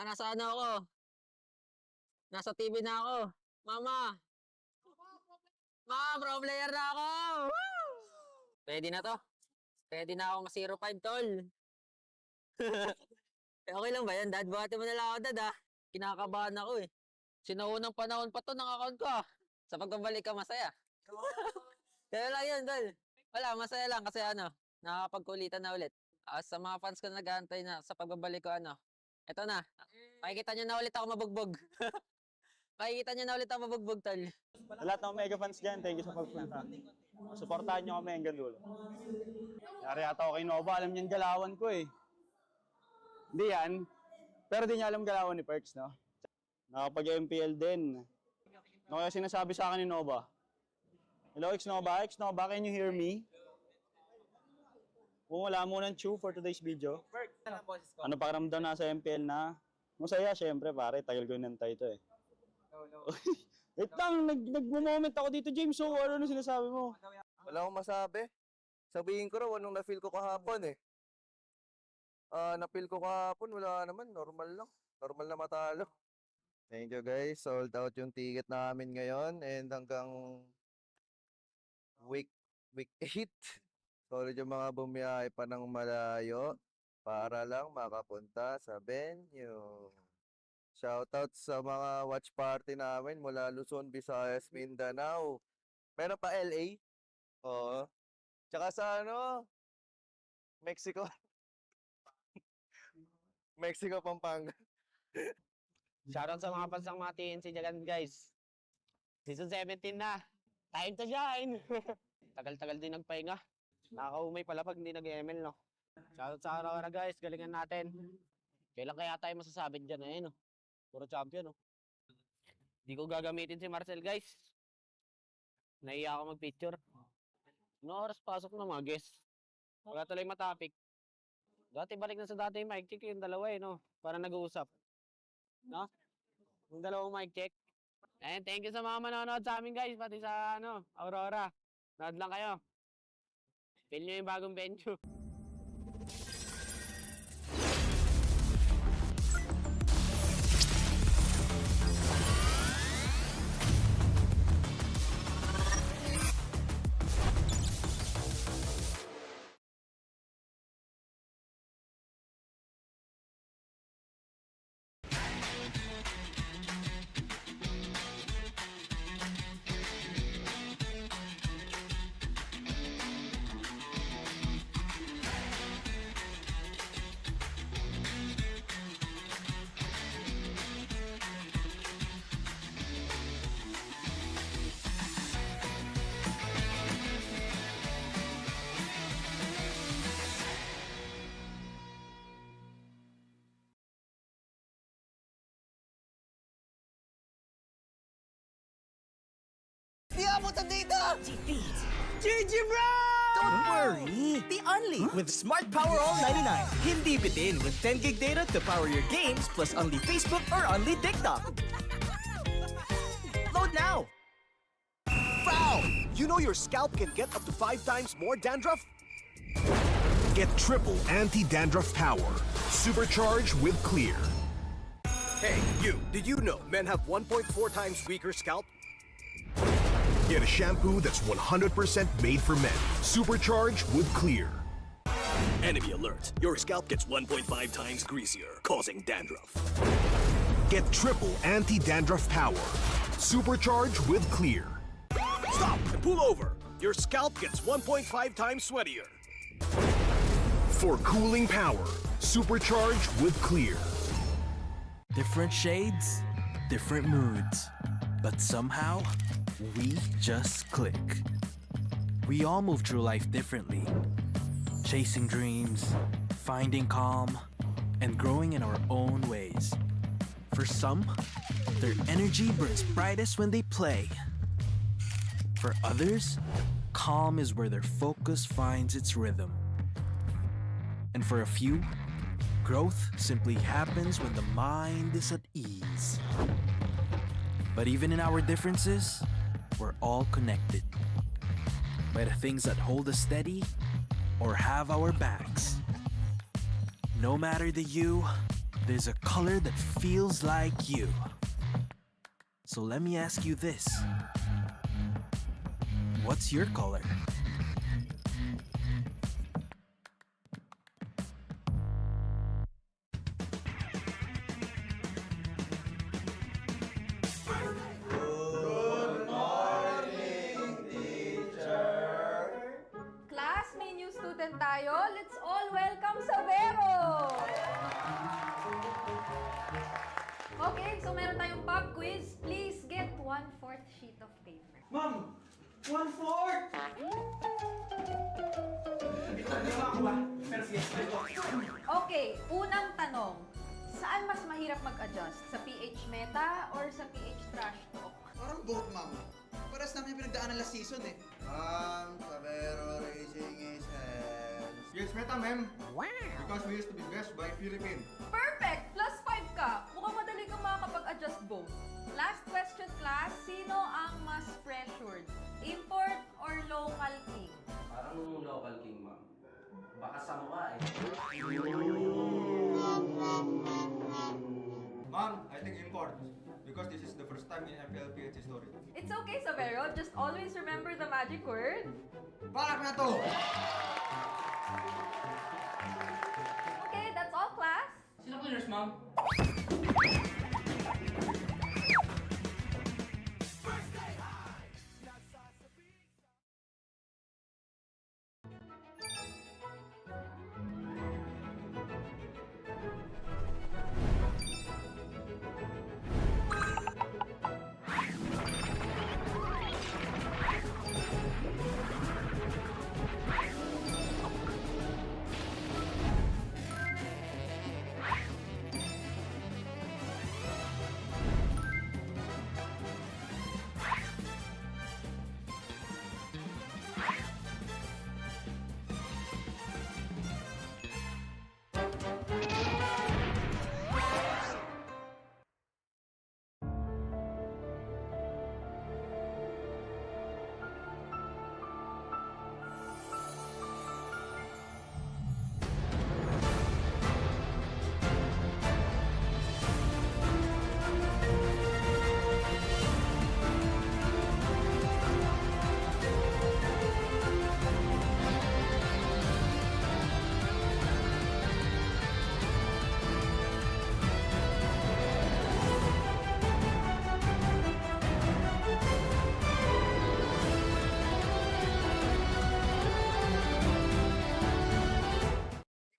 Nasa ano ako? Nasa TV na ako. Mama! Pro player na ako! Woo! Ready na to? Ready na akong 05, tol. Okay lang ba yan, Dad? Buhati mo na lang ako, Dad, ha? Kinakabahan ako, eh. Sinuunang panahon pa to ng account ko, ah. Sa pagbabalik ka, masaya. Kaya lang yun, tol. Wala, masaya lang kasi nakakapagkulitan na ulit. Sa mga fans ko nag-aantay na sa pagbabalik ko, eto na. Makikita nyo na ulit ako mabugbog. Makikita nyo na ulit ako mabugbog, tol. Sa lahat ng mega fans dyan, thank you sa pagpunta. Supportahan nyo kami hanggang dulo. Yari ata ako kay Nova, alam niyan galawan ko eh. Hindi yan, pero di niya alam galawan ni Perks, no? Nakapag-MPL din. Ano kaya sinasabi sa akin ni Nova? Hello, X-Nova, can you hear me? Kung wala mo ng chew for today's video. Ano pakiramdam na sa MPL na? Masaya, syempre pare, tagal ko nantay ito eh. Wait lang, nag-moment ako dito, James. So, ano sinasabi mo? Wala akong masabi. Sabihin ko raw, anong na-feel ko kahapon eh. Na-feel ko kahapon, wala naman, normal lang. Normal na matalo. Thank you guys, sold out yung ticket namin ngayon and hanggang week 8. Sorry yung mga bumiyahe pa ng malayo para lang makapunta sa venue. Shoutout sa mga watch party namin mula Luzon, Visayas, Mindanao. Meron pa LA. Oo. Tsaka sa Mexico. Mexico, Pampanga. Shoutout sa mga pansang mga TNC dyan, guys. Season 17 na. Time to shine! Tagal-tagal din nagpahinga. Nakakaumay pala pag hindi nag-ML, no? Shoutout sa RORA, guys. Galingan natin. Kailan kaya tayo masasabi dyan, no? Puro champion, no? Di ko gagamitin si Marcel, guys. Naiya ako mag-picture. No oras pasok na mga guests. Wala tuloy matapik. Dati balik na sa dati yung mic check yung dalawa no? Para nag-uusap. No? Yung dalawang mic check. And thank you sa mga manonood sa amin guys, pati sa Aurora. Nood lang kayo. Feel nyo yung bagong venue. Di abutan dito! GG bro! Don't worry! The Only with Smart Power All 99. Hindi bitin with 10 gig data to power your games plus only Facebook or only TikTok. Load now! Foul! You know your scalp can get up to 5 times more dandruff? Get triple anti-dandruff power. Supercharged with Clear. Hey, you! Did you know men have 1.4 times weaker scalp? Get a shampoo that's 100% made for men. Supercharged with Clear. Enemy alert. Your scalp gets 1.5 times greasier, causing dandruff. Get triple anti-dandruff power. Supercharged with Clear. Stop and pull over. Your scalp gets 1.5 times sweatier. For cooling power, supercharged with Clear. Different shades, different moods. But somehow, we just click. We all move through life differently. Chasing dreams, finding calm, and growing in our own ways. For some, their energy burns brightest when they play. For others, calm is where their focus finds its rhythm. And for a few, growth simply happens when the mind is at ease. But even in our differences, we're all connected by the things that hold us steady or have our backs. No matter the hue, there's a color that feels like you. So let me ask you this. What's your color? kayo, let's all welcome Savero! Okay, so meron tayong pop quiz. Please get 1/4 sheet of paper. Ma'am! 1/4! Hindi ako ba? Pero sige, let's go. Okay, unang tanong. Saan mas mahirap mag-adjust? Sa PH meta or sa PH trash talk? Parang both, ma'am. Paras namin yung pinagdaanan last season eh. Savero Racing is hands. Yes, meta, ma'am. Wow! Because we used to be best by Philippines. Perfect! +5 ka. Mukhang madali kang makakapag-adjust both. Last question, class. Sino ang mas pressured? Import or local king? Parang local king, ma'am. Baka sa mukha eh. Ma'am, I think import. Because this is the first time in MPL history. It's okay, Savero. Just always remember the magic word. Balak na to! Okay, that's all, class. Sino cleaners, ma'am?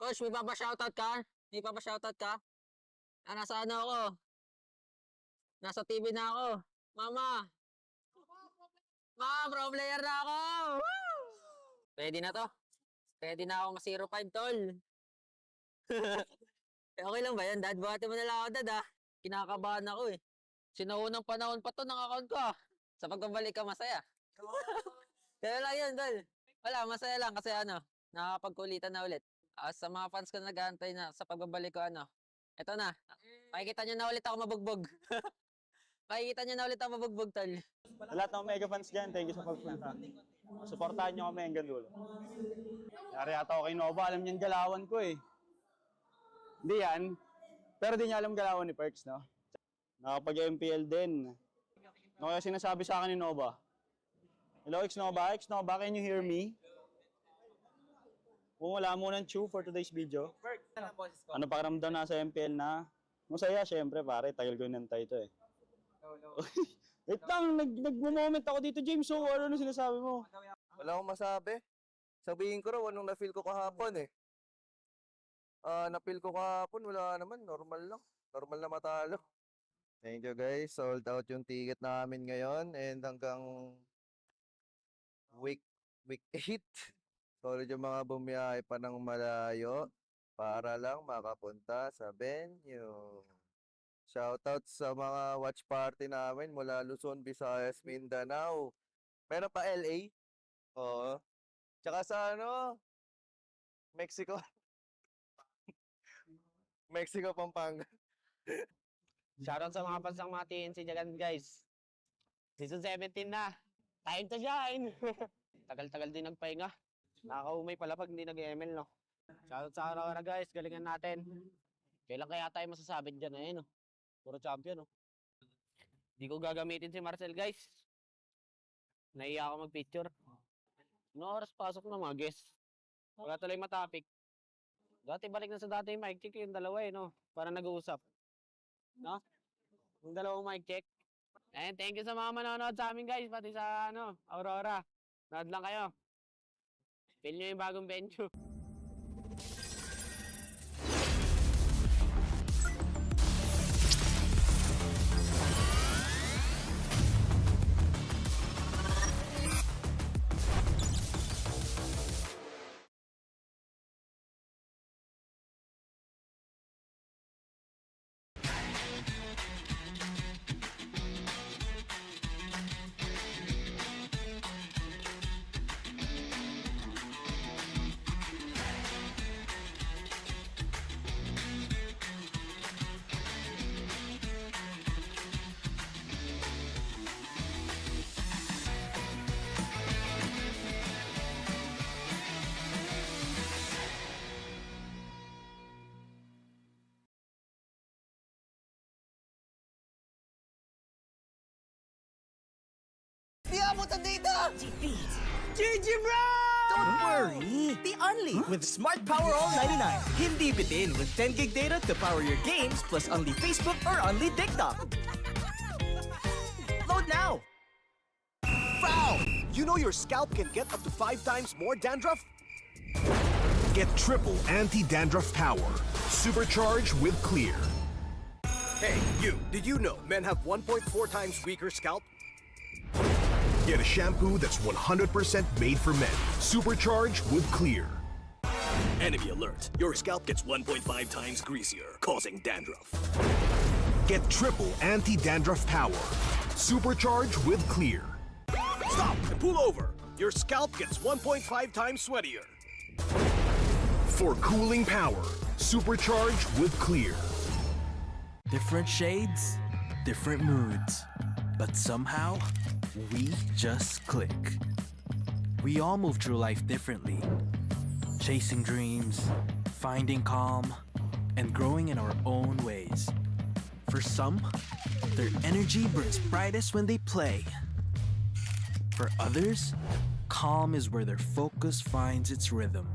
Coach, may papa-shoutout ka? May papa-shoutout ka? Nasa ano ako? Nasa TV na ako. Mama! Pro player na ako! Woo! Ready na to? Ready na ako ma-05, tol. Okay lang ba yan, Dad? Buhati mo na lang ako, Dad, ha? Kinakabahan ako, eh. Sinuunang panahon pa to ng account ko, ha? Sa pagbabalik ka, masaya. Kaya lang yun, Tol. Wala, masaya lang kasi nakakapagkulitan na ulit. Sa mga fans ko nag-aantay na sa pagbabalik ko, eto na. Makikita nyo na ulit ako mabugbog. Makikita nyo na ulit ako mabugbog, Tol. Sa lahat ng mega fans dyan, thank you sa pagpunta. Suportahan nyo kami hanggang dulo. Yari ata ako kay Nova, alam niyan galawan ko eh. Hindi yan, pero di niya alam galawan ni Perks, no? Nakapag-MPL din. Ano kaya sinasabi sa akin ni Nova? Hello, X-Nova, can you hear me? Kung wala mo ng chew for today's video. Ano pakiramdam na sa MPL na? Masaya, syempre pare, tagal ko nantay ito eh. Wait lang, nag-moment ako dito, James. So, ano sinasabi mo? Wala akong masabi. Sabihin ko raw, anong na-feel ko kahapon eh. Na-feel ko kahapon, wala naman. Normal lang. Normal na matalo. Thank you guys. Sold out yung ticket namin ngayon. And hanggang week 8. Solid yung mga bumiyahe pa ng malayo para lang makapunta sa venue. Shoutout sa mga watch party namin mula Luzon, Visayas, Mindanao. Meron pa LA. Oo. Tsaka sa Mexico. Mexico, Pampanga. Shoutout sa mga pansang mga TNC dyan, guys. Season 17 na. Time to shine! Tagal-tagal din nagpahinga. Nakakaumay pala pag hindi nag-ML, no? Shoutout sa RORA, guys. Galingan natin. Kailan kaya tayo masasabi dyan, no? Puro champion, no? Di ko gagamitin si Marcel, guys. Naiya ako mag-picture. No oras pasok na mga guests. Wala tuloy matapik. Dati balik na sa dati yung mic check yung dalawa no? Para nag-uusap. No? Yung dalawang mic check. And thank you sa mga manonood sa amin guys, pati sa Aurora. Nood lang kayo. Feel nyo yung bagong venue. abutan dito! GG bro! Don't worry! The Only with Smart Power All 99. Hindi bitin with 10 gig data to power your games plus only Facebook or only TikTok. Load now! Foul! You know your scalp can get up to 5 times more dandruff? Get triple anti-dandruff power. Supercharged with Clear. Hey, you, did you know men have 1.4 times weaker scalp? Get a shampoo that's 100% made for men. Supercharged with Clear. Enemy alert. Your scalp gets 1.5 times greasier, causing dandruff. Get triple anti-dandruff power. Supercharged with Clear. Stop and pull over. Your scalp gets 1.5 times sweatier. For cooling power, supercharged with Clear. Different shades, different moods. But somehow, we just click. We all move through life differently. Chasing dreams, finding calm, and growing in our own ways. For some, their energy burns brightest when they play. For others, calm is where their focus finds its rhythm.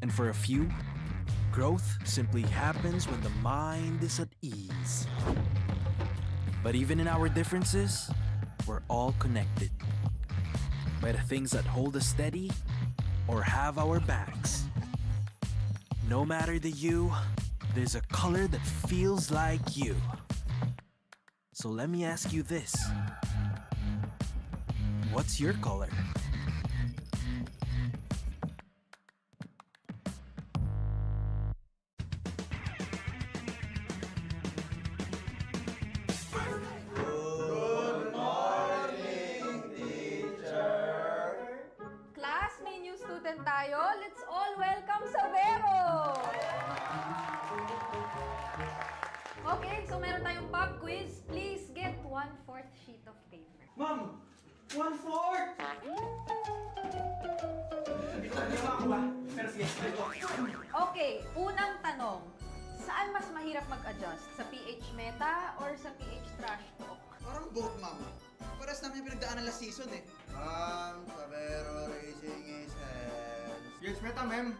And for a few, growth simply happens when the mind is at ease. But even in our differences, we're all connected by the things that hold us steady or have our backs. No matter the you, there's a color that feels like you. So let me ask you this. What's your color? Class, may new student tayo. Let's all welcome Savero! Okay, so meron tayong pop quiz. Please get 1/4 sheet of paper. Ma'am! 1/4! Okay, unang tanong. Saan mas mahirap mag-adjust? Sa PH Meta or sa PH Trash Talk? Parang both, ma'am. Paras namin yung pinagdaanan last season eh. Savero raising his hands. Yes, Meta, ma'am.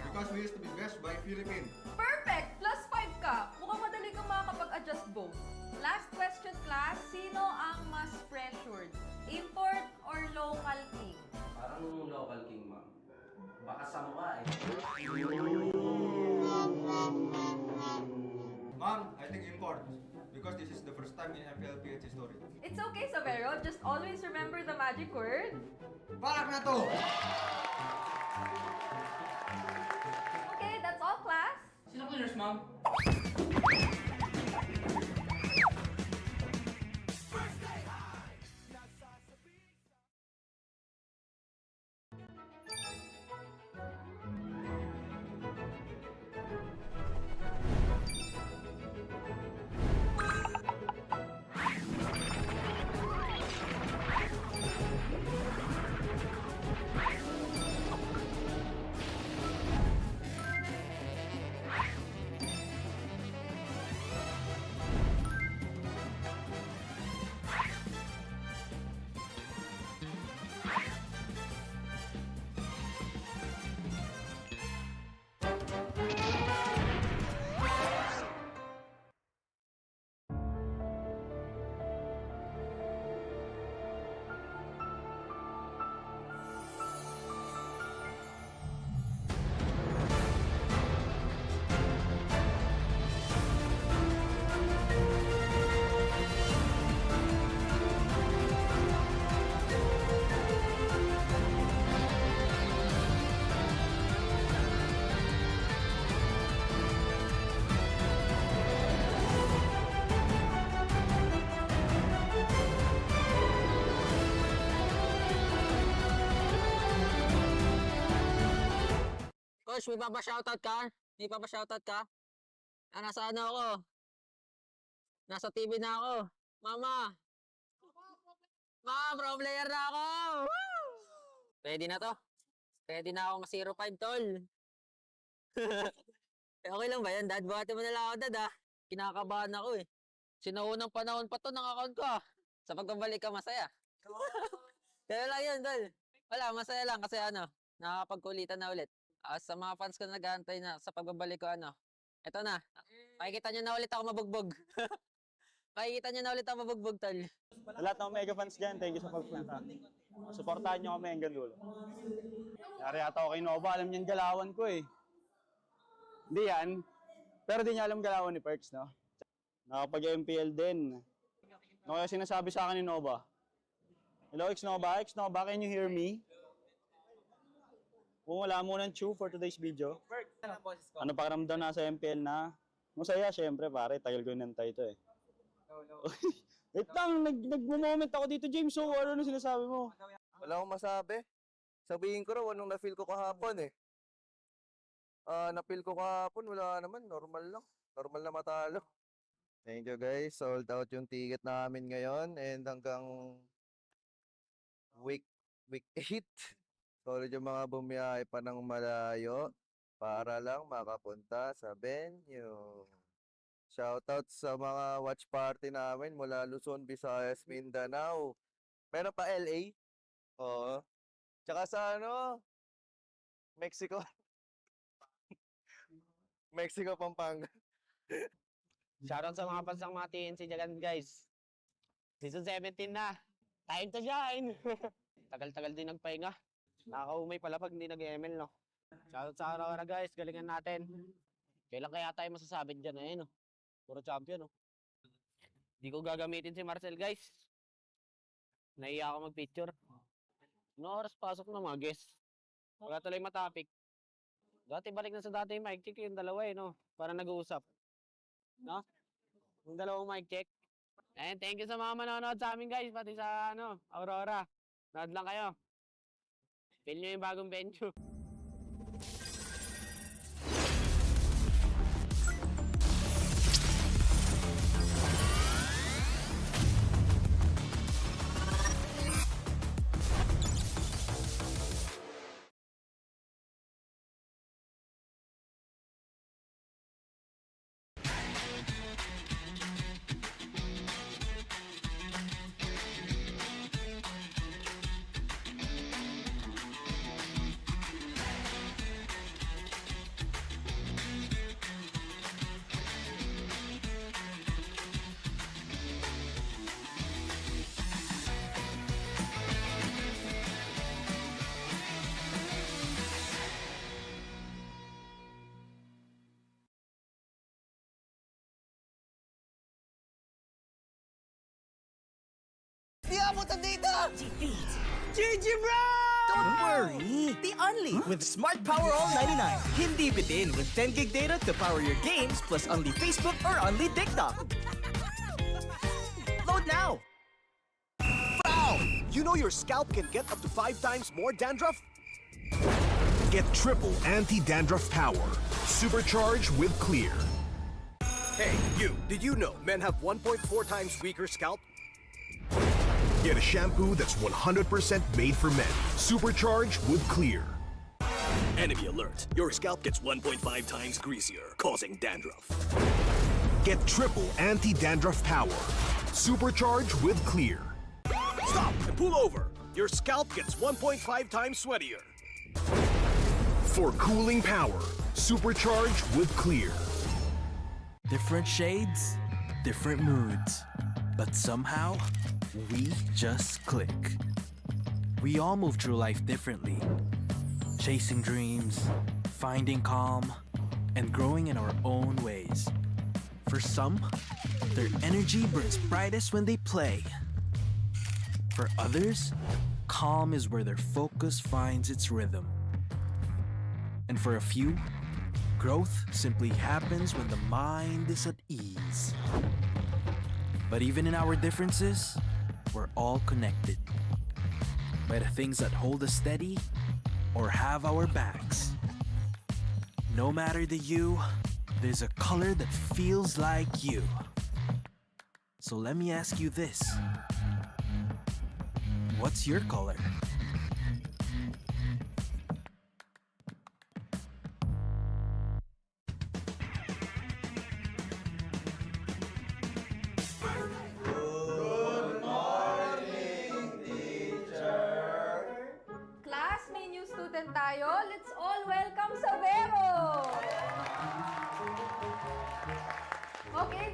Because we used to be best by Philippines. Perfect! Plus 5 ka. Mukhang madali kang makakapag-adjust both. Last question, class. Sino ang mas pressured? Import or local king? Parang local king, ma'am. Baka sa mukha eh. Ma'am, I think import. Because this is the first time in MPL history. It's okay, Savero. Just always remember the magic word. Balak na to! Okay, that's all, class. Sino cleaners, ma'am? Coach, may papashoutout ka? May papashoutout ka? Nasa ano ako? Nasa TV na ako. Mama! Pro player na ako! Woo! Ready na to? Ready na ako ma-05, tol. Okay lang ba yan, Dad? Buhati mo na lang ako, Dad, ah. Kinakabahan ako eh. Sinaunang panahon pa to ng account ko, ah. Sa pagbabalik ka, masaya. Kaya lang yun, Dol. Wala, masaya lang kasi nakakapagkulitan na ulit. Sa mga fans ko na nag-aantay na sa pagbabalik ko, eto na. Makikita nyo na ulit ako mabugbog. Makikita nyo na ulit ako mabugbog, Tol. Sa lahat ng mega fans dyan, thank you sa pagpunta. Suportahan nyo kami hanggang dulo. Yari ata ako kay Nova, alam niyan galawan ko eh. Hindi yan, pero di niya alam galawan ni Perks, no? Nakapag-MPL din. Ano kaya sinasabi sa akin ni Nova? Hello, X-Nova, can you hear me? Kung wala mo ng chew for today's video. Ano pakiramdam na sa MPL na? Masaya, syempre pare, tagal ko nantay ito eh. Wait lang, nag-moment ako dito, James. So, ano na sinasabi mo? Wala akong masabi. Sabihin ko raw, anong na-feel ko kahapon eh. Na-feel ko kahapon, wala naman. Normal lang. Normal na matalo. Thank you guys. Sold out yung ticket namin ngayon. And hanggang week 8. Solid yung mga bumiyahe pa ng malayo para lang makapunta sa venue. Shoutout sa mga watch party namin mula Luzon, Visayas, Mindanao. Meron pa LA. Oo. Tsaka sa Mexico. Mexico, Pampanga. Shoutout sa mga pansang mga TNC dyan, guys. Season 17 na. Time to shine! Tagal-tagal din nagpahinga. Nakakaumay pala pag hindi nag-ML, no? Shoutout sa RORA, guys. Galingan natin. Kailan kaya tayo masasabit dyan, no? Puro champion, no? Hindi ko gagamitin si Marcel, guys. Nahiya ako mag-picture. Ano oras pasok na mga guests? Wala tuloy matapik. Dati balik na sa dati yung mic check yung dalawa no? Para nag-uusap. No? Yung dalawang mic check. And thank you sa mga manonood sa amin guys, pati sa Aurora. Nood lang kayo. Feel nyo yung bagong venue. Di abutan dito! GG bro! Don't worry! The Only with Smart Power All 99. Hindi bitin with 10 gig data to power your games plus only Facebook or only TikTok. Load now! Foul! You know your scalp can get up to 5 times more dandruff? Get triple anti-dandruff power. Supercharged with Clear. Hey, you! Did you know men have 1.4 times weaker scalp? Get a shampoo that's 100% made for men. Supercharged with Clear. Enemy alert. Your scalp gets 1.5 times greasier, causing dandruff. Get triple anti-dandruff power. Supercharged with Clear. Stop and pull over. Your scalp gets 1.5 times sweatier. For cooling power, supercharged with Clear. Different shades, different moods. But somehow, we just click. We all move through life differently. Chasing dreams, finding calm, and growing in our own ways. For some, their energy burns brightest when they play. For others, calm is where their focus finds its rhythm. And for a few, growth simply happens when the mind is at ease. But even in our differences, we're all connected by the things that hold us steady or have our backs. No matter the you, there's a color that feels like you. So let me ask you this. What's your color?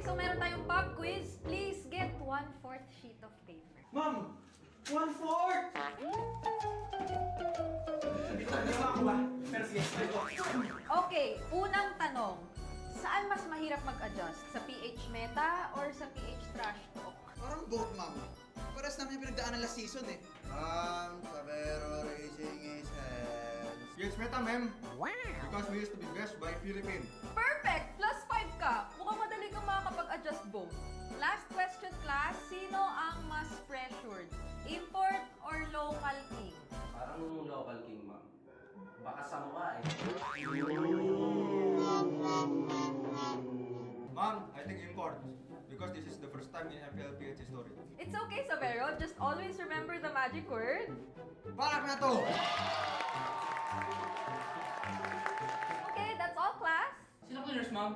so meron tayong pop quiz. Please get 1/4 sheet of paper. Ma'am! 1/4! Okay, unang tanong. Saan mas mahirap mag-adjust? Sa PH meta or sa PH trash talk? Parang both, ma'am. Paras namin yung pinagdaanan last season eh. Sabero Racing is hands. Yes, meta, ma'am. Because we used to be best by Philippines. Perfect! Plus 5 ka. Mukhang madali kang makakapag-adjust both. Last question, class. Sino ang mas pressured? Import or local king? Parang local king, ma'am. Baka sa mukha eh. Ma'am, I think import. Because this is the first time in MPL history. It's okay, Savero. Just always remember the magic word. Balak na to! Okay, that's all, class. Sino cleaners, ma'am?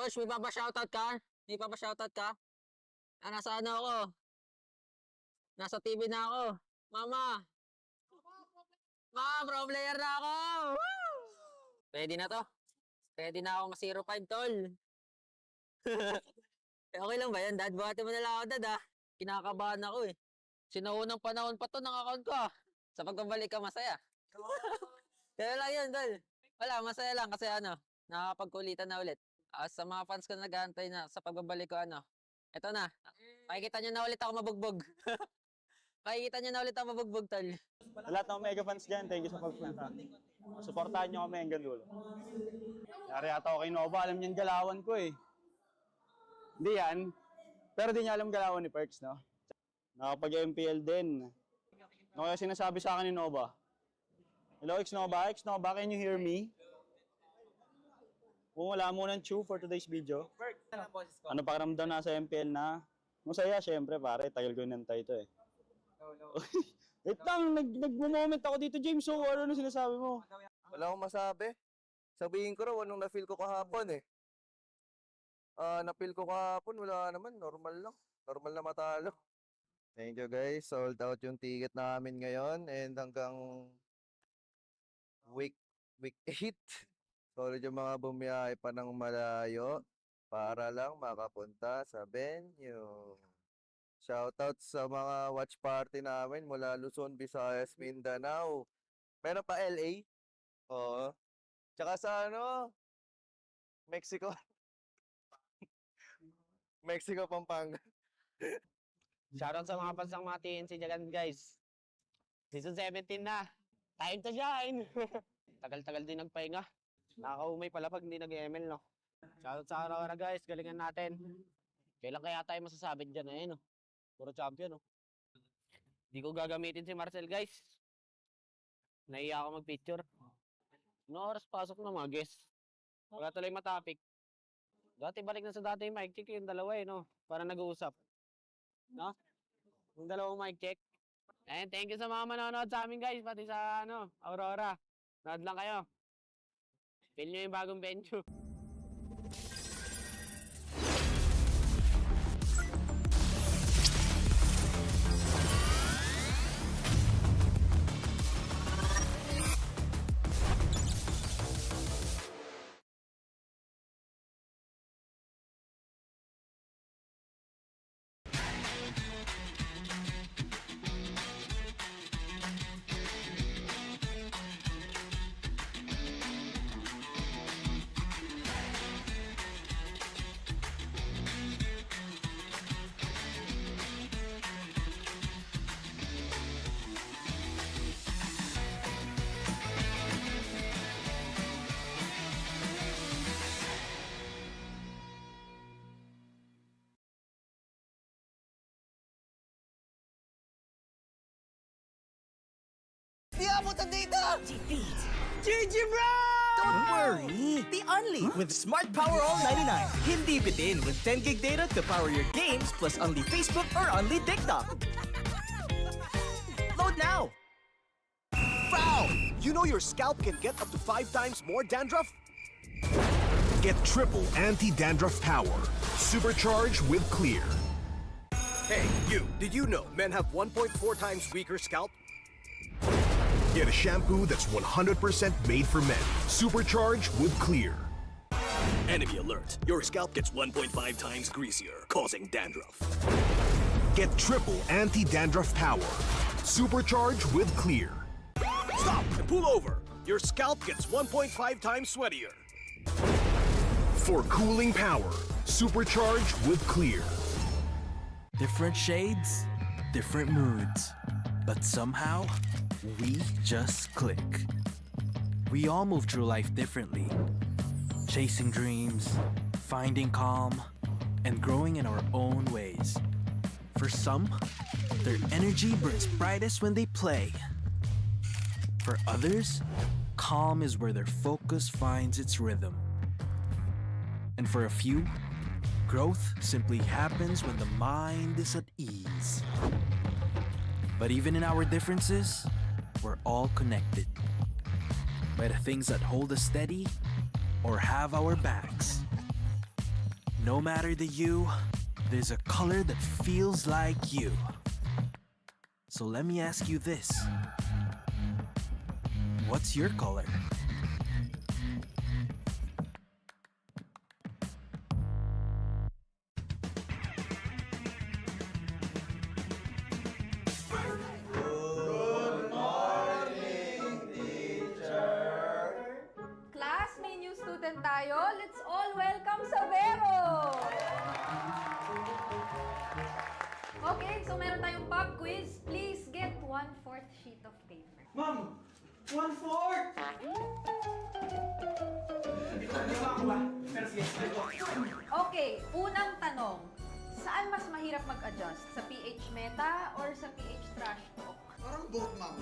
Coach, may papashoutout ka? May papashoutout ka? Nasa ano ako? Nasa TV na ako. Mama! Pro player na ako! Woo! Pwede na to. Pwede na ako ma-05, tol. Okay lang ba yan, Dad? Buhati mo na lang ako, Dad, ah. Kinakabahan ako, eh. Sinaunang panahon pa to ng account ko, ah. Sa pagbabalik ka, masaya. Kaya lang yun, Tol. Wala, masaya lang kasi nakakapagkulitan na ulit. Sa mga fans ko na nag-aantay na sa pagbabalik ko, eto na. Makikita nyo na ulit ako mabugbog. Makikita nyo na ulit ako mabugbog, Tol. Sa lahat ng mega fans dyan, thank you sa pagpunta. Suportahan nyo kami hanggang dulo. Yari ata ako kay Nova, alam niyan galawan ko eh. Hindi yan, pero di niya alam galawan ni Perks, no? Nakapag-MPL din. Ano kaya sinasabi sa akin ni Nova? Hello, X-Nova? X-Nova, can you hear me? Kung wala mo ng chew for today's video. Ano pakiramdam na sa MPL na? Masaya, syempre pare, tagal ko nantay ito eh. Wait lang, nag-moment ako dito, James. So, ano na sinasabi mo? Wala akong masabi. Sabihin ko raw, anong na-feel ko kahapon eh. Na-feel ko kahapon, wala naman. Normal lang. Normal na matalo. Thank you guys. Sold out yung ticket namin ngayon. And hanggang week 8. Solid yung mga bumiyahe pa ng malayo para lang makapunta sa venue. Shoutout sa mga watch party namin mula Luzon, Visayas, Mindanao. Meron pa LA. Oo. Tsaka sa Mexico. Mexico, Pampanga. Shoutout sa mga pansang mga TNC dyan, guys. Season 17 na. Time to shine! Tagal-tagal din nagpahinga. Nakakaumay pala pag hindi nag-ML, no? Shoutout sa RORA, guys. Galingan natin. Kailan kaya tayo masasabi dyan eh, no? Puro champion, no? Hindi ko gagamitin si Marcel, guys. Nahiya ako mag-picture. Ano oras pasok na mga guys? Wala tuloy matapik. Dati balik na sa dati yung mic check yung dalawa eh, no? Para nag-uusap. No? Yung dalawang mic check. And thank you sa mga manonood sa amin guys, pati sa Aurora. Nood lang kayo. Feel nyo yung bagong venue. abutan dito! GG bro! Don't worry! The Only with Smart Power All 99. Hindi bitin with 10 gig data to power your games plus only Facebook or only TikTok. Load now! Foul! You know your scalp can get up to 5 times more dandruff? Get triple anti-dandruff power. Supercharged with Clear. Hey, you, did you know men have 1.4 times weaker scalp? Get a shampoo that's 100% made for men. Supercharged with Clear. Enemy alert. Your scalp gets 1.5 times greasier, causing dandruff. Get triple anti-dandruff power. Supercharged with Clear. Stop and pull over. Your scalp gets 1.5 times sweatier. For cooling power, supercharged with Clear. Different shades, different moods. But somehow, we just click. We all move through life differently. Chasing dreams, finding calm, and growing in our own ways. For some, their energy burns brightest when they play. For others, calm is where their focus finds its rhythm. And for a few, growth simply happens when the mind is at ease. But even in our differences, we're all connected by the things that hold us steady or have our backs. No matter the you, there's a color that feels like you. So let me ask you this. What's your color? Class, may new student tayo. Let's all welcome Savero! Okay, so meron tayong pop quiz. Please get 1/4 sheet of paper. Ma'am! 1/4! Hindi ko ako ba? Pero sige, Okay, unang tanong. Saan mas mahirap mag-adjust? Sa PH Meta or sa PH Trash Talk? Parang both, ma'am.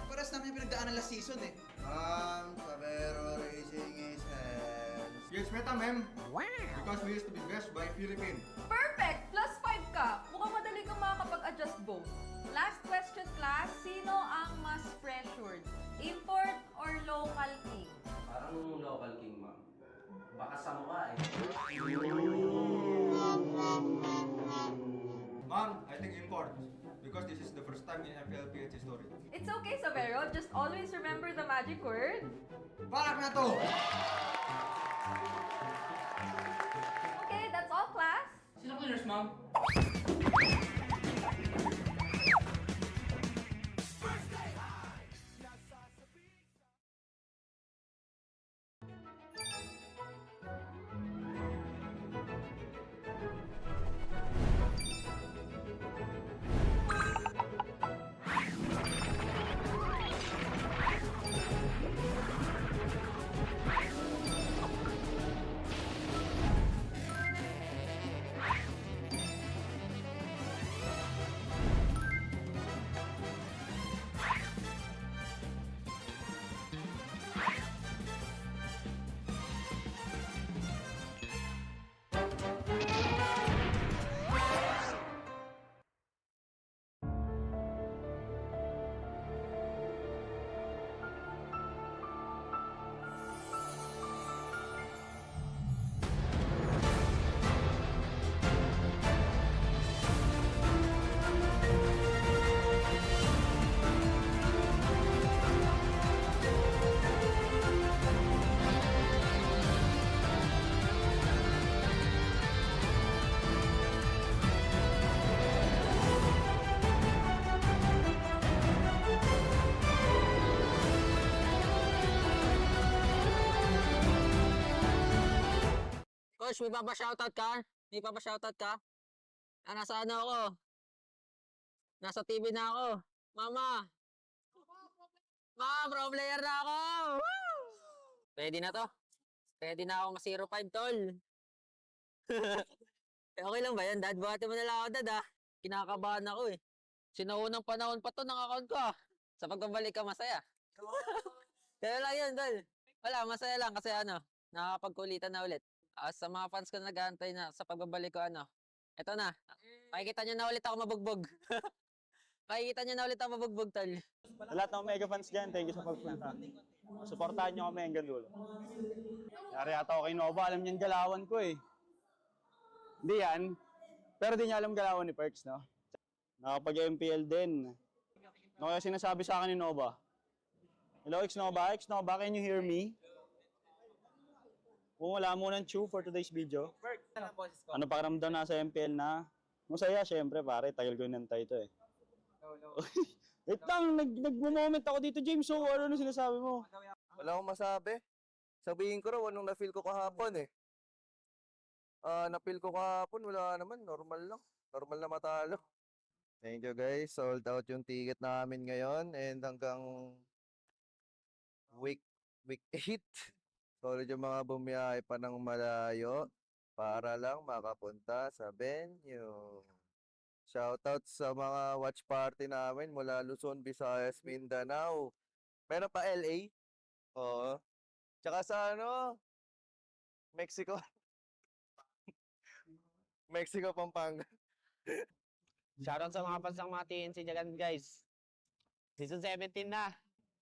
Paras namin yung pinagdaanan last season eh. Savero raising his hands. Yes, Meta, ma'am. Because we used to be best by Philippines. Perfect! +5 ka. Mukhang madali kang makakapag-adjust both. Last question, class. Sino ang mas pressured? Import or local king? Parang local king, ma'am. Baka sa mukha eh. Ma'am, I think import. Because this is the first time in MPL Philippines history. It's okay, Savero. Just always remember the magic word. Balak na to! Okay, that's all, class. Sino winners, ma'am? Coach, may papashoutout ka? May papashoutout ka? Nasa ano ako? Nasa TV na ako. Mama! Pro player na ako! Woo! Ready na to? Ready na ako ma-05, tol. Okay lang ba yan, Dad? Buhati mo na lang ako, Dad, ah. Kinakabahan ako eh. Sinaunang panahon pa to ng account ko, ah. Sa pagbabalik ka, masaya. Kaya lang yun, tol. Wala, masaya lang kasi nakakapagkulitan na ulit. Sa mga fans ko na nag-aantay na sa pagbabalik ko, eto na. Makikita nyo na ulit ako mabugbog. Makikita nyo na ulit ako mabugbog, tol. Sa lahat ng mega fans dyan, thank you sa pagpunta. Suportahan nyo kami hanggang dulo. Yari ata ako kay Nova, alam niyan galawan ko eh. Hindi yan, pero di niya alam galawan ni Perks, no? Nakapag-MPL din. Ano kaya sinasabi sa akin ni Nova? Hello, X-Nova? X-Nova, can you hear me? Kung wala mo ng chew for today's video. Ano pakiramdam na sa MPL na? Masaya, syempre pare, tagal ko nantay ito eh. Wait lang, nag-moment ako dito, James. So, ano sinasabi mo? Wala akong masabi. Sabihin ko raw anong na-feel ko kahapon eh. Na-feel ko kahapon, wala naman. Normal lang. Normal na matalo. Thank you guys. Sold out yung ticket namin ngayon. And hanggang week 8. Solid yung mga bumiyahe pa ng malayo para lang makapunta sa venue. Shoutout sa mga watch party namin mula Luzon, Visayas, Mindanao. Meron pa LA. Oo. Tsaka sa Mexico. Mexico, Pampanga. Shoutout sa mga fans ng mga TNC dyan, guys. Season 17 na.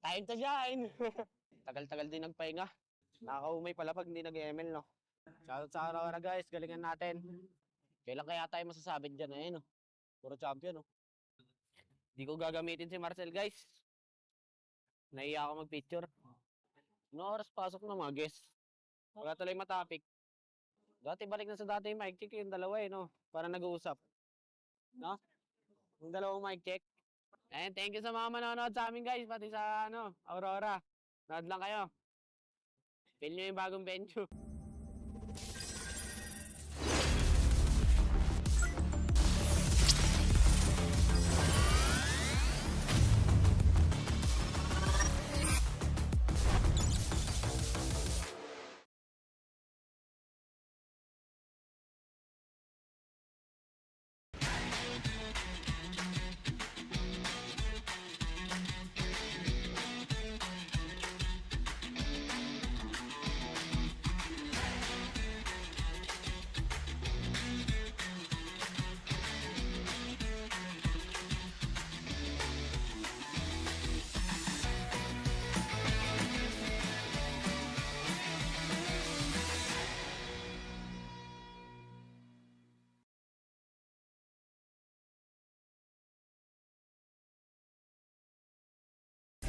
Time to shine! Tagal-tagal din nagpahinga. Nakakaumay pala pag hindi nag-ML, no? Shoutout sa RORA, guys. Galingan natin. Kailan kaya tayo masasabi dyan no? Puro champion, no? Hindi ko gagamitin si Marcel, guys. Naiya ako mag-picture. No oras pasok na mga guests. Wala tuloy matapik. Dati balik na sa dati yung mic check yung dalawa no? Para nag-uusap. No? Yung dalawang mic check. And thank you sa mga manonood sa amin guys, pati sa Aurora. Nood lang kayo. Feel nyo yung bagong venue.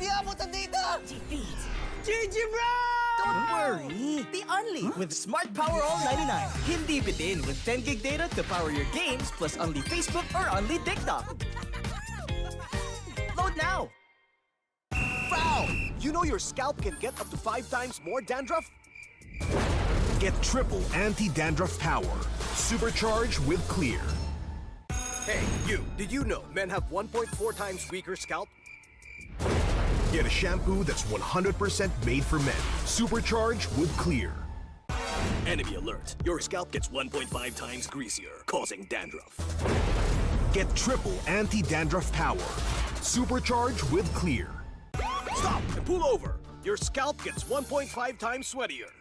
Di abutan dito! GG bro! Don't worry! The Only with Smart Power All 99. Hindi bitin with 10 gig data to power your games plus only Facebook or only TikTok. Load now! Foul! You know your scalp can get up to 5 times more dandruff? Get triple anti-dandruff power. Supercharged with Clear. Hey, you! Did you know men have 1.4 times weaker scalp? Get a shampoo that's 100% made for men. Supercharged with Clear. Enemy alert. Your scalp gets 1.5 times greasier, causing dandruff. Get triple anti-dandruff power. Supercharged with Clear. Stop and pull over. Your scalp gets 1.5 times sweatier.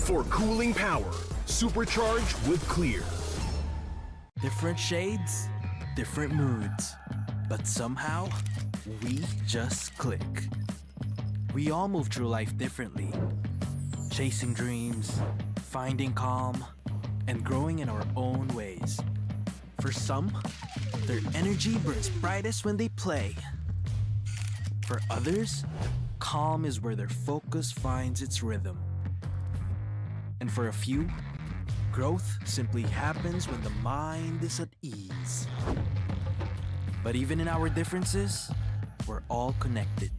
For cooling power, supercharged with Clear. Different shades, different moods. But somehow, we just click. We all move through life differently. Chasing dreams, finding calm, and growing in our own ways. For some, their energy burns brightest when they play. For others, calm is where their focus finds its rhythm. And for a few, growth simply happens when the mind is at ease. But even in our differences, we're all connected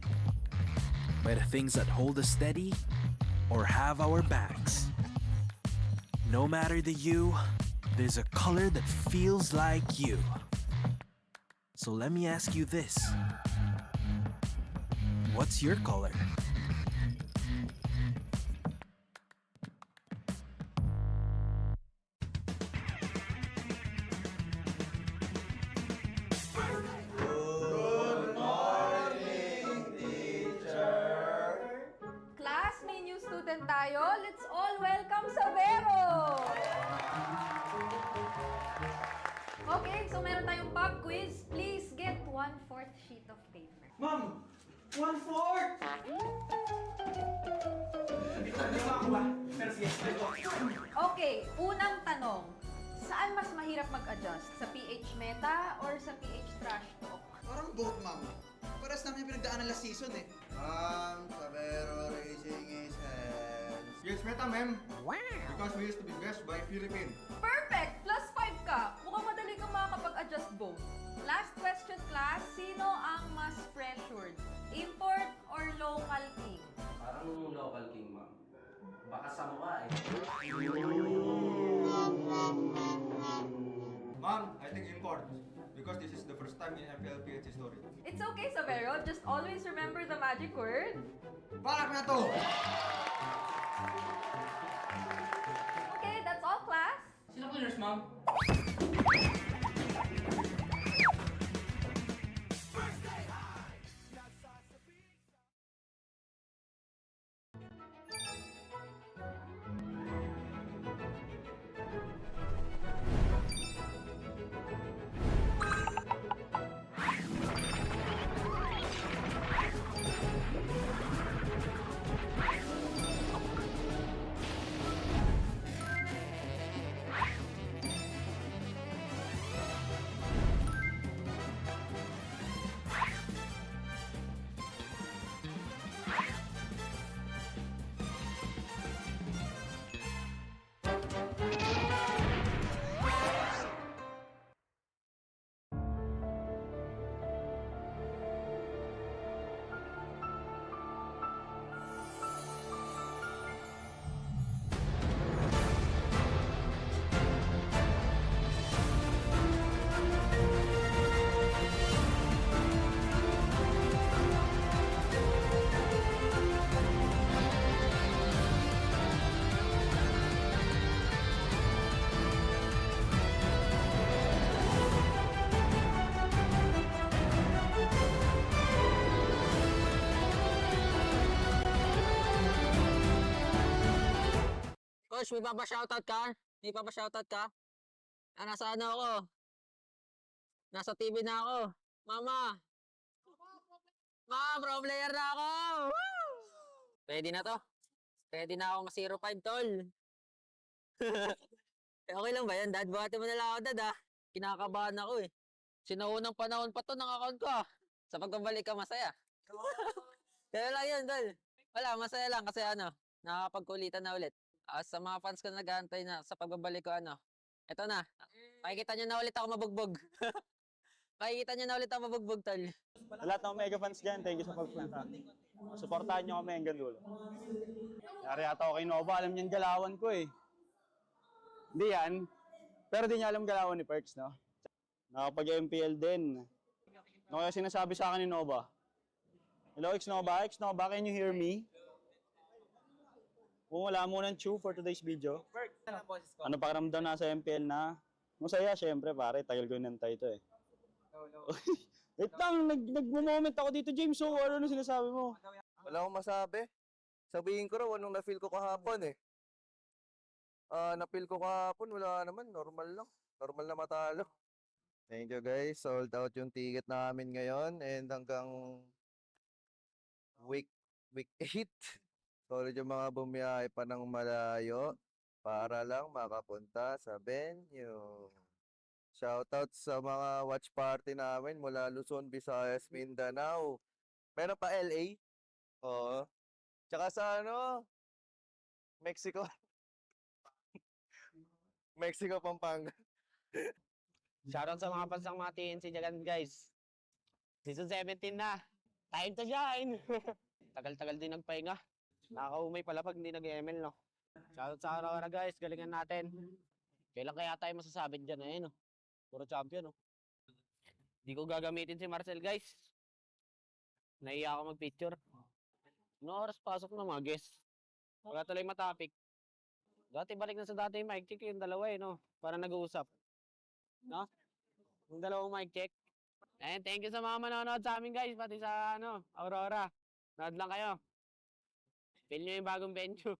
by the things that hold us steady or have our backs. No matter the you, there's a color that feels like you. So let me ask you this. What's your color? so meron tayong pop quiz. Please get 1/4 sheet of paper. Ma'am! 1/4! Hindi ako ba? Pero sige, let's go. Okay, unang tanong. Saan mas mahirap mag-adjust? Sa PH meta or sa PH trash talk? Parang both, ma'am. Paras namin yung pinagdaanan last season eh. Sabero Racing is hands. Yes, meta, ma'am. Because we used to be best by Philippines. Perfect! +5 ka. Mukhang madali kang makakapag-adjust both. Last question, class. Sino ang mas pressured? Import or local king? Parang local king, ma'am. Baka sa mukha eh. Ma'am, I think import. Because this is the first time in MPL Philippines history. It's okay, Savero. Just always remember the magic word. Balak na to! Okay, that's all, class. Sino cleaners, ma'am? Coach, may papashoutout ka? May papashoutout ka? Nasa ano ako? Nasa TV na ako. Mama! Pro player na ako! Woo! Ready na to? Ready na ako ma-05, tol. Okay lang ba yan, Dad? Buhati mo na lang ako, Dad, ah. Kinakabahan ako, eh. Sinaunang panahon pa to ng account ko, ah. Sa pagbabalik ka, masaya. Kaya lang yun, Dad. Wala, masaya lang kasi nakakapagkulitan na ulit. Sa mga fans ko na nag-aantay na sa pagbabalik ko, eto na. Makikita nyo na ulit ako mabugbog. Makikita nyo na ulit ako mabugbog, tol. Sa lahat ng mega fans dyan, thank you sa pagpunta. Suportahan nyo kami hanggang dulo. Yari ata ako kay Nova, alam niyan galawan ko eh. Hindi yan, pero di niya alam galawan ni Perks, no? Nakapag-MPL din. Ano kaya sinasabi sa akin ni Nova? Hello, X-Nova? X-Nova, can you hear me? Kung wala mo ng chew for today's video. Ano pakiramdam na sa MPL na? Masaya, syempre pare, tagal ko inantay ito eh. Wait lang, nag-moment ako dito, James. So, ano sinasabi mo? Wala akong masabi. Sabihin ko raw, anong na-feel ko kahapon eh. Na-feel ko kahapon, wala naman, normal lang. Normal na matalo. Thank you guys, sold out yung ticket namin ngayon and hanggang week 8. Solid yung mga bumiyahe pa ng malayo para lang makapunta sa venue. Shoutout sa mga watch party namin mula Luzon, Visayas, Mindanao. Meron pa LA. Oo. Tsaka sa Mexico. Mexico, Pampanga. Shoutout sa mga pansang mga TNC dyan, guys. Season 17 na. Time to shine! Tagal-tagal din nagpahinga. Nakakaumay pala pag hindi nag-ML, no? Shoutout sa RORA, guys. Galingan natin. Kailan kaya tayo masasabi dyan, no? Puro champion, no? Di ko gagamitin si Marcel, guys. Naiya ako mag-picture. No oras pasok na mga guests. Wala tuloy matapik. Dati balik na sa dati yung mic check yung dalawa, no? Para nag-uusap. No? Yung dalawang mic check. And thank you sa mga manonood sa amin, guys. Pati sa, Aurora. Nood lang kayo. Feel nyo yung bagong venue.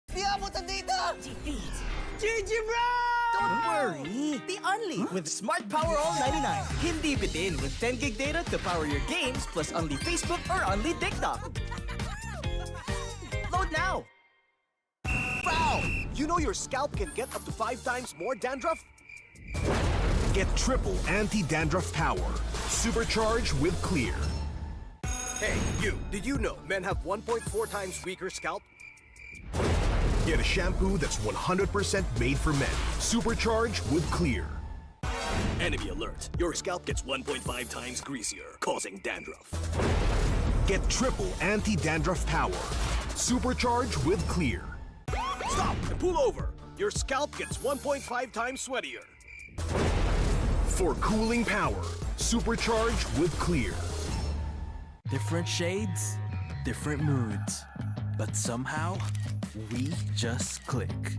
Di abutan dito! GG bro! Don't worry! The Only with Smart Power All 99. Hindi bitin with 10 gig data to power your games plus only Facebook or only TikTok. Load now! Foul! You know your scalp can get up to 5 times more dandruff? Get triple anti-dandruff power. Supercharged with Clear. Hey, you! Did you know men have 1.4 times weaker scalp? Get a shampoo that's 100% made for men. Supercharged with Clear. Enemy alert. Your scalp gets 1.5 times greasier, causing dandruff. Get triple anti-dandruff power. Supercharged with Clear. Stop and pull over. Your scalp gets 1.5 times sweatier. For cooling power, supercharged with Clear. Different shades, different moods. But somehow, we just click.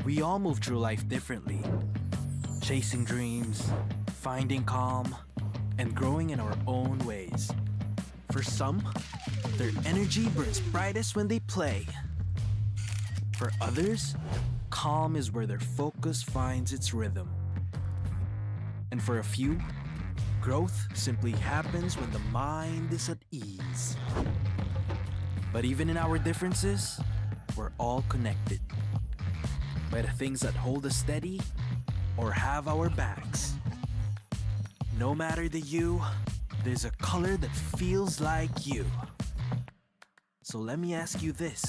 We all move through life differently. Chasing dreams, finding calm, and growing in our own ways. For some, their energy burns brightest when they play. For others, calm is where their focus finds its rhythm. And for a few, growth simply happens when the mind is at ease. But even in our differences, we're all connected by the things that hold us steady or have our backs. No matter the hue, there's a color that feels like you. So let me ask you this.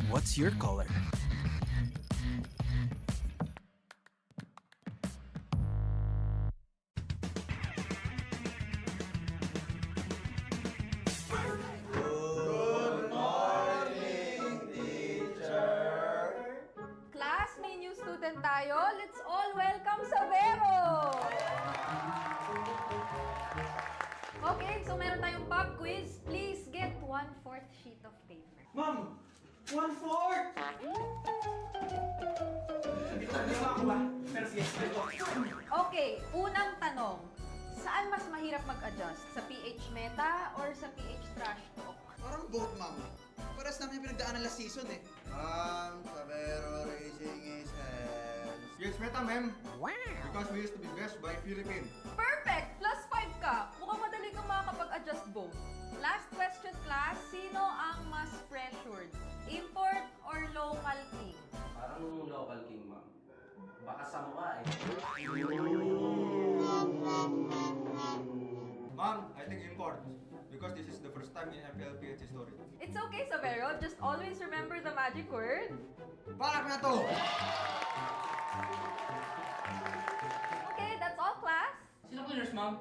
What's your color? Class, may new student tayo. Let's all welcome Savero! Okay, so meron tayong pop quiz. Please get 1/4 sheet of paper. Ma'am! 1/4! Okay, unang tanong. Saan mas mahirap mag-adjust? Sa PH Meta or sa PH Trash Talk? Parang both, ma'am. Paras namin yung pinagdaanan last season eh. Savero raising his hands. Yes, Meta, ma'am. Wow. Because we used to be best by Philippines. Perfect! Plus 5 ka. Mukhang madali kang makakapag-adjust both. Last question, class. Sino ang mas pressured? Import or local king? Parang local king, ma'am. Baka sa mukha eh. Ma'am, I think import. Because this is the first time in MPL history. It's okay, Savero. Just always remember the magic word. Balak na to! Okay, that's all, class. Sino cleaners, ma'am?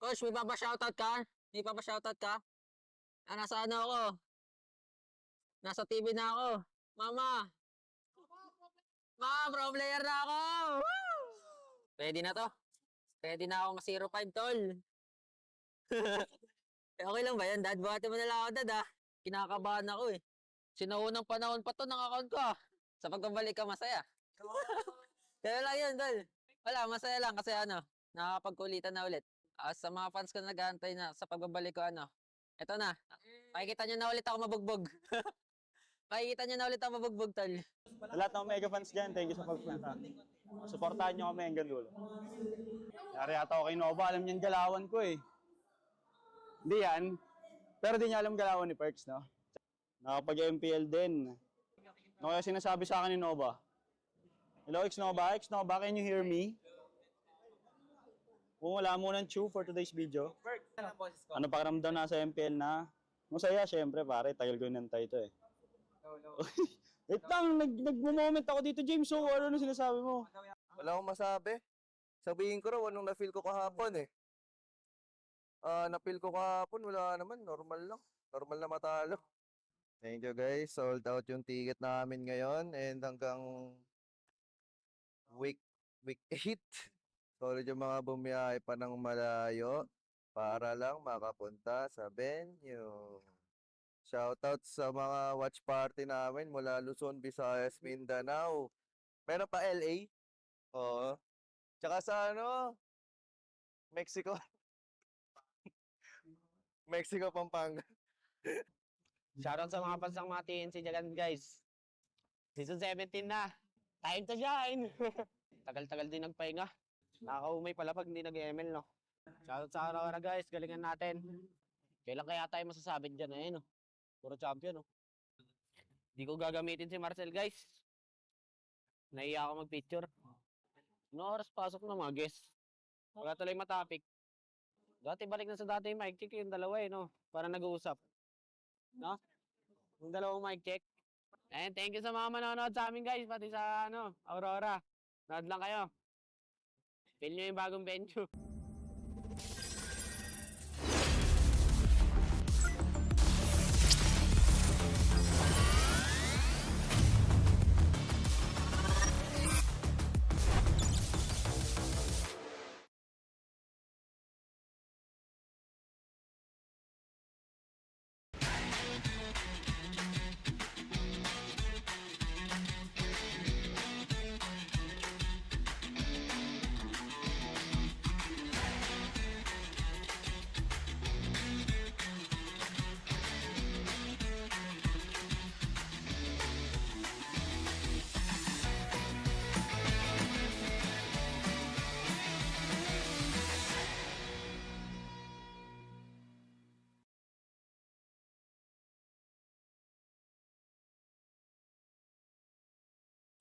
Coach, may papashoutout ka? May papashoutout ka? Nasa ano ako? Nasa TV na ako. Mama! Ma, pro player na ako! Woo! Ready na to? Ready na ako ma-05, tol. Okay lang ba yan, Dad? Buhati mo na lang ako, Dad, ha? Kinakabahan ako, eh. Sinaunang panahon pa to ng account ko, ah. Sa pagbabalik ka, masaya. Kaya lang yun, tol. Wala, masaya lang kasi nakakapagkulitan na ulit. Sa mga fans ko na nag-aantay na sa pagbabalik ko, eto na. Makikita nyo na ulit ako mabugbog. Makikita nyo na ulit ako mabugbog, tol. Sa lahat ng mega fans dyan, thank you sa pagpunta. Suportahan nyo kami hanggang dulo. Yari ata ako kay Nova, alam niyan galawan ko eh. Hindi yan, pero di niya alam galawan ni Perks, no? Nakapag-MPL din. Ano kaya sinasabi sa akin ni Nova? Hello, X-Nova, can you hear me? Kung wala mo ng chew for today's video. Ano pakiramdam na sa MPL na? Masaya, syempre pare, tagal ko inantay ito eh. Wait lang, nag-moment ako dito, James. So, ano sinasabi mo? Wala akong masabi. Sabihin ko raw, anong na-feel ko kahapon eh. Na-feel ko kahapon, wala naman. Normal lang. Normal na matalo. Thank you guys. Sold out yung ticket namin ngayon. And hanggang week 8. Solid yung mga bumiyahe pa ng malayo para lang makapunta sa venue. Shoutout sa mga watch party namin mula Luzon, Visayas, Mindanao. Meron pa LA. Oo. Tsaka sa Mexico. Mexico, Pampanga. Shoutout sa mga pansang mga TNC dyan, guys. Season 17 na. Time to shine! Tagal-tagal din nagpahinga. Nakakaumay pala pag hindi nag-ML, no? Shoutout sa RORA, guys. Galingan natin. Kailan kaya tayo masasabi dyan, no? Puro champion, no? Hindi ko gagamitin si Marcel, guys. Nahiya ako mag-picture. No oras pasok na mga guests. Wala tuloy matapik. Dati balik na sa dati yung mic check yung dalawa no? Para nag-uusap. No? Yung dalawang mic check. And thank you sa mga manonood sa amin guys, pati sa Aurora. Nood lang kayo. Feel nyo yung bagong venue.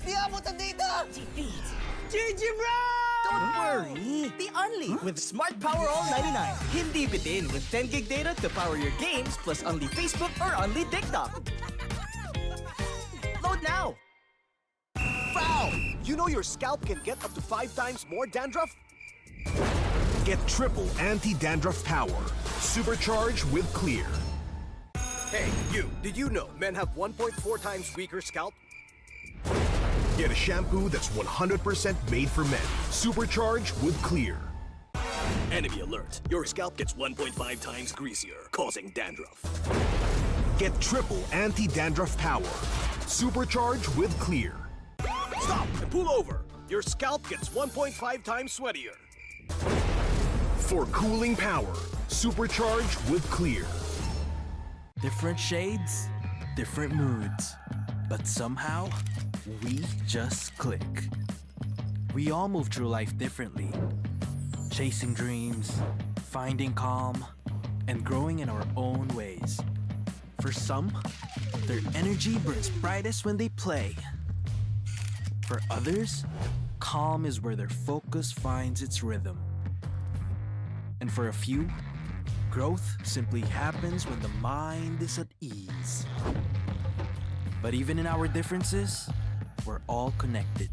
Di abutan dito! GG bro! Don't worry! The Only with Smart Power All 99. Hindi bitin with 10 gig data to power your games plus only Facebook or only TikTok. Load now! Foul! You know your scalp can get up to 5 times more dandruff? Get triple anti-dandruff power. Supercharged with Clear. Hey, you, did you know men have 1.4 times weaker scalp? Get a shampoo that's 100% made for men. Supercharged with Clear. Enemy alert. Your scalp gets 1.5 times greasier, causing dandruff. Get triple anti-dandruff power. Supercharged with Clear. Stop and pull over. Your scalp gets 1.5 times sweatier. For cooling power, supercharged with Clear. Different shades, different moods. But somehow, we just click. We all move through life differently. Chasing dreams, finding calm, and growing in our own ways. For some, their energy burns brightest when they play. For others, calm is where their focus finds its rhythm. And for a few, growth simply happens when the mind is at ease. But even in our differences, we're all connected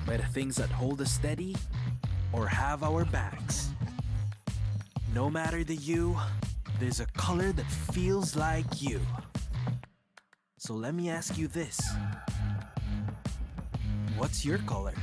by the things that hold us steady or have our backs. No matter the hue, there's a color that feels like you. So let me ask you this. What's your color?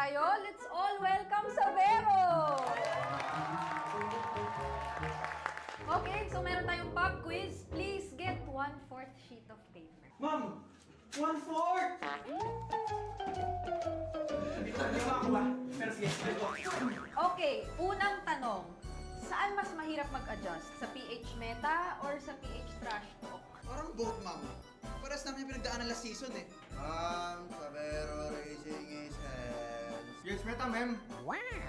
tayo. Let's all welcome Savero! Okay, so meron tayong pop quiz. Please get 1/4 sheet of paper. Ma'am! 1/4! Hindi ko makakuha. Pero sige, Okay, unang tanong. Saan mas mahirap mag-adjust? Sa PH meta or sa PH trash talk? Parang both, ma'am. Paras namin yung pinagdaanan last season eh. Savero raising his hands. Yes, meta, ma'am.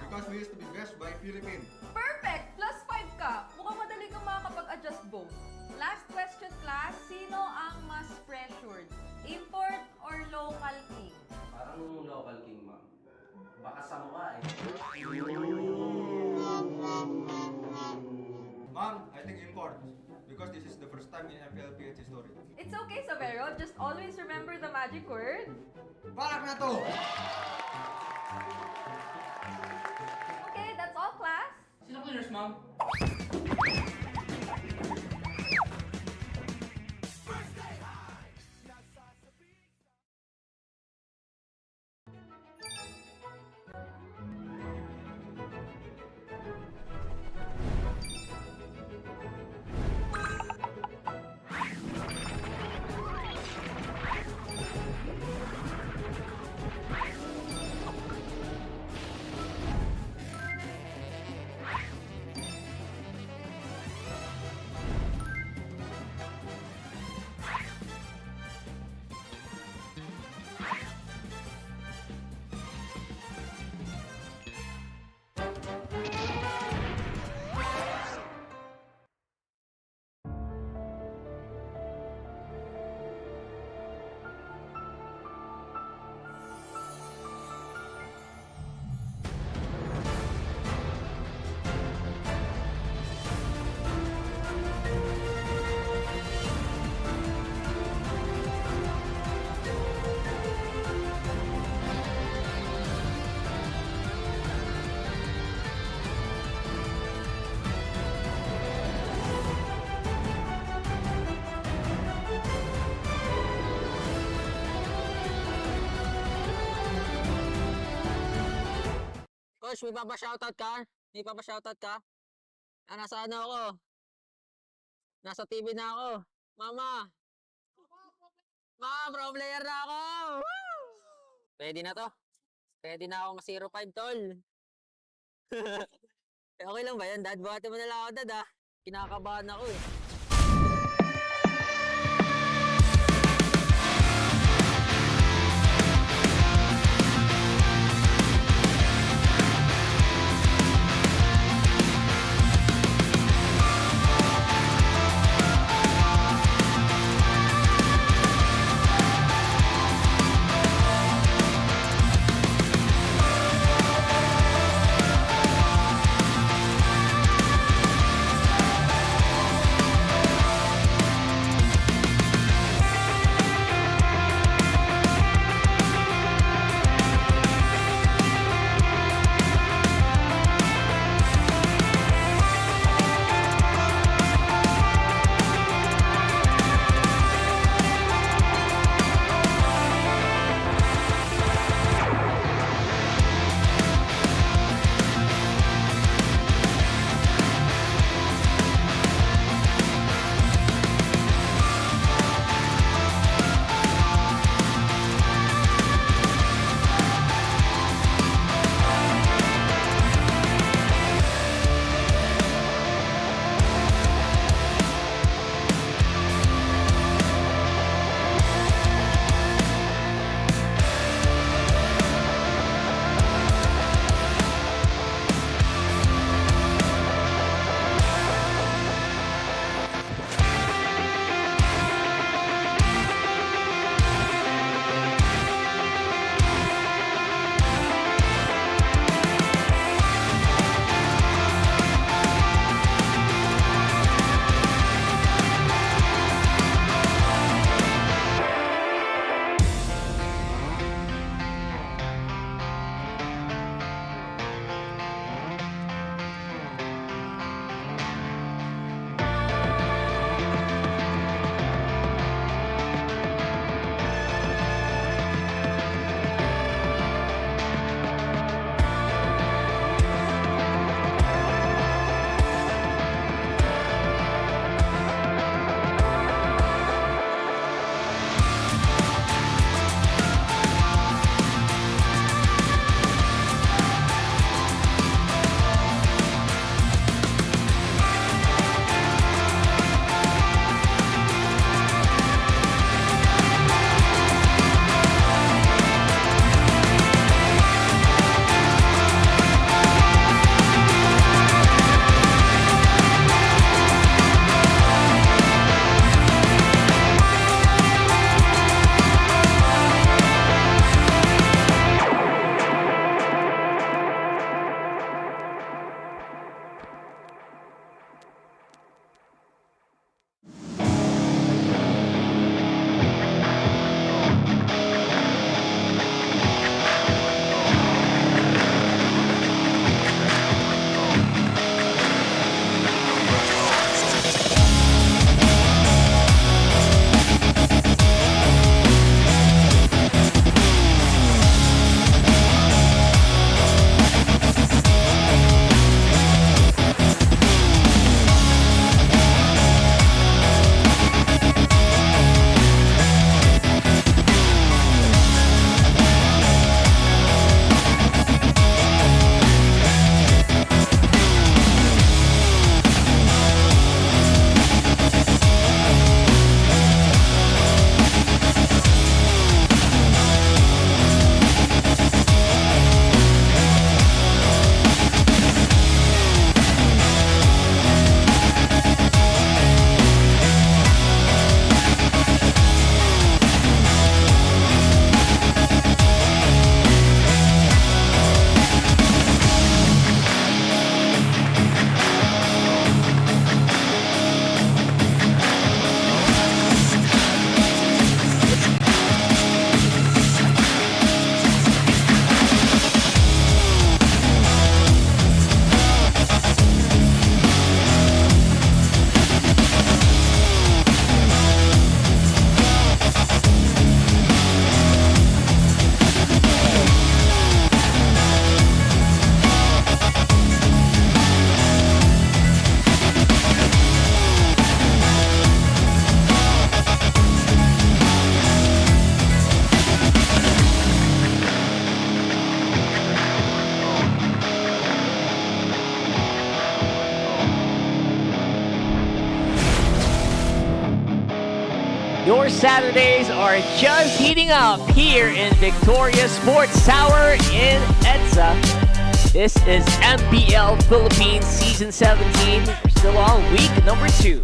Because we used to be best by Philippines. Perfect! +5 ka. Mukhang madali kang makakapag-adjust both. Last question, class. Sino ang mas pressured? Import or local king? Parang local king, ma'am. Baka sa mukha eh. Ma'am, I think import. Because this is the first time in MPL Philippines history. It's okay, Savero. Just always remember the magic word. Balak na to! Okay, that's all, class. Sino cleaners, ma'am? Coach, may papashoutout ka? May papashoutout ka? Nasa ano ako? Nasa TV na ako. Mama! Pro player na ako! Woo! Pwede na to. Pwede na akong 05, tol. Okay lang ba yan, Dad? Buhati mo na lang ako, Dad, ah. Kinakabahan ako, eh. Your Saturdays are just heating up here in Victoria Sports Tower in EDSA. This is MPL Philippines Season 17. We're still on week number 2.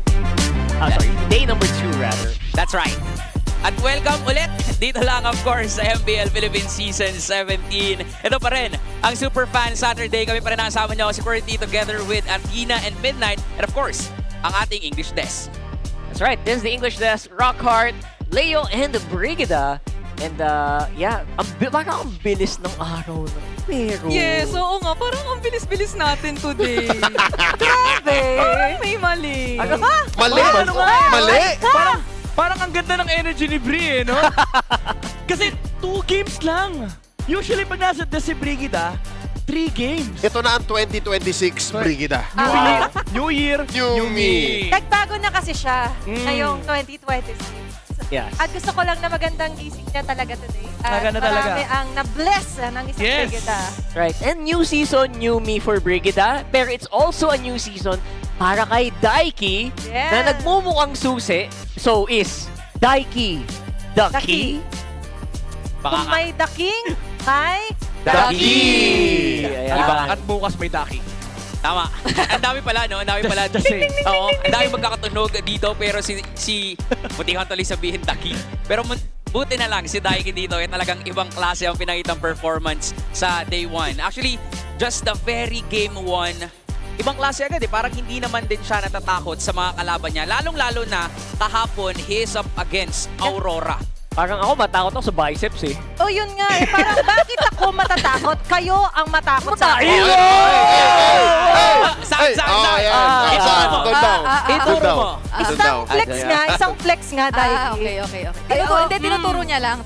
Day number 2 rather. That's right. At welcome ulit dito lang of course sa MPL Philippines Season 17. Ito pa rin ang Super Fan Saturday. Kami pa rin nakasama niyo si Qwerty together with Athena and Midnight. And of course, ang ating English desk. That's right. This is the English desk. Rockhart, Leo, and the Brigida. And yeah, parang ang bilis ng araw na. Pero... Yes, oo nga. Parang ang bilis-bilis natin today. Grabe! Parang may mali. Ano ka? Mali? Ano ka? Mali? Parang ang ganda ng energy ni Bri, no? Kasi 2 games lang. Usually pag nasa si Brigida, 3 games. Ito na ang 2026 Brigida. New year, new me. Nagbago na kasi siya ngayong 2026. Yes. At gusto ko lang na magandang gising niya talaga today. At Maganda talaga. marami ang na-bless ng isang Brigida. Right. And new season, new me for Brigida. Pero it's also a new season para kay Daiki na nagmumukhang susi. So is Daiki the key? Kung may daking, may Daki! At bukas may Daki. Tama. Ang dami pala, no? Ang dami pala. Oo, ang dami magkakatunog dito pero si butihan tuloy sabihin Daki. Pero buti na lang si Daiki dito ay talagang ibang klase ang pinakitang performance sa day 1. Actually, just the very game 1, ibang klase agad eh. Parang hindi naman din siya natatakot sa mga kalaban niya. Lalong-lalo na kahapon, he is up against Aurora. Parang ako matakot ako sa biceps eh. Oh, yun nga eh. Parang bakit ako matatakot? Kayo ang matakot sa akin. Saan? Ituro mo. Isang flex nga, Daiki. Okay. Hindi, tinuturo niya lang.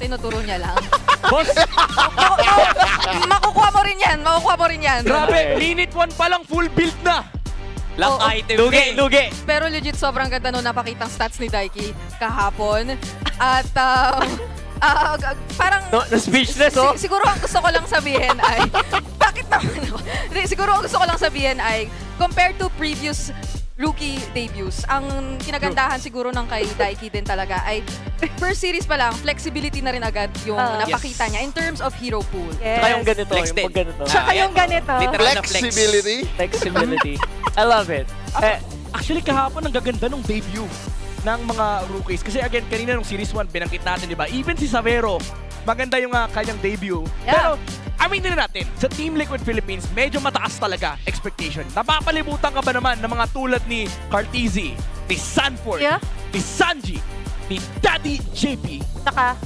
Boss, Makukuha mo rin yan. grabe, minute 1 pa lang full build na. Lang Oo. item Lugi. Pero legit, sobrang ganda nung napakitang stats ni Daiki kahapon. At parang... Na-speechless, oh. Siguro ang gusto ko lang sabihin ay... Bakit naman ako? Hindi, siguro ang gusto ko lang sabihin ay, compared to previous rookie debuts, ang kinagandahan siguro ng kay Daiki din talaga ay first series pa lang, flexibility na rin agad yung napakita niya in terms of hero pool. Tsaka yung ganito. Flex din. Yung ganito. Tsaka yung ganito. Literal na flex. Flexibility. I love it. Actually, kahapon ang gaganda ng debut ng mga rookies. Kasi again, kanina nung Series 1, binanggit natin, di ba? Even si Savero, maganda yung kanyang debut. Yeah. Pero, aminin na natin, sa Team Liquid Philippines, medyo mataas talaga expectation. Napapalibutan ka ba naman ng mga tulad ni Cartesi, ni Sanford, ni Sanji, ni Daddy JP? Saka,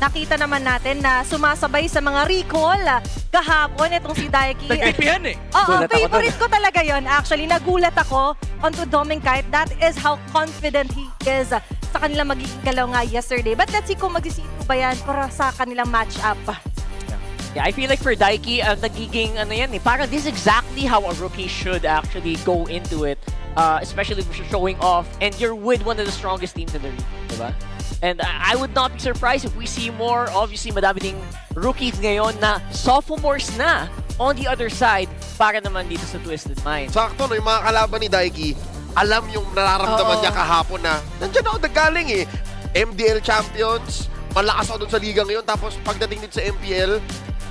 nakita naman natin na sumasabay sa mga recall kahapon itong si Daiki. Nagpipihan eh. Oo, favorite ko talaga yon. Actually, nagulat ako onto Doming kahit that is how confident he is sa kanilang magiging galaw nga yesterday. But let's see kung magsisito ba yan para sa kanilang match-up. Yeah, I feel like for Daiki, nagiging parang this is exactly how a rookie should actually go into it. Especially if you're showing off and you're with one of the strongest teams in the league, diba? And I would not be surprised if we see more, obviously madami ding rookies ngayon na sophomores na on the other side para naman dito sa Twisted Mind. Sakto, no, yung mga kalaban ni Daiki, alam yung nararamdaman niya kahapon na nandiyan ako nagaling eh. MDL champions, malakas ako dun sa liga ngayon, tapos pagdating dito sa MPL,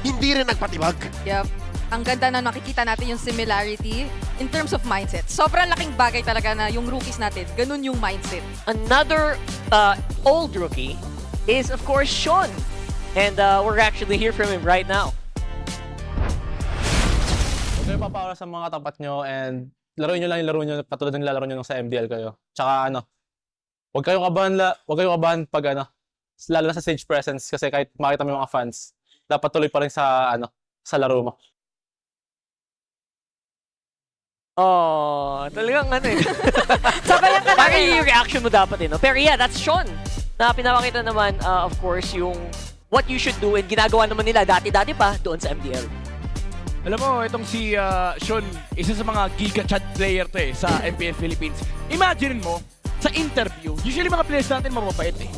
hindi rin nagpatibag. Yep. Ang ganda na nakikita natin yung similarity in terms of mindset. Sobrang laking bagay talaga na yung rookies natin, ganun yung mindset. Another old rookie is, of course, Sean. And we're actually hear from him right now. Huwag kayo papawala sa mga tapat nyo and laro nyo lang yung laro nyo katulad ng lalaro nyo sa MDL kayo. Tsaka huwag kayong kabahan pag lalo na sa stage presence kasi kahit makita mo yung mga fans, dapat tuloy pa rin sa laro mo. Oh, talagang Sabayan ka Parang yung reaction mo dapat no? Pero yeah, that's Sean. Na pinapakita naman, of course, yung what you should do and ginagawa naman nila dati-dati pa doon sa MDL. Alam mo, itong si Sean, isa sa mga giga-chat player to sa MPL Philippines. Imagine mo, sa interview, usually mga players natin mababait eh.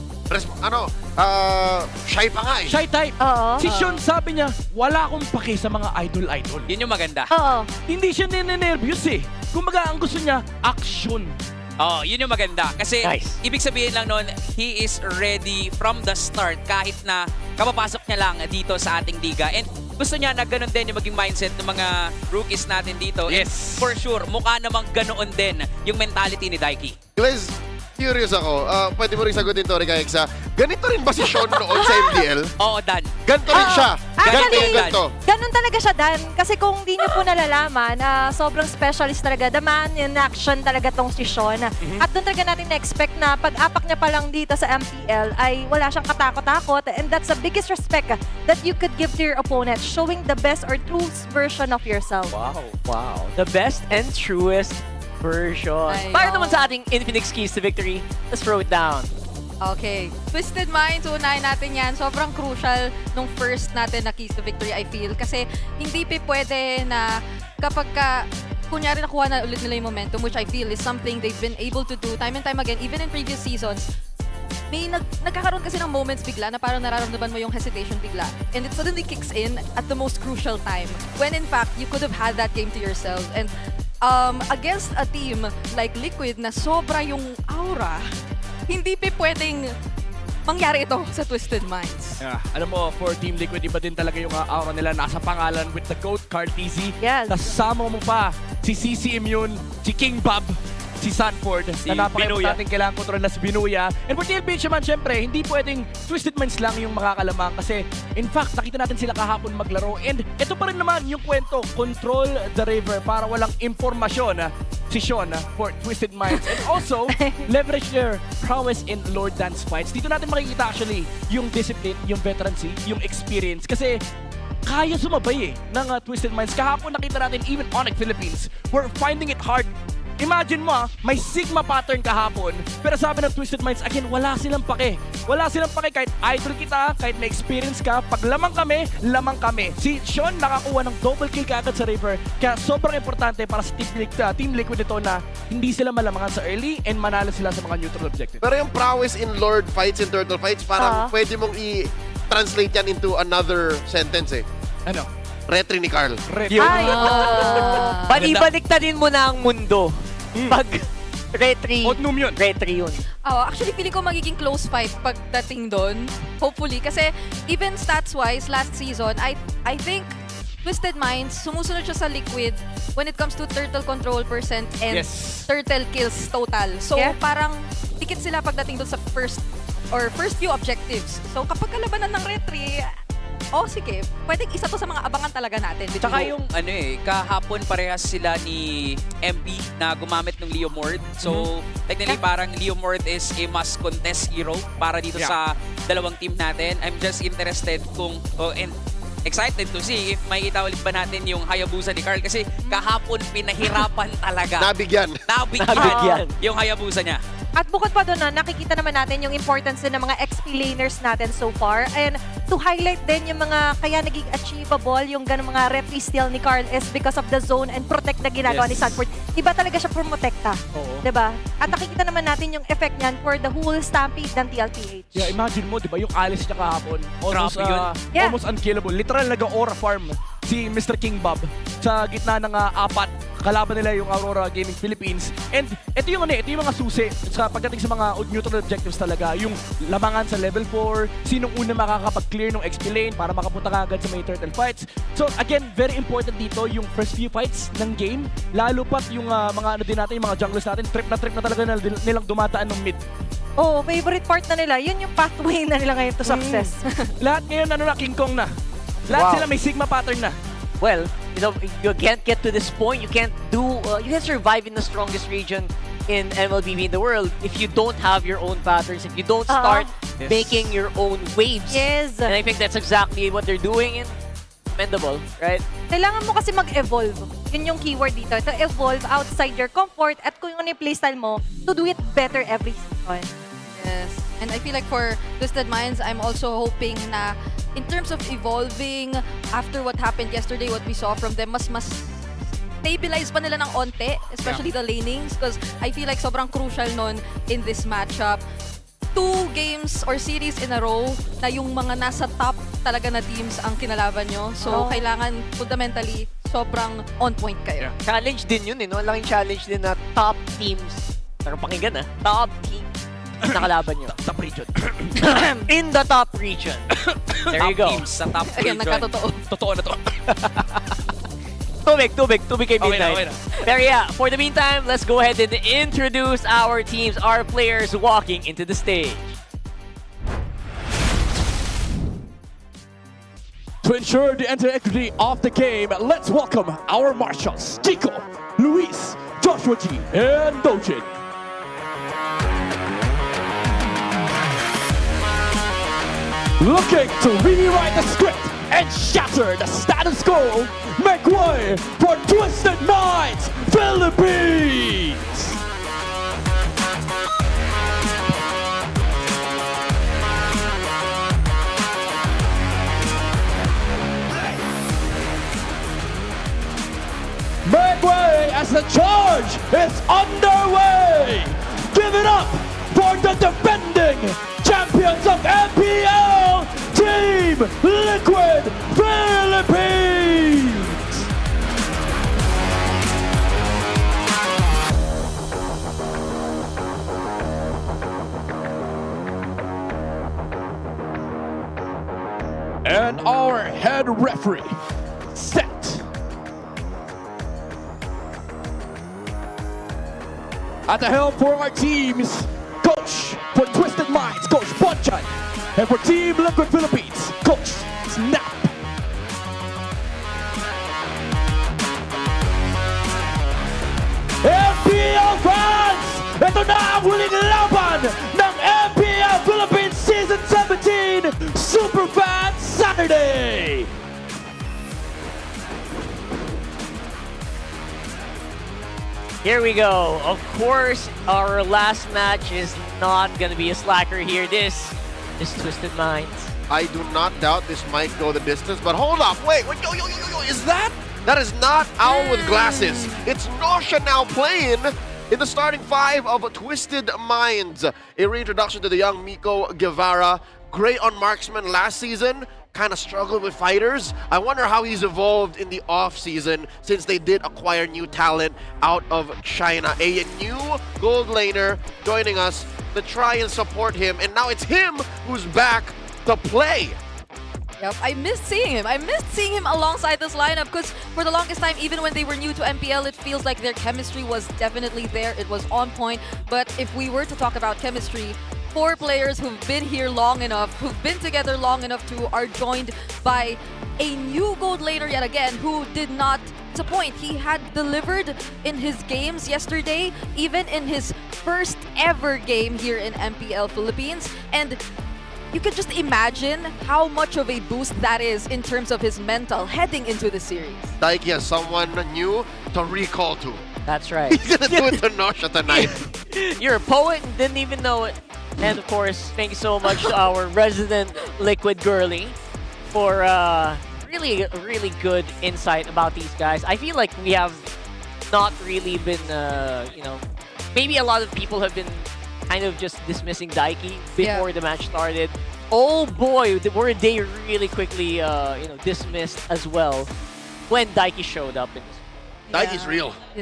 Shy pa nga eh. Shy type. Si Sean sabi niya, wala akong paki sa mga idol-idol. Yun yung maganda. Oo. Hindi siya ninenervyos eh. Kumbaga, ang gusto niya, action. Oh, yun yung maganda. Kasi Nice. ibig sabihin lang nun, he is ready from the start kahit na kapapasok niya lang dito sa ating liga. And gusto niya na ganun din yung maging mindset ng mga rookies natin dito. Yes. And for sure, mukha namang ganoon din yung mentality ni Daiki. Guys, curious ako. Pwede mo rin sagutin to, Rikaiksa. Ganito rin ba si Sean noon sa MPL? Oo, Dan. Ganito rin siya. Actually, Ganito. ganun talaga siya, Dan. Kasi kung di niyo po nalalaman, sobrang specialist talaga. The man in action talaga tong si Sean. At doon talaga natin na-expect na pag-apak niya pa lang dito sa MPL ay wala siyang katakot-takot. And that's the biggest respect that you could give to your opponent. Showing the best or truest version of yourself. Wow. The best and truest version. Para naman sa ating Infinix Keys to Victory, let's throw it down. Okay. Twisted Minds, unahin natin yan. Sobrang crucial nung first natin na Keys to Victory, I feel. Kasi hindi pwede na kapag kunyari nakuha na ulit nila yung momentum, which I feel is something they've been able to do time and time again, even in previous seasons, may nagkakaroon kasi ng moments bigla na parang nararamdaman mo yung hesitation bigla. And it suddenly kicks in at the most crucial time. When in fact, you could have had that game to yourself. And against a team like Liquid na sobra yung aura, hindi pwedeng mangyari ito sa Twisted Minds. Yeah. Alam mo, for Team Liquid, iba din talaga yung aura nila. Nasa pangalan with the GOAT card, TZ. Yes. Kasama mo pa si CC Immune, si King Bob, si Sanford, na napaka-importante kailangan kontrol na si Binuya. And for TLPH naman, syempre, hindi pwedeng Twisted Minds lang yung makakalamang kasi in fact, nakita natin sila kahapon maglaro. And ito pa rin naman yung kwento, control the river para walang impormasyon si Sean for Twisted Minds. And also, leverage their prowess in Lord Dance fights. Dito natin makikita actually yung discipline, yung veterancy, yung experience. Kasi kaya sumabay ng Twisted Minds. Kahapon nakita natin even Onyx Philippines were finding it hard. Imagine mo may Sigma pattern kahapon, pero sabi ng Twisted Minds, again, wala silang pake. Wala silang pake kahit idol kita, kahit may experience ka, pag lamang kami, lamang kami. Si Sean nakakuha ng double kill kaagad sa River, kaya sobrang importante para sa Team Liquid ito na hindi sila malamangan sa early and manalo sila sa mga neutral objective. Pero yung prowess in Lord fights and Turtle fights, parang pwede mong i-translate yan into another sentence eh. Ano? Retry ni Carl. Baliktadin mo na ang mundo. Pag retry. Odnum yun. Retry yun. Actually, feeling ko magiging close fight pagdating doon. Hopefully. Kasi even stats-wise, last season, I think Twisted Minds, sumusunod siya sa Liquid when it comes to turtle control percent and turtle kills total. So, parang dikit sila pagdating doon sa first few objectives. So, kapag kalabanan ng retry, sige. Pwedeng isa to sa mga abangan talaga natin. Tsaka yung kahapon parehas sila ni MP na gumamit ng Leomord. So, technically parang Leomord is a must contest hero para dito sa dalawang team natin. I'm just interested and excited to see if makikita ulit ba natin yung Hayabusa ni Carl kasi kahapon pinahirapan talaga. Nabigyan yung Hayabusa niya. At bukod pa doon nakikita naman natin yung importance din ng mga XP laners natin so far. And to highlight din yung mga kaya naging achievable yung ganung mga referee steal ni Carl is because of the zone and protect na ginagawa ni Sanford. Iba talaga siya promotekta. Diba? At nakikita naman natin yung effect niyan for the whole stampede ng TLPH. Yeah, imagine mo, diba, yung alis niya kahapon. Almost unkillable. Literal nag-aura farm si Mr. King Bob sa gitna ng apat. Kalaban nila yung Aurora Gaming Philippines. And ito yung mga susi sa pagdating sa mga neutral objectives talaga. Yung lamangan sa level 4, sinong una makakapag-clear ng XP lane para makapunta ka agad sa may turtle fights. So again, very important dito yung first few fights ng game. Lalo pat yung mga din natin, yung mga junglers natin, trip na talaga nilang dumataan ng mid. Favorite part na nila. Yun yung pathway na nila ngayon to success. Lahat ngayon King Kong na. Lahat sila may Sigma pattern na. Well, you can't get to this point. You can't survive in the strongest region in MLBB in the world if you don't have your own patterns, if you don't start making your own waves. Yes. And I think that's exactly what they're doing and commendable, right? Kailangan mo kasi mag-evolve. Yun yung keyword dito. To evolve outside your comfort at kung ano yung playstyle mo, to do it better every season. Yes. And I feel like for Twisted Minds, I'm also hoping na in terms of evolving after what happened yesterday, what we saw from them, mas stabilize pa nila ng onte, especially the lanings, because I feel like sobrang crucial nun in this matchup. 2 games or series in a row na yung mga nasa top talaga na teams ang kinalaban nyo. So, kailangan fundamentally sobrang on point kayo. Challenge din yun, no? Laking challenge din na top teams Pero pakinggan top team na kalaban nyo. Top region. In the top region. There you go. Teams sa top Ayan, region. nagkatotoo. Totoo na to. Tubig kay Midnight. Okay na. Pero yeah, for the meantime, let's go ahead and introduce our teams, our players walking into the stage. To ensure the integrity of the game, let's welcome our marshals, Chico, Luis, Joshua G, and Dojin. Looking to rewrite the script and shatter the status quo, make way for Twisted Minds Philippines! Make way as the charge is underway! Give it up for the defending champions of MPL, Team Liquid Philippines! And our head referee, set. At the helm for our teams, Coach for Twisted Minds, Coach Bonchan. And for Team Liquid Philippines, Coach Snap. MPL fans! Ito na ang huling laban ng MPL Philippines Season 17 Superfan Saturday! Here we go. Of course, our last match is not gonna be a slacker here. This is Twisted Minds. I do not doubt this might go the distance, but hold up, wait, yo, is that? That is not Owl with glasses. It's Nosha now playing in the starting five of Twisted Minds. A reintroduction to the young Miko Guevara. Great on marksman last season, kind of struggled with fighters. I wonder how he's evolved in the off-season since they did acquire new talent out of China. A new gold laner joining us to try and support him, and now it's him who's back to play. Yep, I missed seeing him. I missed seeing him alongside this lineup because for the longest time, even when they were new to MPL, it feels like their chemistry was definitely there. It was on point. But if we were to talk about chemistry, 4 players who've been here long enough, who've been together long enough to are joined by a new gold laner yet again who did not disappoint. He had delivered in his games yesterday, even in his first ever game here in MPL Philippines. And you can just imagine how much of a boost that is in terms of his mental heading into the series. Daiki has someone new to recall to. That's right. He's gonna do it to Nosha tonight. You're a poet and didn't even know it. And of course, thank you so much to our resident Liquid girly for really good insight about these guys. I feel like we have not really been, maybe a lot of people have been kind of just dismissing Daiki before the match started. Oh boy, were they really quickly, dismissed as well when Daiki showed up in this. Daiki's real. He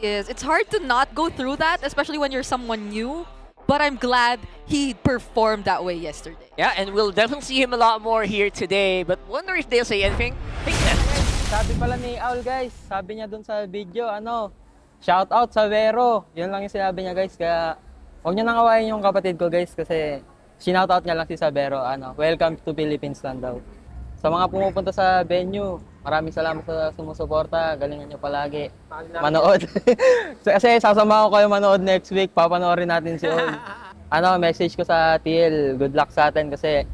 is. It's hard to not go through that, especially when you're someone new. But I'm glad he performed that way yesterday. Yeah, and we'll definitely see him a lot more here today. But wonder if they'll say anything. Sabi pala ni Owl guys, sabi niya dun sa video, shout out sa Vero. Yun lang yung sinabi niya guys, kaya huwag niyo nang awayin yung kapatid ko guys kasi shinout out niya lang si Sabero. Welcome to Philippines lang daw. Sa mga pumupunta sa venue, maraming salamat sa sumusuporta. Galingan niyo palagi. Manood. Kasi sasama ko kayo manood next week. Papanoorin natin si Ol. Message ko sa TL. Good luck sa atin kasi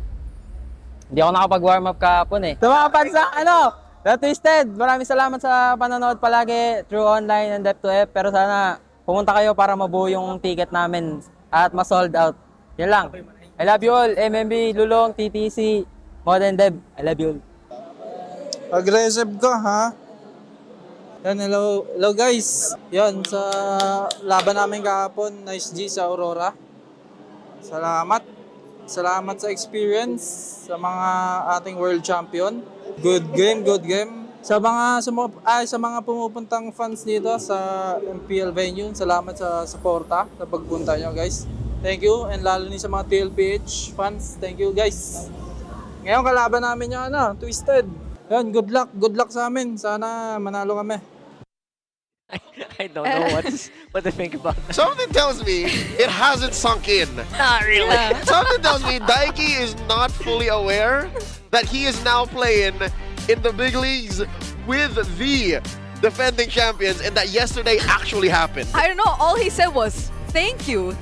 hindi ako nakapag-warm up kahapon eh. Sa mga fans na Twisted, maraming salamat sa panonood palagi through online and Dep2F. Pero sana pumunta kayo para mabuo yung ticket namin at ma-sold out. Yun lang. I love you all. MMB, Lulong, TTC, Modern Dev. I love you all. Aggressive ka, ha? Yan, hello guys. Yan, sa laban namin kahapon, Nice G sa Aurora. Salamat. Salamat sa experience sa mga ating world champion. Good game, good game. Sa mga pumupuntang fans dito sa MPL venue, salamat sa suporta, sa pagpunta nyo guys. Thank you, and lalo ni sa mga TLPH fans, thank you guys. Ngayon kalaban namin yung Twisted. Yan, good luck sa amin. Sana manalo kami. I don't know what to think about that. Something tells me it hasn't sunk in. Not really. Something tells me Daiki is not fully aware that he is now playing in the big leagues with the defending champions and that yesterday actually happened. I don't know. All he said was, thank you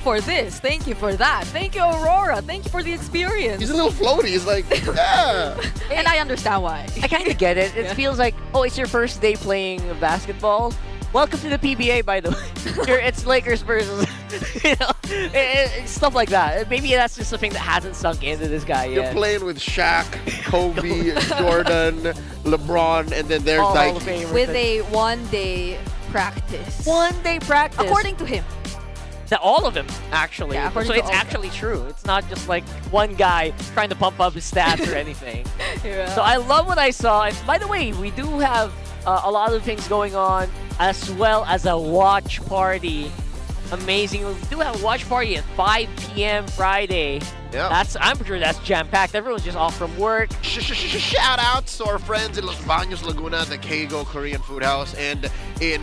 for this, thank you for that, thank you Aurora, thank you for the experience. He's a little floaty. He's like, yeah. And I understand why. I kind of get it. It feels like, oh, it's your first day playing basketball. Welcome to the PBA, by the way. It's Lakers versus, stuff like that. Maybe that's just something that hasn't sunk into this guy yet. You're playing with Shaq, Kobe, Jordan, LeBron, and then there's All like of Famers. With a one-day practice. One-day practice. According to him. All of them, actually. Yeah, according so to it's all of actually true. It's not just like one guy trying to pump up his stats or anything. Yeah. So I love what I saw. And by the way, we do have a lot of things going on, as well as a watch party. Amazing. We do have a watch party at 5 p.m. Friday. Yeah. I'm sure that's jam-packed. Everyone's just off from work. Shout outs to our friends in Los Baños, Laguna, the Keigo Korean Food House, and in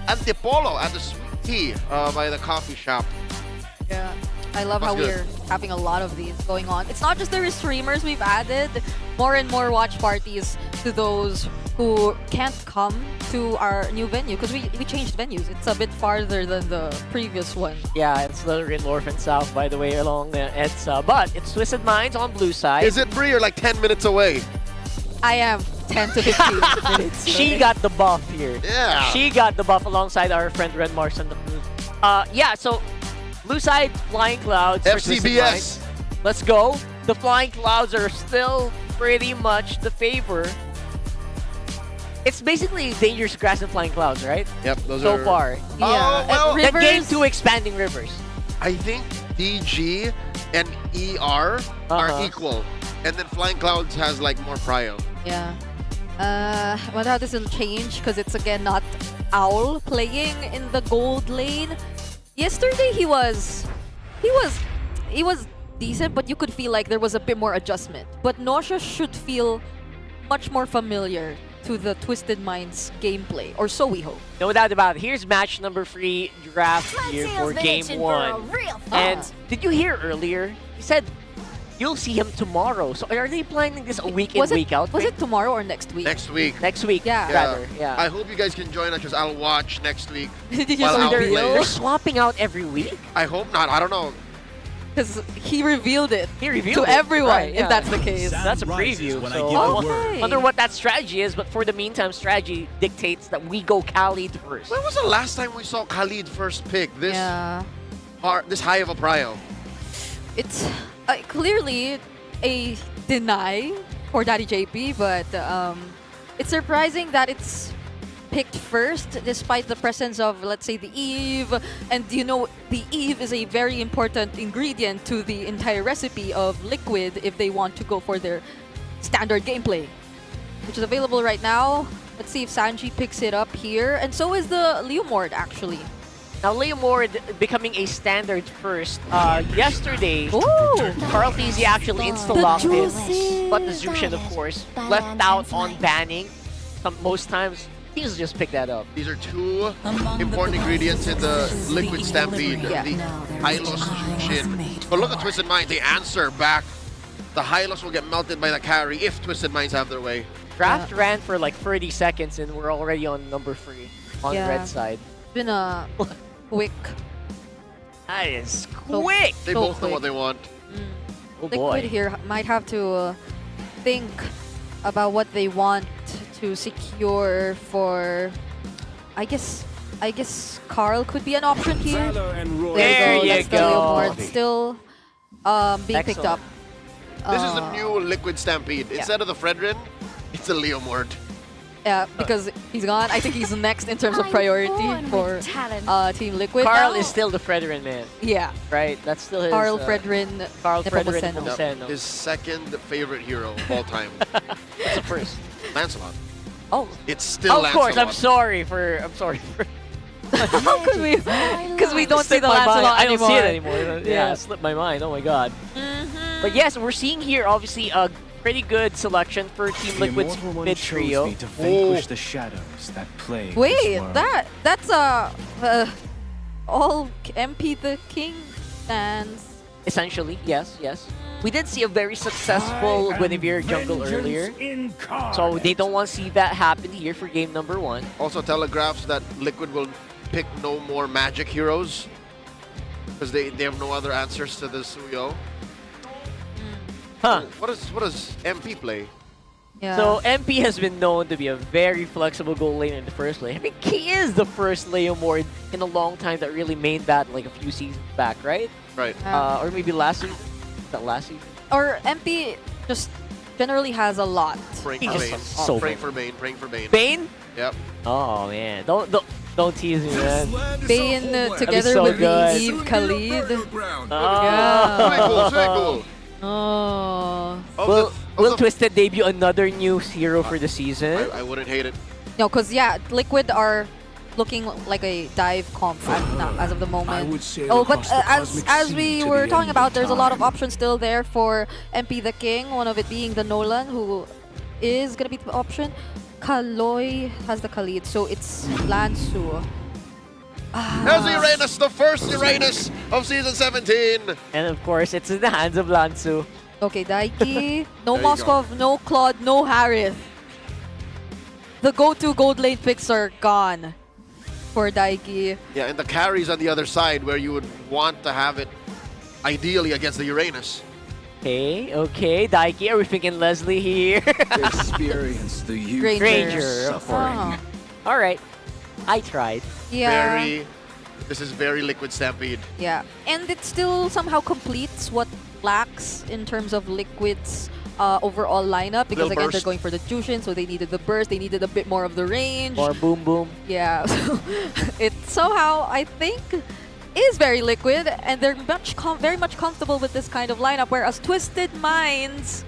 Antipolo at the Sweet Tea by the coffee shop. Yeah. I love That's how good. we're having a lot of these going on. It's not just the streamers, we've added more and more watch parties to those who can't come to our new venue because we changed venues. It's a bit farther than the previous one. Yeah, it's literally north and south, by the way, along the EDSA. But it's Twisted Minds on blue side. Is it Bree or like 10 minutes away? I am 10 to 15 minutes. She got the buff here. Yeah. She got the buff alongside our friend Red Mars on the blue. Yeah, so blue side, Flying Clouds. for Twisted FCBS. Minds. Let's go. The Flying Clouds are still pretty much the favor. It's basically Dangerous Grass and Flying Clouds, right? Yep, those so are... far. Yeah. Well, that game to Expanding Rivers. I think DG and ER are equal. And then Flying Clouds has like more prio. Yeah. Wonder how this will change because it's again not Owl playing in the gold lane. Yesterday he was decent, but you could feel like there was a bit more adjustment. But Nausea should feel much more familiar to the Twisted Minds gameplay, or so we hope. No doubt about it. Here's match number 3 draft here for game 1. And did you hear earlier? He said you'll see him tomorrow. So are they planning this a week in, week out? Was it tomorrow or next week? Next week. Next week, Yeah. rather. Yeah. I hope you guys can join us because I'll watch next week. Did you while just Al reveal? They're plays. swapping out every week? I hope not. I don't know. Because he revealed it He revealed to it. everyone, Right, if yeah. that's the case. That's a preview. when I So give I the word. wonder what that strategy is. But for the meantime, strategy dictates that we go Khalid first. When was the last time we saw Khalid first pick? This Yeah. this high of a prio. It's clearly a deny for Daddy JP, but it's surprising that it's picked first despite the presence of, let's say, the Eve. And you know, the Eve is a very important ingredient to the entire recipe of Liquid if they want to go for their standard gameplay, which is available right now. Let's see if Sanji picks it up here. And so is the Leomord, actually. Now, Leomord becoming a standard first. Yesterday, Ooh. Carl TZ actually insta-locked it, but the Zushin, of course, left out on banning. Most times, teams just pick that up. These are two important ingredients in the Liquid Stampede. Yeah. The Hylos Jushin. But look at Twisted Minds. They answer back. The Hylos will get melted by the carry if Twisted Minds have their way. Draft ran for like 30 seconds and we're already on number 3 on Yeah. red side. It's been a quick. That is So- quick! They So both know quick. what they want. Oh Liquid boy. here might have to think about what they want to secure for. I guess Carl could be an option here. There you That's the go. Leomord still being picked up. This is the new Liquid Stampede. yeah. Instead of the Fredrin, it's a Leomord. Yeah, because he's gone. I think he's next in terms of priority for Team Liquid. Carl now. is still the Fredrin man, Yeah, right? That's still his. Carl Fredrin. Carl Fredrin Nepomuceno. Nepomuceno. His second favorite hero of all time. That's the first. Lancelot. Oh, It's still of course. I'm Lancelot. sorry for. I'm sorry for. How could we? Because we don't see Slipped the my mind. Lancelot I don't anymore. see it anymore. Yeah, Yeah. it slipped my mind. Oh my god. But yes, we're seeing here obviously a pretty good selection for Team The Liquid's Immortal One mid chose trio. me to vanquish the shadows that plague this Wait, world. that's all MP the King stands. Essentially, yes, yes. We did see a very successful Guinevere jungle earlier. So they don't want to see that happen here for game number 1. Also telegraphs that Liquid will pick no more magic heroes because they have no other answers to the Suyo. Huh. What does MP play? Yeah. So MP has been known to be a very flexible goal laner in the first lane. I think he is the first Leomord in a long time that really made that like a few seasons back, right? Right. Or maybe last season. Is that last season? Or MP just generally has a lot. Praying He for just Bane. has so praying many. for Bane. Praying for Bane. Bane? Yep. Oh man, don't tease me, man. Bane That'd be together so with good. the Eve Khalid. Oh. Swiggle. Oh. Will Twisted debut another new hero for the season? I wouldn't hate it. No, because yeah, Liquid are looking like a dive comp as of the moment. But as we were talking about, there's a lot of options still there for MP the King. One of it being the Nolan, who is gonna be the option. Kaloy has the Khalid, so it's Lansu. There's Uranus, the first Uranus of season 17. And of course, it's in the hands of Lansu. Okay, Daiki, no There you Moskov, no Claude, no Harith. The go-to gold lane picks are gone for Daiki. Yeah, and the carries on the other side where you would want to have it ideally against the Uranus. Okay, Daiki, are we thinking Leslie here? Experience the youth Granger. suffering. Oh. Alright, I tried. Yeah. This is very Liquid Stampede. Yeah, and it still somehow completes what lacks in terms of Liquid's overall lineup, because Little again, burst. they're going for the Jushin, so they needed the burst, they needed a bit more of the range. Or boom boom. Yeah, so it somehow, I think, is very Liquid, and they're very much comfortable with this kind of lineup, whereas Twisted Minds,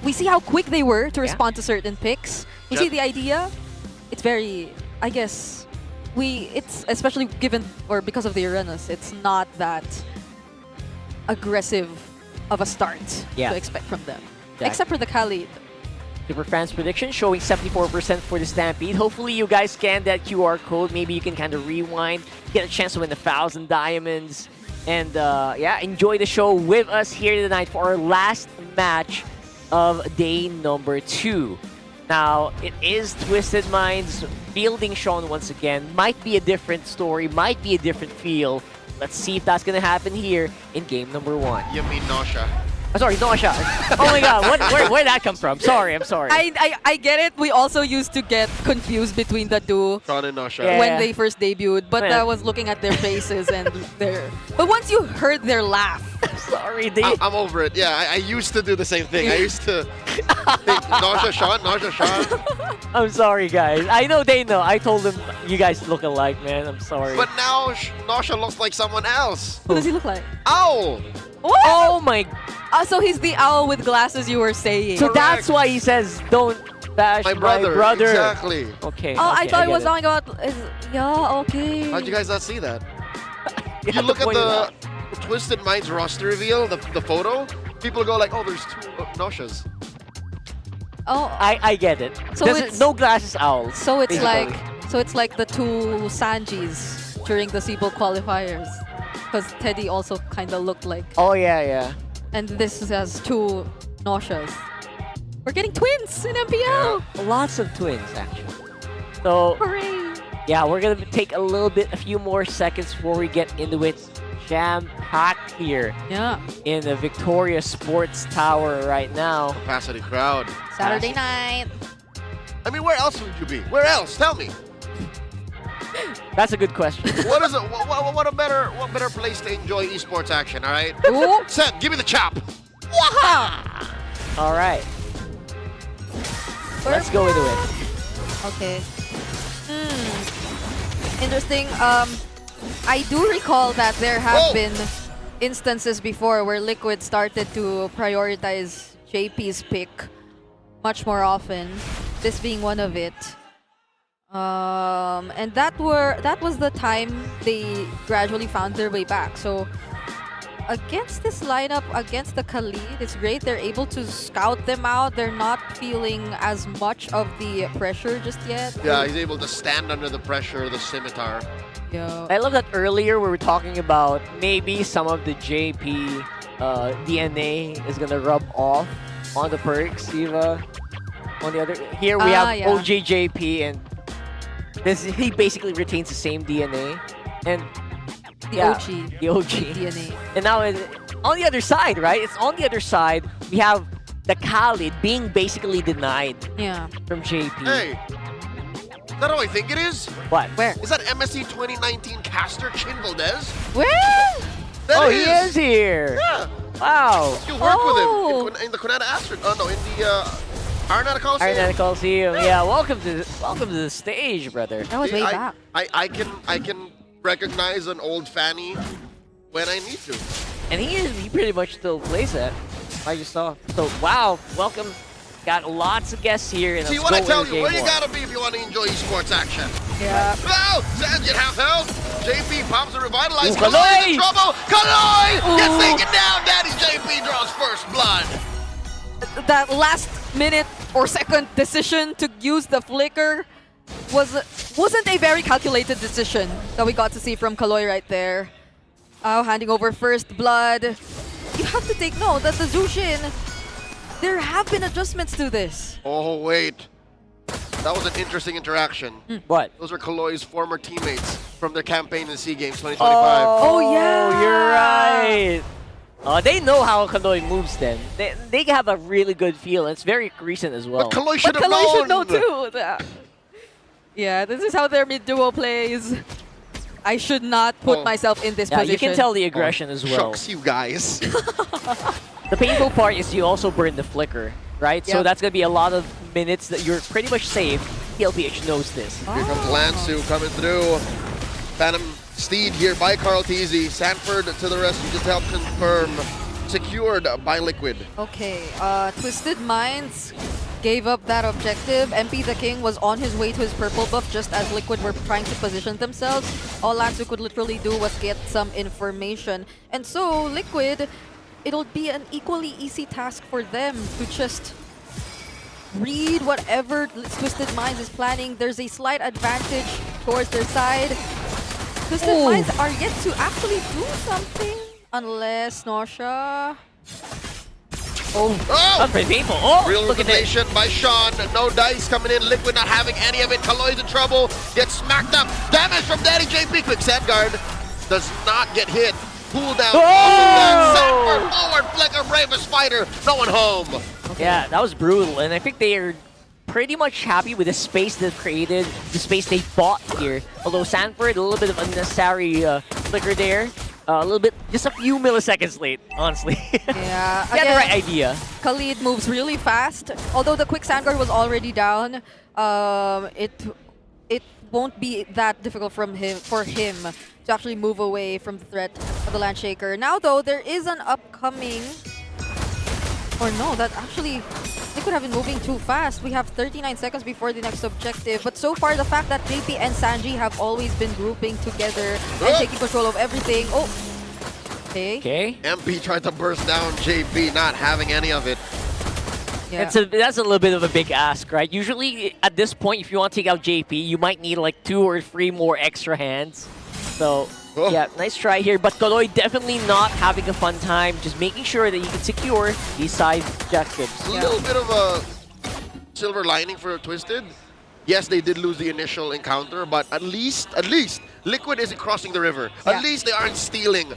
we see how quick they were to respond to certain picks. We see the idea. It's very, I guess, it's especially given, or because of the Uranus, it's not that aggressive of a start to expect from them. Yeah. Except for the Khalid. Super fans prediction showing 74% for the Stampede. Hopefully you guys scan that QR code. Maybe you can kind of rewind, get a chance to win 1,000 diamonds. And yeah, enjoy the show with us here tonight for our last match of day number 2. Now, it is Twisted Minds fielding Sean once again. Might be a different story, might be a different feel. Let's see if that's going to happen here in game number 1. You mean Nausea? Oh, sorry, Nausea. Oh my god, where'd that come from? Sorry, I'm sorry. I get it. We also used to get confused between the two Sean and Nausea. when they first debuted, but Yeah. I was looking at their faces and their... But once you heard their laugh... Sorry, I'm over it. Yeah, I used to do the same thing. I used to think Nausea Sean, Nausea Sean. I'm sorry, guys. I know they know. I told them you guys look alike, man. I'm sorry. But now Nausea looks like someone else. Who does he look like? Ow! What? Oh my... So he's the owl with glasses you were saying. So that's why he says, don't bash my brother. Exactly. Okay. Oh, I okay, thought he was get talking about... Yeah, okay. How'd you guys not see that? You You have to look at point it out. the Twisted Minds roster reveal, the photo, people go like, oh, there's 2 Nauseas. Oh, I get it. So There's it's- no glasses owls. So it's basically. like the 2 Sanjis during the Cebu qualifiers, because Teddy also kind of looked like. Oh yeah. And this has 2 Nauseas. We're getting twins in MPL. Lots of twins actually. So Hooray! yeah, we're gonna take a few more seconds before we get into it. Jam-packed here. Yeah. In the Victoria Sports Tower right now. Capacity crowd. Saturday night. I mean, where else would you be? Where else? Tell me. That's a good question. What is it? What better place to enjoy esports action? All right. Ooh. Seth, give me the chop. All right. Let's go into it. Okay. Interesting. I do recall that there have been instances before where Liquid started to prioritize JP's pick much more often. this being one of it. And that was the time they gradually found their way back. So against this lineup, against the Khalid, it's great. They're able to scout them out. They're not feeling as much of the pressure just yet. Yeah, he's able to stand under the pressure of the scimitar. Yeah. I love that earlier we were talking about maybe some of the JP DNA is gonna rub off on the perks. Eva, on the other here we have yeah. OJJP, and he basically retains the same DNA, and The the OG DNA. And now on the other side, right? It's on the other side. We have the Khalid being basically denied. Yeah. From JP. Hey, is that how I think it is? What? Where? Is that MSC 2019 caster Chin Valdez? Where? That he is here. Yeah. Wow. You worked with him in the Kunada Astrid. Oh no, in the Arenada Coliseum. Arenada Coliseum. Yeah. Welcome to the stage, brother. That was way back. I can recognize an old Fanny when I need to. And he pretty much still plays that. I just saw. So wow, welcome. Got lots of guests here. And See what I tell you, where you gotta be if you want to enjoy esports action. Yeah. Oh, Sands at half health. JP pops a revitalized. Ooh, Kaloy in Kaloy! trouble. Kaloy gets Ooh. taken down. Daddy JP draws first blood. That last minute or second decision to use the flicker wasn't a very calculated decision that we got to see from Kaloy right there. Handing over first blood. You have to take note that the Zushin, there have been adjustments to this. Oh, wait. That was an interesting interaction. What? Those are Kaloy's former teammates from their campaign in SEA Games 2025. Oh yeah! You're right. They know how Kaloy moves then. They have a really good feel. And it's very recent as well. But Kaloy should have Kaloy should know known. too. Yeah, this is how their mid-duo plays. I should not put myself in this position. You can tell the aggression as well. Shucks, you guys. The painful part is you also burn the flicker, right? So Yep. that's going to be a lot of minutes that you're pretty much safe. TLPH knows this. Here comes Lansu coming through. Phantom Steed here by Carl Teasy. Sanford to the rescue just to help confirm. Secured by Liquid. Okay, Twisted Minds gave up that objective. MP the King was on his way to his purple buff just as Liquid were trying to position themselves. All Lansu could literally do was get some information. And so, Liquid, it'll be an equally easy task for them to just read whatever Twisted Minds is planning. There's a slight advantage towards their side. Twisted Minds are yet to actually do something. Unless Nausea. That's pretty painful. Oh, Real look at this. elimination by Sean. No dice coming in. Liquid not having any of it. Kaloy's in trouble. Gets smacked up. Damage from Daddy JP. Quick Sandguard does not get hit. Pull down. Sanford forward. Flicker. Bravest fighter. No one home. Yeah, that was brutal. And I think they are pretty much happy with the space they've created, the space they bought here. Although Sanford, a little bit of unnecessary flicker there. A little bit, just a few milliseconds late, honestly. Yeah, He had the right idea. Khalid moves really fast. Although the quick Sandguard was already down, it won't be that difficult for him to actually move away from the threat of the Landshaker. Now though, there is an upcoming, or no, that actually they could have been moving too fast. We have 39 seconds before the next objective. But so far, the fact that JP and Sanji have always been grouping together and taking control of everything. Oh, okay. MP tried to burst down JP, not having any of it. Yeah. That's a little bit of a big ask, right? Usually, at this point, if you want to take out JP, you might need like 2 or 3 more extra hands. So, yeah, nice try here. But Kaloy definitely not having a fun time, just making sure that you can secure these side objectives. A little bit of a silver lining for Twisted. Yes, they did lose the initial encounter, but at least Liquid isn't crossing the river. At least they aren't stealing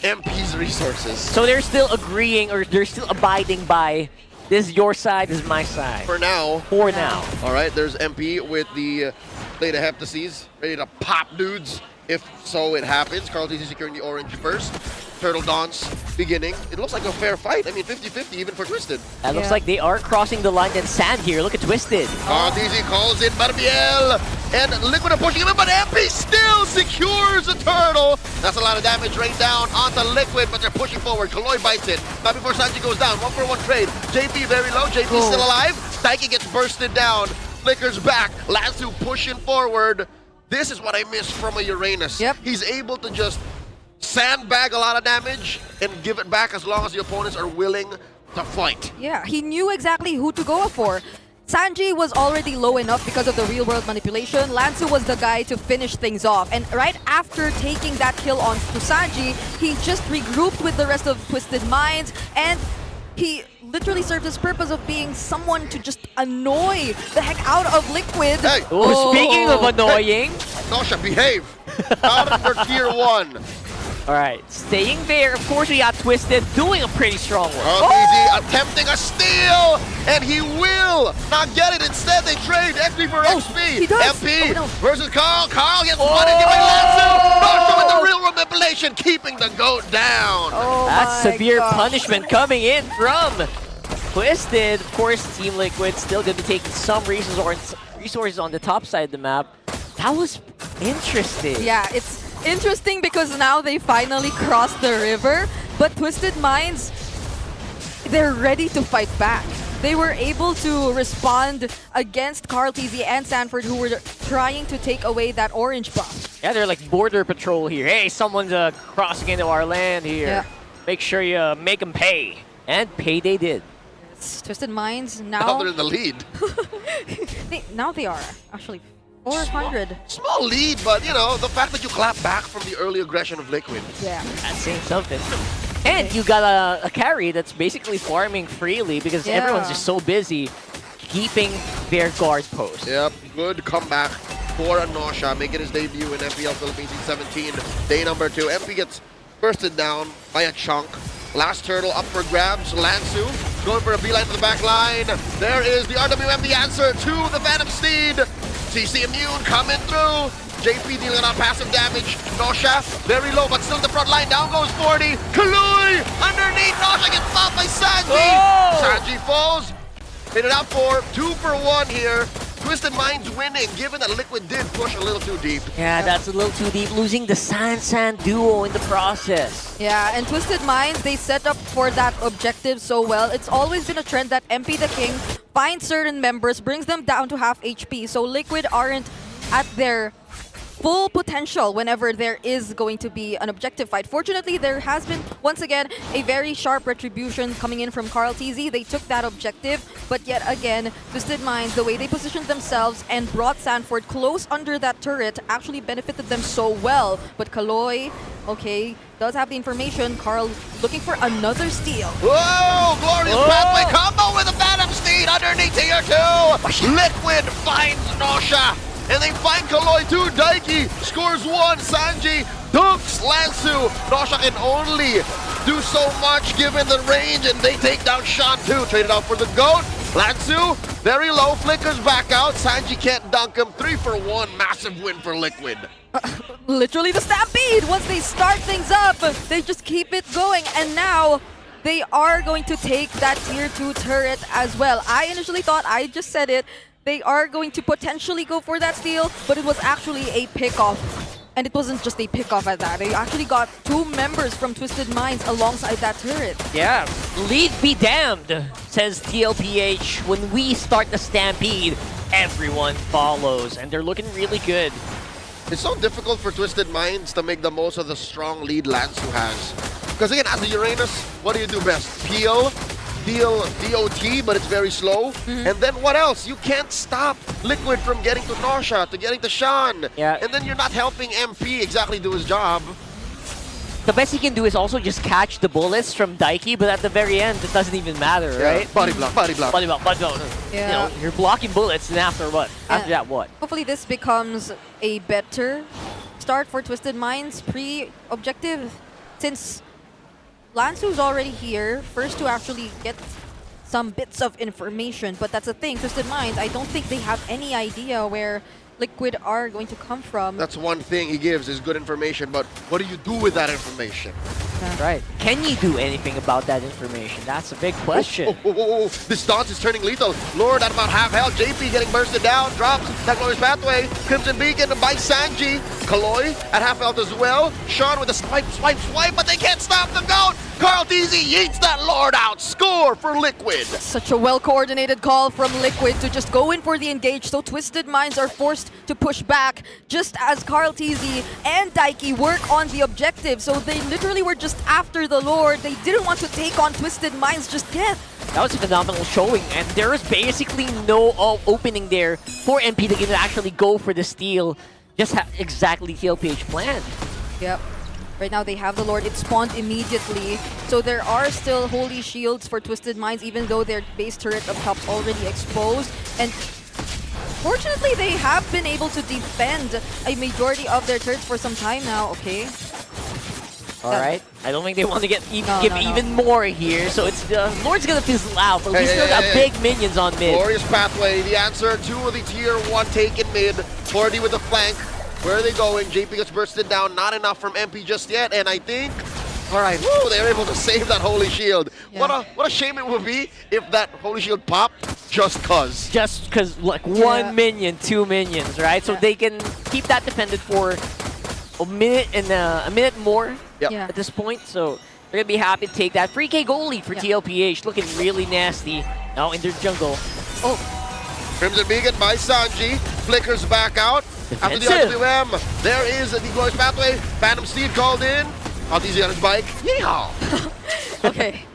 MP's resources. So they're still agreeing, or they're still abiding by, this is your side, this is my side. For now. For now. All right, there's MP with the Theta Heptases, ready to pop dudes. If so, it happens. Carl Teasy securing the orange first. Turtle Dance beginning. It looks like a fair fight. I mean, 50-50 even for Twisted. That looks like they are crossing the line. And Sand here, look at Twisted. Carl Teasy calls in Barbiel. And Liquid are pushing him in, but MP still secures the turtle. That's a lot of damage rained down onto Liquid, but they're pushing forward. Kaloy bites it. Not before Sanji goes down. 1-for-1 trade. JP very low. JP still alive. Daiki gets bursted down. Flicker's back. Lansu pushing forward. This is what I miss from a Uranus. Yep. He's able to just sandbag a lot of damage and give it back as long as the opponents are willing to fight. Yeah, he knew exactly who to go for. Sanji was already low enough because of the real-world manipulation. Lansu was the guy to finish things off. And right after taking that kill on to Sanji, he just regrouped with the rest of Twisted Minds, and he literally served his purpose of being someone to just annoy the heck out of Liquid. Hey! Oh, speaking of annoying. Nosha, behave! Out of your tier 1. All right, staying there. Of course, we got Twisted doing a pretty strong one. Easy, attempting a steal, and he will not get it. Instead, they trade XP for XP. He does. MP versus Carl. Carl gets one into by Lansu. Nosha with the real world manipulation, keeping the GOAT down. That's severe punishment coming in from Twisted. Of course, Team Liquid still going to be taking some resources on the top side of the map. That was interesting. Yeah, it's interesting because now they finally crossed the river, but Twisted Minds, they're ready to fight back. They were able to respond against Carl TZ and Sanford, who were trying to take away that orange buff. Yeah, they're like border patrol here. Hey, someone's crossing into our land here. Yeah. Make sure you make them pay. And pay they did. It's Twisted Minds now. Now they're in the lead. Now they are, actually. 400. Small lead, but you know, the fact that you clap back from the early aggression of Liquid. Yeah. That's saying something. And you got a carry that's basically farming freely because everyone's just so busy keeping their guard post. Yep, good comeback for Nosha, making his debut in MPL Philippines C17, day number 2. MP gets bursted down by a chunk. Last turtle up for grabs. Lansu going for a beeline to the back line. There is the RWM, the answer to the Phantom Steed. CC immune coming through. JP dealing out passive damage. Nosha very low, but still in the front line. Down goes 40. Kalui underneath. Nosha gets popped by Sanji. Sanji falls. Hit it out for 2 for 1 here. Twisted Minds winning, given that Liquid did push a little too deep. Yeah, that's a little too deep, losing the San duo in the process. Yeah, and Twisted Minds, they set up for that objective so well. It's always been a trend that MP the King finds certain members, brings them down to half HP, so Liquid aren't at their full potential whenever there is going to be an objective fight. Fortunately, there has been, once again, a very sharp retribution coming in from Carl TZ. They took that objective, but yet again, Twisted Minds, the way they positioned themselves and brought Sanford close under that turret actually benefited them so well. But Kaloy, okay, does have the information. Carl looking for another steal. Whoa! Glorious pathway combo with the Phantom Steed underneath tier 2. Liquid finds Nosha. And they find Kaloy too. Daiki scores 1. Sanji dunks Lansu. Nosha can only do so much given the range, and they take down Sean too. Traded out for the GOAT. Lansu, very low, flickers back out. Sanji can't dunk him. 3 for 1. Massive win for Liquid. Literally the stampede. Once they start things up, they just keep it going. And now they are going to take that tier 2 turret as well. I initially thought, I just said it, they are going to potentially go for that steal, but it was actually a pickoff. And it wasn't just a pickoff at that. They actually got 2 members from Twisted Minds alongside that turret. Yeah, lead be damned, says TLPH. When we start the stampede, everyone follows, and they're looking really good. It's so difficult for Twisted Minds to make the most of the strong lead Lansu has. Because again, as a Uranus, what do you do best? Peel, deal DOT, but it's very slow. And then what else? You can't stop Liquid from getting to Nosha, to getting to Sean. Yeah. And then you're not helping MP exactly do his job. The best he can do is also just catch the bullets from Daiki, but at the very end, it doesn't even matter, right? Body block, body block. Body block, body block. Yeah. You know, you're blocking bullets, and after what? After that, what? Hopefully this becomes a better start for Twisted Minds pre-objective, since Lansu's already here, first to actually get some bits of information. But that's the thing, Twisted Minds, I don't think they have any idea where Liquid are going to come from. That's one thing he gives, is good information, but what do you do with that information? That's right. Can you do anything about that information? That's a big question. This dodge is turning lethal. Lord at about half health. JP getting bursted down, drops That glorious pathway. Crimson Beacon by Sanji. Kaloy at half health as well. Sean with a swipe, but they can't stop the goat. Carl DZ yeets that Lord out. Score for Liquid. Such a well-coordinated call from Liquid to just go in for the engage, so Twisted Minds are forced to push back just as Carl TZ and Daiki work on the objective. So they literally were just after the Lord. They didn't want to take on Twisted Minds just yet. That was a phenomenal showing, and there is basically no opening there for MP to actually go for the steal. Just exactly TLPH planned. Yep. Right now they have the Lord. It spawned immediately. So there are still Holy Shields for Twisted Minds, even though their base turret up top's already exposed. And fortunately, they have been able to defend a majority of their turrets for some time now. Okay. Alright. I don't think they want to give even more here. So it's Lord's gonna fizzle out, but we still got big minions on mid. Glorious pathway, the answer to the tier 1 take in mid. 40 with the flank. Where are they going? JP gets bursted down. Not enough from MP just yet. And I think, all right, woo, they're able to save that Holy Shield. Yeah. What a shame it would be if that Holy Shield popped just cause. Just because, like, one minion, 2 minions, right? So they can keep that defended for a minute and a minute more at this point. So they're going to be happy to take that. Free K goal lead for TLPH. Looking really nasty now in their jungle. Oh. Crimson Beacon by Sanji. Flickers back out. After the RWM, there is the glorious pathway. Phantom Steed called in. Altizi on his bike. Yeehaw! Okay.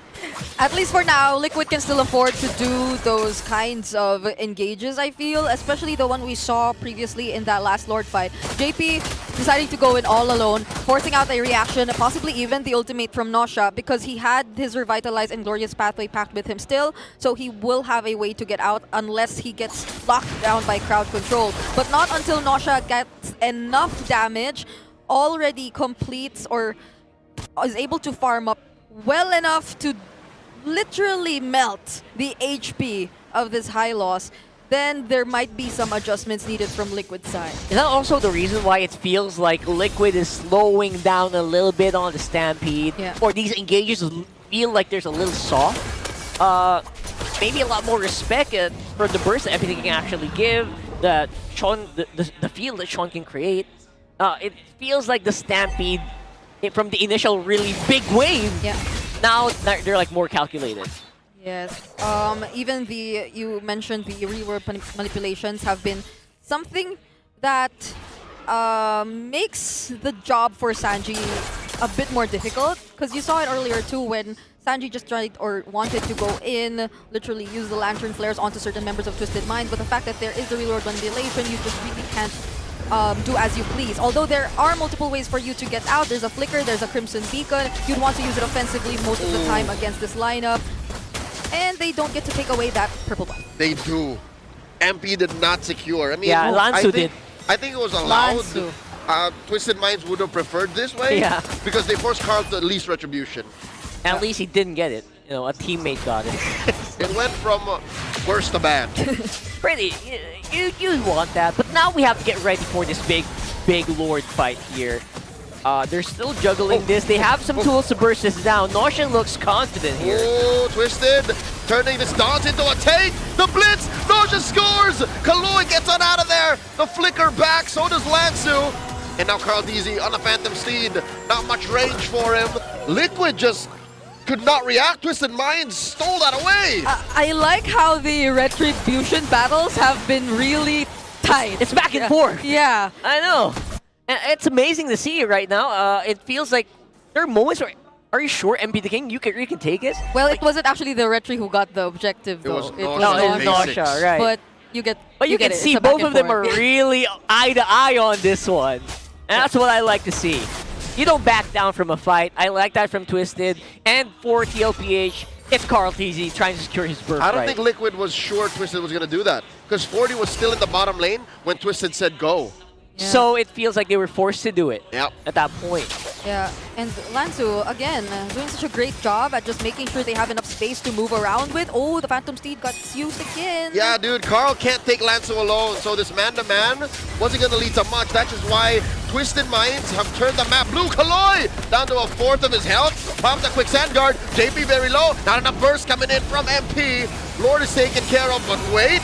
At least for now, Liquid can still afford to do those kinds of engages, I feel. Especially the one we saw previously in that last Lord fight. JP deciding to go in all alone, forcing out a reaction, possibly even the ultimate from Nosha, because he had his Revitalize and Glorious Pathway packed with him still, so he will have a way to get out unless he gets locked down by crowd control. But not until Nosha gets enough damage, already completes or is able to farm up well enough to literally melt the HP of this high loss, then there might be some adjustments needed from Liquid's side. Is that also the reason why it feels like Liquid is slowing down a little bit on the Stampede? Yeah. Or these engages feel like there's a little soft? Maybe a lot more respect for the burst that everything can actually give, the feel that Sean can create. It feels like the Stampede, from the initial really big wave, now they're like more calculated. Yes. Even you mentioned the reward manipulations have been something that makes the job for Sanji a bit more difficult. Because you saw it earlier too when Sanji just tried or wanted to go in, literally use the Lantern Flares onto certain members of Twisted Minds. But the fact that there is the reward manipulation, you just really can't do as you please. Although there are multiple ways for you to get out. There's a Flicker, there's a Crimson Beacon. You'd want to use it offensively most of the time against this lineup. And they don't get to take away that purple buff. They do. MP did not secure. I mean, yeah, Lansu did. I think it was allowed. Twisted Minds would have preferred this way because they forced Carl to at least retribution. At least he didn't get it. You know, a teammate got it. It went from worse to bad. Pretty. You want that, but now we have to get ready for this big Lord fight here. They're still juggling this. They have some tools to burst this down. Nosha looks confident here. Oh, Twisted, turning this dance into a take. The blitz, Nosha scores. Kaloy gets on out of there. The flicker back, so does Lansu. And now Carl DZ on the Phantom Steed. Not much range for him. Liquid just could not react. Twisted Minds stole that away. I like how the retribution battles have been really tight. It's back and forth. Yeah. I know. It's amazing to see right now. It feels like there are moments where, are you sure MP the King, you can take it? Well, it wasn't actually the Retri who got the objective though. It was Nosha, right. But you get you can see both of them are really eye to eye on this one. And that's what I like to see. You don't back down from a fight. I like that from Twisted. And for TLPH, it's Carl TZ trying to secure his birthright. I don't think Liquid was sure Twisted was going to do that. Because 40 was still in the bottom lane when Twisted said go. Yeah. So it feels like they were forced to do it at that point. Yeah, and Lansu, again, doing such a great job at just making sure they have enough space to move around with. Oh, the Phantom Steed got used again. Yeah, dude, Carl can't take Lansu alone, so this man-to-man wasn't going to lead to much. That is why Twisted Minds have turned the map. Blue Kaloy down to a fourth of his health. Pops a quick sand guard. JP very low. Not enough burst coming in from MP. Lord is taken care of, but wait.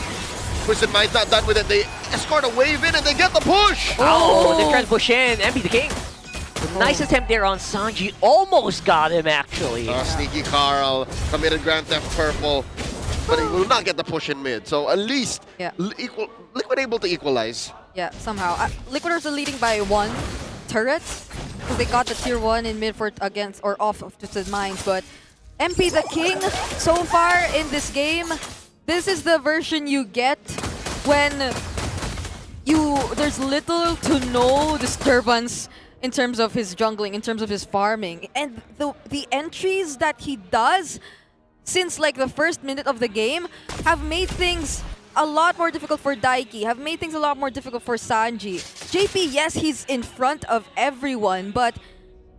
Twisted Minds not done with it. They escort a wave in and they get the push! Oh, they're trying to push in. MP the King. Nice attempt there on Sanji. Almost got him, actually. Sneaky Carl committed Grand Theft Purple, but he will not get the push in mid. So at least Liquid able to equalize. Yeah, somehow. Liquiders are leading by 1 turret. So they got the tier 1 in mid for against or off of Twisted Minds. But MP the King, so far in this game, this is the version you get when there's little to no disturbance in terms of his jungling, in terms of his farming. And the entries that he does since like the first minute of the game have made things a lot more difficult for Daiki, have made things a lot more difficult for Sanji. JP, yes, he's in front of everyone, but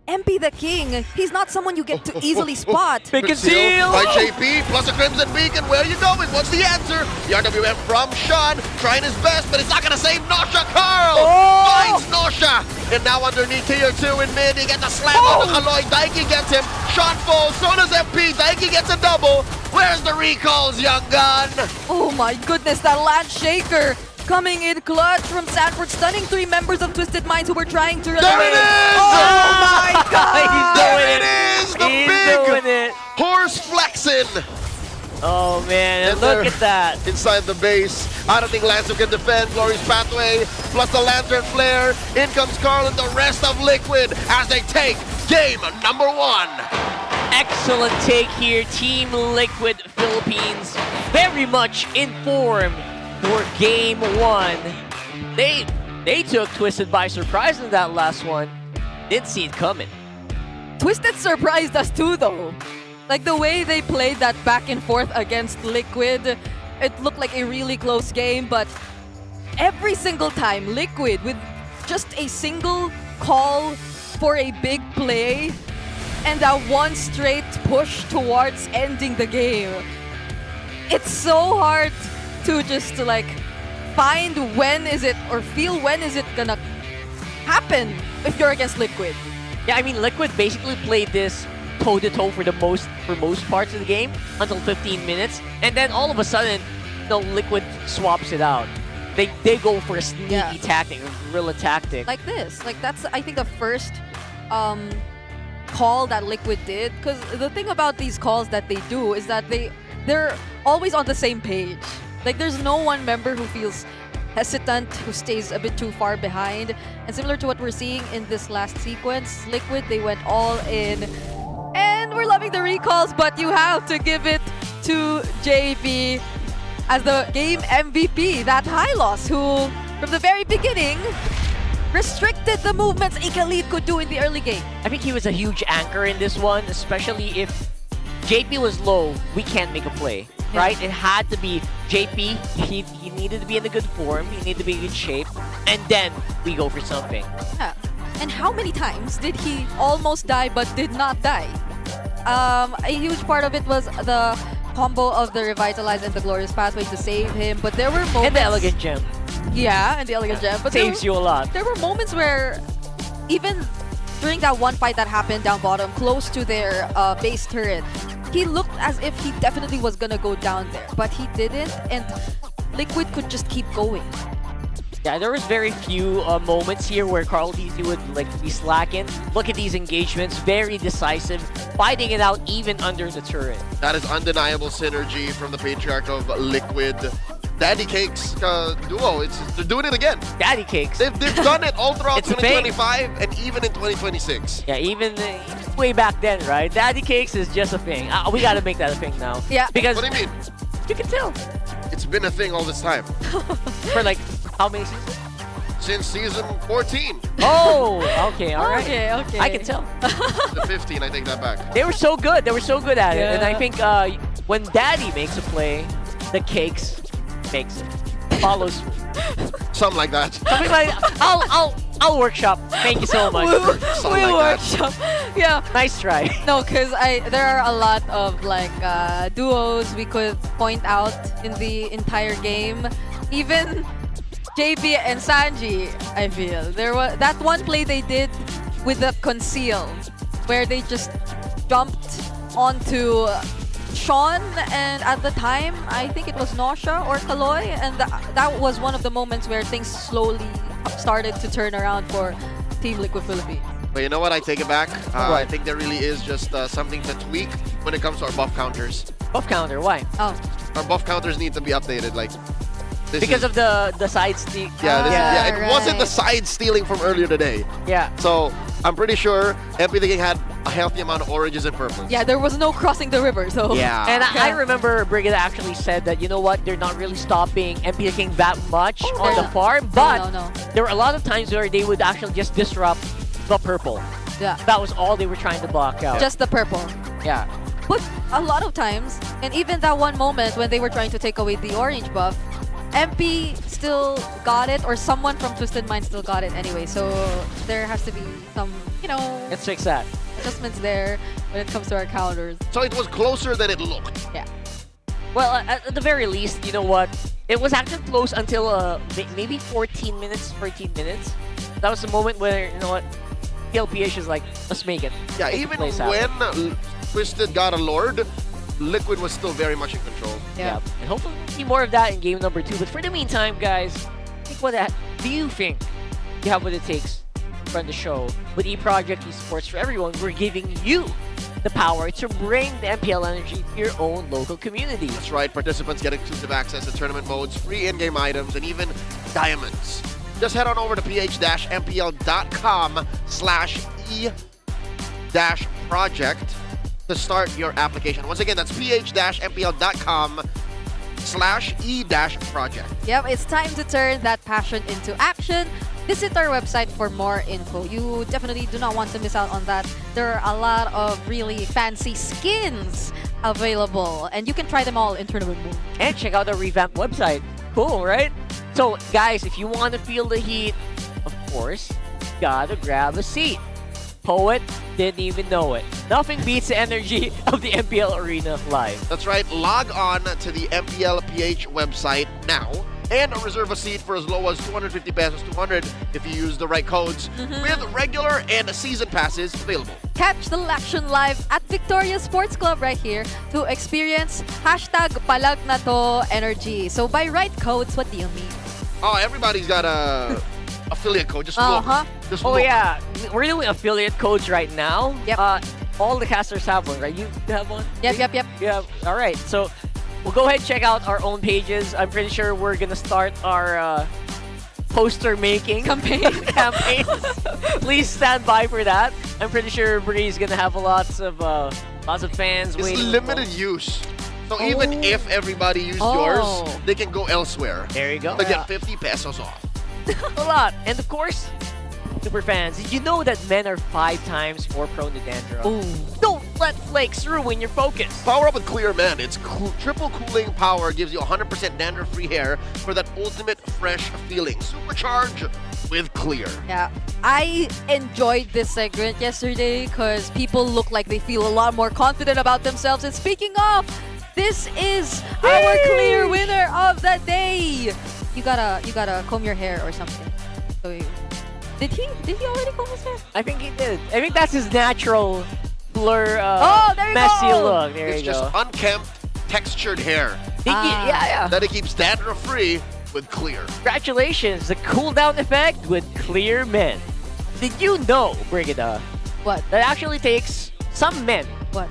MP the King, he's not someone you get to easily spot. Big conceal! By JP, plus a Crimson Beacon. Where are you going? What's the answer? The RWM from Sean, trying his best, but it's not going to save Nosha. Carl finds Nosha! And now underneath tier 2 in mid, he gets a slam on the Kaloy. Daiki gets him. Sean falls, so does MP. Daiki gets a double. Where's the recalls, young gun? Oh my goodness, that Lance Shaker coming in clutch from Sanford, stunning 3 members of Twisted Minds who were trying to run There away. it is! Oh my god! There it is! The He's doing big it. horse flexing! Oh man, and look at that. Inside the base. I don't think Lancer can defend. Glory's pathway, plus the Lantern Flare. In comes Carl and the rest of Liquid as they take game number 1. Excellent take here. Team Liquid Philippines very much in form for game 1. They took Twisted by surprise in that last one. Didn't see it coming. Twisted surprised us too though. Like the way they played that back and forth against Liquid, it looked like a really close game, but every single time Liquid with just a single call for a big play and that one straight push towards ending the game. It's so hard to just like find when is it or feel when is it gonna happen if you're against Liquid. Yeah, I mean Liquid basically played this toe-to-toe for most parts of the game until 15 minutes, and then all of a sudden, Liquid swaps it out. They go for a sneaky tactic, a guerrilla tactic. Like this. Like that's I think the first call that Liquid did, because the thing about these calls that they do is that they're always on the same page. Like there's no one member who feels hesitant, who stays a bit too far behind. And similar to what we're seeing in this last sequence, Liquid, they went all in. And we're loving the recalls, but you have to give it to JP as the game MVP, that Hylos, who from the very beginning restricted the movements Ikalid could do in the early game. I think he was a huge anchor in this one, especially if JP was low, we can't make a play, right? It had to be JP, he needed to be in a good form, he needed to be in good shape, and then we go for something. Yeah. And how many times did he almost die but did not die? A huge part of it was the combo of the Revitalize and the Glorious Pathway to save him, but there were moments... And the Elegant Gem. Yeah, and the Elegant Gem. But saves you a lot. There were moments where, even during that one fight that happened down bottom, close to their base turret, he looked as if he definitely was gonna go down there, but he didn't, and Liquid could just keep going. Yeah, there was very few moments here where Carl DZ would be slacking. Look at these engagements, very decisive, fighting it out even under the turret. That is undeniable synergy from the Patriarch of Liquid. Daddy Cakes duo, they're doing it again. Daddy Cakes. They've done it all throughout It's 2025 and even in 2026. Yeah, even way back then, right? Daddy Cakes is just a thing. We gotta make that a thing now. Yeah. Because what do you mean? You can tell. It's been a thing all this time. For like, how many seasons? Since season 14. Oh, okay, all right. Okay. I can tell. The 15, I take that back. They were so good. They were so good at it. Yeah. And I think when Daddy makes a play, the Cakes makes it. Follows through. Something like that. Something like I'll workshop. Thank you so much. We workshop. Yeah. Nice try. No, because there are a lot of duos we could point out in the entire game. Even JP and Sanji, I feel. There was that one play they did with the conceal, where they just jumped onto Sean, and at the time, I think it was Nausea or Kaloy, and that was one of the moments where things slowly started to turn around for Team Liquid Philippines. But you know what? I take it back. I think there really is just something to tweak when it comes to our buff counters. Buff counter, why? Oh. Our buff counters need to be updated. Like Because of the side steal. Yeah, it wasn't the side stealing from earlier today. Yeah. So I'm pretty sure MP the King had a healthy amount of oranges and purples. Yeah, there was no crossing the river, so... Yeah. And I remember Brigida actually said that, you know what, they're not really stopping MP the King that much on the farm, but there were a lot of times where they would actually just disrupt the purple. Yeah. That was all they were trying to block out. Just the purple. Yeah. But a lot of times, and even that one moment when they were trying to take away the orange buff, MP still got it, or someone from Twisted Mind still got it anyway. So there has to be some, Let's fix that. adjustments there when it comes to our counters. So it was closer than it looked. Yeah. Well, at the very least, you know what? It was actually close until maybe 14 minutes. That was the moment where, you know what, TLPH is like, let's make it. Yeah, even when Twisted got a Lord, Liquid was still very much in control. Yeah. And hopefully we'll see more of that in game number 2. But for the meantime, guys, do you think you have what it takes to run the show with eProject Esports for everyone? We're giving you the power to bring the MPL energy to your own local community. That's right. Participants get exclusive access to tournament modes, free in-game items, and even diamonds. Just head on over to ph-mpl.com/e-project to start your application. Once again, that's ph-mpl.com/e-project. Yep, it's time to turn that passion into action. Visit our website for more info. You definitely do not want to miss out on that. There are a lot of really fancy skins available, and you can try them all in tournament mode. And check out the revamped website. Cool, right? So, guys, if you want to feel the heat, of course, gotta grab a seat. Poet didn't even know it. Nothing beats the energy of the MPL Arena Live. That's right. Log on to the MPLPH website now and reserve a seat for as low as 250 pesos, 200 if you use the right codes, with regular and season passes available. Catch the action live at Victoria Sports Club right here to experience #PalagNato energy. So by right codes, what do you mean? Oh, everybody's got a affiliate code. Just look. Just Oh look. yeah, we're doing affiliate codes right now. Yep. All the casters have one, right? You have one? Yep. Yeah. All right. So we'll go ahead and check out our own pages. I'm pretty sure we're gonna start our poster making campaign. Please stand by for that. I'm pretty sure Bree's gonna have lots of fans It's waiting. limited use. So even if everybody used yours, they can go elsewhere. There you go. To get 50 pesos off. A lot. And of course, super fans, did you know that men are 5 times more prone to dandruff? Don't let flakes ruin your focus. Power up with Clear Men. Its triple cooling power gives you 100% dandruff-free hair for that ultimate fresh feeling. Supercharge with Clear. Yeah, I enjoyed this segment yesterday because people look like they feel a lot more confident about themselves. And speaking of, this is our clear winner of the day. You gotta comb your hair or something. So did he already comb his hair? I think he did. I think that's his natural blur, there you messy go. look. There It's you just go. unkempt, textured hair. Yeah. That it keeps dandruff-free with Clear. Congratulations, the cool down effect with Clear Men. Did you know, Brigida, what? That actually takes some men. What?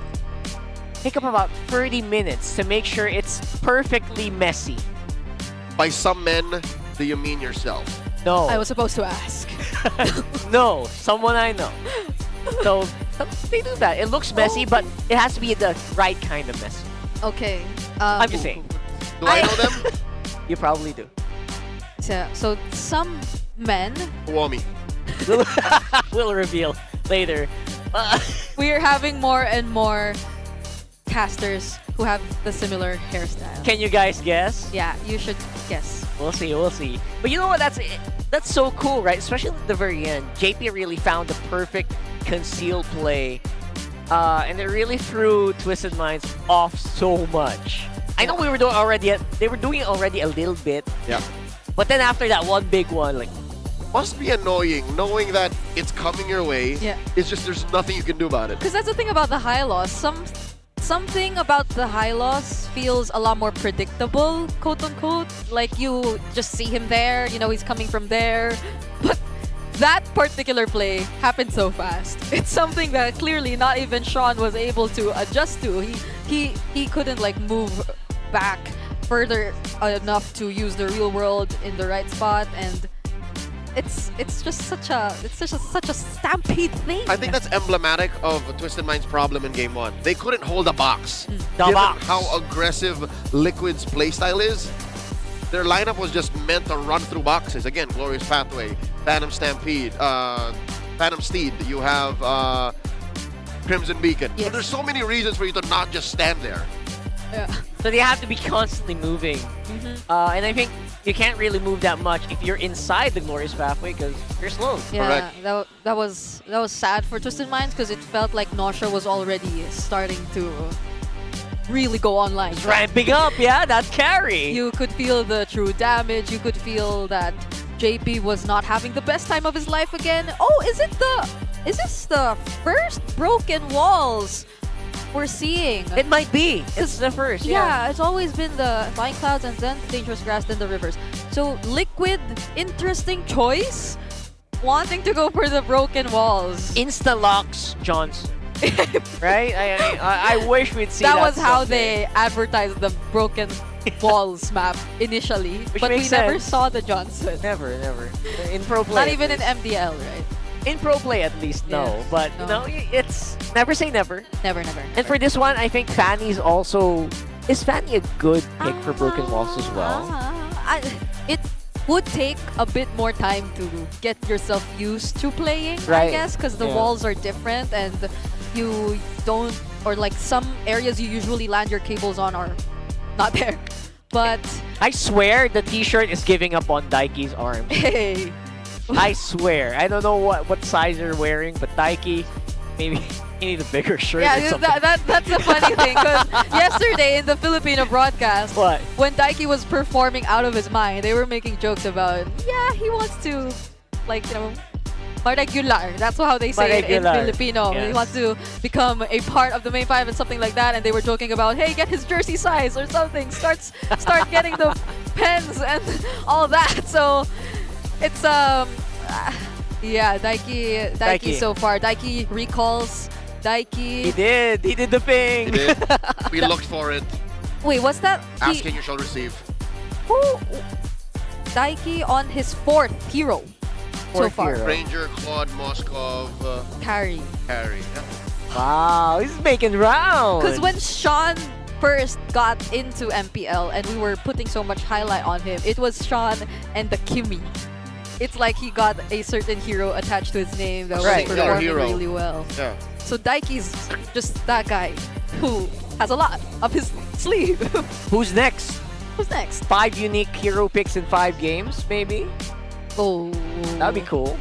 Take up about 30 minutes to make sure it's perfectly messy. By some men, do you mean yourself? No. I was supposed to ask. No, someone I know. So they do that. It looks messy, but it has to be the right kind of messy. Okay. I'm just saying. Do I know them? You probably do. So some men. Womi. We'll reveal later. We're having more and more casters who have the similar hairstyle. Can you guys guess? Yeah, you should guess. We'll see. But you know what? That's so cool, right? Especially at the very end. JP really found the perfect concealed play. And it really threw Twisted Minds off so much. I know they were doing it already a little bit. Yeah. But then after that one big one, like, must be annoying knowing that it's coming your way. Yeah. It's just there's nothing you can do about it. Because that's the thing about the high loss. something about the high loss feels a lot more predictable, quote unquote. Like you just see him there, you know he's coming from there. But that particular play happened so fast. It's something that clearly not even Sean was able to adjust to. He couldn't like move back further enough to use the real world in the right spot, and it's just such a stampede thing. I think that's emblematic of Twisted Mind's problem in Game 1. They couldn't hold a box. The box. How aggressive Liquid's playstyle is, their lineup was just meant to run through boxes. Again, Glorious Pathway, Phantom Stampede, Phantom Steed. You have Crimson Beacon. Yes. But there's so many reasons for you to not just stand there. Yeah. So they have to be constantly moving. And I think you can't really move that much if you're inside the Glorious Pathway because you're slow. Yeah, that was sad for Twisted Minds because it felt like Nausea was already starting to really go online. Ramping up, yeah, that carry. You could feel the true damage. You could feel that JP was not having the best time of his life again. Oh, is this the first broken walls we're seeing? It might be. It's the first, yeah. It's always been the Flying Clouds and then Dangerous Grass, then the Rivers. So Liquid, interesting choice. Wanting to go for the broken walls. Insta-locks Johnson. Right? I wish we'd see that. That was how someday. they advertised the broken walls map initially. Which but we makes never sense. saw the Johnson. Never. In pro play. Not even in MDL, right? In pro play at least, no. Yes, But no. no, it's never say never. Never. And for this one, I think Fanny's also... Is Fanny a good pick for broken walls as well? It would take a bit more time to get yourself used to playing, I Right. guess, because the Yeah. walls are different and you don't, or like some areas you usually land your cables on are not there. But I swear the t-shirt is giving up on Daiki's arms. hey, I swear. I don't know what size you're wearing, but Daiki, maybe you need a bigger shirt or yeah, something. that's the funny thing. Because yesterday in the Filipino broadcast, What? when Daiki was performing out of his mind, they were making jokes about, yeah, he wants to, like, you know, Marregular. That's how they say it in Marregular. Filipino. He Yes. wants to become a part of the main five and something like that. And they were joking about, hey, get his jersey size or something. Start getting the pens and all that. So it's yeah, Daiki so far. Daiki recalls. Daiki. He did the thing. He did. We looked for it. Wait, what's that? Asking you shall receive. Daiki on his fourth hero so far. Ranger, Claude, Moskov, Carry. Harry. Yeah. Wow, he's making rounds. Because when Sean first got into MPL and we were putting so much highlight on him, it was Sean and the Kimmy. It's like he got a certain hero attached to his name that was performing really well. Yeah. So Daiki's just that guy who has a lot up his sleeve. Who's next? Who's next? 5 unique hero picks in 5 games, maybe? Oh. That'd be cool.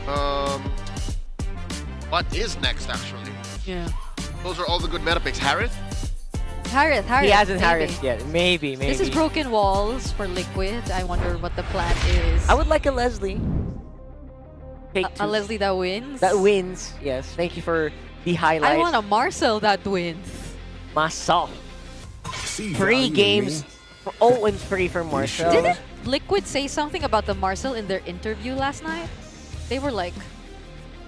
What is next, actually? Yeah. Those are all the good meta picks. Harith? Harith. He hasn't maybe. Harith yet. Maybe. This is Broken Walls for Liquid. I wonder what the plan is. I would like a Leslie. Take A Leslie that wins? That wins, yes. Thank you for the highlight. I want a Marcel that wins. Marcel. 3 games. 0-3 for Marcel. Didn't Liquid say something about the Marcel in their interview last night? They were like,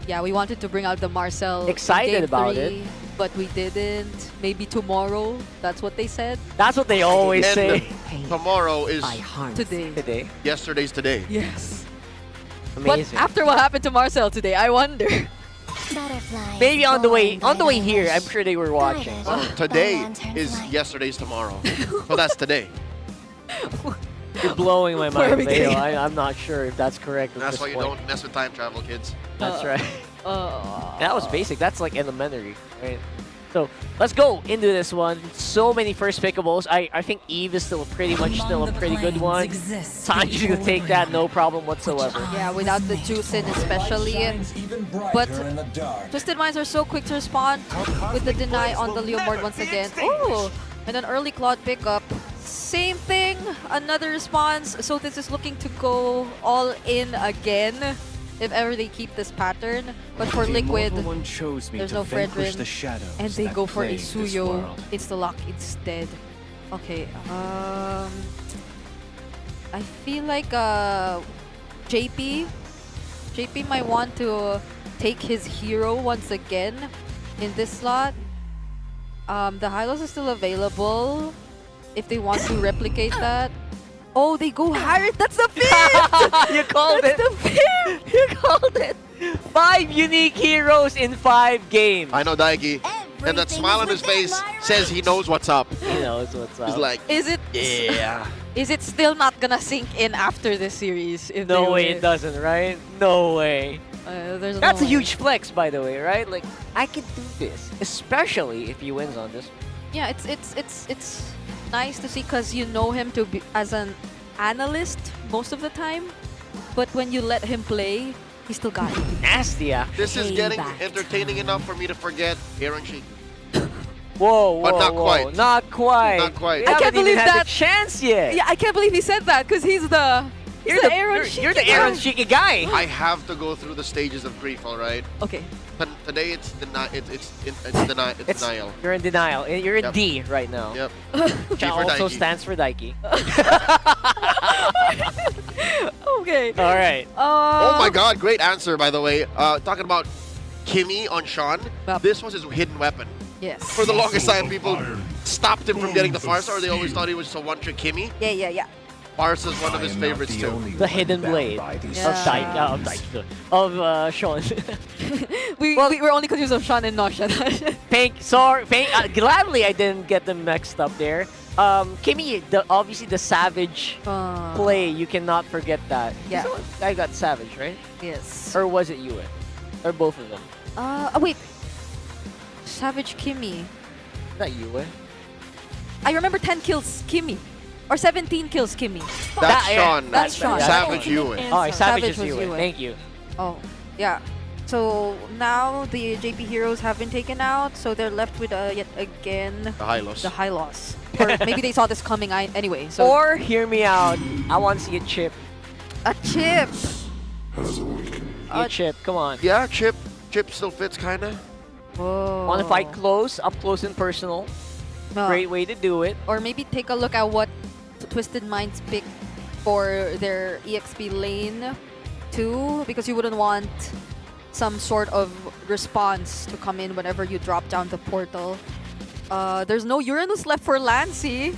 yeah, we wanted to bring out the Marcel Excited in game about 3, it. but we didn't. Maybe tomorrow. That's what they said. That's what they always And say. tomorrow is Today. yesterday's today. Yes. Amazing. But after what happened to Marcel today, I wonder. Maybe on the way here, I'm sure they were watching. Today is yesterday's tomorrow. So that's today. You're blowing my Where are mind, we Leo. getting? I'm not sure if that's correct. At That's this why you point. don't mess with time travel, kids. That's right. That was basic. That's like elementary, right? So let's go into this one. So many first pickables. I think Eve is still pretty much a pretty good one. Sanji to take that, no problem whatsoever. Yeah, without the Juicin especially. But Twisted Minds are so quick to respond with the deny on the Leomord once again. Oh, and an early Claude pickup. Same thing, another response. So this is looking to go all in again. if ever they keep this pattern. But for The Liquid, Immortal One chose me there's to no vanquish Fredrin, the shadows and they that go for a plague this Suyo world. insta-lock instead. Okay, I feel like JP might want to take his hero once again in this slot. The Hylos is still available if they want to replicate that. Oh, they go hard. That's the fifth! You called That's it. the fifth! You called it! 5 unique heroes in 5 games. I know Daiki. And that smile on his face says he knows what's up. He knows what's up. He's like, Is it? yeah. Is it still not gonna sink in after this series? If No they way win? it doesn't, right? No way. There's That's no a way. huge flex, by the way, right? Like, I could do this, especially if he wins on this. Yeah, it's nice to see because you know him to be as an analyst most of the time, but when you let him play, he still got it. Nasty, yeah. This is getting entertaining enough for me to forget Aaron Sheik. Whoa, whoa, But not whoa. quite. Not quite. Not quite. We I can't haven't even believe had that. the chance yet. Yeah, I can't believe he said that because he's the Aaron You're the Aaron Shiki guy. I have to go through the stages of grief, all right? Okay. Today it's denial. You're in denial. You're in Yep. D right now. Yep. Which D for also Daiki. stands for Daiki. Okay. All right. Oh my god, great answer, by the way. Talking about Kimmy on Sean, this was his hidden weapon. Yes. For the longest time, people stopped him from getting the Farsa, or they always thought he was just a one-trick Kimmy. Yeah. Farsa's one of his favorites, too. The hidden blade of Daiki. Of Sean. We were only confused of Sean and Nosha. Gladly I didn't get them mixed up there. Kimmy, obviously the Savage play, you cannot forget that. Yeah. I got Savage, right? Yes. Or was it Yue? Or both of them? Wait. Savage Kimmy. Not Yue. I remember 10 kills Kimmy. Or 17 kills Kimmy. That's Sean. That's Sean. Savage Yue. Oh, Savage is was Yue. Yue. Thank you. Oh, yeah. So now the JP heroes have been taken out, so they're left with yet again The Hylos. the Hylos. Or maybe they saw this coming anyway. So Or, hear me out, I want to see a chip. a chip. A chip, come on. Yeah, Chip still fits, kinda. Whoa. Want to fight close, up close and personal. No. Great way to do it. Or maybe take a look at what Twisted Minds pick for their EXP lane too, because you wouldn't want some sort of response to come in whenever you drop down the portal. There's no Uranus left for Lancey.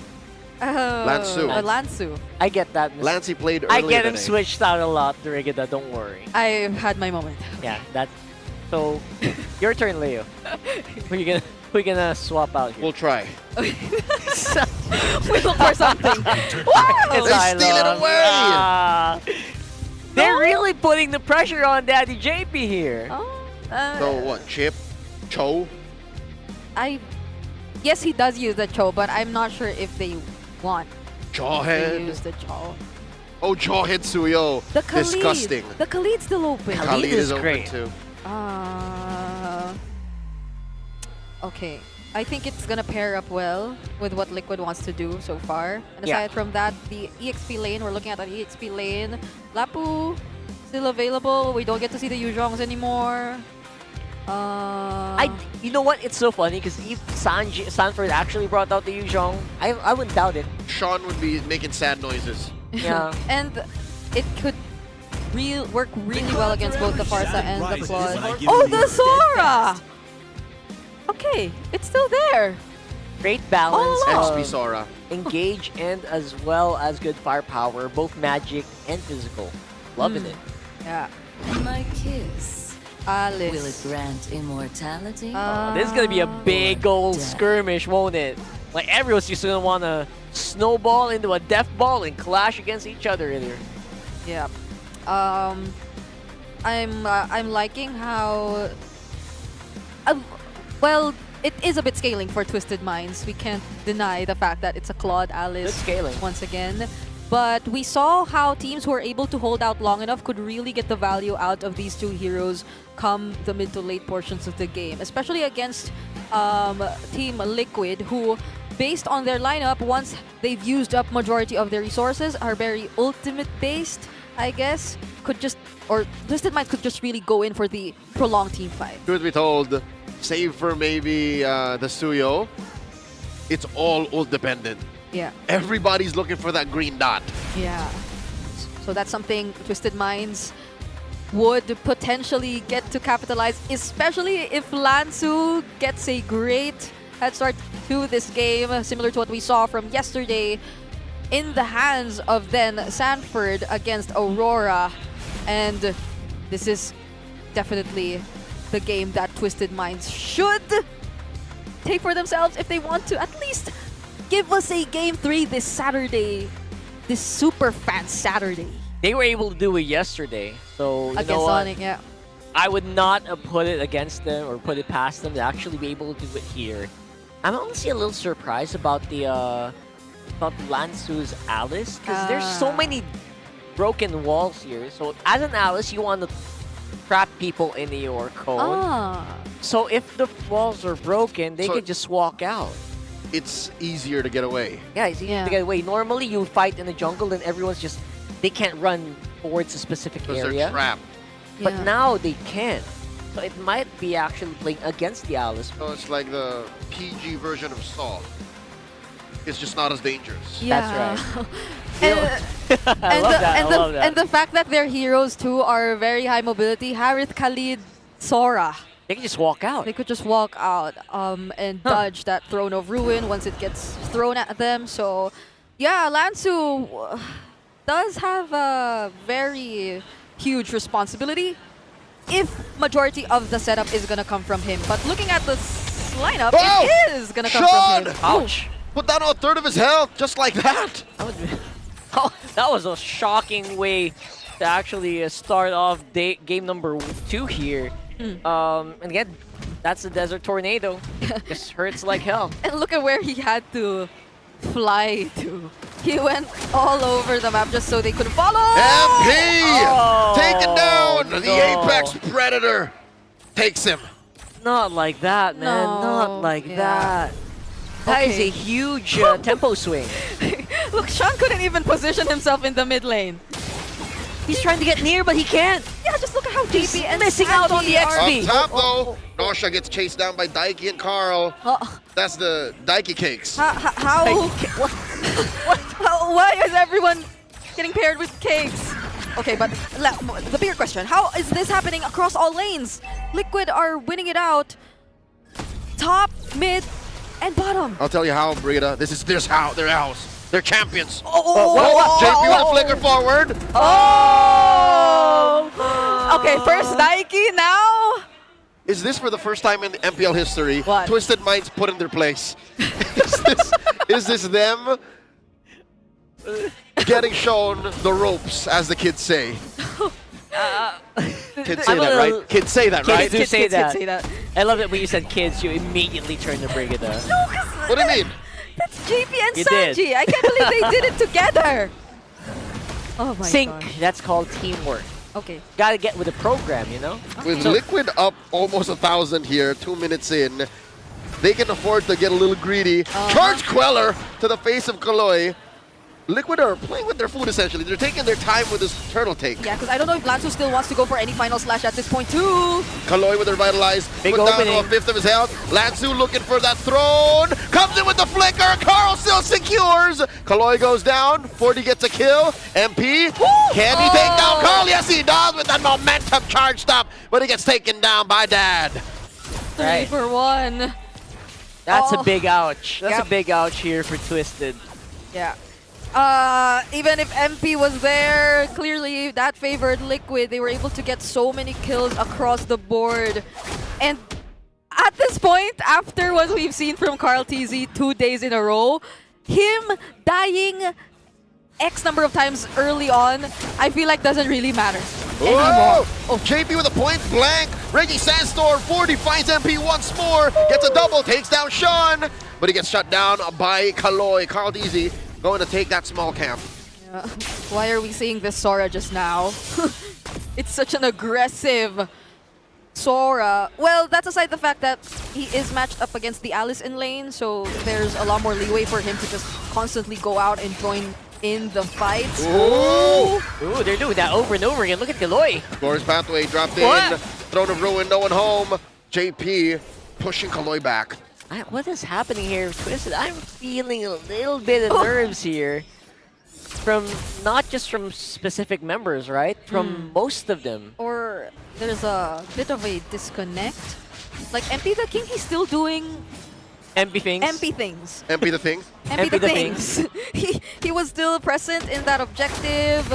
Lansu. Lansu. I get that. Lancey played I earlier get him today. switched out a lot, Rigida, don't worry. I've had my moment. Yeah, that's... So, your turn, Leo. We're gonna swap out here. We'll try. We look for something. Wow! It's They steal it away! They're really putting the pressure on Daddy JP here. So what, Chip? Cho? Yes, he does use the Cho, but I'm not sure if they want to Jawhead? use the Cho. Oh, Jawhead Suyo. The Khalid. Disgusting. The Khalid's still open. Khalid is open great. too. Okay. I think it's gonna pair up well with what Liquid wants to do so far. And Yeah. aside from that, the EXP lane, we're looking at an EXP lane. Lapu, still available. We don't get to see the Yuzhongs anymore. You know what? It's so funny because if Sanford actually brought out the Yuzhong, I wouldn't doubt it. Sean would be making sad noises. Yeah. And it could work really well against both the Farsa and the Claude. when I give Oh, you the your Sora! Okay, it's still there. Great balance XP of Sora. engage and as well as good firepower, both magic and physical. Loving it. Yeah. My kiss. Alice. Will it grant immortality? This is gonna be a big old skirmish, won't it? Like everyone's just gonna wanna snowball into a death ball and clash against each other in here. Yeah. I'm liking how well, it is a bit scaling for Twisted Minds. We can't deny the fact that it's a Claude Alice Good scaling. once again. But we saw how teams who were able to hold out long enough could really get the value out of these two heroes come the mid to late portions of the game, especially against Team Liquid, who based on their lineup, once they've used up majority of their resources, are very ultimate based, I guess, could just or Twisted Minds could just really go in for the prolonged team fight. Truth be told, save for maybe the Suyo, it's all ult dependent. Yeah. Everybody's looking for that green dot. Yeah. So that's something Twisted Minds would potentially get to capitalize, especially if Lansu gets a great head start to this game, similar to what we saw from yesterday in the hands of then Sanford against Aurora. And this is definitely the game that Twisted Minds should take for themselves if they want to at least give us a Game 3 this Saturday, this Super Fan Saturday. They were able to do it yesterday, so you Against know what? Sonic, yeah. I would not put it against them or put it past them to actually be able to do it here. I'm honestly a little surprised about the Lansu's Alice, because there's so many broken walls here. So as an Alice, you want to trap people in your cone. So if the walls are broken, they could just walk out. It's easier to get away. Yeah, it's easier to get away. Normally, you fight in the jungle and everyone's just, they can't run towards a specific area. They're trapped. But now they can. So it might be actually playing against the Alice. So it's like the PG version of Saw. It's just not as dangerous. Yeah. That's right. And the fact that their heroes too are very high mobility, Harith, Khalid, Sora. They can just walk out. They could just walk out and dodge that Throne of Ruin once it gets thrown at them. So yeah, Lansu does have a very huge responsibility if majority of the setup is gonna come from him. But looking at the lineup, it is gonna come from him. Ouch! Put down a third of his health, just like that. That was a shocking way to actually start off game number 2 here. And again, that's the Desert Tornado. Just hurts like hell. And look at where he had to fly to. He went all over the map just so they could follow. MP! Taken down! The Apex Predator takes him. Not like that, man. Not like that. That is a huge tempo swing. Look, Sean couldn't even position himself in the mid lane. He's trying to get near, but he can't. Yeah, just look at how He's JP and missing out on the XP. Up top, though, Nosha gets chased down by Daiki and Carl. That's the Daiki cakes. How? Why is everyone getting paired with cakes? Okay, but the bigger question, how is this happening across all lanes? Liquid are winning it out. Top, mid, and bottom. I'll tell you how, Brita. This is their house. They're champions. JP with a flicker forward. Okay, first Daiki, now. Is this for the first time in MPL history? What? Twisted Minds put in their place. is this them getting shown the ropes, as the kids say? Kids say that, right? Kids say that, right? Kids say that. Say that. I love that when you said kids, you immediately turned to Brigida. No, what do you mean? That's JP and You did. Sanji. I can't believe they did it together. Oh my Sync. gosh. That's called teamwork. Okay. Gotta get with the program, you know? With Liquid up almost 1,000 here, 2 minutes in, they can afford to get a little greedy. Charge Queller to the face of Kaloy. Liquid are playing with their food, essentially. They're taking their time with this turtle take. Yeah, because I don't know if Lansu still wants to go for any final slash at this point too. Kaloy with revitalized, Big put opening. down to a 5th of his health. Lansu looking for that throne. Comes in with the flicker. Carl still secures. Kaloy goes down. 40 gets a kill. MP. Can he take down Carl? Yes, he does with that momentum charge stop. But he gets taken down by Dad. 3 for 1. That's a big ouch. That's a big ouch here for Twisted. Yeah. Even if MP was there, clearly that favored Liquid. They were able to get so many kills across the board. And at this point, after what we've seen from Carl TZ 2 days in a row, him dying X number of times early on, I feel like doesn't really matter anymore. JP with a point blank. Reggie Sandstorm 40 finds MP once more. Gets a double, takes down Sean. But he gets shut down by Kaloy. Carl DZ going to take that small camp. Yeah. Why are we seeing this Sora just now? It's such an aggressive Sora. Well, that's aside the fact that he is matched up against the Alice in lane, so there's a lot more leeway for him to just constantly go out and join in the fights. Ooh, they're doing that over and over again. Look at Kaloy. Glorious Pathway dropped What? in. Throne of Ruin, no one home. JP pushing Kaloy back. What is happening here, Twisted? I'm feeling a little bit of nerves here. From not just from specific members, right? From most of them. Or there's a bit of a disconnect. Like MP the King, he's still doing MP things. MP things. MP the thing. MP the things. he was still present in that objective.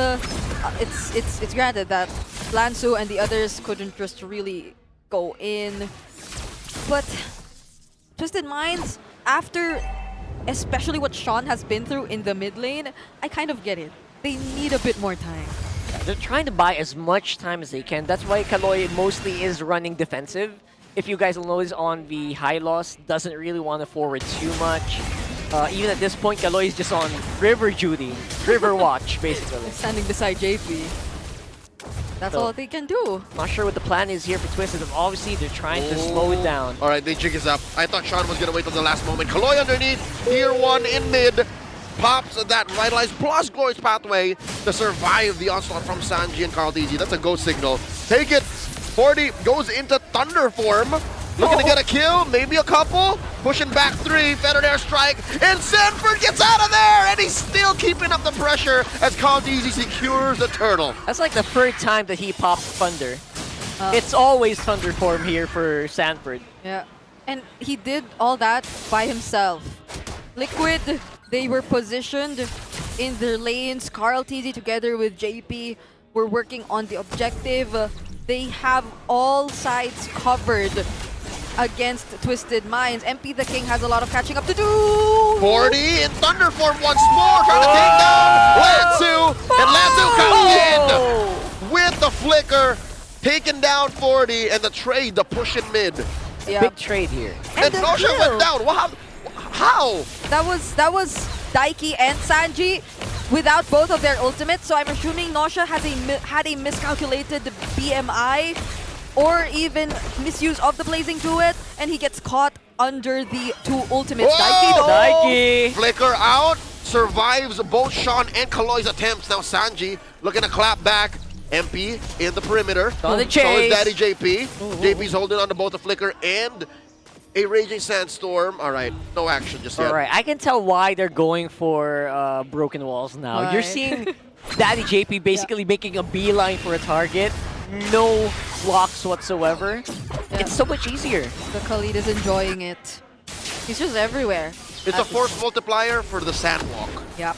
It's granted that Lansu and the others couldn't just really go in, but Twisted Minds, after especially what Sean has been through in the mid lane, I kind of get it. They need a bit more time. They're trying to buy as much time as they can. That's why Kaloy mostly is running defensive. If you guys will notice on the high loss, doesn't really want to forward too much. Even at this point, Kaloy is just on river duty, river watch, basically. Standing beside JP. That's all they can do. Not sure what the plan is here for Twisted. Obviously, they're trying to slow it down. All right, they jig is up. I thought Sean was going to wait till the last moment. Kaloy underneath, tier 1 in mid. Pops that Vitalize plus Glorious Pathway to survive the onslaught from Sanji and Carl DZ. That's a go signal. Take it. 40 goes into Thunder form. Looking to get a kill, maybe a couple. Pushing back 3, Feathered Air Strike, and Sanford gets out of there! And he's still keeping up the pressure as Carl DZ secures the turtle. That's like the third time that he popped Thunder. It's always Thunder form here for Sanford. Yeah, and he did all that by himself. Liquid, they were positioned in their lanes. Carl TZ together with JP were working on the objective. They have all sides covered against Twisted Minds. MP the King has a lot of catching up to do. 40 in Thunder form once more, trying to take down Lansu. And Lansu comes in with the flicker, taking down 40, and the trade, the push in mid. Yeah. Big trade here. And Nosha went down. Wow. How? That was Daiki and Sanji without both of their ultimates, so I'm assuming Nosha had a miscalculated BMI or even misuse of the Blazing Duet, and he gets caught under the 2 ultimates. Daiki though! Daiki! Flicker out, survives both Sean and Kaloy's attempts. Now Sanji looking to clap back. MP in the perimeter. On the So chase. is Daddy JP. JP's holding on to both the Flicker and a Raging Sandstorm. All right, no action just yet. All right, I can tell why they're going for broken walls now. Right. You're seeing Daddy JP basically making a beeline for a target. No blocks whatsoever. Yeah. It's so much easier. The Khalid is enjoying it. He's just everywhere. It's a force multiplier for the Sandwalk. Yep.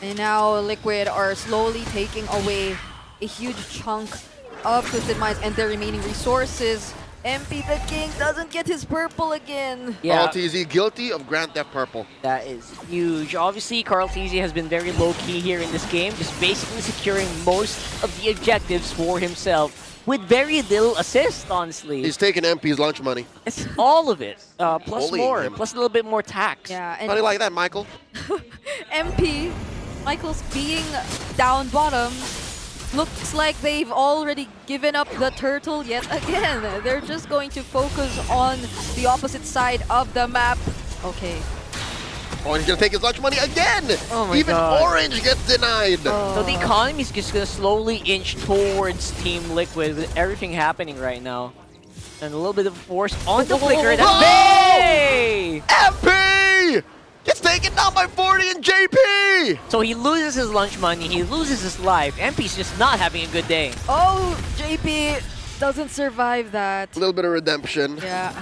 And now Liquid are slowly taking away a huge chunk of Twisted Minds and their remaining resources. MP the King doesn't get his purple again. Carl TZ guilty of Grand Theft Purple. That is huge. Obviously, Carl TZ has been very low-key here in this game, just basically securing most of the objectives for himself with very little assist, honestly. He's taking MP's lunch money. It's all of it, plus Bullying more, him. plus a little bit more tax. Yeah, How do you like that, Michael? MP, Michael's being down bottom. Looks like they've already given up the turtle yet again. They're just going to focus on the opposite side of the map. Okay. Oh, and he's gonna take his lunch money again! Oh my Even God. Orange gets denied! So the economy is just gonna slowly inch towards Team Liquid with everything happening right now. And a little bit of force on the Flicker. And Oh! MP! Gets taken down by 40 and JP! So he loses his lunch money, he loses his life. MP's just not having a good day. Oh, JP doesn't survive that. A little bit of redemption. Yeah.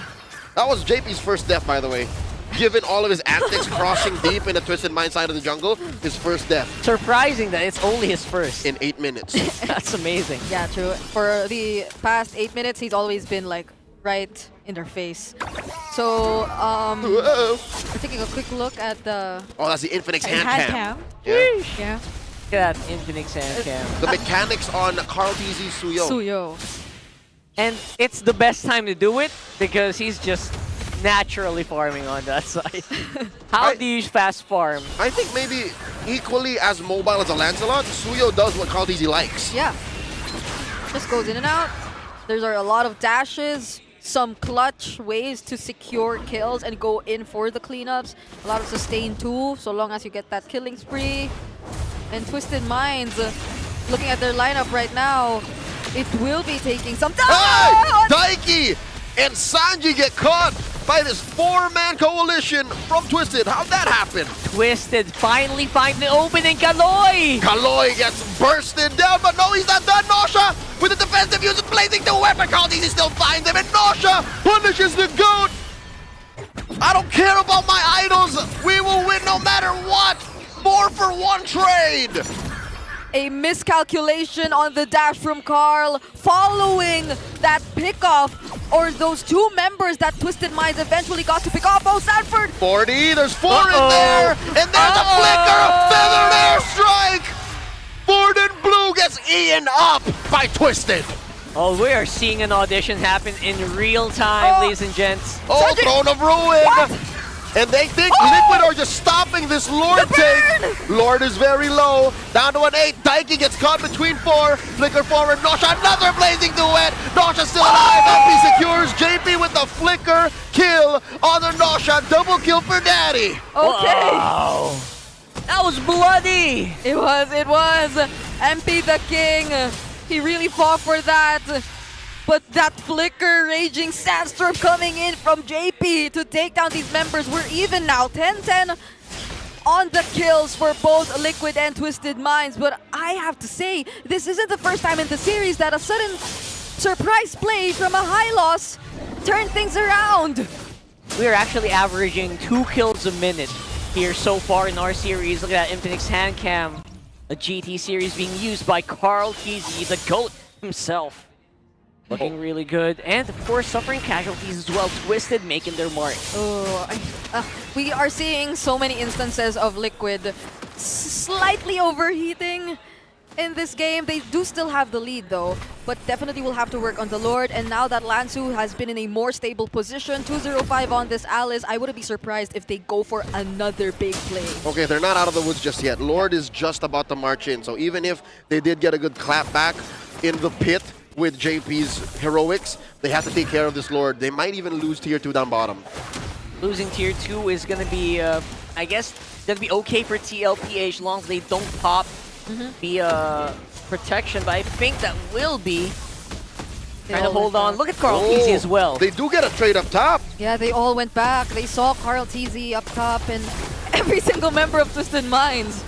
That was JP's first death, by the way. Given all of his antics crossing deep in the Twisted Mind side of the jungle, his first death. Surprising that it's only his first. In 8 minutes. That's amazing. Yeah, true. For the past 8 minutes, he's always been like right in their face. So, we're taking a quick look at the Oh, that's the Infinix hand cam. Yeah. Look at that Infinix hand cam. The mechanics on Carl DZ Suyo. Suyo. And it's the best time to do it because he's just naturally farming on that side. How do you fast farm? I think maybe equally as mobile as a Lancelot, Suyo does what Carl DZ likes. Yeah. Just goes in and out. There's a lot of dashes. some clutch ways to secure kills and go in for the cleanups. A lot of sustain too, so long as you get that killing spree. And Twisted Minds, looking at their lineup right now, it will be taking some time. Hey! Daiki and Sanji get caught by this 4-man coalition from Twisted. How'd that happen? Twisted finally find the opening. Kaloy! Kaloy gets bursted down, but no, he's not done. Nosha with the defensive use of blazing the weapon. He still finds him, and Nosha punishes the GOAT. I don't care about my idols. We will win no matter what. 4-for-1 trade. A miscalculation on the dash from Carl following that pickoff, or those two members that Twisted Minds eventually got to pick off. Oh, Sanford! 40, there's 4 in there, and there's a flicker, a feathered airstrike! Ford and Blue gets eaten up by Twisted. Oh, we are seeing an audition happen in real time, ladies and gents. Oh, Throne of Ruin! What? And they think Liquid are just stopping this Lord take. Lord is very low. Down to an 8. Daiki gets caught between 4. Flicker forward. Nosha, another blazing duet. Nosha still alive. MP secures. JP with the flicker kill on the Nosha. Double kill for Daddy. Okay. Wow. That was bloody. It was. MP the King. He really fought for that. But that flicker, raging sandstorm coming in from JP to take down these members. We're even now, 10-10 on the kills for both Liquid and Twisted Minds. But I have to say, this isn't the first time in the series that a sudden surprise play from a high loss turned things around. We're actually averaging 2 kills a minute here so far in our series. Look at that Infinix hand cam. A GT series being used by Carl TZ, the GOAT himself. Looking really good, and of course suffering casualties as well. Twisted making their mark. We are seeing so many instances of Liquid slightly overheating in this game. They do still have the lead though, but definitely will have to work on the Lord. And now that Lansu has been in a more stable position, 2-0-5 on this Alice, I wouldn't be surprised if they go for another big play. Okay, they're not out of the woods just yet. Lord is just about to march in, so even if they did get a good clap back in the pit with JP's heroics, they have to take care of this Lord. They might even lose tier 2 down bottom. Losing tier 2 is going to be, I guess, going to be okay for TLPH as long as they don't pop the protection, but I think that will be trying to hold on. Look at Carl TZ as well. They do get a trade up top. Yeah, they all went back. They saw Carl TZ up top, and every single member of Twisted Minds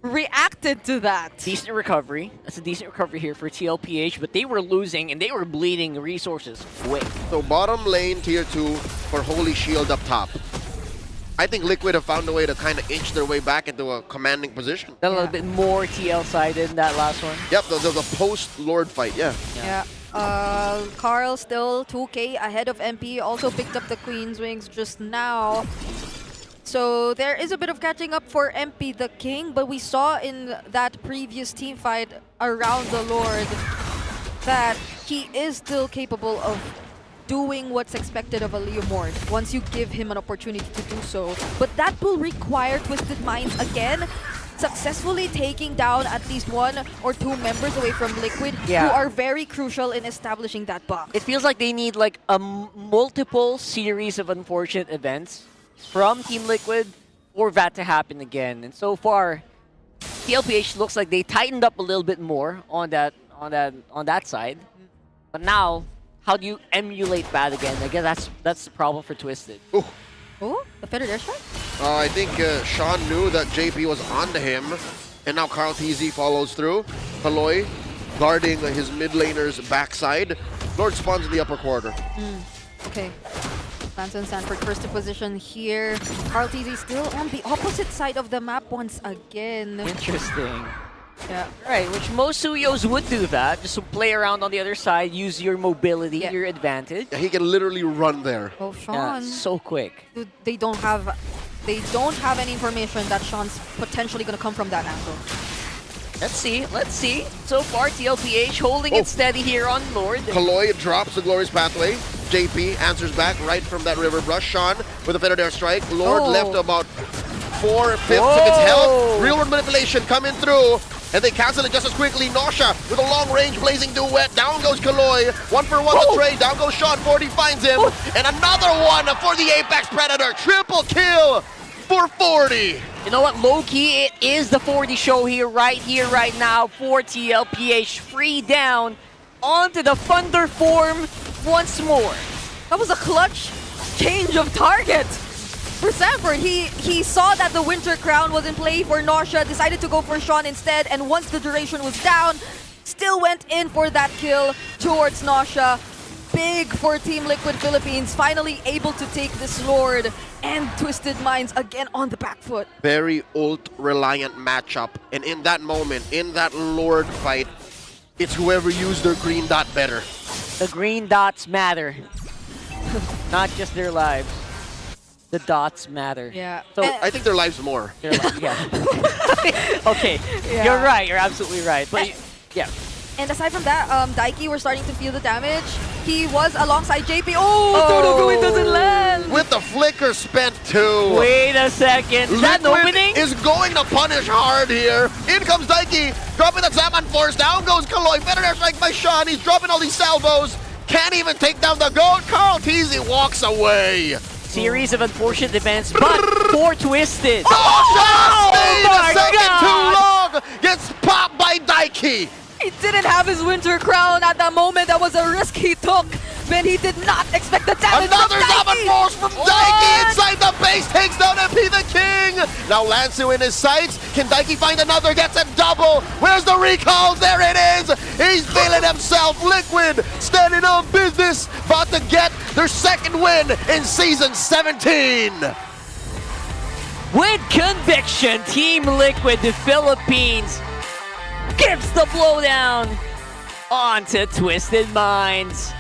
reacted to that. Decent recovery. That's a decent recovery here for TLPH, but they were losing and they were bleeding resources quick. So bottom lane tier 2 for Holy Shield up top. I think Liquid have found a way to kind of inch their way back into a commanding position. A little bit more TL-sided in that last one. Yep, the post-Lord fight, yeah. Carl still 2k ahead of MP, also picked up the Queen's Wings just now. So there is a bit of catching up for MP the King, but we saw in that previous team fight around the Lord that he is still capable of doing what's expected of a Leomord once you give him an opportunity to do so. But that will require Twisted Minds again successfully taking down at least 1 or 2 members away from Liquid who are very crucial in establishing that box. It feels like they need like a multiple series of unfortunate events from Team Liquid for that to happen again. And so far, TLPH looks like they tightened up a little bit more on that side. But now, how do you emulate that again? I guess that's the problem for Twisted. Oh, the feathered airstrike? I think Sean knew that JP was onto him, and now Carl TZ follows through. Kaloy guarding his mid laner's backside. Lord spawns in the upper quarter. Okay. Lance and Sanford first to position here. Carl TZ still on the opposite side of the map once again. Interesting. Yeah. Right, which most Suyos would do that, just to play around on the other side, use your mobility, your advantage. Yeah, he can literally run there. Oh, Sean. Yeah, so quick. Dude, they don't have any information that Sean's potentially gonna come from that angle. Let's see. So far, TLPH holding it steady here on Lord. Kaloy drops the Glorious Pathway. JP answers back right from that river brush. Sean with a feathered airstrike. Lord left about 4/5 of its health. Real world manipulation coming through. and they cancel it just as quickly. Nosha with a long-range blazing duet. Down goes Kaloy. 1-for-1 to trade. Down goes Sean. 40 finds him. And another one for the Apex Predator. Triple kill for 40. You know what, low-key, it is the 40 show here, right now, for TLPH. Free down onto the Thunder form once more. That was a clutch change of target for Sanford. He saw that the Winter Crown was in play for Nosha, decided to go for Sean instead, and once the duration was down, still went in for that kill towards Nosha. Big for Team Liquid Philippines, finally able to take this Lord, and Twisted Minds again on the back foot. Very ult-reliant matchup, and in that moment, in that Lord fight, it's whoever used their green dot better. The green dots matter. Not just their lives. The dots matter. Yeah. So I think their lives more. yeah. Okay. Yeah. You're right. You're absolutely right. But yeah. And aside from that, Daiki, we're starting to feel the damage. He was alongside JP. Oh, it doesn't land. With the flicker spent too. Wait a second. Is that an opening? Is going to punish hard here. In comes Daiki, dropping the Zaman Force. Down goes Kaloy. Better air strike by Sean. He's dropping all these salvos. Can't even take down the goat. Carl Teasy walks away. Series of unfortunate events, but for Twisted. Oh, stayed my a second God. too long. Gets popped by Daiki. He didn't have his Winter Crown at that moment. That was a risk he took, but he did not expect the damage. Another from Zaman Daiki. Force from Daiki inside the base, takes down MP the King. Now Lansu in his sights. Can Daiki find another? Gets a double. Where's the recall? There it is. He's feeling himself. Liquid standing on business, about to get their second win in Season 17. With conviction, Team Liquid, the Philippines, gives the blowdown onto Twisted Minds.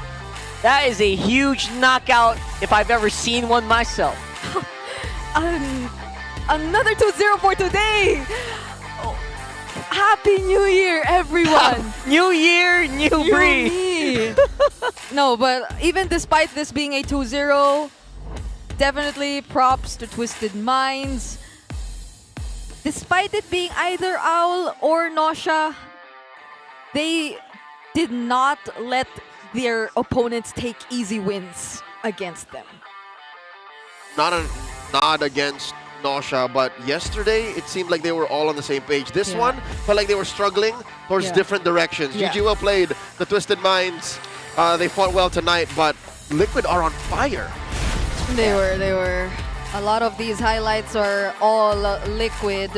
That is a huge knockout if I've ever seen one myself. Another 2-0 for today. Oh, Happy New Year, everyone. New year, new breed. me. No, but even despite this being a 2-0, definitely props to Twisted Minds. Despite it being either Owl or Nosha, they did not let their opponents take easy wins against them. Not against Nosha, but yesterday it seemed like they were all on the same page. This Yeah. one felt like they were struggling towards Yeah. different directions. Yeah. GG well played. The Twisted Minds, they fought well tonight, but Liquid are on fire. They were. A lot of these highlights are all Liquid.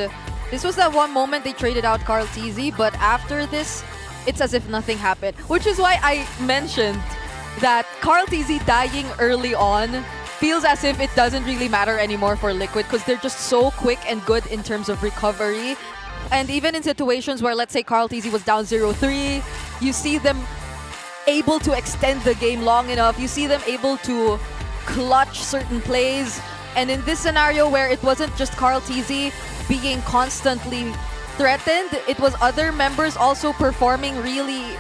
This was that one moment they traded out Carl TZ, but after this, it's as if nothing happened. Which is why I mentioned that Carl TZ dying early on feels as if it doesn't really matter anymore for Liquid because they're just so quick and good in terms of recovery. And even in situations where, let's say, Carl TZ was down 0-3, you see them able to extend the game long enough. You see them able to clutch certain plays. And in this scenario where it wasn't just Carl TZ being constantly threatened, it was other members also performing really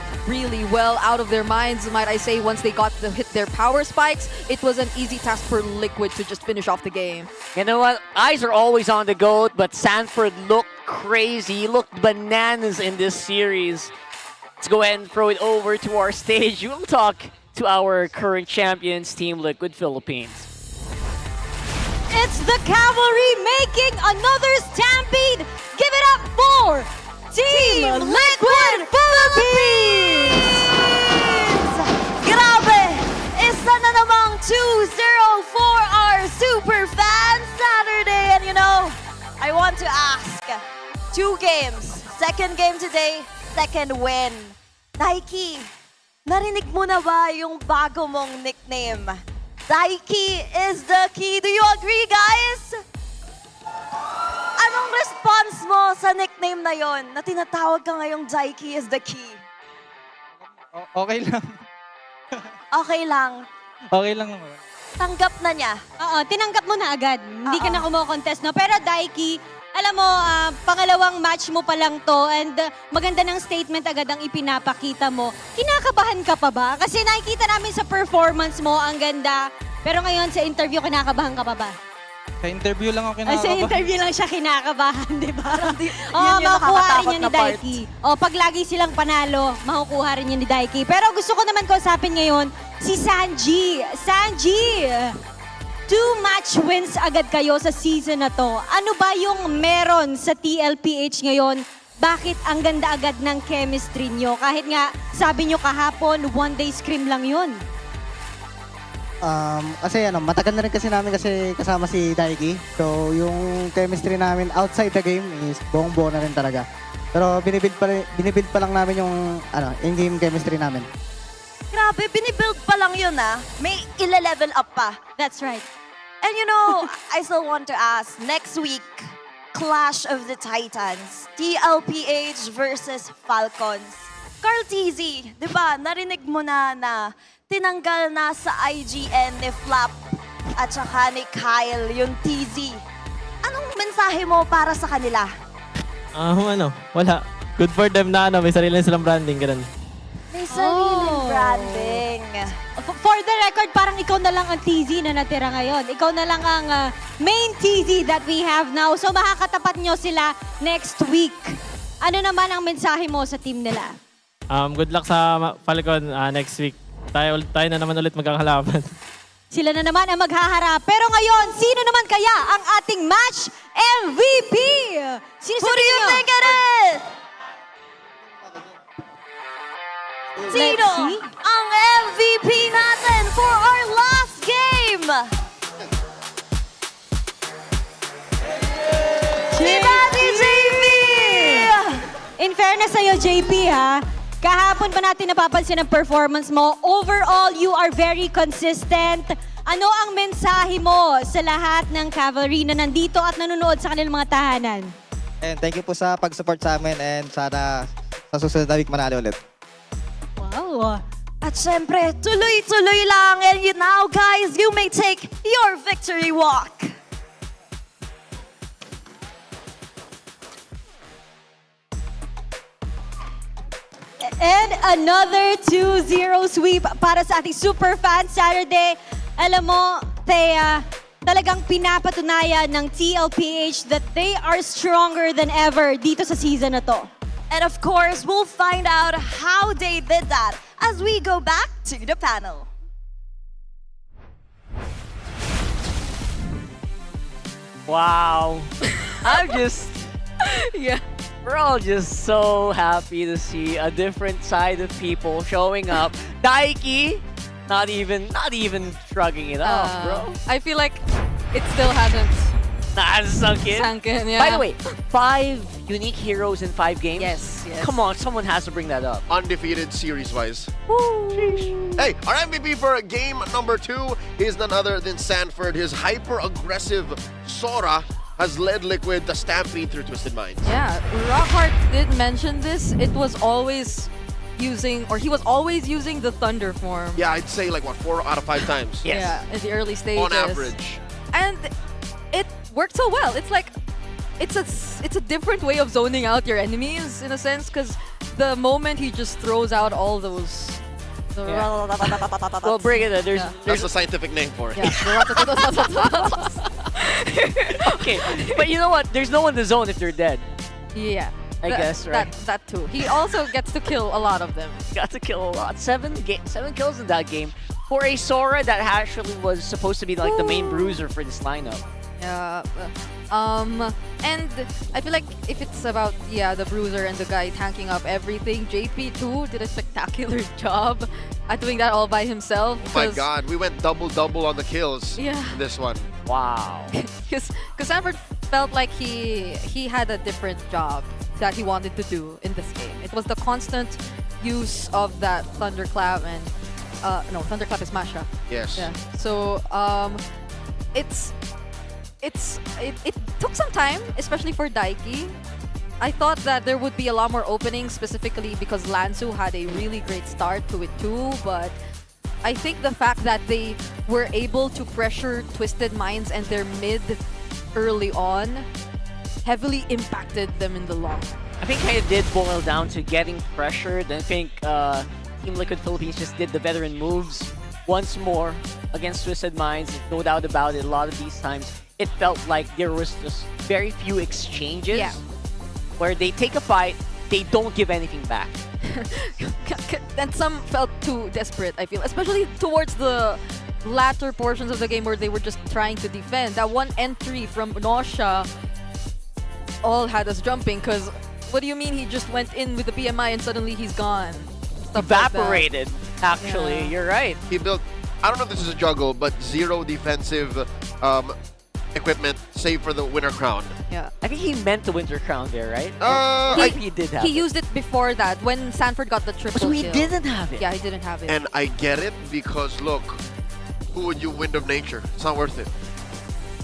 well out of their minds, might I say. Once they got to hit their power spikes, it was an easy task for Liquid to just finish off the game. You know what? Eyes are always on the GOAT, but Sanford looked crazy. He looked bananas in this series. Let's go ahead and throw it over to our stage. We'll talk to our current champions, Team Liquid Philippines. It's the cavalry making another stampede. Give it up for Team Liquid Philippines! Grabe! Isa na namang 2-0 for our Super Fan Saturday. And you know, I want to ask, 2 games. Second game today, second win. Daiki, narinig mo na ba yung bago mong nickname? Daiki is the key. Do you agree, guys? Anong response mo sa nickname na yon na tinatawag ka ngayong Daiki is the key? Okay lang. Okay lang. Okay lang naman. Tanggap na niya. Oo, tinanggap mo na agad. Hindi ka na kumo-contest, no? Pero Daiki, alam mo, pangalawang match mo pa lang to and maganda ng statement agad ang ipinapakita mo. Kinakabahan ka pa ba? Kasi nakikita namin sa performance mo, ang ganda. Pero ngayon sa interview, kinakabahan ka pa ba? Sa interview lang ako Ay, sa kinakabahan. interview lang siya kinakabahan, di ba? Yun Oo, yung makukuha rin nakakatakot niya ni na part. Daiki. O, pag lagi silang panalo, makukuha rin niya ni Daiki. Pero gusto ko naman kausapin ngayon si Sanji. Sanji, 2 match wins agad kayo sa season na to. Ano ba yung meron sa TLPH ngayon? Bakit ang ganda agad ng chemistry nyo? Kahit nga, sabi nyo kahapon, 1-day scrim lang yun. Kasi matagal na rin kasi namin kasi kasama si Daiki. So, yung chemistry namin outside the game is buong-buo na rin talaga. Pero binibuild pa lang namin yung in-game chemistry namin. Grabe, binibuild pa lang yun May ile-level up pa. That's right. And you know, I still want to ask, next week, Clash of the Titans, TLPH versus Falcons. Carl TZ, di ba, narinig mo na tinanggal na sa IGN ni Flap at saka ni Kyle yung TZ. Anong mensahe mo para sa kanila? Wala. Good for them na may sarili silang branding, ganun. May sariling branding. For the record, parang ikaw na lang ang TZ na natira ngayon. Ikaw na lang ang main TZ that we have now. So makakatapat nyo sila next week. Ano naman ang mensahe mo sa team nila? Good luck sa Falcon next week. Tayo na naman ulit magkakalaban. Sila na naman ang maghaharap. Pero ngayon, sino naman kaya ang ating match MVP? Sino Who do you think it is? Sino ang MVP natin for our last game? Si Daddy JP! In fairness sa'yo, JP, ha? Kahapon pa natin napapansin ang performance mo. Overall, you are very consistent. Ano ang mensahe mo sa lahat ng cavalry na nandito at nanonood sa kanilang mga tahanan? And thank you po sa pag-support sa amin and sana sa susunod na week manalo ulit. Wow. At syempre, tuloy-tuloy lang. And you now, guys, you may take your victory walk. And another 2-0 sweep para sa ating Super Fan Saturday. Alam mo, Thea, talagang pinapatunayan ng TLPH that they are stronger than ever dito sa season na to. And of course, we'll find out how they did that as we go back to the panel. Wow. Yeah. We're all just so happy to see a different side of people showing up. Daiki, not even shrugging it off, bro. I feel like it still hasn't Sunk in. yeah. By the way, 5 unique heroes in 5 games? Yes. Come on, someone has to bring that up. Undefeated series-wise. Hey, our MVP for game number 2 is none other than Sanford. His hyper-aggressive Sora has led Liquid to stampede through Twisted Minds. Yeah, Rockhart did mention this. It was always using, or he was always using the Thunder form. Yeah, I'd say like, what, 4 out of 5 times? Yes. Yeah, in the early stages. On average. And it worked so well. It's like, it's a different way of zoning out your enemies, in a sense, because the moment he just throws out all those... Well, bring it. That's the scientific name for it. Okay, but you know what? There's no one to zone if they're dead. Yeah. I guess, right? That too. He also gets to kill a lot of them. Got to kill a lot. 7 kills in that game for a Sora that actually was supposed to be like the main bruiser for this lineup. Yeah. And I feel like if it's about, the bruiser and the guy tanking up everything, JP too did a spectacular job at doing that all by himself. Oh my god, we went double on the kills in this one. Wow. Because Sanford felt like he had a different job that he wanted to do in this game. It was the constant use of that Thunderclap and no, Thunderclap is Masha. Yes. Yeah. So it took some time, especially for Daiki. I thought that there would be a lot more openings, specifically because Lansu had a really great start to it too, but I think the fact that they were able to pressure Twisted Minds and their mid early on heavily impacted them in the long run. I think it did boil down to getting pressured. I think Team Liquid Philippines just did the veteran moves once more against Twisted Minds. No doubt about it. A lot of these times, it felt like there was just very few exchanges where they take a fight, they don't give anything back. And some felt too desperate, I feel. Especially towards the latter portions of the game where they were just trying to defend. That one entry from Nausea all had us jumping because what do you mean he just went in with the PMI and suddenly he's gone? Stuff like that. Evaporated, actually. Yeah. You're right. He built, I don't know if this is a juggle, but 0 defensive equipment, save for the winner crown. Yeah. I think he meant the Winter Crown there, right? He did have He it. used it before that when Sanford got the triple So he kill. didn't have it. Yeah, he didn't have it. And I get it because look, who would you Wind of Nature? It's not worth it.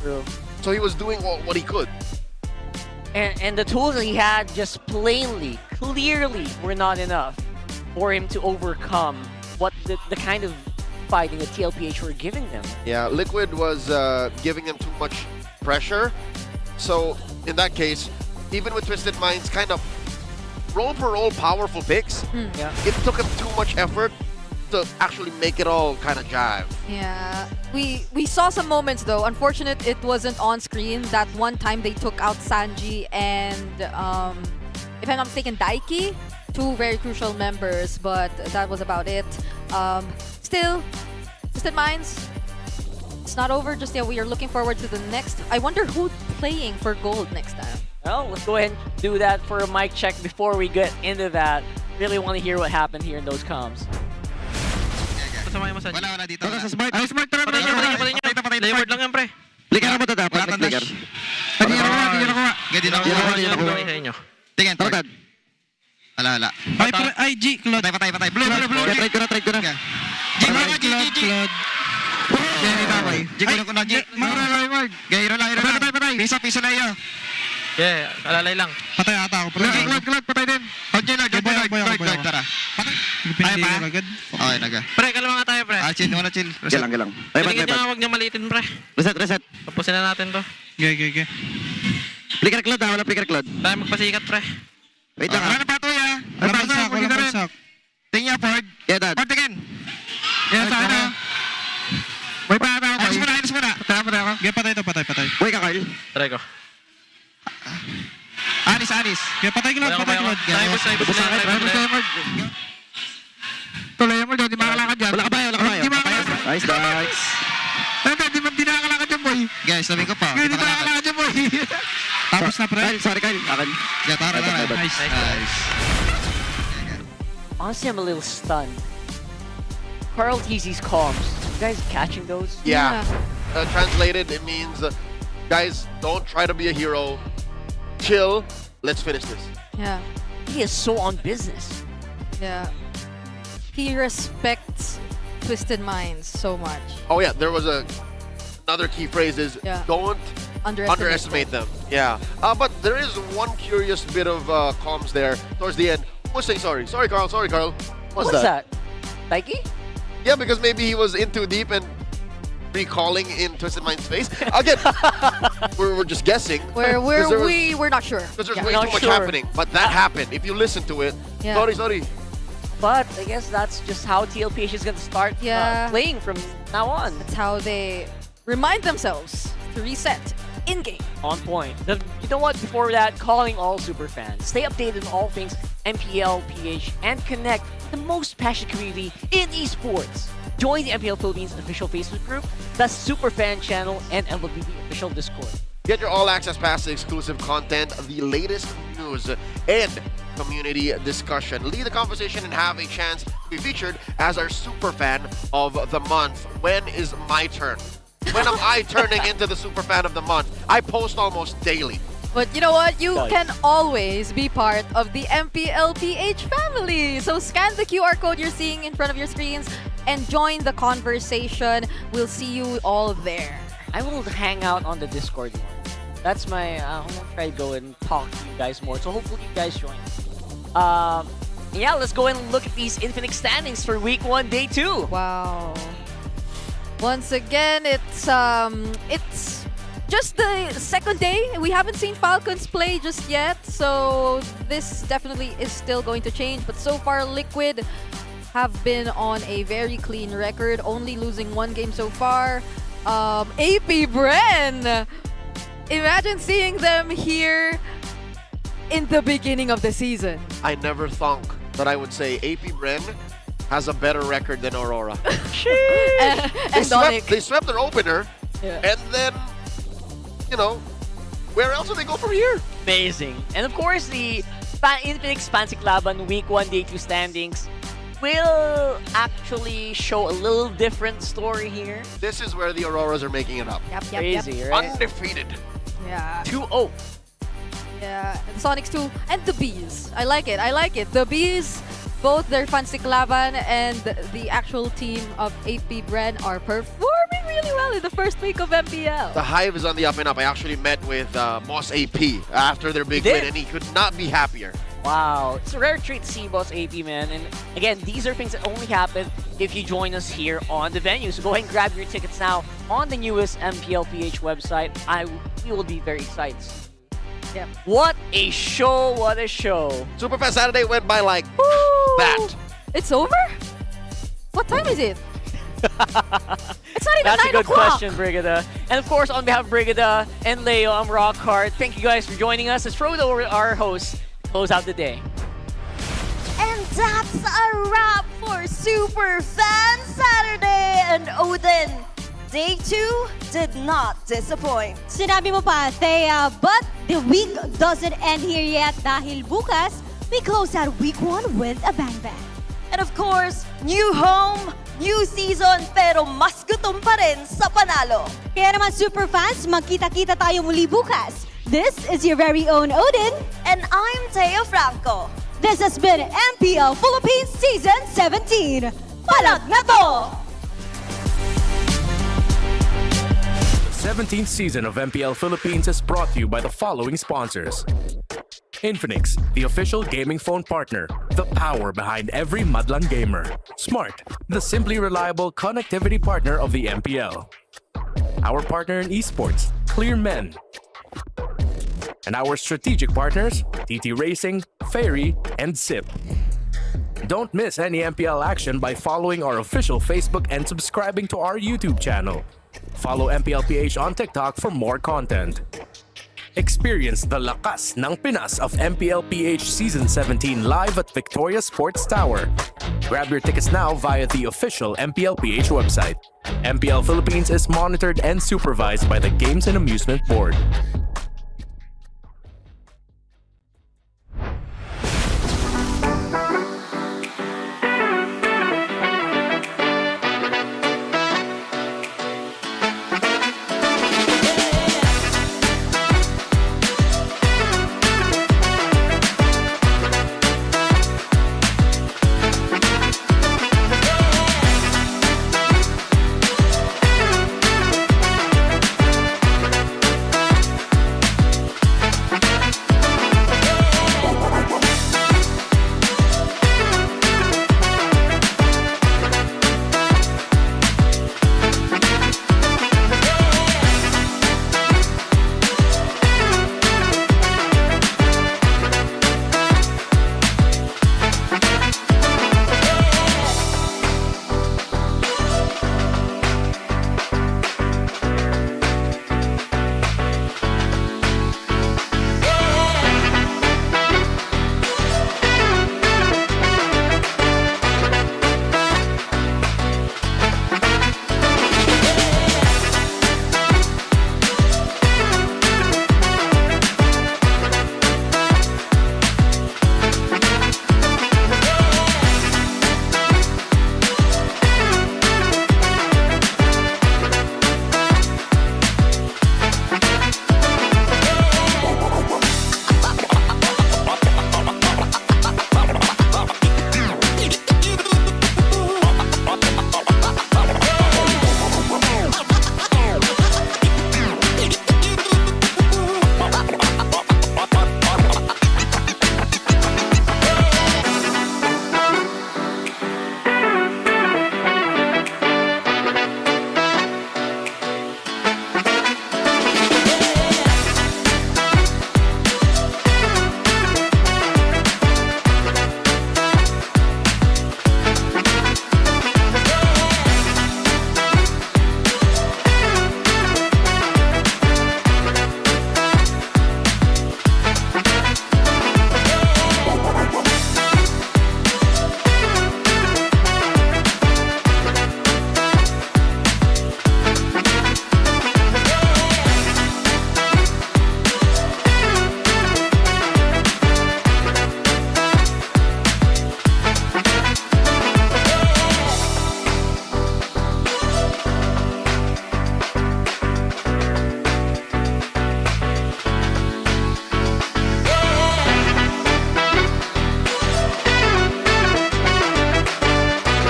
True. So he was doing what he could. And the tools that he had just plainly, clearly were not enough for him to overcome what the kind of fighting that TLPH were giving them. Yeah, Liquid was giving him too much pressure. So in that case, even with Twisted Minds kind of roll for roll powerful picks, it took him too much effort to actually make it all kind of jive. Yeah, we saw some moments though. Unfortunate it wasn't on screen. That one time they took out Sanji and if I'm not mistaken, Daiki, 2 very crucial members, but that was about it. Still, Twisted Minds, it's not over just yet. We are looking forward to the next. I wonder who's playing for gold next time. Well, let's go ahead and do that for a mic check before we get into that. Really want to hear what happened here in those comms. Wala dito. Sa Smart. Ay, Smart, tara. Patay lang yan, pre. Flicker mo to dapat. Flicker. Hindi na kuha. Sa inyo. Tingin, tawad. Ala. Ay, G, Claude. Patay. Blue. Try ko na. G, Claude. G, ko na. G, Mark. Gairo lang. Patay. Piso na iyo. Yeah, alalay lang. Patay ata ako. Claude, patay din. Lord, tara. Ay pa? Okay, naga. Pre, kalma nga tayo, pre. Chill. Galang. Tingin nyo nga, huwag nyo malitin, pre. Reset. Tapusin na natin to. Okay. Flicker, Claude, wala flicker, Claude. Tayo magpasikat, pre. Wait lang. Wala na patoy, ha? Wala palsak. Tingin niya, Ford. Yeah, dad. Ford, tingin. Yeah, sa ano? May pa ata ako. Ayos mo na. Patay ako. Patay. Uy ka, Carl. Try ko. Anis. Kaya patay, Claude. Try mo. Tuloy mo doon, di makalakad dyan. Wala ka ba? Nice. Di nakakalakad dyan, boy. Guys, sabi ko pa. Di nakakalakad dyan, boy. Tapos na, pre. Sorry, Kyle. Akin. Tara. Nice. Honestly, I'm a little stunned. Carl TZ's comms. You guys catching those? Yeah. Translated, it means, guys, don't try to be a hero. Chill. Let's finish this. Yeah. He is so on business. Yeah. He respects Twisted Minds so much. Oh yeah, there was another key phrase is don't underestimate them. Yeah. But there is one curious bit of comms there towards the end. Who was saying sorry? Sorry, Carl. What's that? Daiki? Yeah, because maybe he was in too deep and recalling in Twisted Mind's face. Again, we're just guessing. We're not sure. Because there's way too much happening. But that happened. If you listen to it, sorry. But I guess that's just how TLPH is going to start playing from now on. That's how they remind themselves to reset in-game. On point. You know what? Before that, calling all super fans. Stay updated on all things MPL, PH, and connect with the most passionate community in esports. Join the MPL Philippines official Facebook group, the Superfan channel, and LWB official Discord. Get your all-access pass to exclusive content, the latest news, and community discussion. Lead the conversation and have a chance to be featured as our Superfan of the month. When is my turn? When am I turning into the Superfan of the month? I post almost daily. But you know what? You can always be part of the MPL PH family. So scan the QR code you're seeing in front of your screens and join the conversation. We'll see you all there. I will hang out on the Discord more. That's my, I'm gonna try to go and talk to you guys more. So hopefully you guys join. Yeah, let's go and look at these Infinite standings for week 1, day 2. Wow. Once again, it's just the second day. We haven't seen Falcons play just yet, so this definitely is still going to change. But so far, Liquid have been on a very clean record, only losing 1 game so far. APBR, imagine seeing them here in the beginning of the season. I never thought that I would say APBR has a better record than Aurora. They swept their opener, and then, you know, where else do they go from here? Amazing. And of course, the Infinix Fancy Laban Week 1 Day 2 standings will actually show a little different story here. This is where the Auroras are making it up. Crazy, right? Undefeated. Yeah. 2-0. Yeah, the Sonics too, and the Bees. I like it. The Bees, both their Fansiklavan and the actual team of APBR are performing really well in the first week of MPL. The Hive is on the up and up. I actually met with Boss AP after their big win, and he could not be happier. Wow, it's a rare treat to see Boss AP, man. And again, these are things that only happen if you join us here on the venue. So go ahead and grab your tickets now on the newest MPLPH website. We will be very excited. Yep. What a show, what a show. Superfest Saturday went by like that. It's over? What time is it? It's not even That's 9 a good o'clock. question, Brigada. And of course, on behalf of Brigada and Leo, I'm Rockhard. Thank you guys for joining us. As Frodo, our host, close out the day. And that's a wrap for Super Fan Saturday. And Odin, Day 2 did not disappoint. Sinabi mo pa, Thea, but the week doesn't end here yet dahil bukas, we close out week 1 with a bang bang. And of course, new home, new season, pero mas gutom pa rin sa panalo. Kaya naman super fans, magkita-kita tayo muli bukas. This is your very own Odin. And I'm Teo Franco. This has been MPL Philippines Season 17. Palag na to! The 17th season of MPL Philippines is brought to you by the following sponsors. Infinix, the official gaming phone partner, the power behind every Madlang gamer. Smart, the simply reliable connectivity partner of the MPL. Our partner in esports, Clear Men. And our strategic partners, TT Racing, Ferry, and SIP. Don't miss any MPL action by following our official Facebook and subscribing to our YouTube channel. Follow MPLPH on TikTok for more content. Experience the lakas ng Pinas of MPLPH Season 17 live at Victoria Sports Tower. Grab your tickets now via the official MPLPH website. MPL Philippines is monitored and supervised by the Games and Amusement Board.